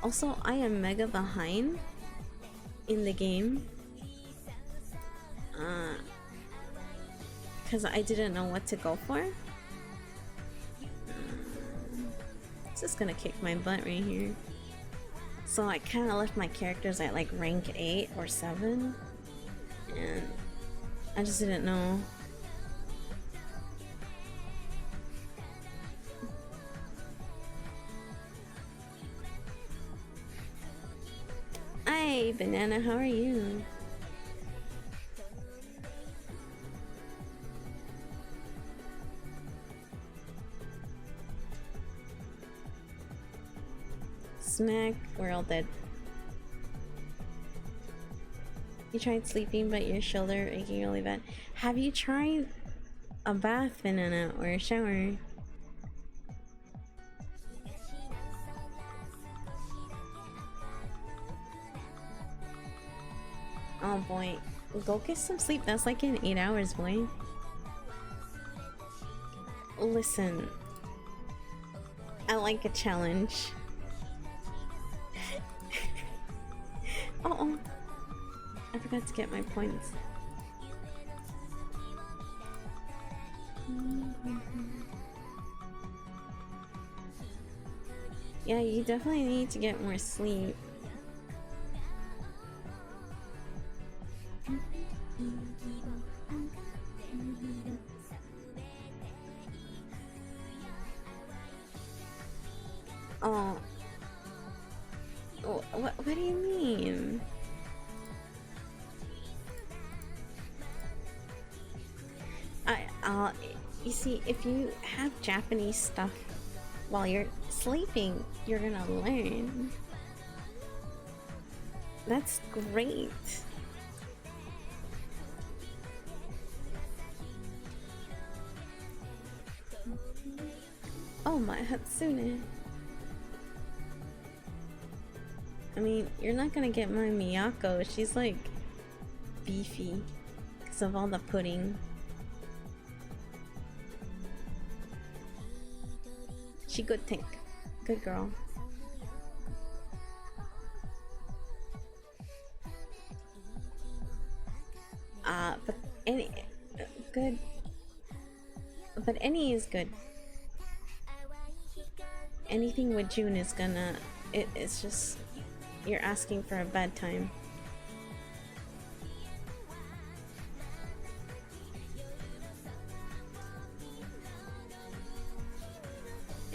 Also, I am mega behind in the game. Because I didn't know what to go for. It's just gonna kick my butt right here. So I kind of left my characters at like rank 8 or 7. And I just didn't know. Hi, Banana, how are you? Smack, we're all dead. You tried sleeping, but your shoulder aching really bad. Have you tried a bath, Banana, or a shower? Oh boy, go get some sleep. That's like in 8 hours, boy. Listen, I like a challenge. Oh, I forgot to get my points. Yeah, you definitely need to get more sleep. Oh. What do you mean? You see, if you have Japanese stuff while you're sleeping, you're gonna learn. That's great. Oh, my Hatsune. I mean, you're not gonna get my Miyako. She's like beefy because of all the pudding. She good tank. Good girl. But any good. But any is good. Anything with June is gonna. It's just you're asking for a bad time.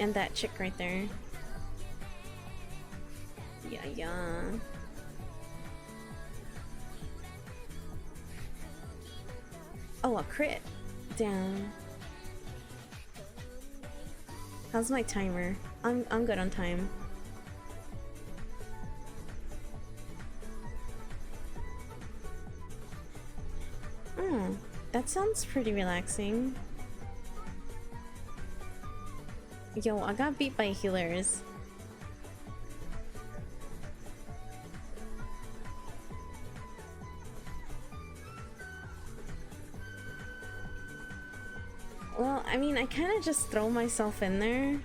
And that chick right there. Yeah. Oh, a crit. Down. How's my timer? I'm good on time. Oh, that sounds pretty relaxing. Yo, I got beat by healers. Well, I mean, I kind of just throw myself in there.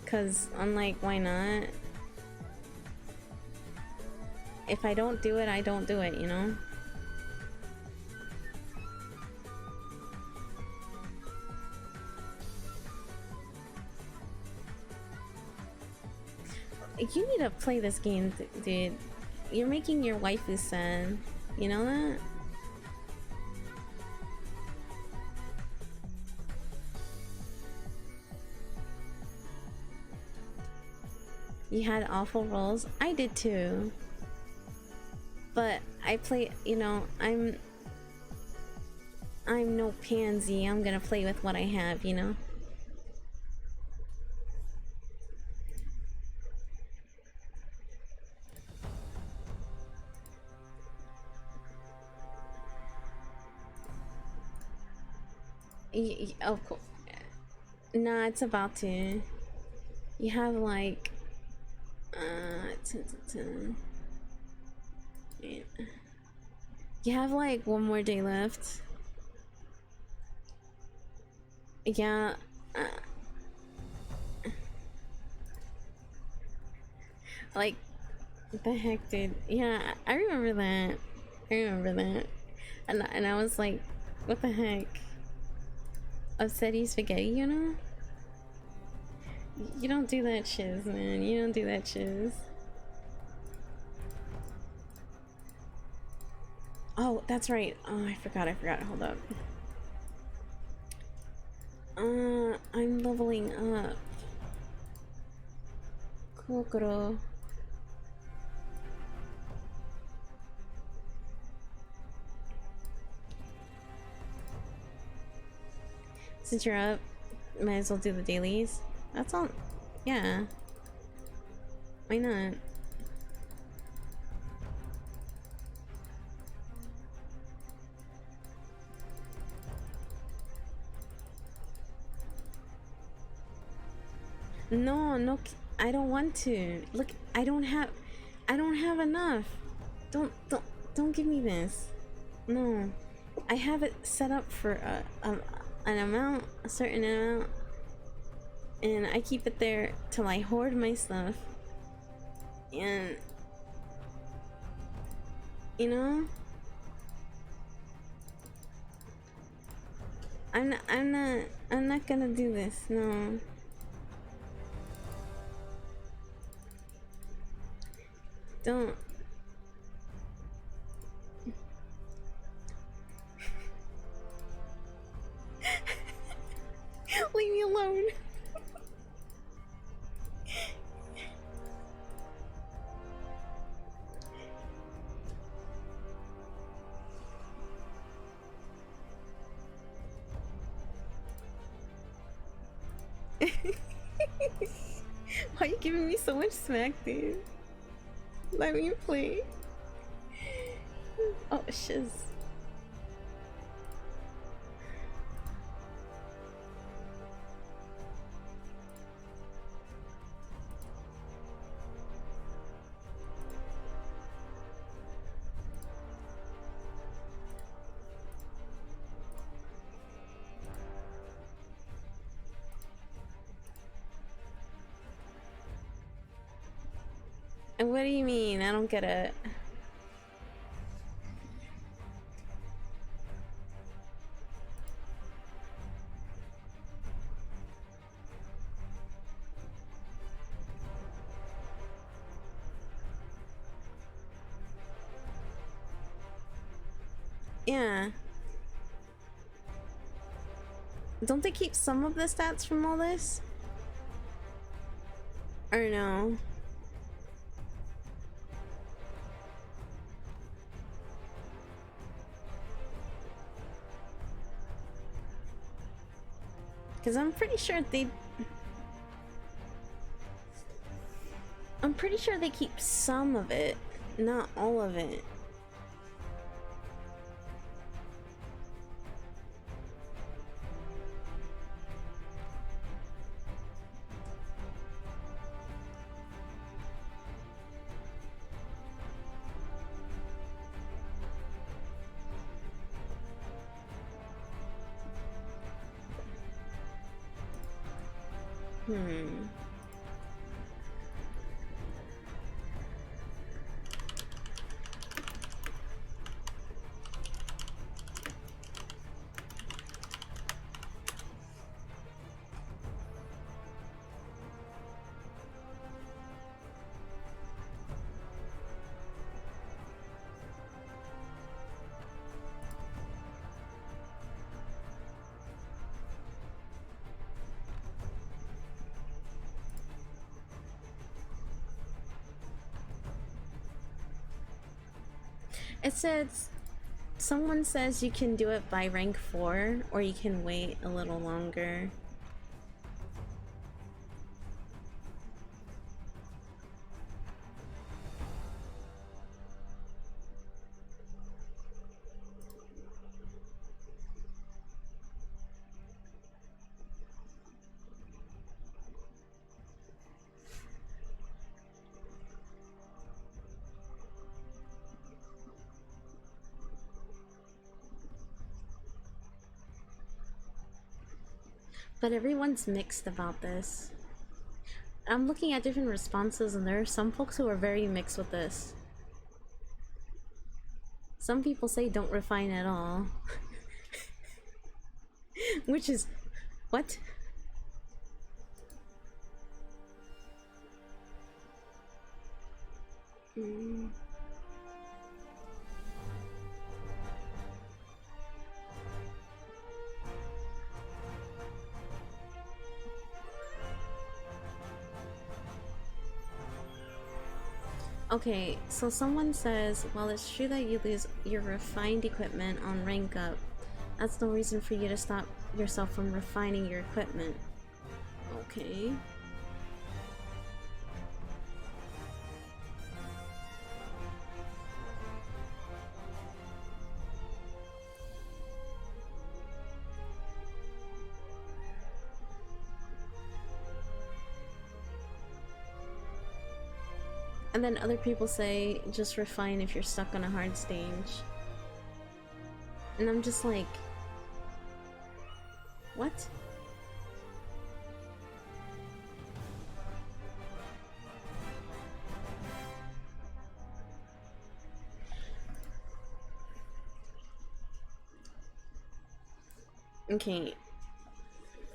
Cause I'm like, why not? If I don't do it, I don't do it, you know? You need to play this game, dude. You're making your waifu sad. You know that? You had awful rolls. I did too. But I play, you know, I'm no pansy. I'm gonna play with what I have, you know? Of course. Nah, it's about to. You have like 10 to 10. Yeah. You have like one more day left. Yeah. Like, what the heck, dude? Yeah, I remember that. I remember that. And I was like, what the heck? Upsetty spaghetti, you know? You don't do that shiz, man. You don't do that shiz. Oh, that's right. Oh, I forgot. Hold up. I'm leveling up. Kokoro. Since you're up, might as well do the dailies. That's all. Yeah. Why not? No, I don't want to. Look, I don't have enough. Don't give me this. No, I have it set up for an amount, a certain amount, and I keep it there till I hoard my stuff. And you know, I'm not gonna do this. No. Don't. Leave me alone. Why are you giving me so much smack, dude? Let me play. Oh, shiz. And what do you mean? I don't get it. Yeah. Don't they keep some of the stats from all this? Or no? Because I'm pretty sure they keep some of it, not all of it. It says, someone says you can do it by rank 4, or you can wait a little longer. But everyone's mixed about this. I'm looking at different responses, and there are some folks who are very mixed with this. Some people say don't refine at all. Which is... what? Mm. Okay, so someone says, while it's true that you lose your refined equipment on rank up, that's no reason for you to stop yourself from refining your equipment. Okay. And then other people say, just refine if you're stuck on a hard stage. And I'm just like... what? Okay.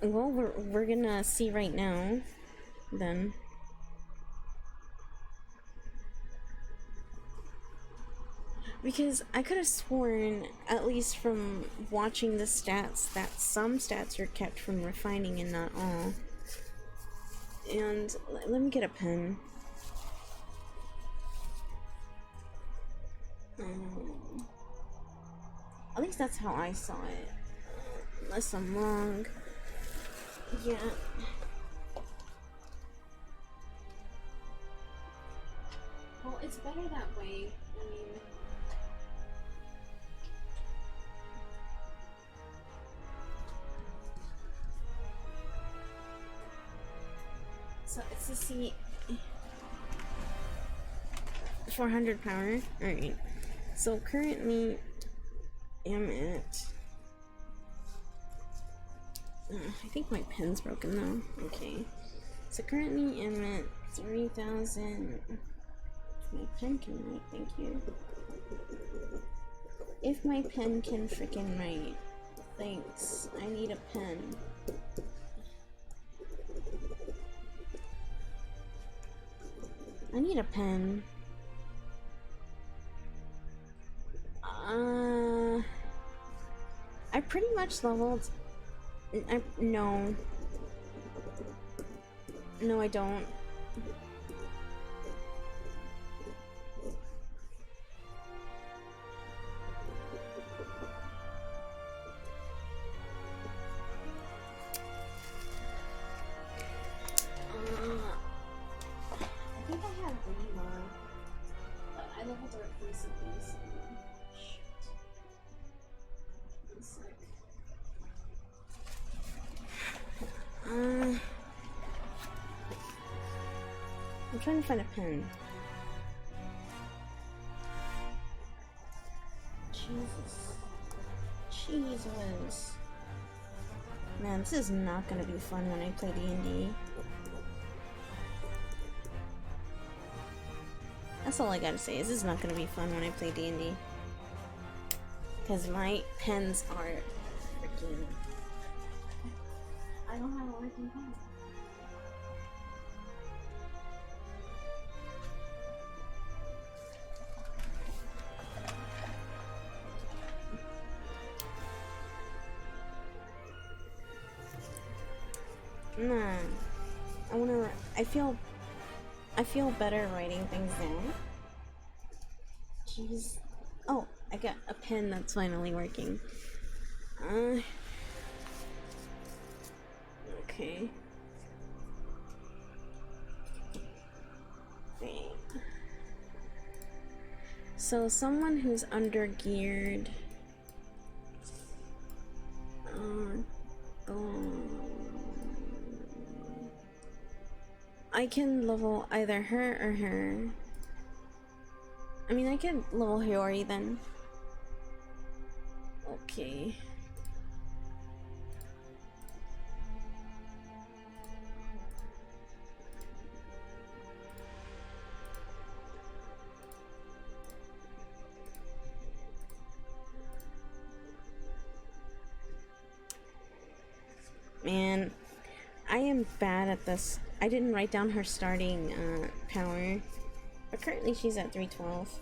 Well, we're gonna see right now, then. Because I could have sworn, at least from watching the stats, that some stats are kept from refining and not all. And let me get a pen. At least that's how I saw it. Unless I'm wrong. Yeah. Well, it's better that way. I mean... so it's a C 400 power. Alright. So currently I'm at... I think my pen's broken though. Okay. So currently I'm at 3,000. My pen can write, thank you. If my pen can freaking write. Thanks. I need a pen. I need a pen. I pretty much leveled... no. No, I don't. I think I have Lima, but I leveled her up recently, so... I'm trying to find a pen. Jesus. Jesus. Man, this is not gonna be fun when I play D&D. That's all I gotta say, is this is not gonna be fun when I play D&D. Because my pens are freaking... I don't have a working pen. Nah. I feel better writing things down. Jeez. Oh, I got a pen that's finally working. Okay. Wait. So someone who's under-geared. I can level either her or her. I mean, I can level Hiyori then. Okay. Man, I am bad at this. I didn't write down her starting power, but currently she's at 312.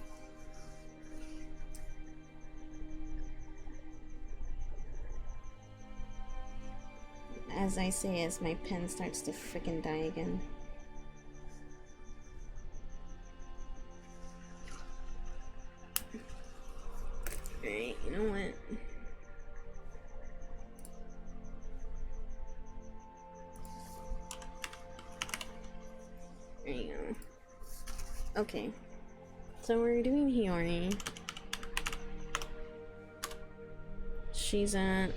As I say, as my pen starts to frickin' die again. Alright, you know what? There you go. Okay. So we're doing Hiyori. She's at...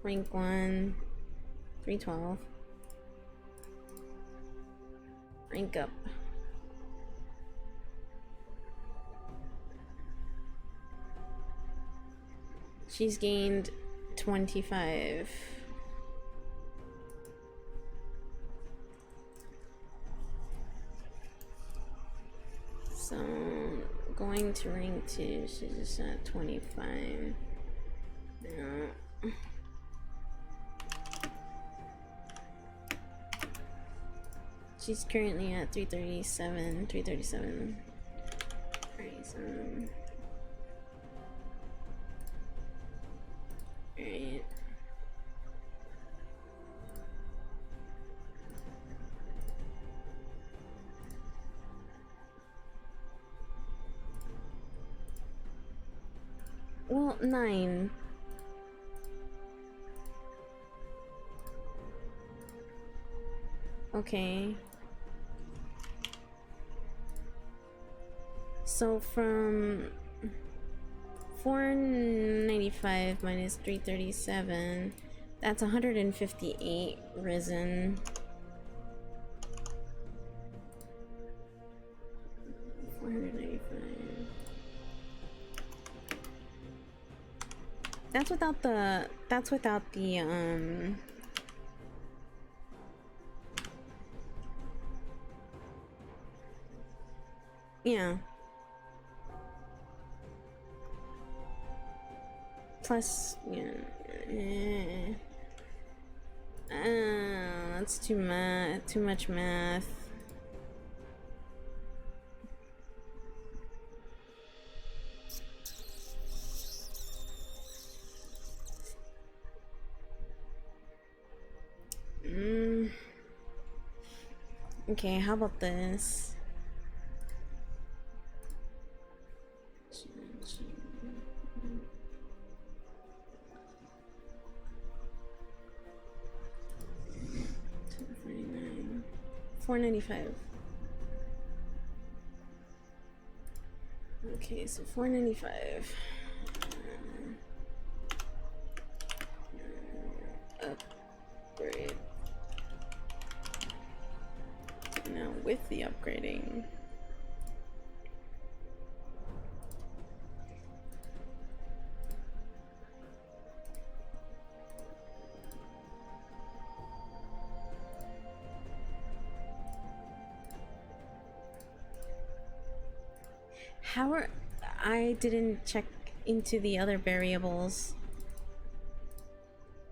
rank 1, 312. Rank up. She's gained 25. So, going to rank 2, she's just at 25. No. She's currently at 337, 337. Alright. Well, 9. Okay. So from 495 minus 337, that's 158 risen. That's without the, yeah. Plus, yeah. That's too much math. Okay, how about this? $495. Okay, so $495. Upgrade. Now with the upgrading. I didn't check into the other variables.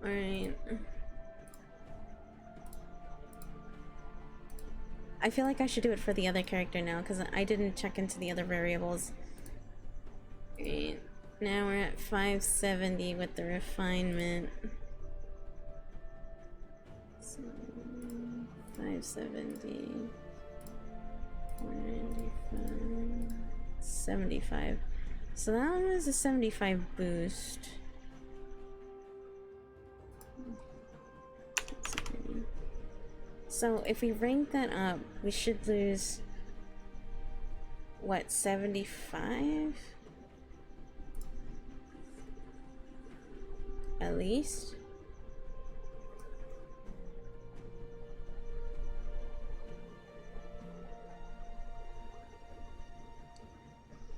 Alright. I feel like I should do it for the other character now, because I didn't check into the other variables. Alright. Now we're at 570 with the refinement. So, 570. 95, 75. So that one is a 75 boost. So if we rank that up, we should lose what, 75? At least.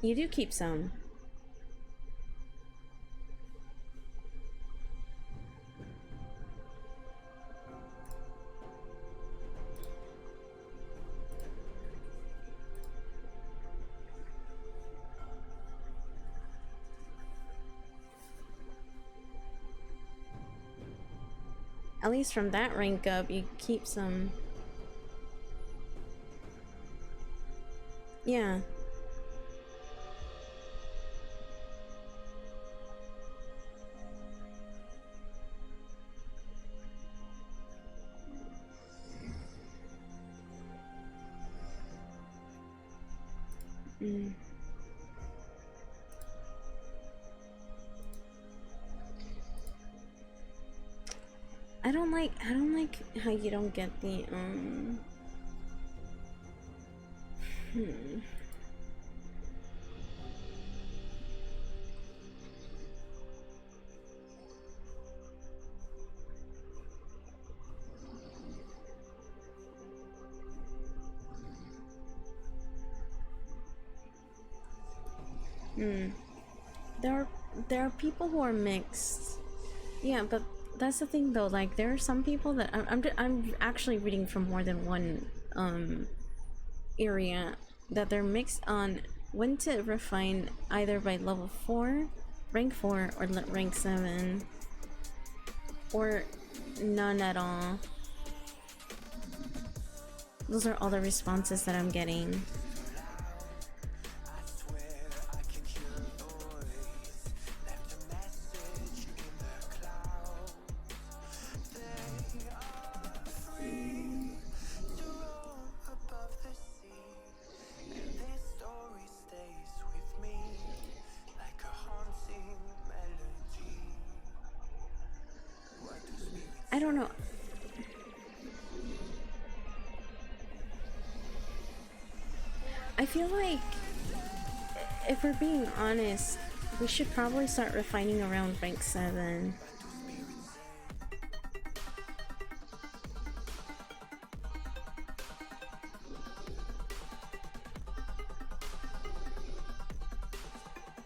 You do keep some. At least from that rank up, you keep some. Yeah. Mm. I don't like how you don't get the There are people who are mixed. Yeah, but that's the thing though, like there are some people that I'm actually reading from more than one area that they're mixed on when to refine either by level 4, rank 4, or rank 7, or none at all. Those are all the responses that I'm getting. I don't know. I feel like, if we're being honest, we should probably start refining around rank 7.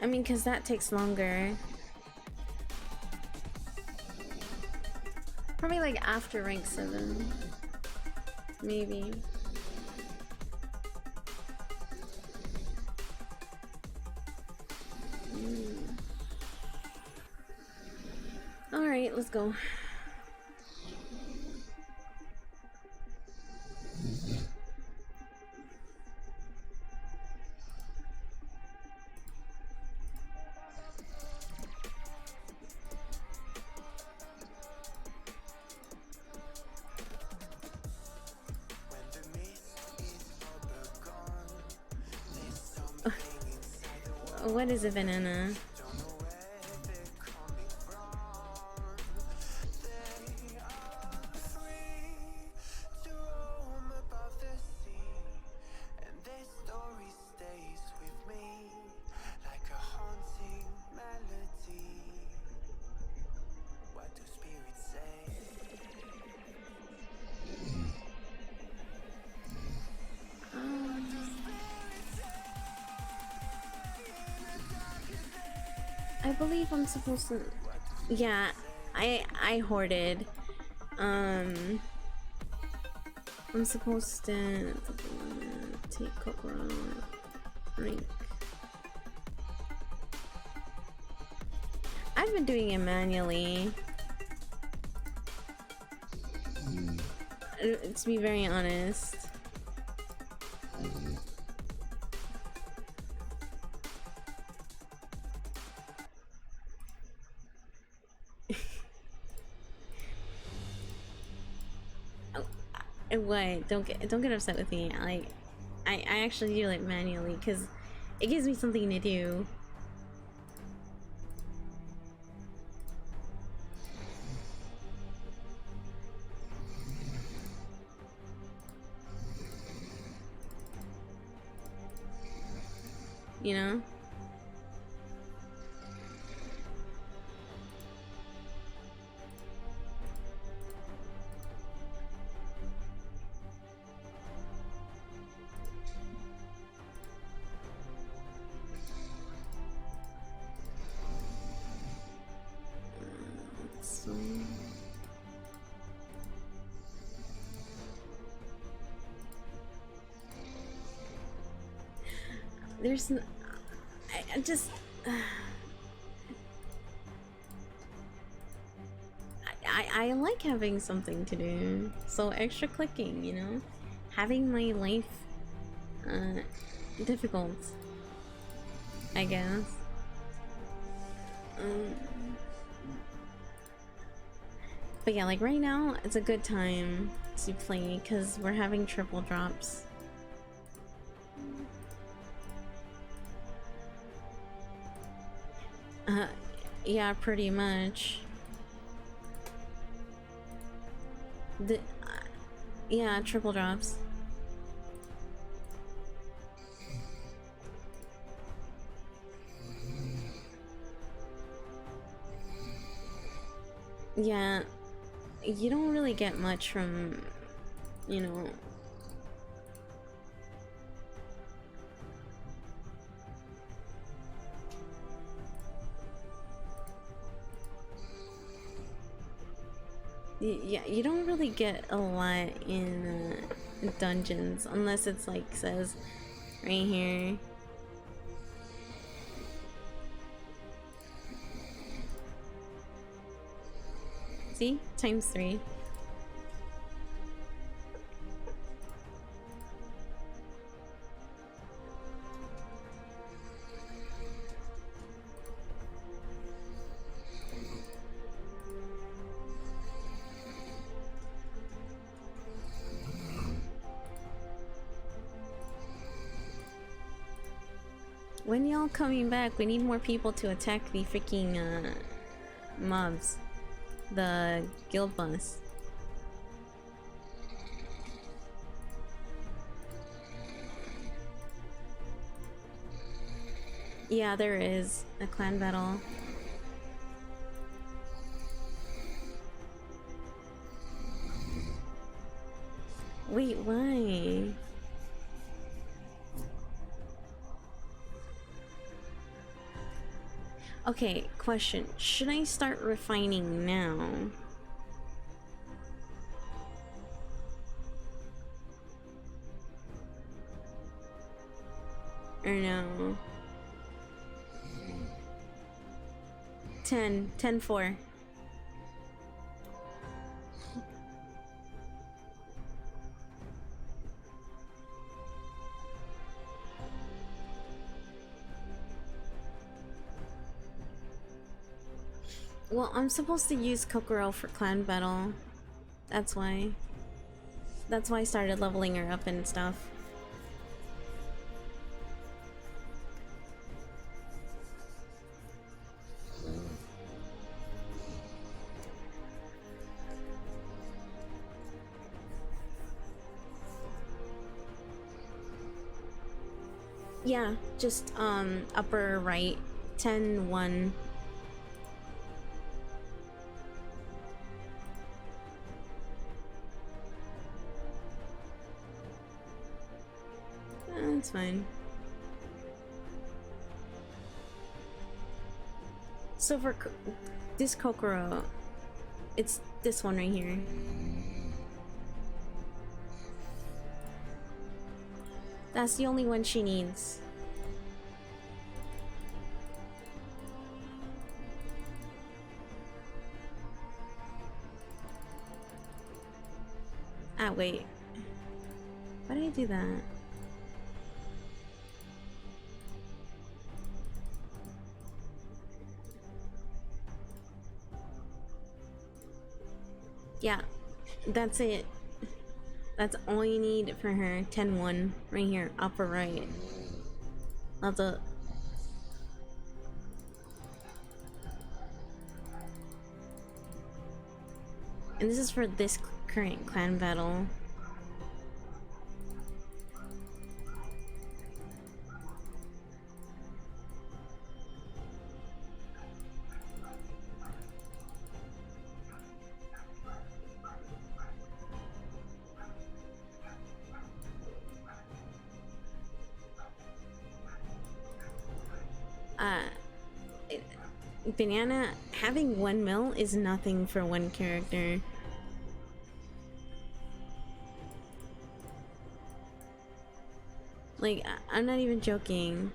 I mean, because that takes longer. Probably like after rank 7. Maybe. Alright, let's go. What is a banana? I believe I'm supposed to. Yeah, I hoarded. I'm supposed to take Kokoro rank. I've been doing it manually. To be very honest. What? Don't get upset with me. Like, I actually do it manually because it gives me something to do. You know? So... There's n I just I like having something to do, so extra clicking, you know, having my life difficult, I guess. But yeah, like right now it's a good time to play because we're having triple drops. Yeah, pretty much. Yeah, triple drops. Yeah, you don't really get much from, you know... Yeah, you don't really get a lot in dungeons unless it's like says right here. See? ×3. When y'all coming back? We need more people to attack the freaking mobs. The guild boss. Yeah, there is a clan battle. Wait, why? Okay, question. Should I start refining now? Or no? 10-4. Well, I'm supposed to use Kokoro for clan battle. That's why. That's why I started leveling her up and stuff. Yeah, just upper right, 10-1. That's fine. So for this Kokoro, it's this one right here. That's the only one she needs. Ah, wait. Why did I do that? Yeah, that's it. That's all you need for her. 10-1 right here, upper right. That's it. And this is for this current clan battle. Banana, having 1 mil is nothing for one character. Like, I'm not even joking.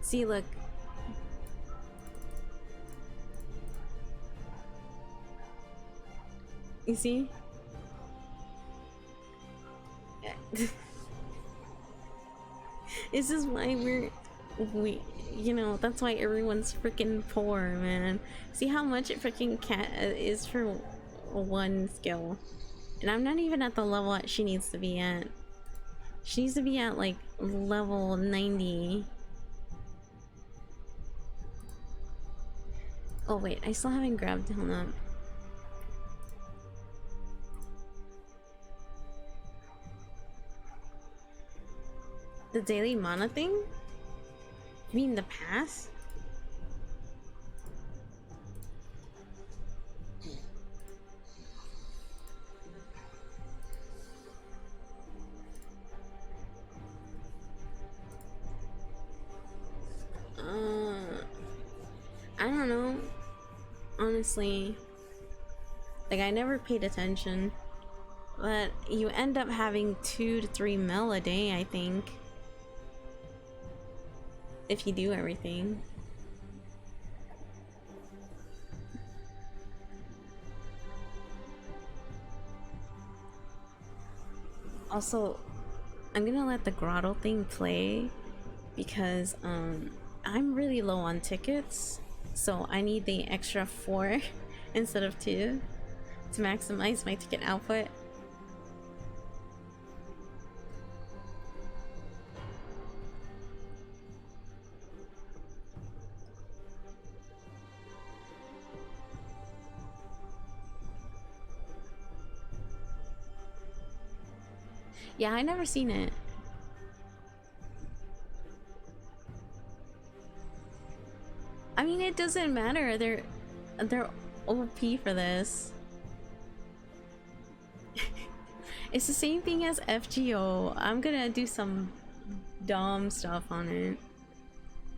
See, look. You see? This is why you know, that's why everyone's freaking poor, man. See how much it freaking is for one skill. And I'm not even at the level that she needs to be at. She needs to be at like level 90. Oh wait, I still haven't grabbed, hold up. The daily mana thing? You mean the pass? I don't know. Honestly. Like, I never paid attention. But you end up having 2 to 3 mil a day, I think. If you do everything. Also, I'm gonna let the grotto thing play because I'm really low on tickets, so I need the extra 4 instead of 2 to maximize my ticket output. Yeah, I never seen it. I mean, it doesn't matter. They're OP for this. It's the same thing as FGO. I'm gonna do some dumb stuff on it.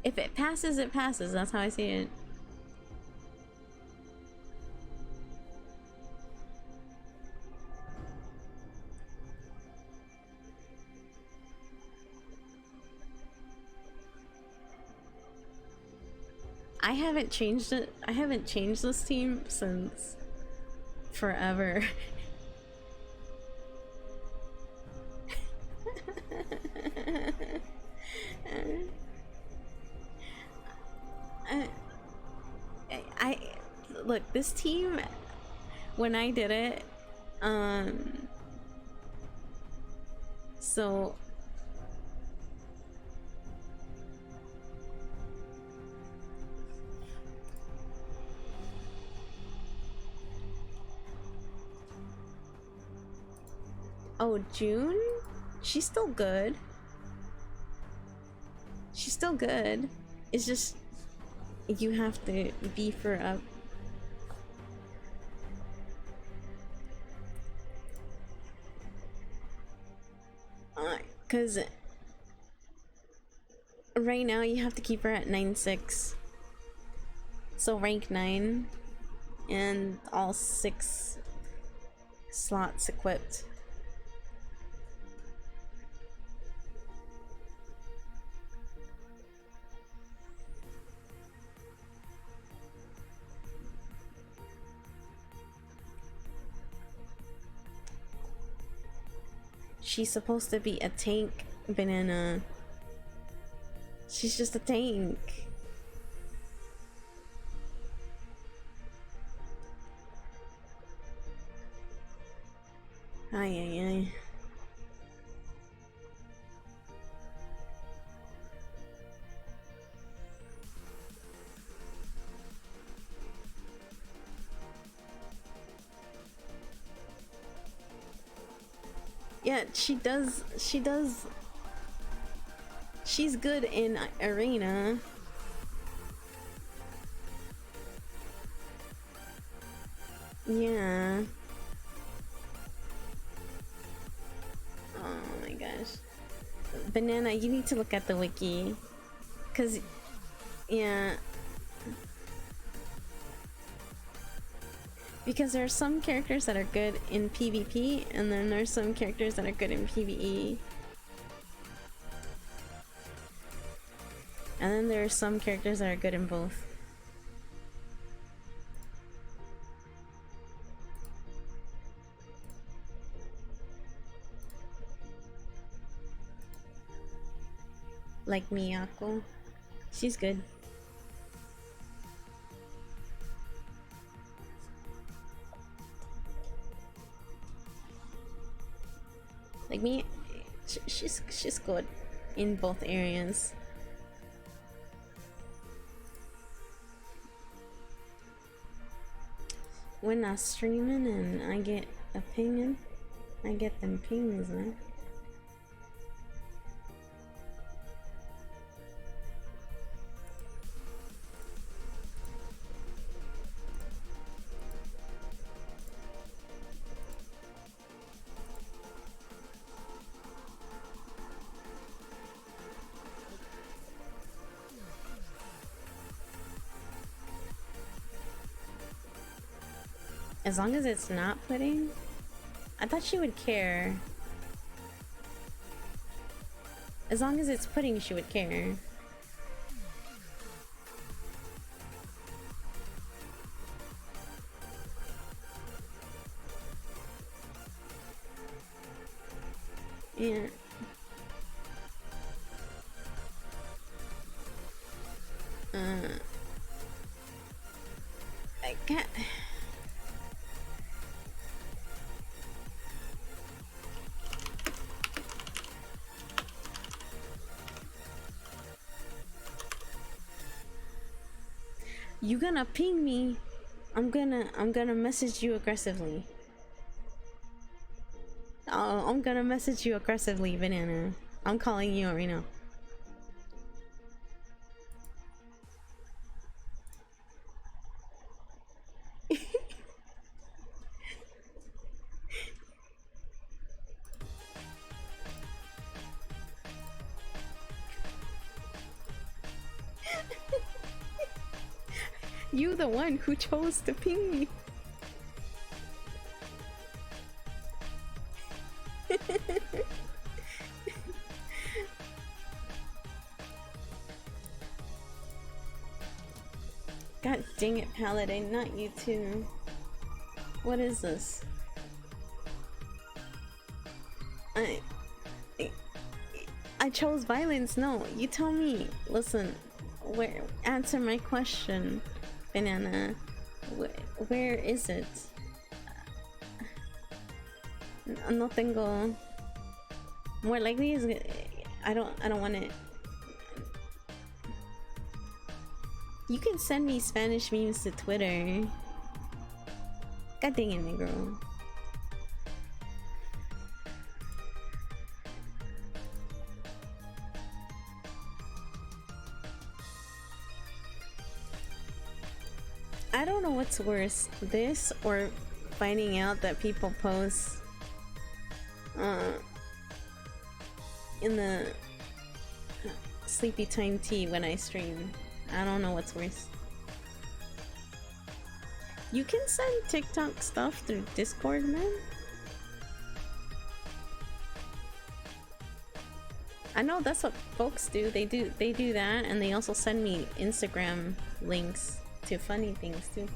If it passes, it passes. That's how I see it. I haven't changed it. I haven't changed this team since forever. I look, this team when I did it, so oh, June? She's still good. She's still good. It's just you have to beef her up. Cause right now you have to keep her at 9-6. So rank 9 and all 6 slots equipped. She's supposed to be a tank, Banana. She's just a tank. Ay, ay, ay. Yeah, she does. She's good in arena. Yeah. Oh my gosh. Banana, you need to look at the wiki. Cause, yeah. Because there are some characters that are good in PvP, and then there's some characters that are good in PvE. And then there are some characters that are good in both. Like Miyako. She's good. Like me, she's good in both areas. When I'm streaming and I get a pinging, I get them pings, man. As long as it's not pudding, I thought she would care. As long as it's pudding, she would care. Yeah. I can't. You gonna ping me? I'm gonna message you aggressively. Oh, I'm gonna message you aggressively, Banana. I'm calling you right now. You the one who chose to ping me. God dang it, Paladin, not you too. What is this? I chose violence. No, you tell me. Listen, answer my question, Banana. Where is it? No tengo. More likely is I don't want it. You can send me Spanish memes to Twitter. God dang it, Negro. I don't know what's worse, this or finding out that people post in the sleepy time tea when I stream. I don't know what's worse. You can send TikTok stuff through Discord, man. I know that's what folks do. They do that, and they also send me Instagram links to funny things too.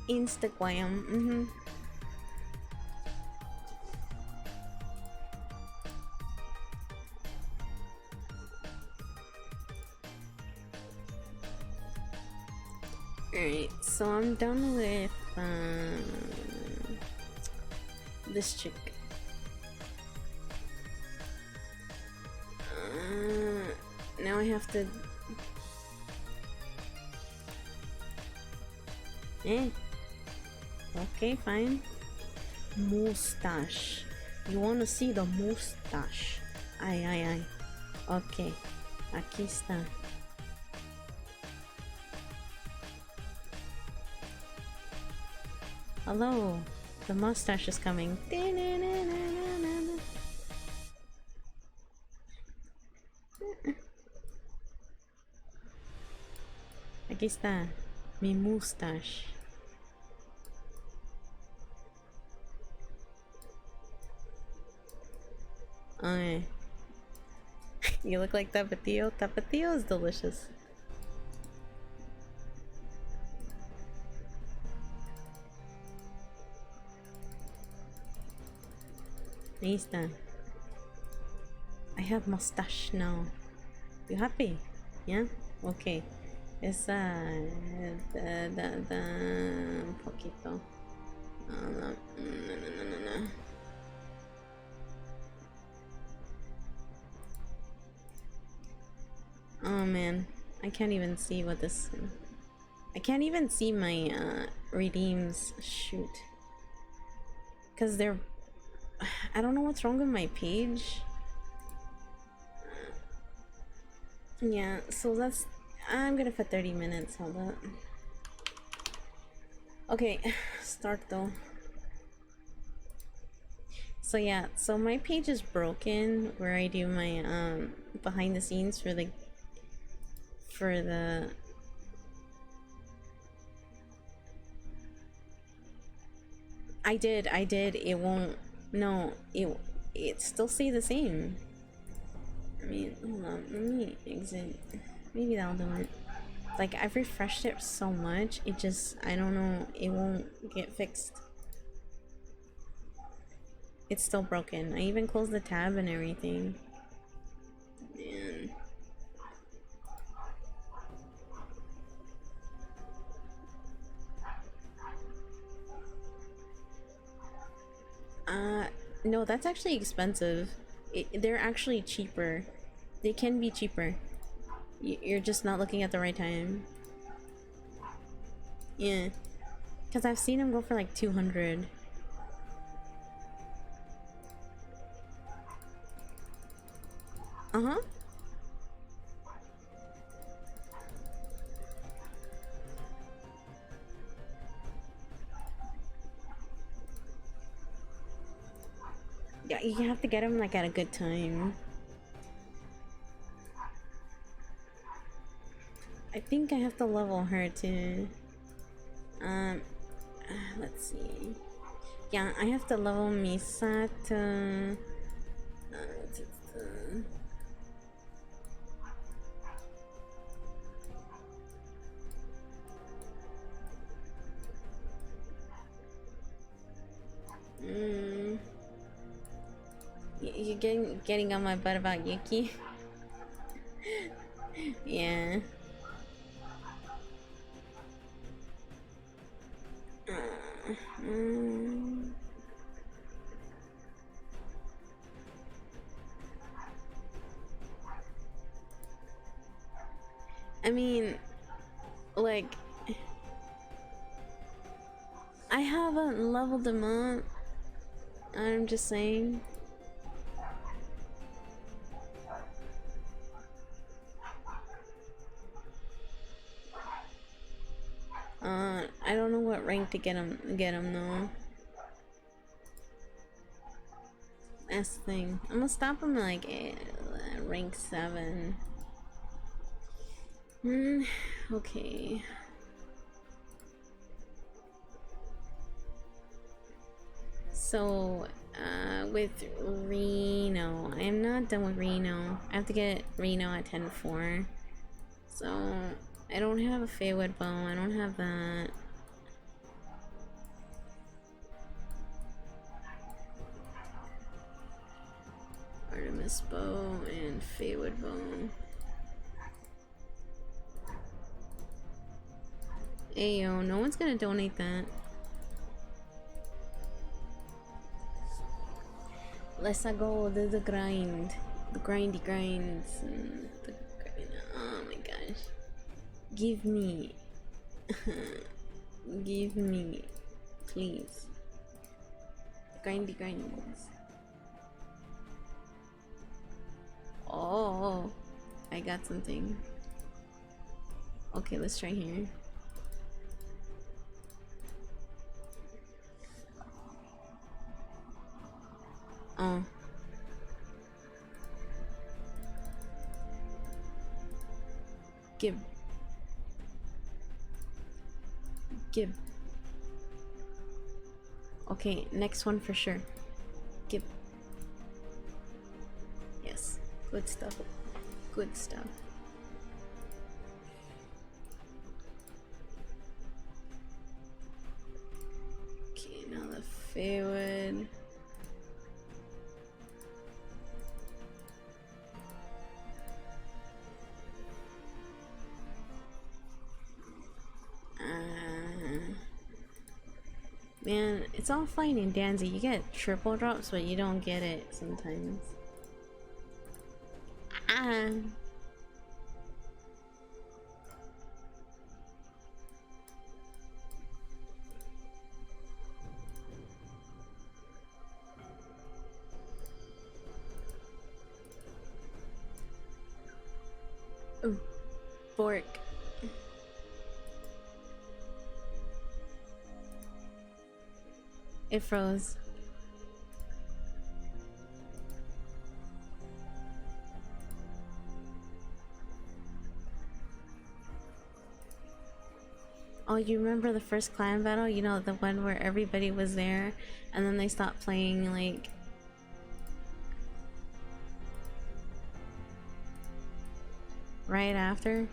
Instagram, Alright, so I'm done with this chick. Now I have to... Okay, fine. Mustache. You wanna see the mustache? Ay. Okay. Aquí está. Hello. The mustache is coming. Aquí está. Mi mustache. Okay. You look like Tapatio. Tapatio is delicious. Ahí está. I have mustache now. You happy? Yeah? Okay. Esa... un poquito. No. Oh man, I can't even see what this... I can't even see my redeems. Shoot. Because they're... I don't know what's wrong with my page. Yeah, so that's... I'm gonna put 30 minutes, hold up. Okay, start though. So yeah, so my page is broken where I do my behind the scenes for the I did, it won't, no, it still stay the same. I mean, hold on, let me exit, maybe that'll do it. Like, I've refreshed it so much, it just, I don't know, it won't get fixed. It's still broken. I even closed the tab and everything. Man. No, that's actually expensive. They're actually cheaper. They can be cheaper. You're just not looking at the right time. Yeah. Because I've seen them go for like 200. Uh-huh. Yeah, you have to get them like at a good time. I think I have to level her too. Let's see. Yeah, I have to level Misato. You're getting on my butt about Yuki. Yeah. I mean, like, I haven't leveled them up. I'm just saying. I don't know what rank to get him though. That's the thing. I'm gonna stop him at like rank 7. Okay. So, with Reno, I am not done with Reno. I have to get Reno at 10-4. So, I don't have a Feywood bow. I don't have that. Artemis bow and Feywood bow. Ayo, no one's gonna donate that. Let's go to the grind. The grindy grinds. Oh my gosh. Give me. Give me. Please. Grindy grinds. Oh. I got something. Okay, let's try here. Oh. Give. Okay, next one for sure. Give. Yes. Good stuff. Good stuff. Okay, now the Feywood. Man, it's all fine and dandy. You get triple drops, but you don't get it sometimes. Ah. Ooh, fork. It froze. Oh, you remember the first clan battle? You know, the one where everybody was there and then they stopped playing, like... right after?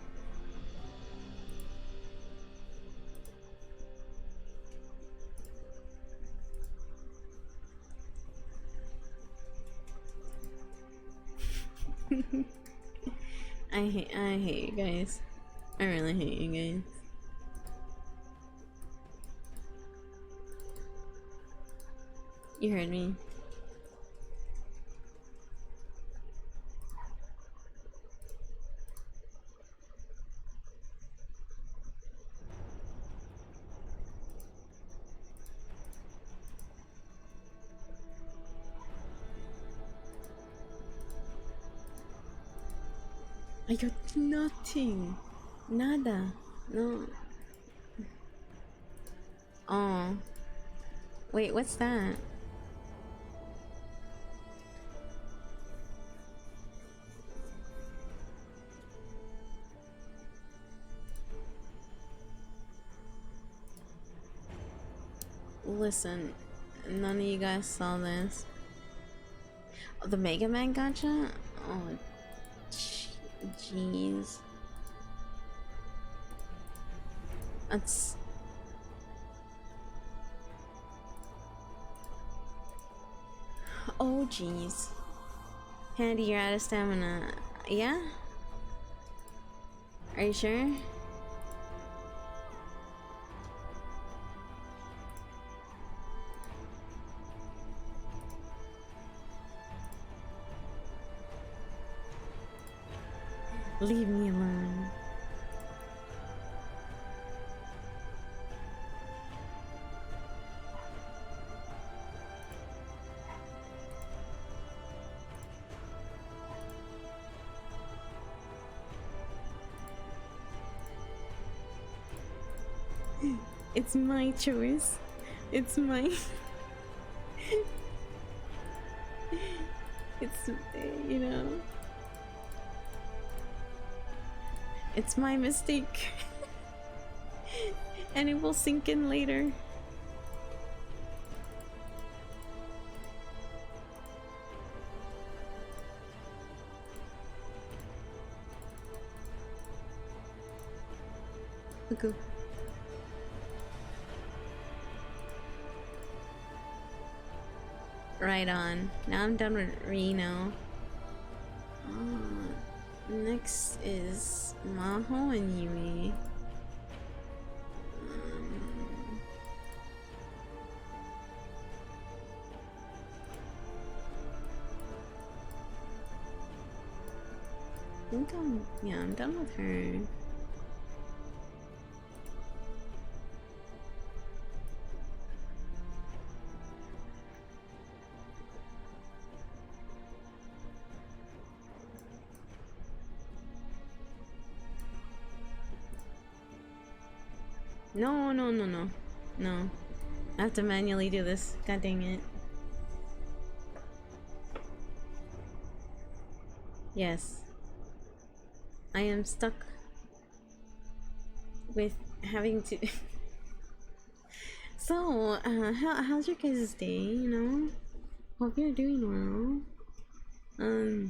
I hate you guys. I really hate you guys. You heard me. I got nothing. Nada. No. Oh. Wait, what's that? Listen, none of you guys saw this. Oh, the Mega Man gacha? Oh, jeez. That's... oh, jeez. Handy, you're out of stamina. Yeah? Are you sure? Leave me alone. It's my choice. It's my... it's, you know... it's my mistake. And it will sink in later. Okay. Right on. Now I'm done with Reno. Next is Maho and Yui. think I'm done with her. No. No. I have to manually do this. God dang it. Yes. I am stuck with having to So, how's your guys' day, you know? Hope you're doing well.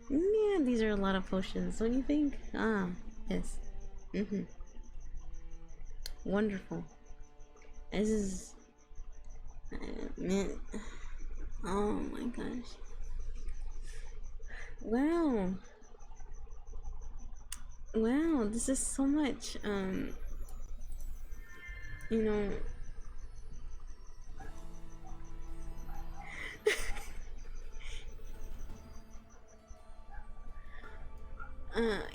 Yeah, these are a lot of potions, don't you think? Ah, yes. Wonderful. This is... man. Oh my gosh. Wow. Wow, this is so much, you know...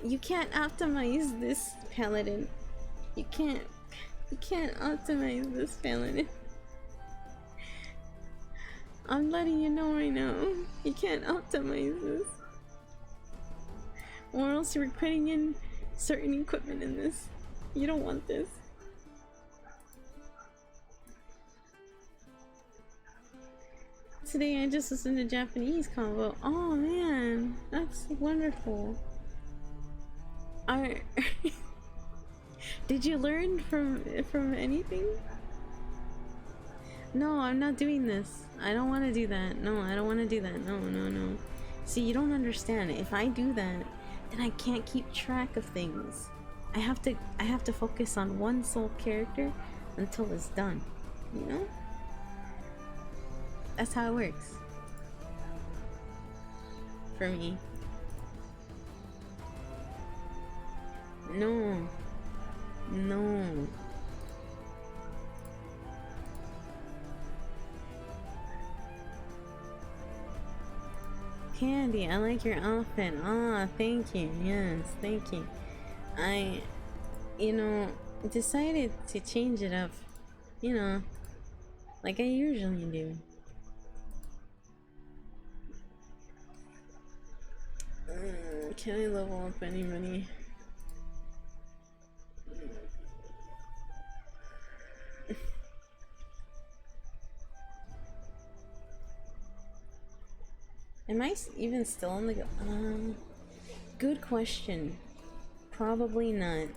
you can't optimize this paladin. You can't optimize this paladin. I'm letting you know right now. You can't optimize this. Or else you're putting in certain equipment in this. You don't want this. Today I just listened to Japanese convo. Oh man, that's wonderful. Did you learn from anything? No, I'm not doing this. I don't want to do that. No, I don't want to do that. No. See, you don't understand. If I do that, then I can't keep track of things. I have to focus on one sole character until it's done. You know? That's how it works. For me. No. Candy, I like your outfit. Ah, thank you. Yes, thank you. I, decided to change it up, like I usually do. Can I level up anybody? Am I even still on the go? Good question. Probably not.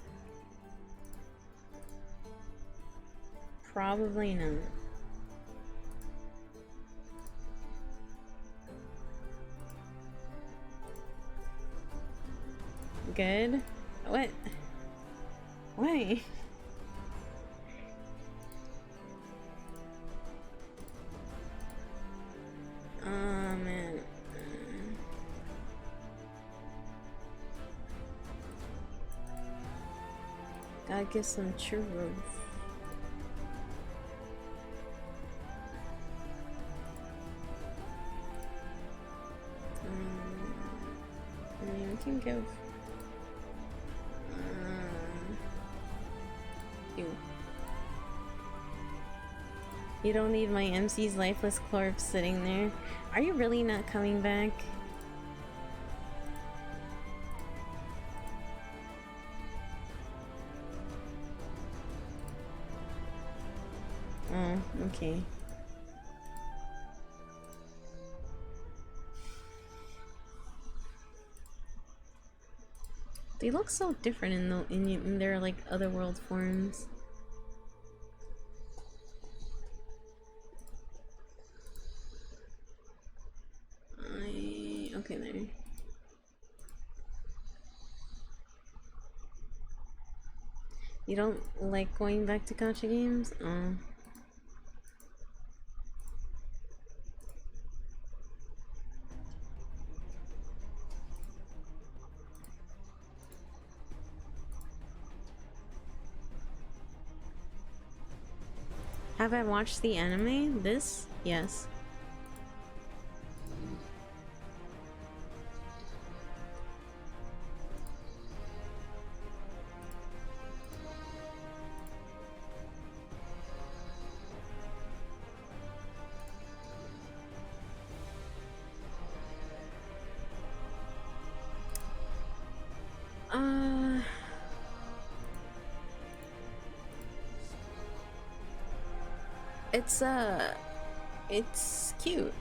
Probably not. Good? What? Why? Oh man. Gotta get some churros. I mean, we can give you don't need my MC's lifeless corpse sitting there. Are you really not coming back? Oh, okay. They look so different in their like otherworld forms. Okay, there. You don't like going back to gacha games? Oh. Have I watched the anime? This? Yes. It's cute.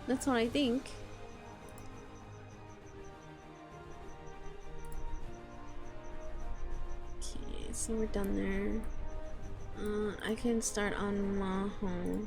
That's what I think. Okay, so we're done there. I can start on Maho.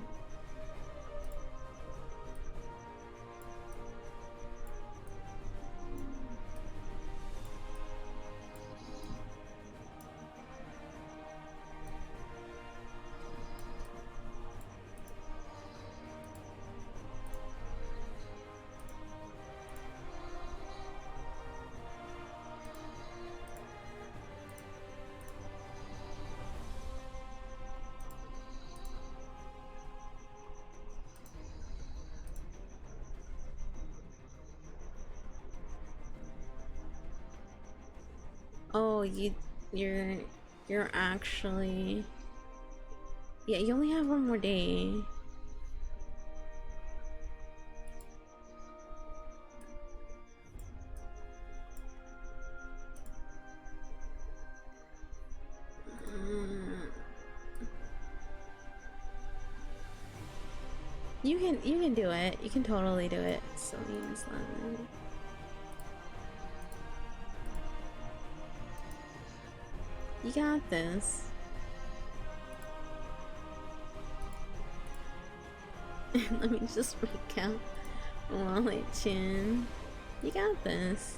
Oh, you're actually... Yeah, you only have one more day. You can do it. You can totally do it. So use that. You got this. Let me just break out Wallet Chin. You got this.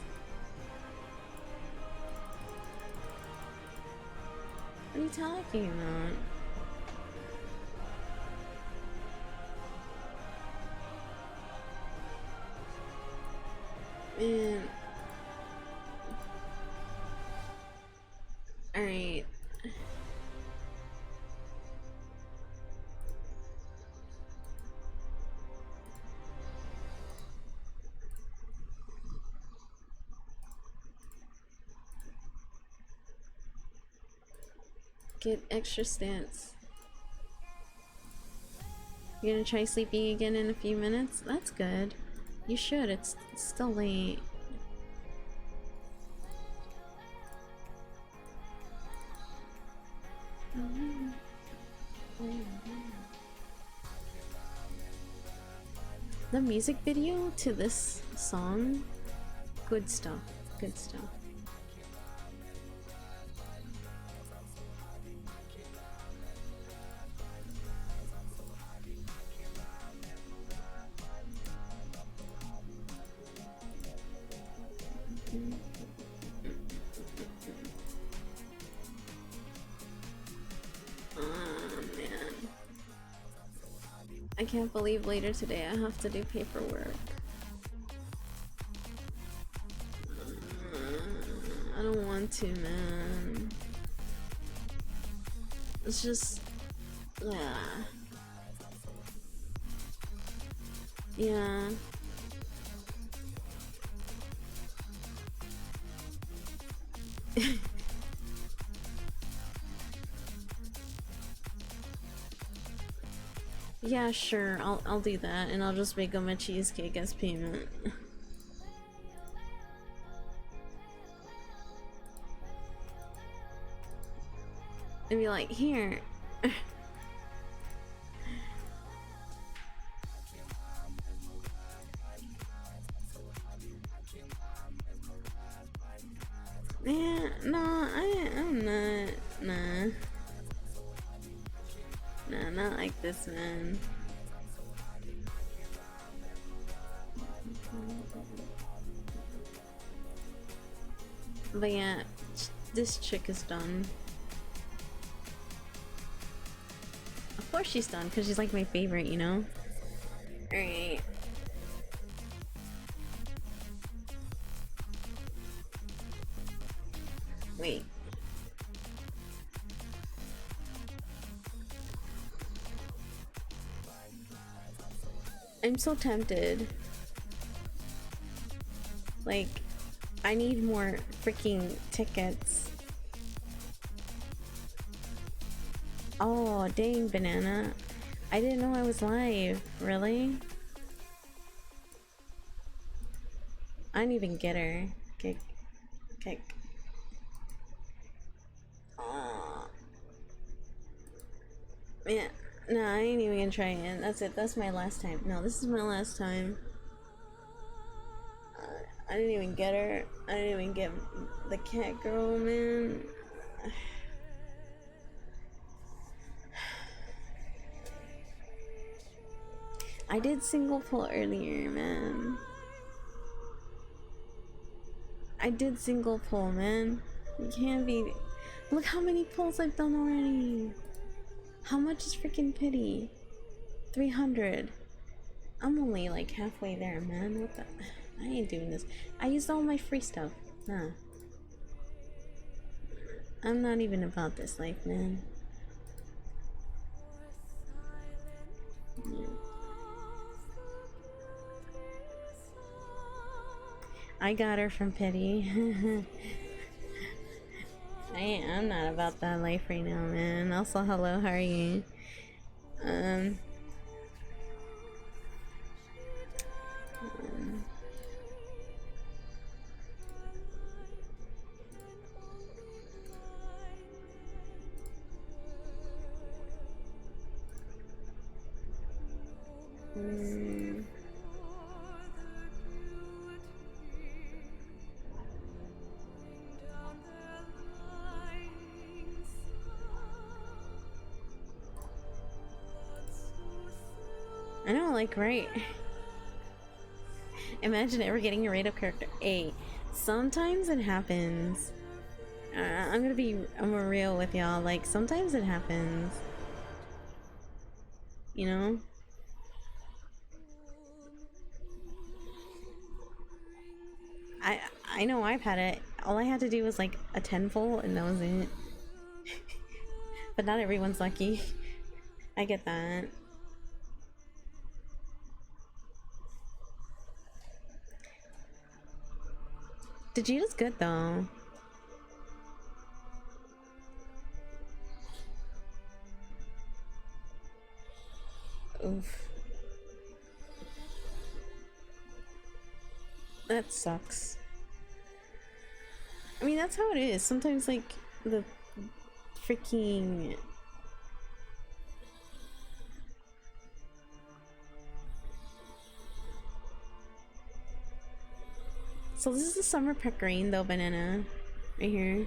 What are you talking about? Man. Alright. Get extra stance. You're gonna try sleeping again in a few minutes? That's good. You should, it's still late. The music video to this song, good stuff, good stuff. I can't believe later today I have to do paperwork. I don't want to, man. It's just... yeah. Yeah. Yeah, sure. I'll do that, and I'll just make them a cheesecake as payment. And be like, here. Yeah, no, I'm not. Nah. Nah, not like this, man. But yeah, this chick is done. Of course she's done, because she's like my favorite, you know? Alright. Wait. I'm so tempted. Like, I need more freaking tickets. Oh, dang, Banana. I didn't know I was live. Really? I didn't even get her. Kick. Kick. Yeah. No, I ain't even gonna try it. That's it. That's my last time. No, this is my last time. I didn't even get her. I didn't even get the cat girl, man. I did single pull earlier, man. I did single pull, man. You can't be. Look how many pulls I've done already. How much is freaking pity? 300. I'm only like halfway there, man. What the? I ain't doing this. I used all my free stuff. Nah. I'm not even about this life, man. I got her from pity. I'm not about that life right now, man. Also, hello, how are you? I don't like right. Imagine ever getting a rate-up character. A. Sometimes it happens. I'm real with y'all. Like, sometimes it happens. You know? I know I've had it. All I had to do was like a 10-fold and that was it. But not everyone's lucky. I get that. Vegeta's good though. Oof. That sucks. I mean, that's how it is. Sometimes, like, the freaking... So this is the summer pecorine, though, banana. Right here.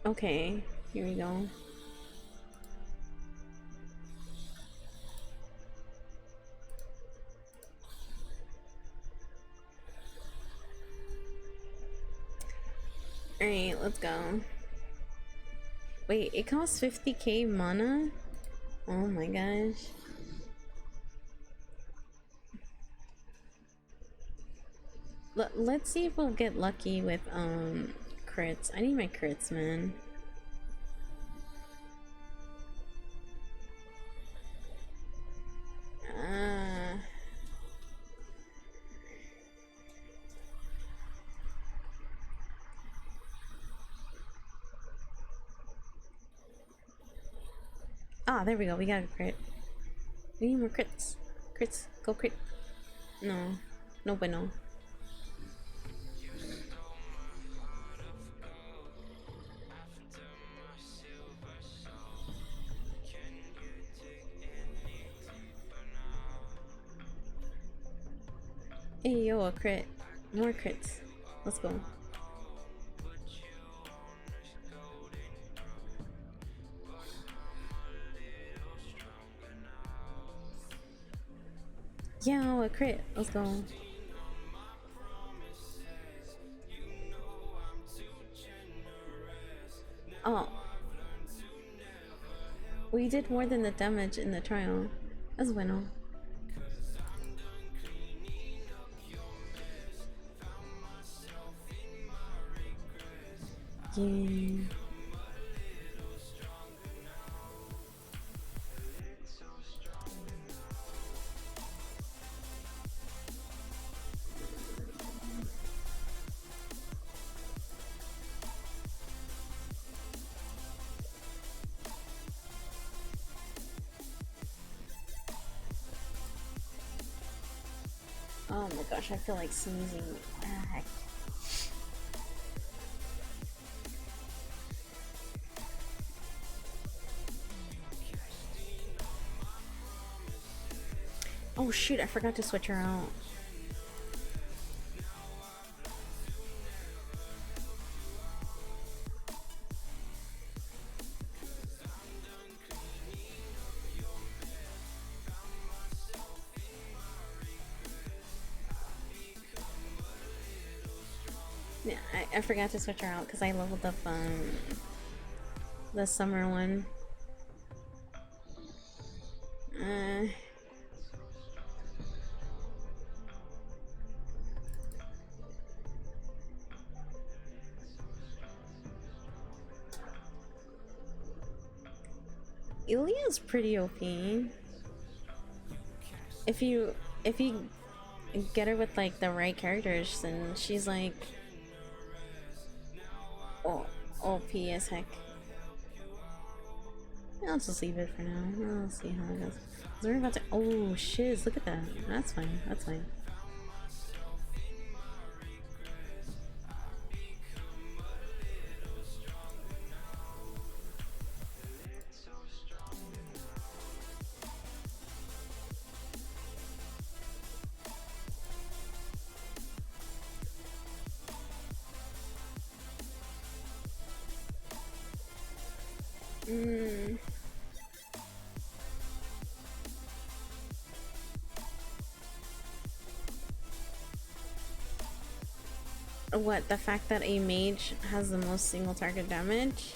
Okay, here we go. Alright, let's go. Wait, it costs 50k mana? Oh my gosh. Let's see if we'll get lucky with, crits. I need my crits, man. Ah, there we go. We got a crit. We need more crits. Crits. Go crit. No. No bueno. Hey, yo, a crit. More crits. Let's go. Yeah, a crit. Let's go. Oh. We did more than the damage in the trial. That's bueno. Yeah. Oh my gosh, I feel like sneezing. Ah. Oh shoot, I forgot to switch her out. Yeah, I forgot to switch her out because I leveled up the summer one. Ilya's pretty OP. If you get her with like the right characters, then she's like OP as heck. I'll just leave it for now. I'll see how it goes. We're about to. Oh shiz! Look at that. That's fine. That's fine. What, the fact that a mage has the most single target damage?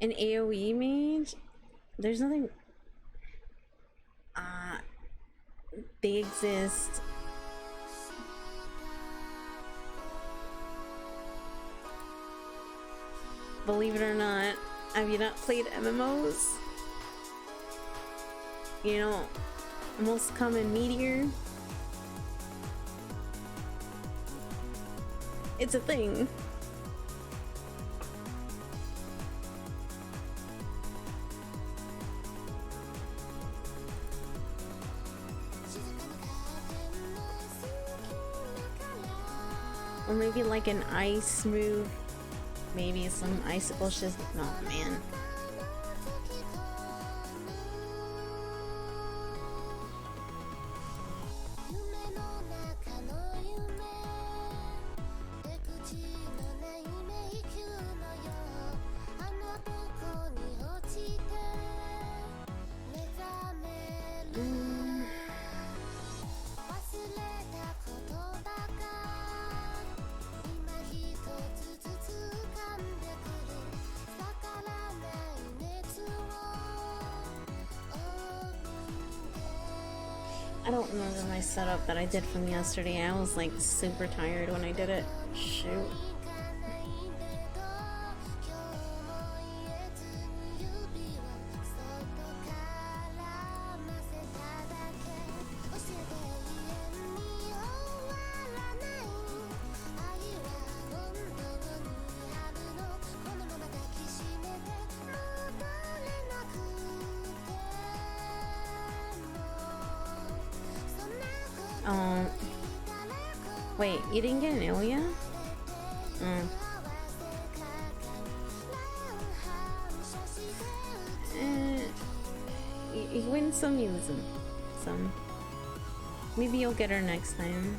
An AoE mage? There's nothing. They exist. Believe it or not, have you not played MMOs? You know, most common meteor. It's a thing. Or maybe like an ice move. Maybe some icicle shit. No, man. I don't remember my setup that I did from yesterday. I was like super tired when I did it. Shoot. Wait, you didn't get an Ilya? You win some, you lose some. Maybe you'll get her next time.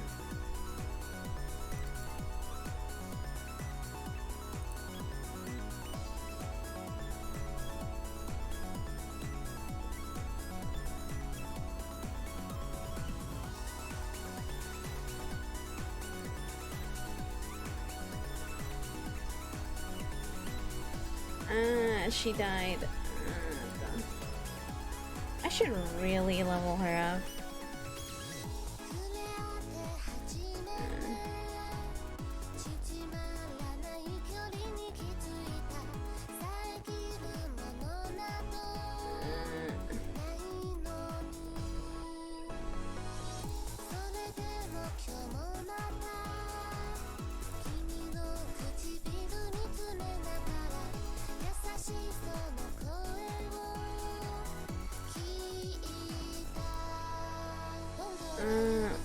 She died. I should really level her up.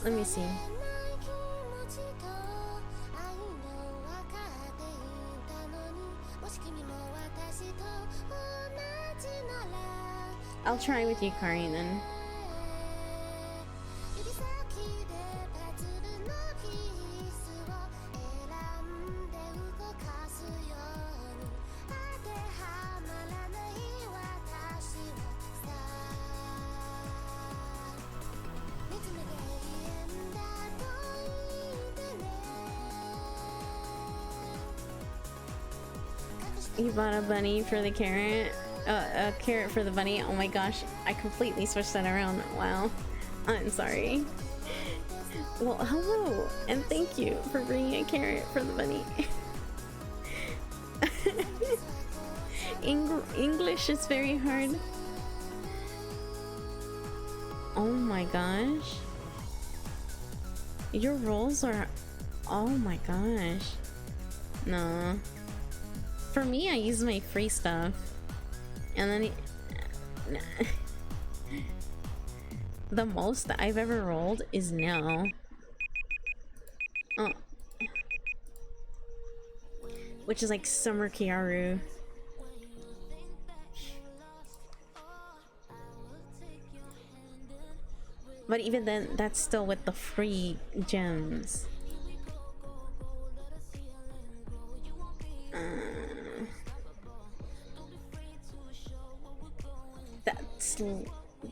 Let me see. I'll try with you, Kari, then. You bought a bunny for the carrot? A carrot for the bunny? Oh my gosh, I completely switched that around. Wow. I'm sorry. Well, hello, and thank you for bringing a carrot for the bunny. English is very hard. Oh my gosh. Your rolls are... Oh my gosh. No. For me, I use my free stuff. And then... The most that I've ever rolled is now. Oh. Which is like Summer Kiaru. But even then, that's still with the free gems.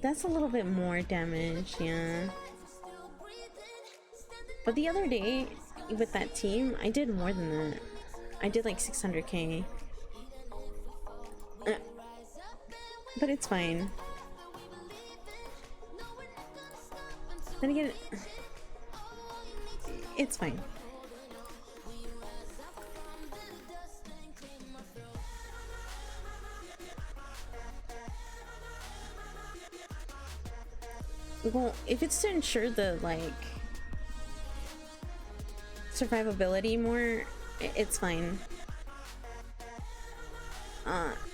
That's a little bit more damage, yeah. But the other day, with that team, I did more than that. I did like 600k. But it's fine. Then again, it's fine. Well, if it's to ensure the, like, survivability more, it's fine.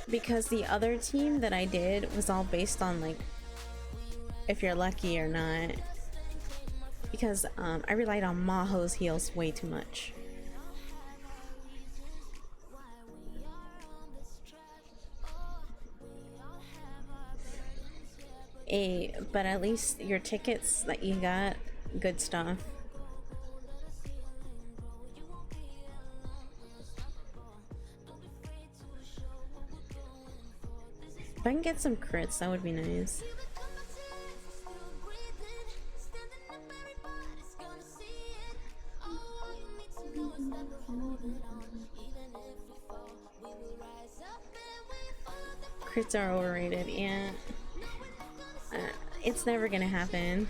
Because the other team that I did was all based on, like, if you're lucky or not. Because, I relied on Maho's heals way too much. But at least your tickets that you got, good stuff. If I can get some crits, that would be nice. Crits are overrated, yeah. It's never gonna happen.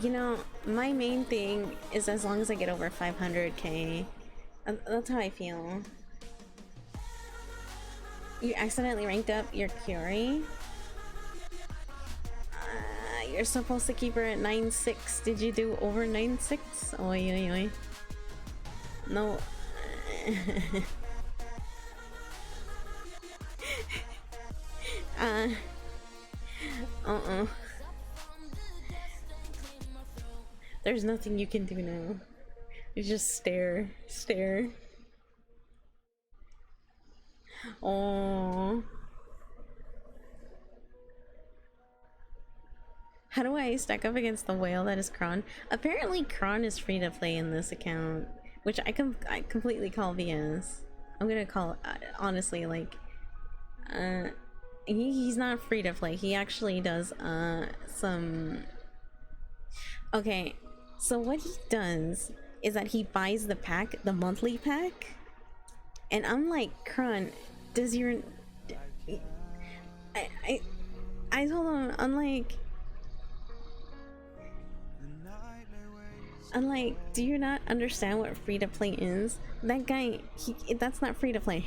You know, my main thing is as long as I get over 500k. That's how I feel. You accidentally ranked up your Curie? You're supposed to keep her at 9.6. Did you do over 9.6? Oi, oi, oi. No. There's nothing you can do now. You just stare. Stare. Oh. How do I stack up against the whale that is Kron? Apparently Kron is free to play in this account, which I completely call BS. I'm gonna call honestly, like, he's not free to play. He actually does some. Okay, so what he does is that he buys the pack, the monthly pack, and I'm like, Kron, does your I told him, I'm like, do you not understand what free to play is? That guy, that's not free to play.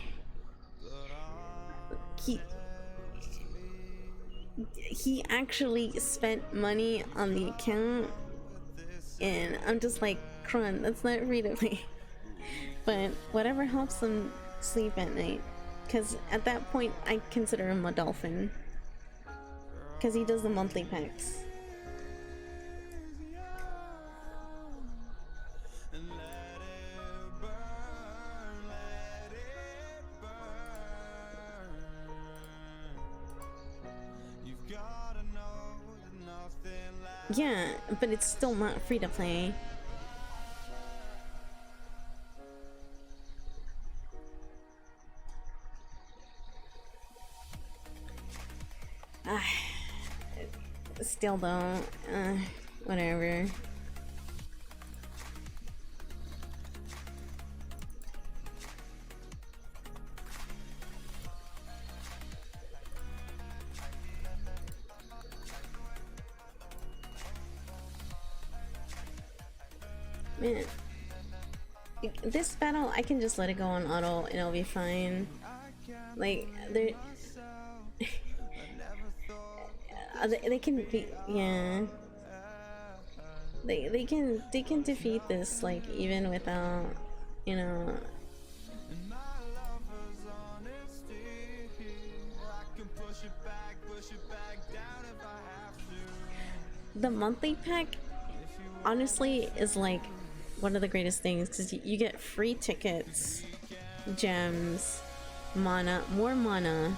He actually spent money on the account, and I'm just like, Crun, that's not free to play. But whatever helps them sleep at night. Because at that point, I consider him a dolphin. Because he does the monthly packs. Yeah, but it's still not free to play. Still don't. Whatever. Man, this battle I can just let it go on auto and it'll be fine. Like they're they can be, yeah. They can defeat this like even without, you know. The monthly pack honestly is like one of the greatest things because you get free tickets, gems, mana, more mana.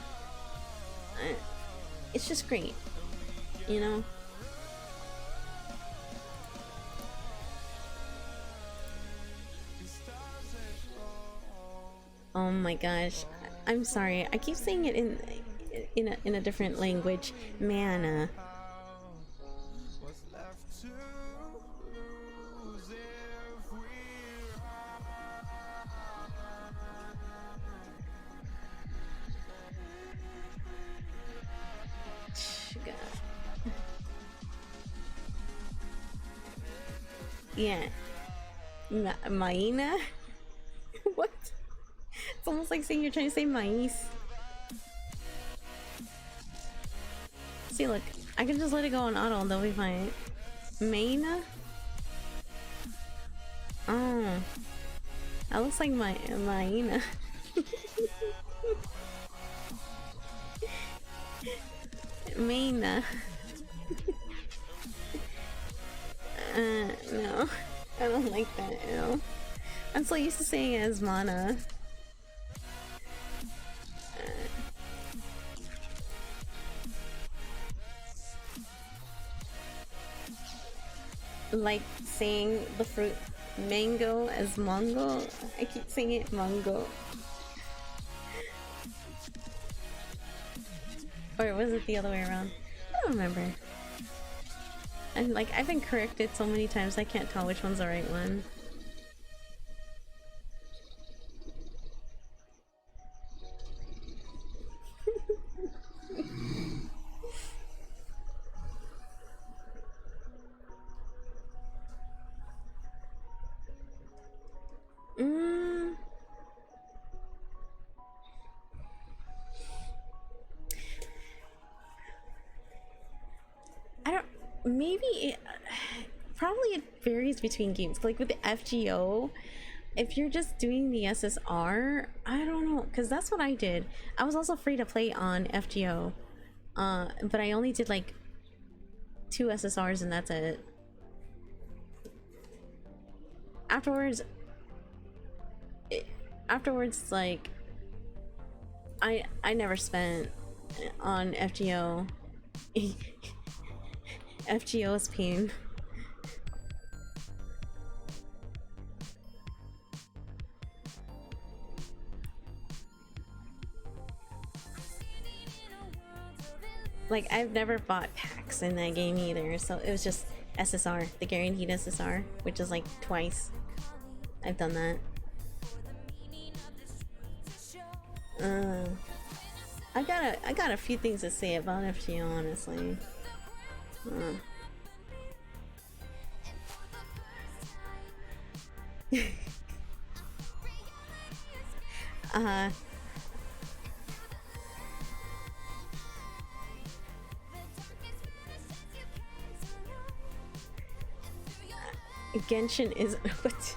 It's just great, you know? Oh my gosh, I'm sorry. I keep saying it in a different language. Mana. Yeah. Maina? What? It's almost like saying you're trying to say mais. See, look. I can just let it go on auto and they'll be fine. Maina? Oh. That looks like Maina. Maina. No. I don't like that, no. I'm so used to saying it as mana. Like saying the fruit mango as mango. I keep saying it mango. Or was it the other way around? I don't remember. And like I've been corrected so many times I can't tell which one's the right one. I don't. Maybe it. Probably it varies between games. Like with the FGO, if you're just doing the SSR, I don't know, because that's what I did. I was also free to play on FGO, but I only did like 2 SSRs and that's it. Afterwards, like I never spent on FGO. FGO is pain. Like I've never bought packs in that game either, so it was just SSR, the guaranteed SSR, which is like twice. I've done that. I got a few things to say about FGO, honestly. Genshin is what?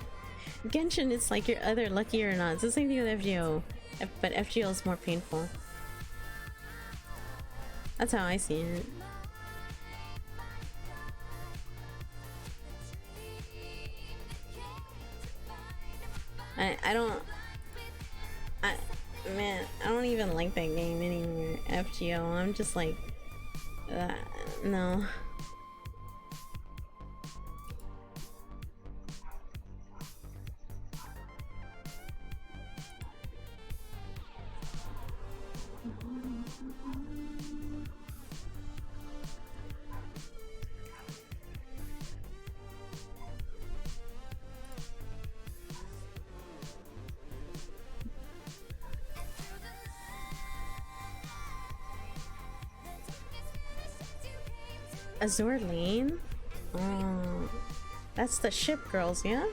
Genshin is like your other Lucky or Not. It's the same thing with FGO, but FGO is more painful. That's how I see it. Man, I don't even like that game anymore. FGO, I'm just like, no. Azure Lane? Oh, that's the ship girls, yeah?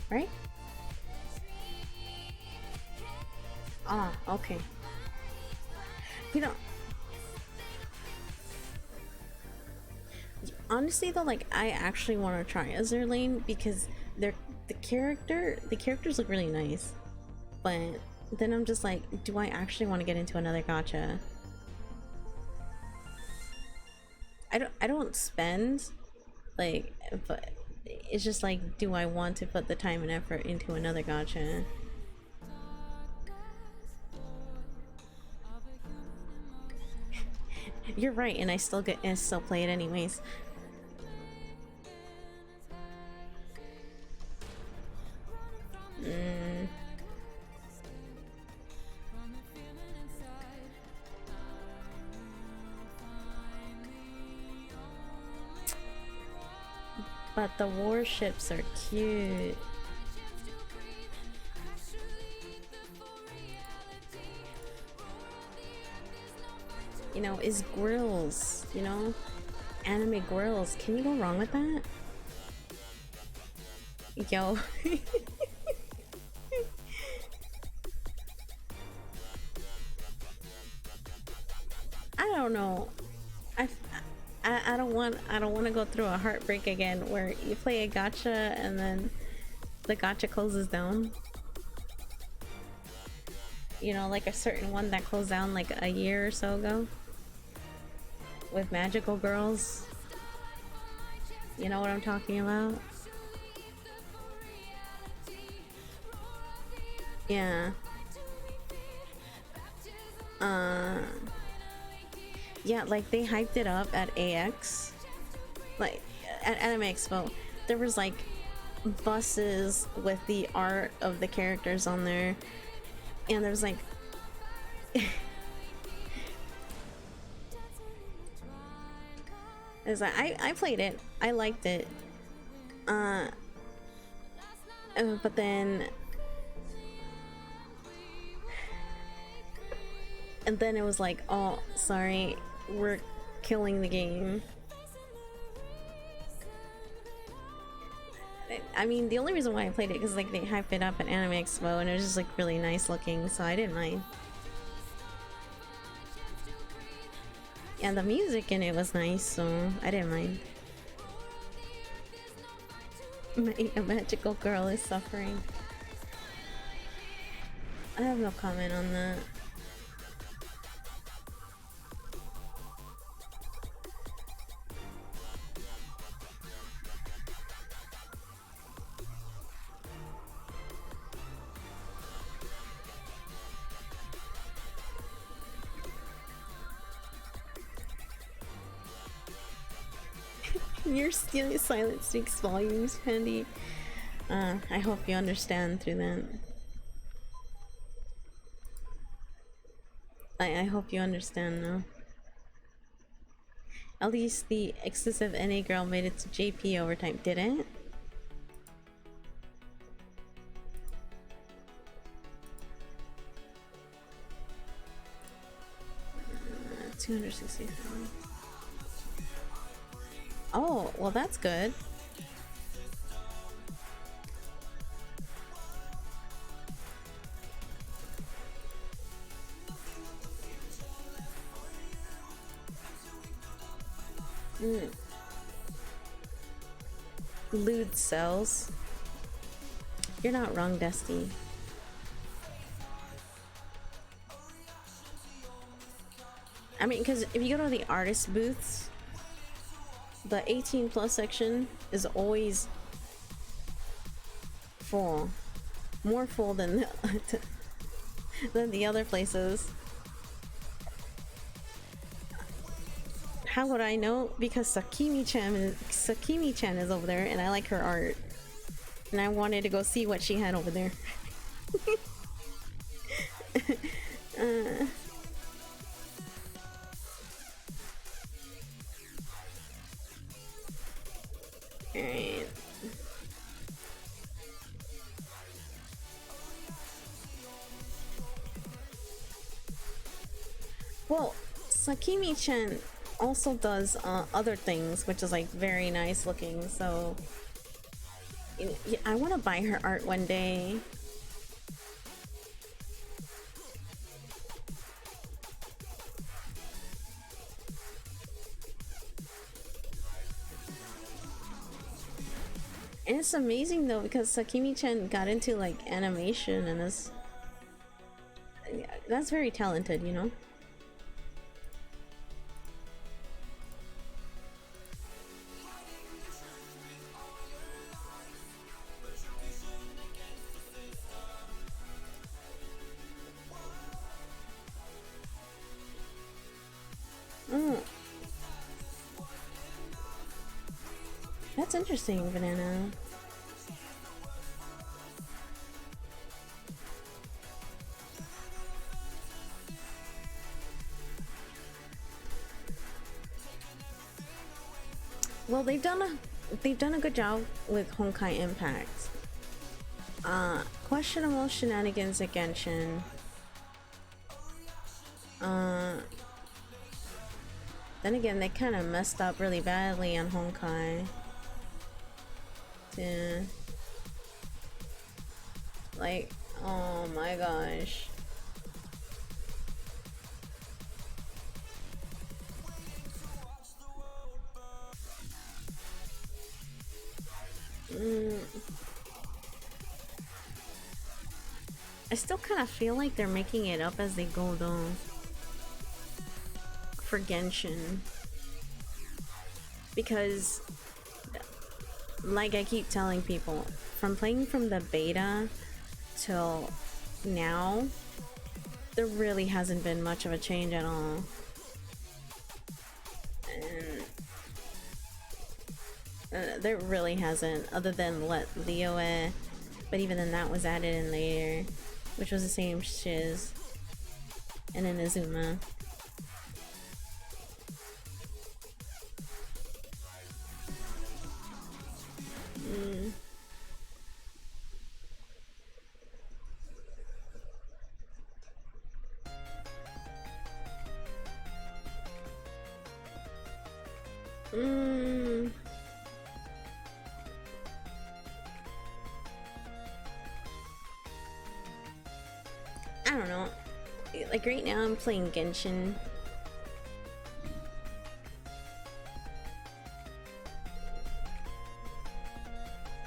Right? Ah, okay. You know, honestly though, like I actually want to try Azure Lane because the characters look really nice, but then I'm just like, do I actually want to get into another gacha? I don't spend, like, but it's just like, do I want to put the time and effort into another gacha? You're right, and I still play it anyways. But the warships are cute. You know, is grills, you know? Anime grills. Can you go wrong with that? Yo. I don't know. I don't want to go through a heartbreak again where you play a gacha and then the gacha closes down. You know, like a certain one that closed down like a year or so ago with magical girls. You know what I'm talking about? Yeah. Yeah, like they hyped it up at AX, like at Anime Expo. There was like buses with the art of the characters on there, and there's like it's like I played it, I liked it, but then and then it was like, oh sorry, we're killing the game. I mean, the only reason why I played it because like they hyped it up at Anime Expo and it was just like really nice looking, so I didn't mind. And the music in it was nice, so I didn't mind. A magical girl is suffering. I have no comment on that. Your stealing silence speaks volumes, Pandy. I hope you understand through that. I hope you understand now. At least the exclusive NA girl made it to JP over time, didn't? 260. Oh, well that's good. Mm. Lewd cells. You're not wrong, Dusty. I mean, because if you go to the artist booths, the 18 plus section is always full. More full than than the other places. How would I know? Because Sakimi-chan is over there and I like her art. And I wanted to go see what she had over there. Alright. Well, Sakimi-chan also does other things, which is like very nice looking, so I want to buy her art one day. And it's amazing though because Sakimi-chan got into like animation and that's very talented, you know? That's interesting, Banana. Well, they've done a good job with Honkai Impact. Questionable shenanigans at Genshin. Then again, they kind of messed up really badly on Honkai. Yeah. Like, oh my gosh. I still kind of feel like they're making it up as they go though. For Genshin. Because like I keep telling people, from playing from the beta till now, there really hasn't been much of a change at all. And there really hasn't, other than let Leo, but even then that was added in later, which was the same shiz. And then Inazuma. I don't know. Like right now I'm playing Genshin.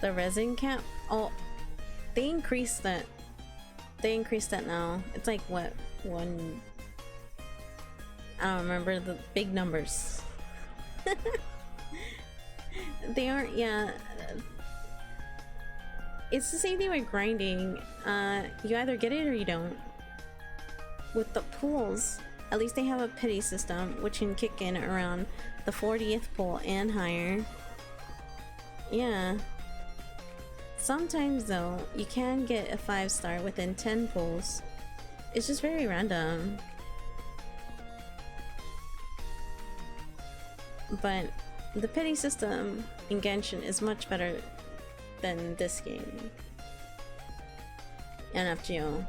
The resin cap? Oh, they increased that. They increased that now. It's like what? One... I don't remember the big numbers. They aren't, yeah. It's the same thing with grinding. You either get it or you don't. With the pools, at least they have a pity system, which can kick in around the 40th pool and higher. Yeah. Sometimes though, you can get a 5-star within 10 pulls. It's just very random. But the pity system in Genshin is much better than this game. And FGO.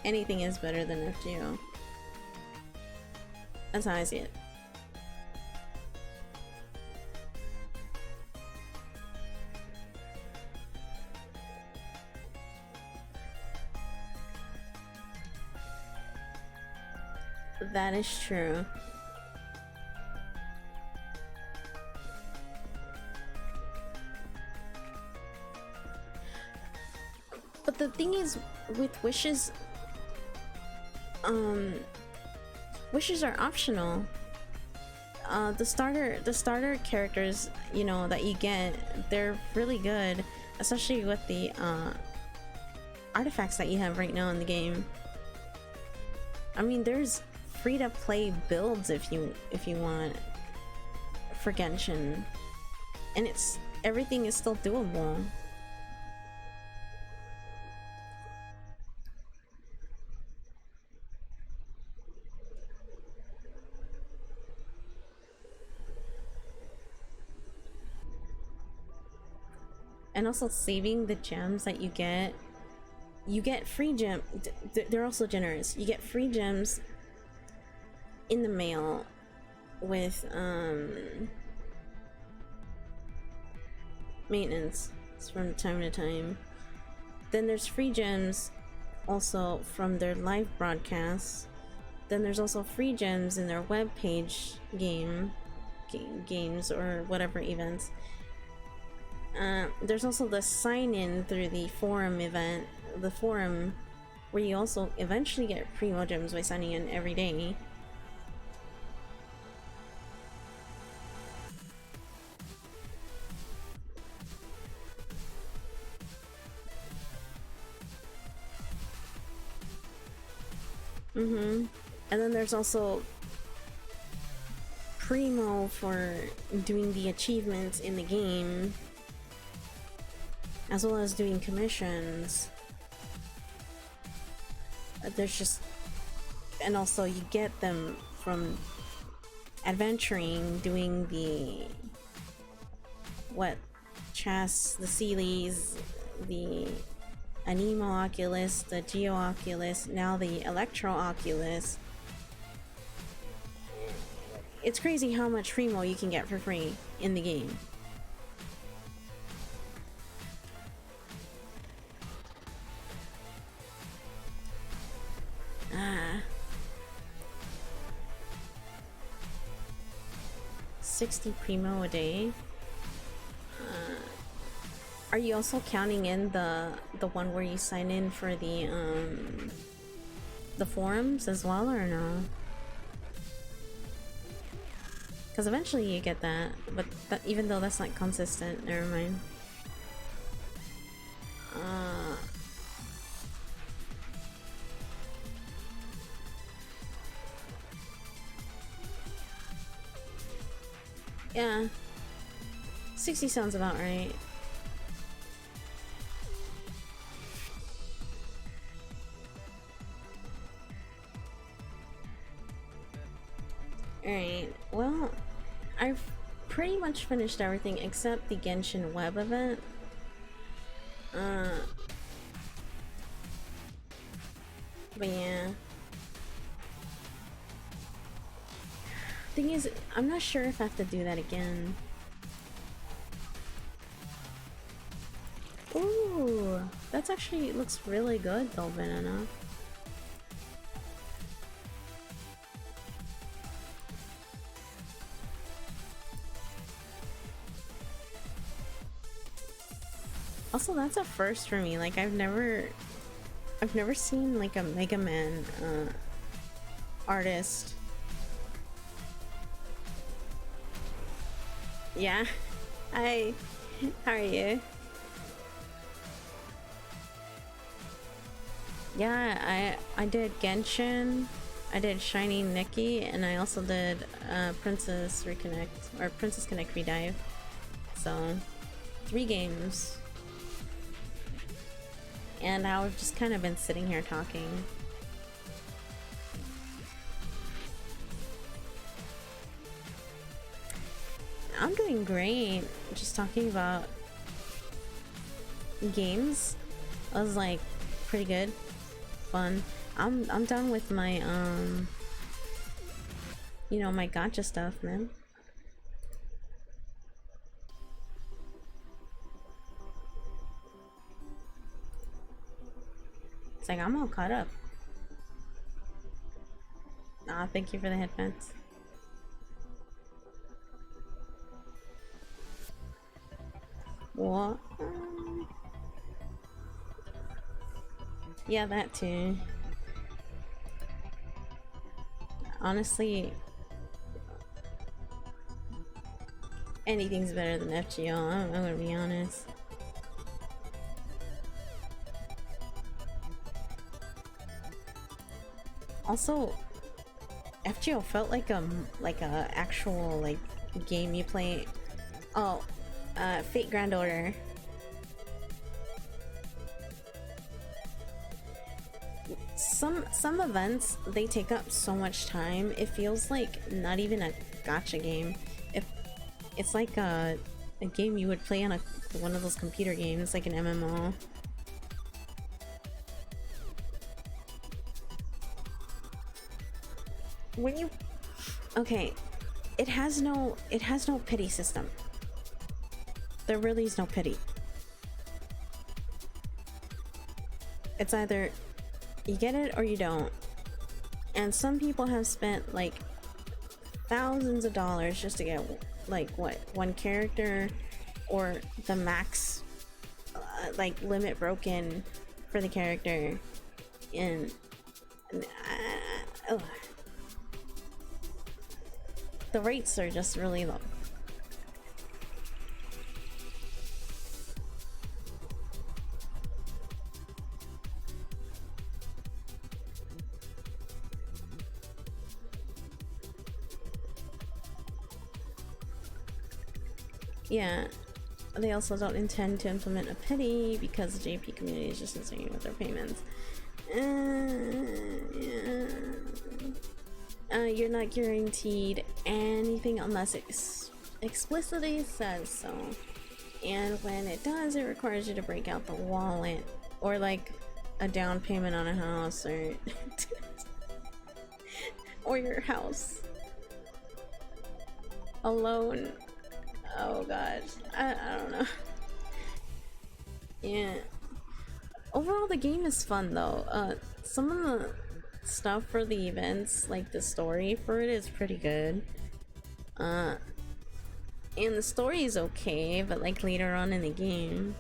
Anything is better than FGO. That's how I see it. That is true. But the thing is, with wishes, wishes are optional. The starter characters, you know, that you get, they're really good, especially with the artifacts that you have right now in the game. I mean, there's free-to-play builds if you want for Genshin, and everything is still doable. And also saving the gems that you get free gem. They're also generous. You get free gems in the mail with maintenance from time to time. Then there's free gems also from their live broadcasts. Then there's also free gems in their webpage games or whatever events. There's also the sign-in through the forum event, the forum, where you also eventually get primo gems by signing in every day. And then there's also primo for doing the achievements in the game, as well as doing commissions. There's just, and also you get them from adventuring, doing the chests, the Sealies, the Anemo Oculus, the Geo Oculus, now the Electro Oculus. It's crazy how much primo you can get for free in the game. Ah. 60 primo a day. Are you also counting in the one where you sign in for the forums as well, or no? Because eventually you get that, but even though that's not consistent, never mind. Yeah, 60 sounds about right. Alright, well, I've pretty much finished everything except the Genshin web event. But yeah. Thing is, I'm not sure if I have to do that again. Ooh, that's actually looks really good though, Banana. Also, that's a first for me. Like, I've never seen like a Mega Man artist. Yeah. Hi. How are you? Yeah, I did Genshin, I did Shiny Nikki, and I also did Princess Reconnect, or Princess Connect Redive. So, 3 games. And I've just kind of been sitting here talking. I'm doing great. Just talking about games. I was like pretty good. Fun. I'm done with my you know, my gacha stuff, man. It's like I'm all caught up. Aw, thank you for the headphones. What? Yeah, that too. Honestly, anything's better than FGO, I'm gonna be honest. Also, FGO felt like a actual like game you play. Oh, Fate Grand Order. Some events, they take up so much time. It feels like not even a gacha game. It's like a game you would play on one of those computer games, like an MMO. When you okay, it has no pity system. There really is no pity. It's either you get it or you don't. And some people have spent like thousands of dollars just to get like what, one character or the max like limit broken for the character, and the rates are just really low. Yeah, they also don't intend to implement a pity because the JP community is just insane with their payments. You're not guaranteed anything unless it explicitly says so. And when it does, it requires you to break out the wallet or like a down payment on a house or or your house. A loan. Oh gosh, I don't know. Yeah. Overall, the game is fun though. Some of the stuff for the events, like the story for it, is pretty good. And the story is okay, but like later on in the game.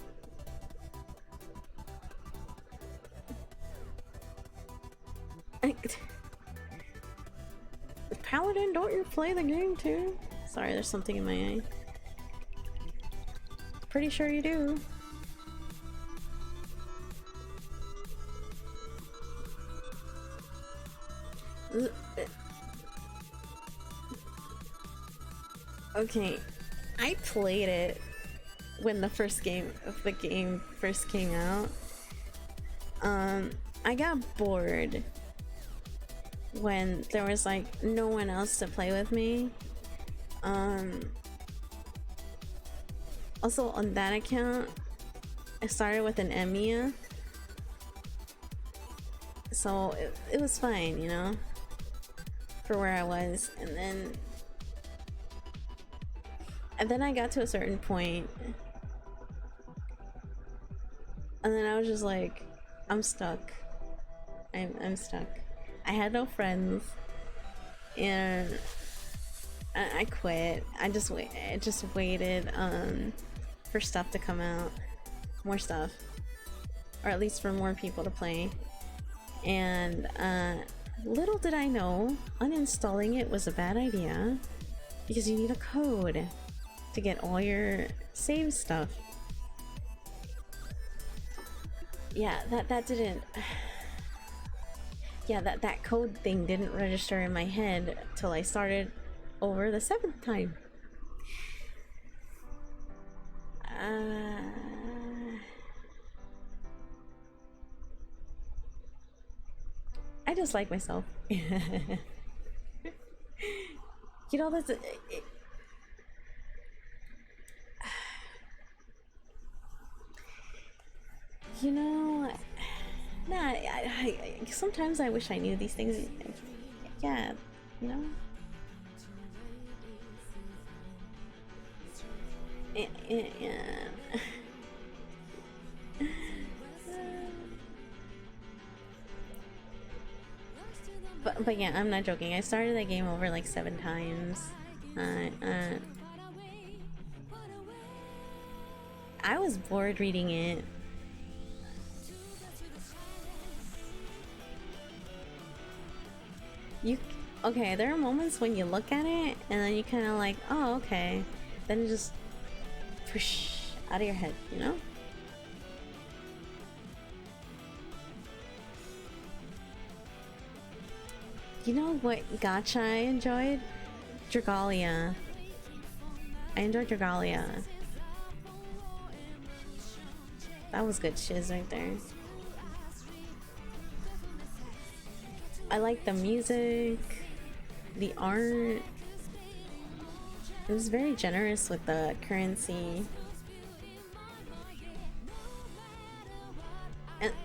Paladin, don't you play the game too? Sorry, there's something in my eye. Pretty sure you do. Okay, I played it when the game first came out. I got bored when there was like no one else to play with me. Also on that account, I started with an Emiya, so it was fine, you know, for where I was. And then I got to a certain point, and then I was just like, I'm stuck. I'm stuck. I had no friends, and I quit. I just waited for stuff to come out, more stuff, or at least for more people to play. And little did I know, uninstalling it was a bad idea because you need a code to get all your save stuff. Yeah, that didn't. Yeah, that code thing didn't register in my head till I started over the 7th time. I just like myself. You know, that's you know, nah, I sometimes I wish I knew these things. Yeah, you know. Yeah. But yeah, I'm not joking. I started that game over like 7 times. I was bored reading it. You okay, there are moments when you look at it and then you kind of like, oh, okay. Then it just whoosh, out of your head, you know? You know what gacha I enjoyed? Dragalia. I enjoyed Dragalia. That was good shiz right there. I like the music, the art. It was very generous with the currency.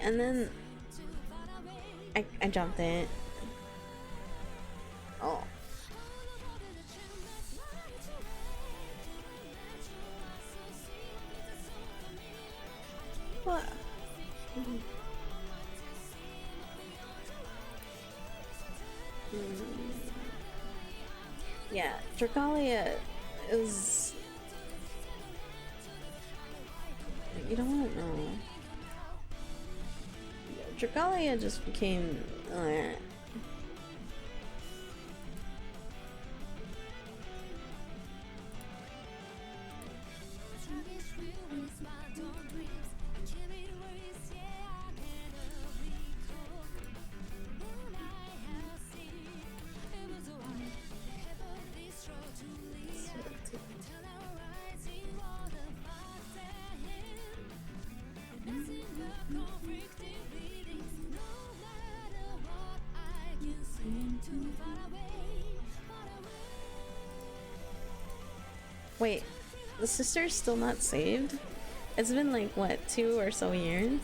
And then I jumped it. Oh. What? Yeah, Dragalia is... You don't know. Dragalia just became... Wait, the sister's still not saved? It's been like, what, 2 or so years?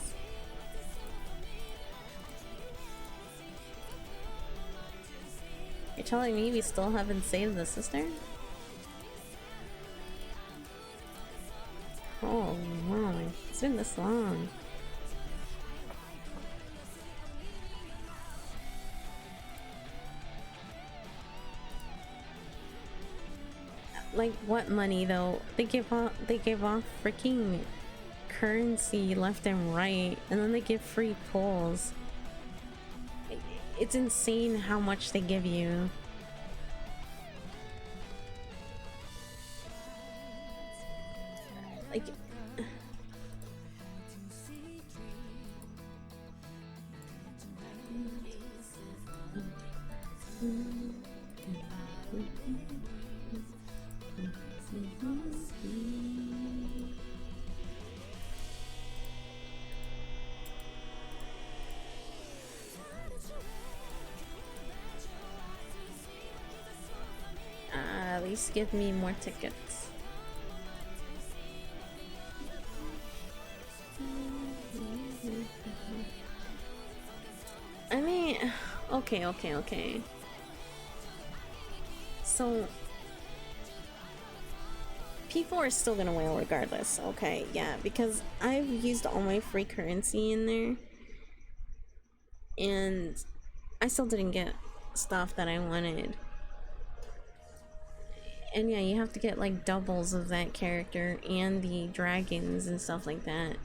You're telling me we still haven't saved the sister? Oh wow, it's been this long. Like what money though? They gave off freaking currency left and right, and then they give free pulls. It's insane how much they give you. Like at least give me more tickets. I mean, okay. So people are still gonna whale regardless, okay, yeah, because I've used all my free currency in there and I still didn't get stuff that I wanted. And yeah, you have to get like doubles of that character and the dragons and stuff like that.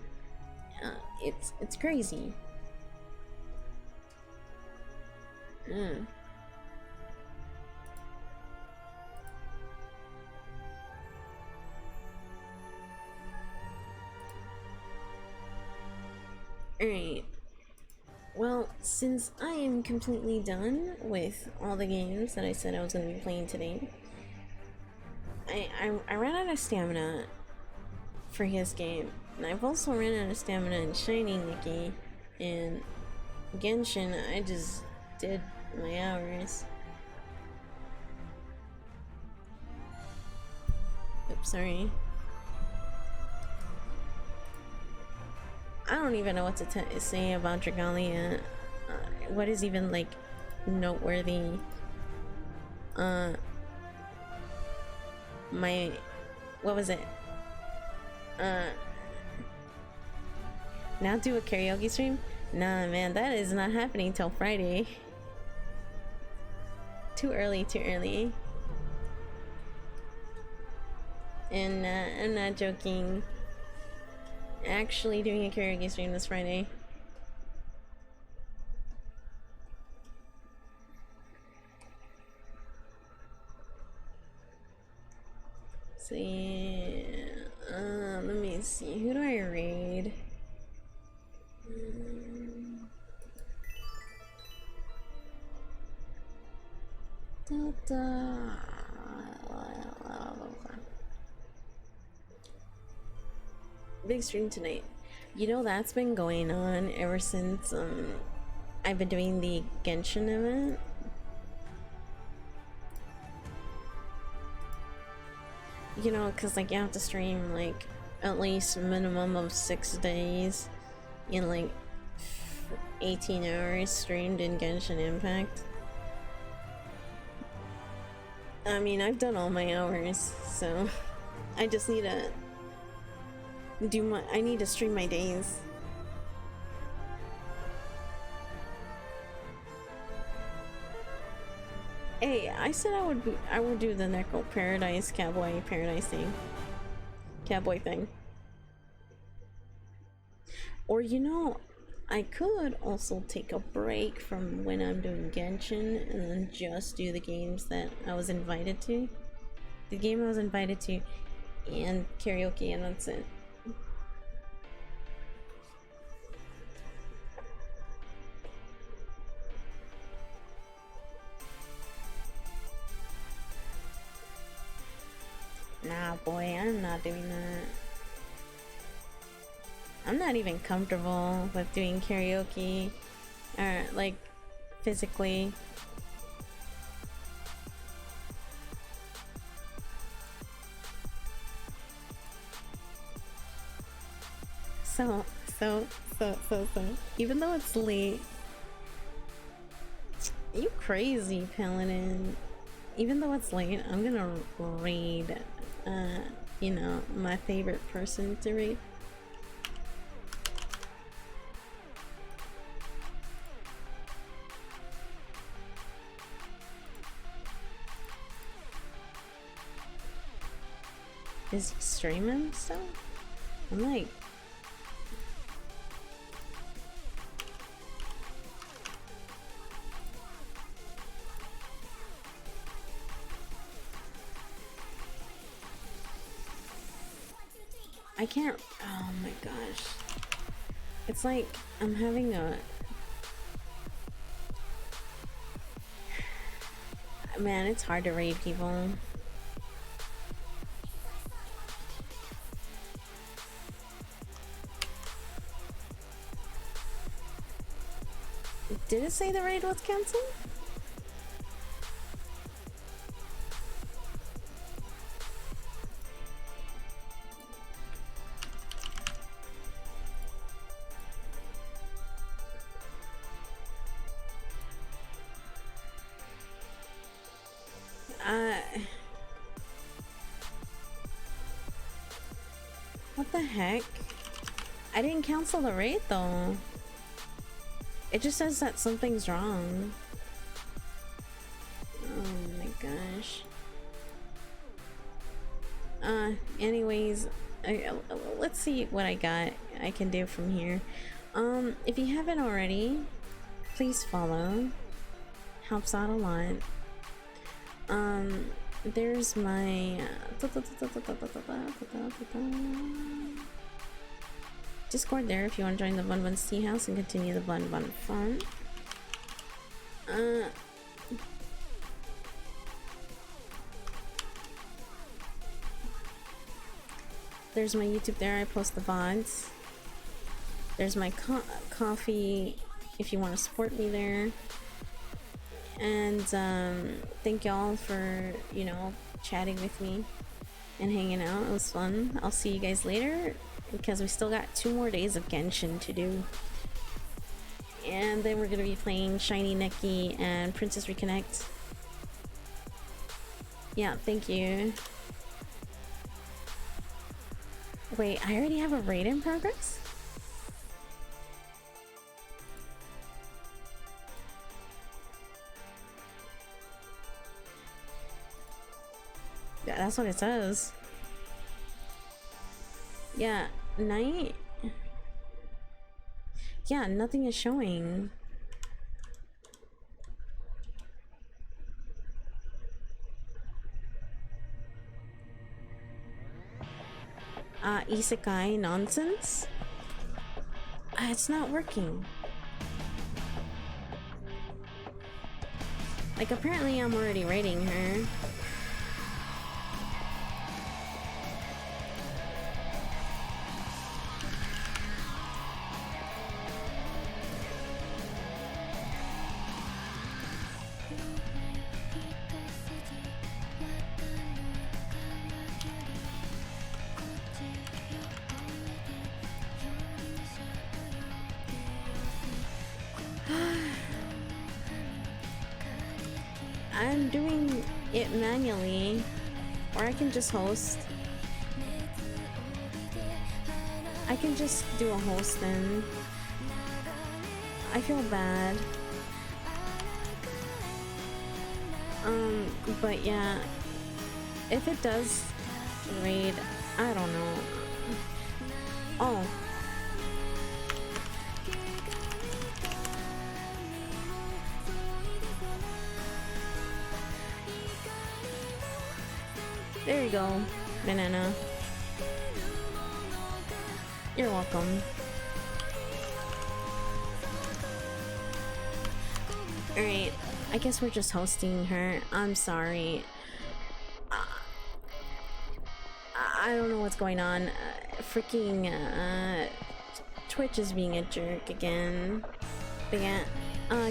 It's crazy. Alright. Well, since I am completely done with all the games that I said I was going to be playing today, I ran out of stamina for his game, and I've also ran out of stamina in Shiny Nikki, and Genshin, I just did my hours. Oops, sorry. I don't even know what to say about Dragalia. What is even like noteworthy? What was it? Now do a karaoke stream? Nah, man, that is not happening till Friday. Too early. And I'm not joking. Actually doing a karaoke stream this Friday. see. Let me see. Who do I raid? Big stream tonight. You know, that's been going on ever since I've been doing the Genshin event. You know, because like you have to stream like at least a minimum of 6 days in like 18 hours streamed in Genshin Impact. I mean, I've done all my hours, so I just need to I need to stream my days. Hey, I said I would do the Necro Paradise Cowboy Paradise thing. Cowboy thing. Or you know, I could also take a break from when I'm doing Genshin and then just do the games that I was invited to. The game I was invited to and karaoke, and that's it. Nah, boy, I'm not doing that. I'm not even comfortable with doing karaoke, like, physically. So, even though it's late, you crazy, Paladin. Even though it's late, I'm gonna raid, you know, my favorite person to raid. Is he streaming still? I'm like... I can't... Oh my gosh. It's like I'm having a... Man, it's hard to raid people. Did it say the raid was cancelled? What the heck? I didn't cancel the raid though. It just says that something's wrong. Oh my gosh. Anyways, let's see what I can do from here. If you haven't already, please follow. Helps out a lot. There's my Discord there if you want to join the Bun Bun's Tea House and continue the Bun Bun fun. There's my YouTube there, I post the VODs. There's my coffee if you want to support me there. And thank y'all for, you know, chatting with me and hanging out. It was fun. I'll see you guys later because we still got 2 more days of Genshin to do. And then we're gonna be playing Shiny Neki and Princess Reconnect. Yeah, thank you. Wait, I already have a raid in progress? Yeah, that's what it says. Yeah, night? Yeah, nothing is showing. isekai nonsense. It's not working. Like, apparently I'm already rating her. I'm doing it manually, or I can just host. I can just do a host then. I feel bad. But yeah, if it does raid, I don't know. Oh. There you go, banana. You're welcome. Alright, I guess we're just hosting her. I'm sorry. I don't know what's going on. Freaking Twitch is being a jerk again. But yeah,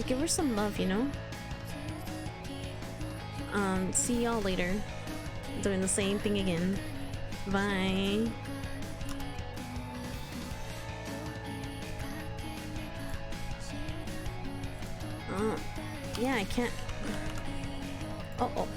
give her some love, you know? See y'all later. Doing the same thing again. Bye. Yeah, I can't. Oh.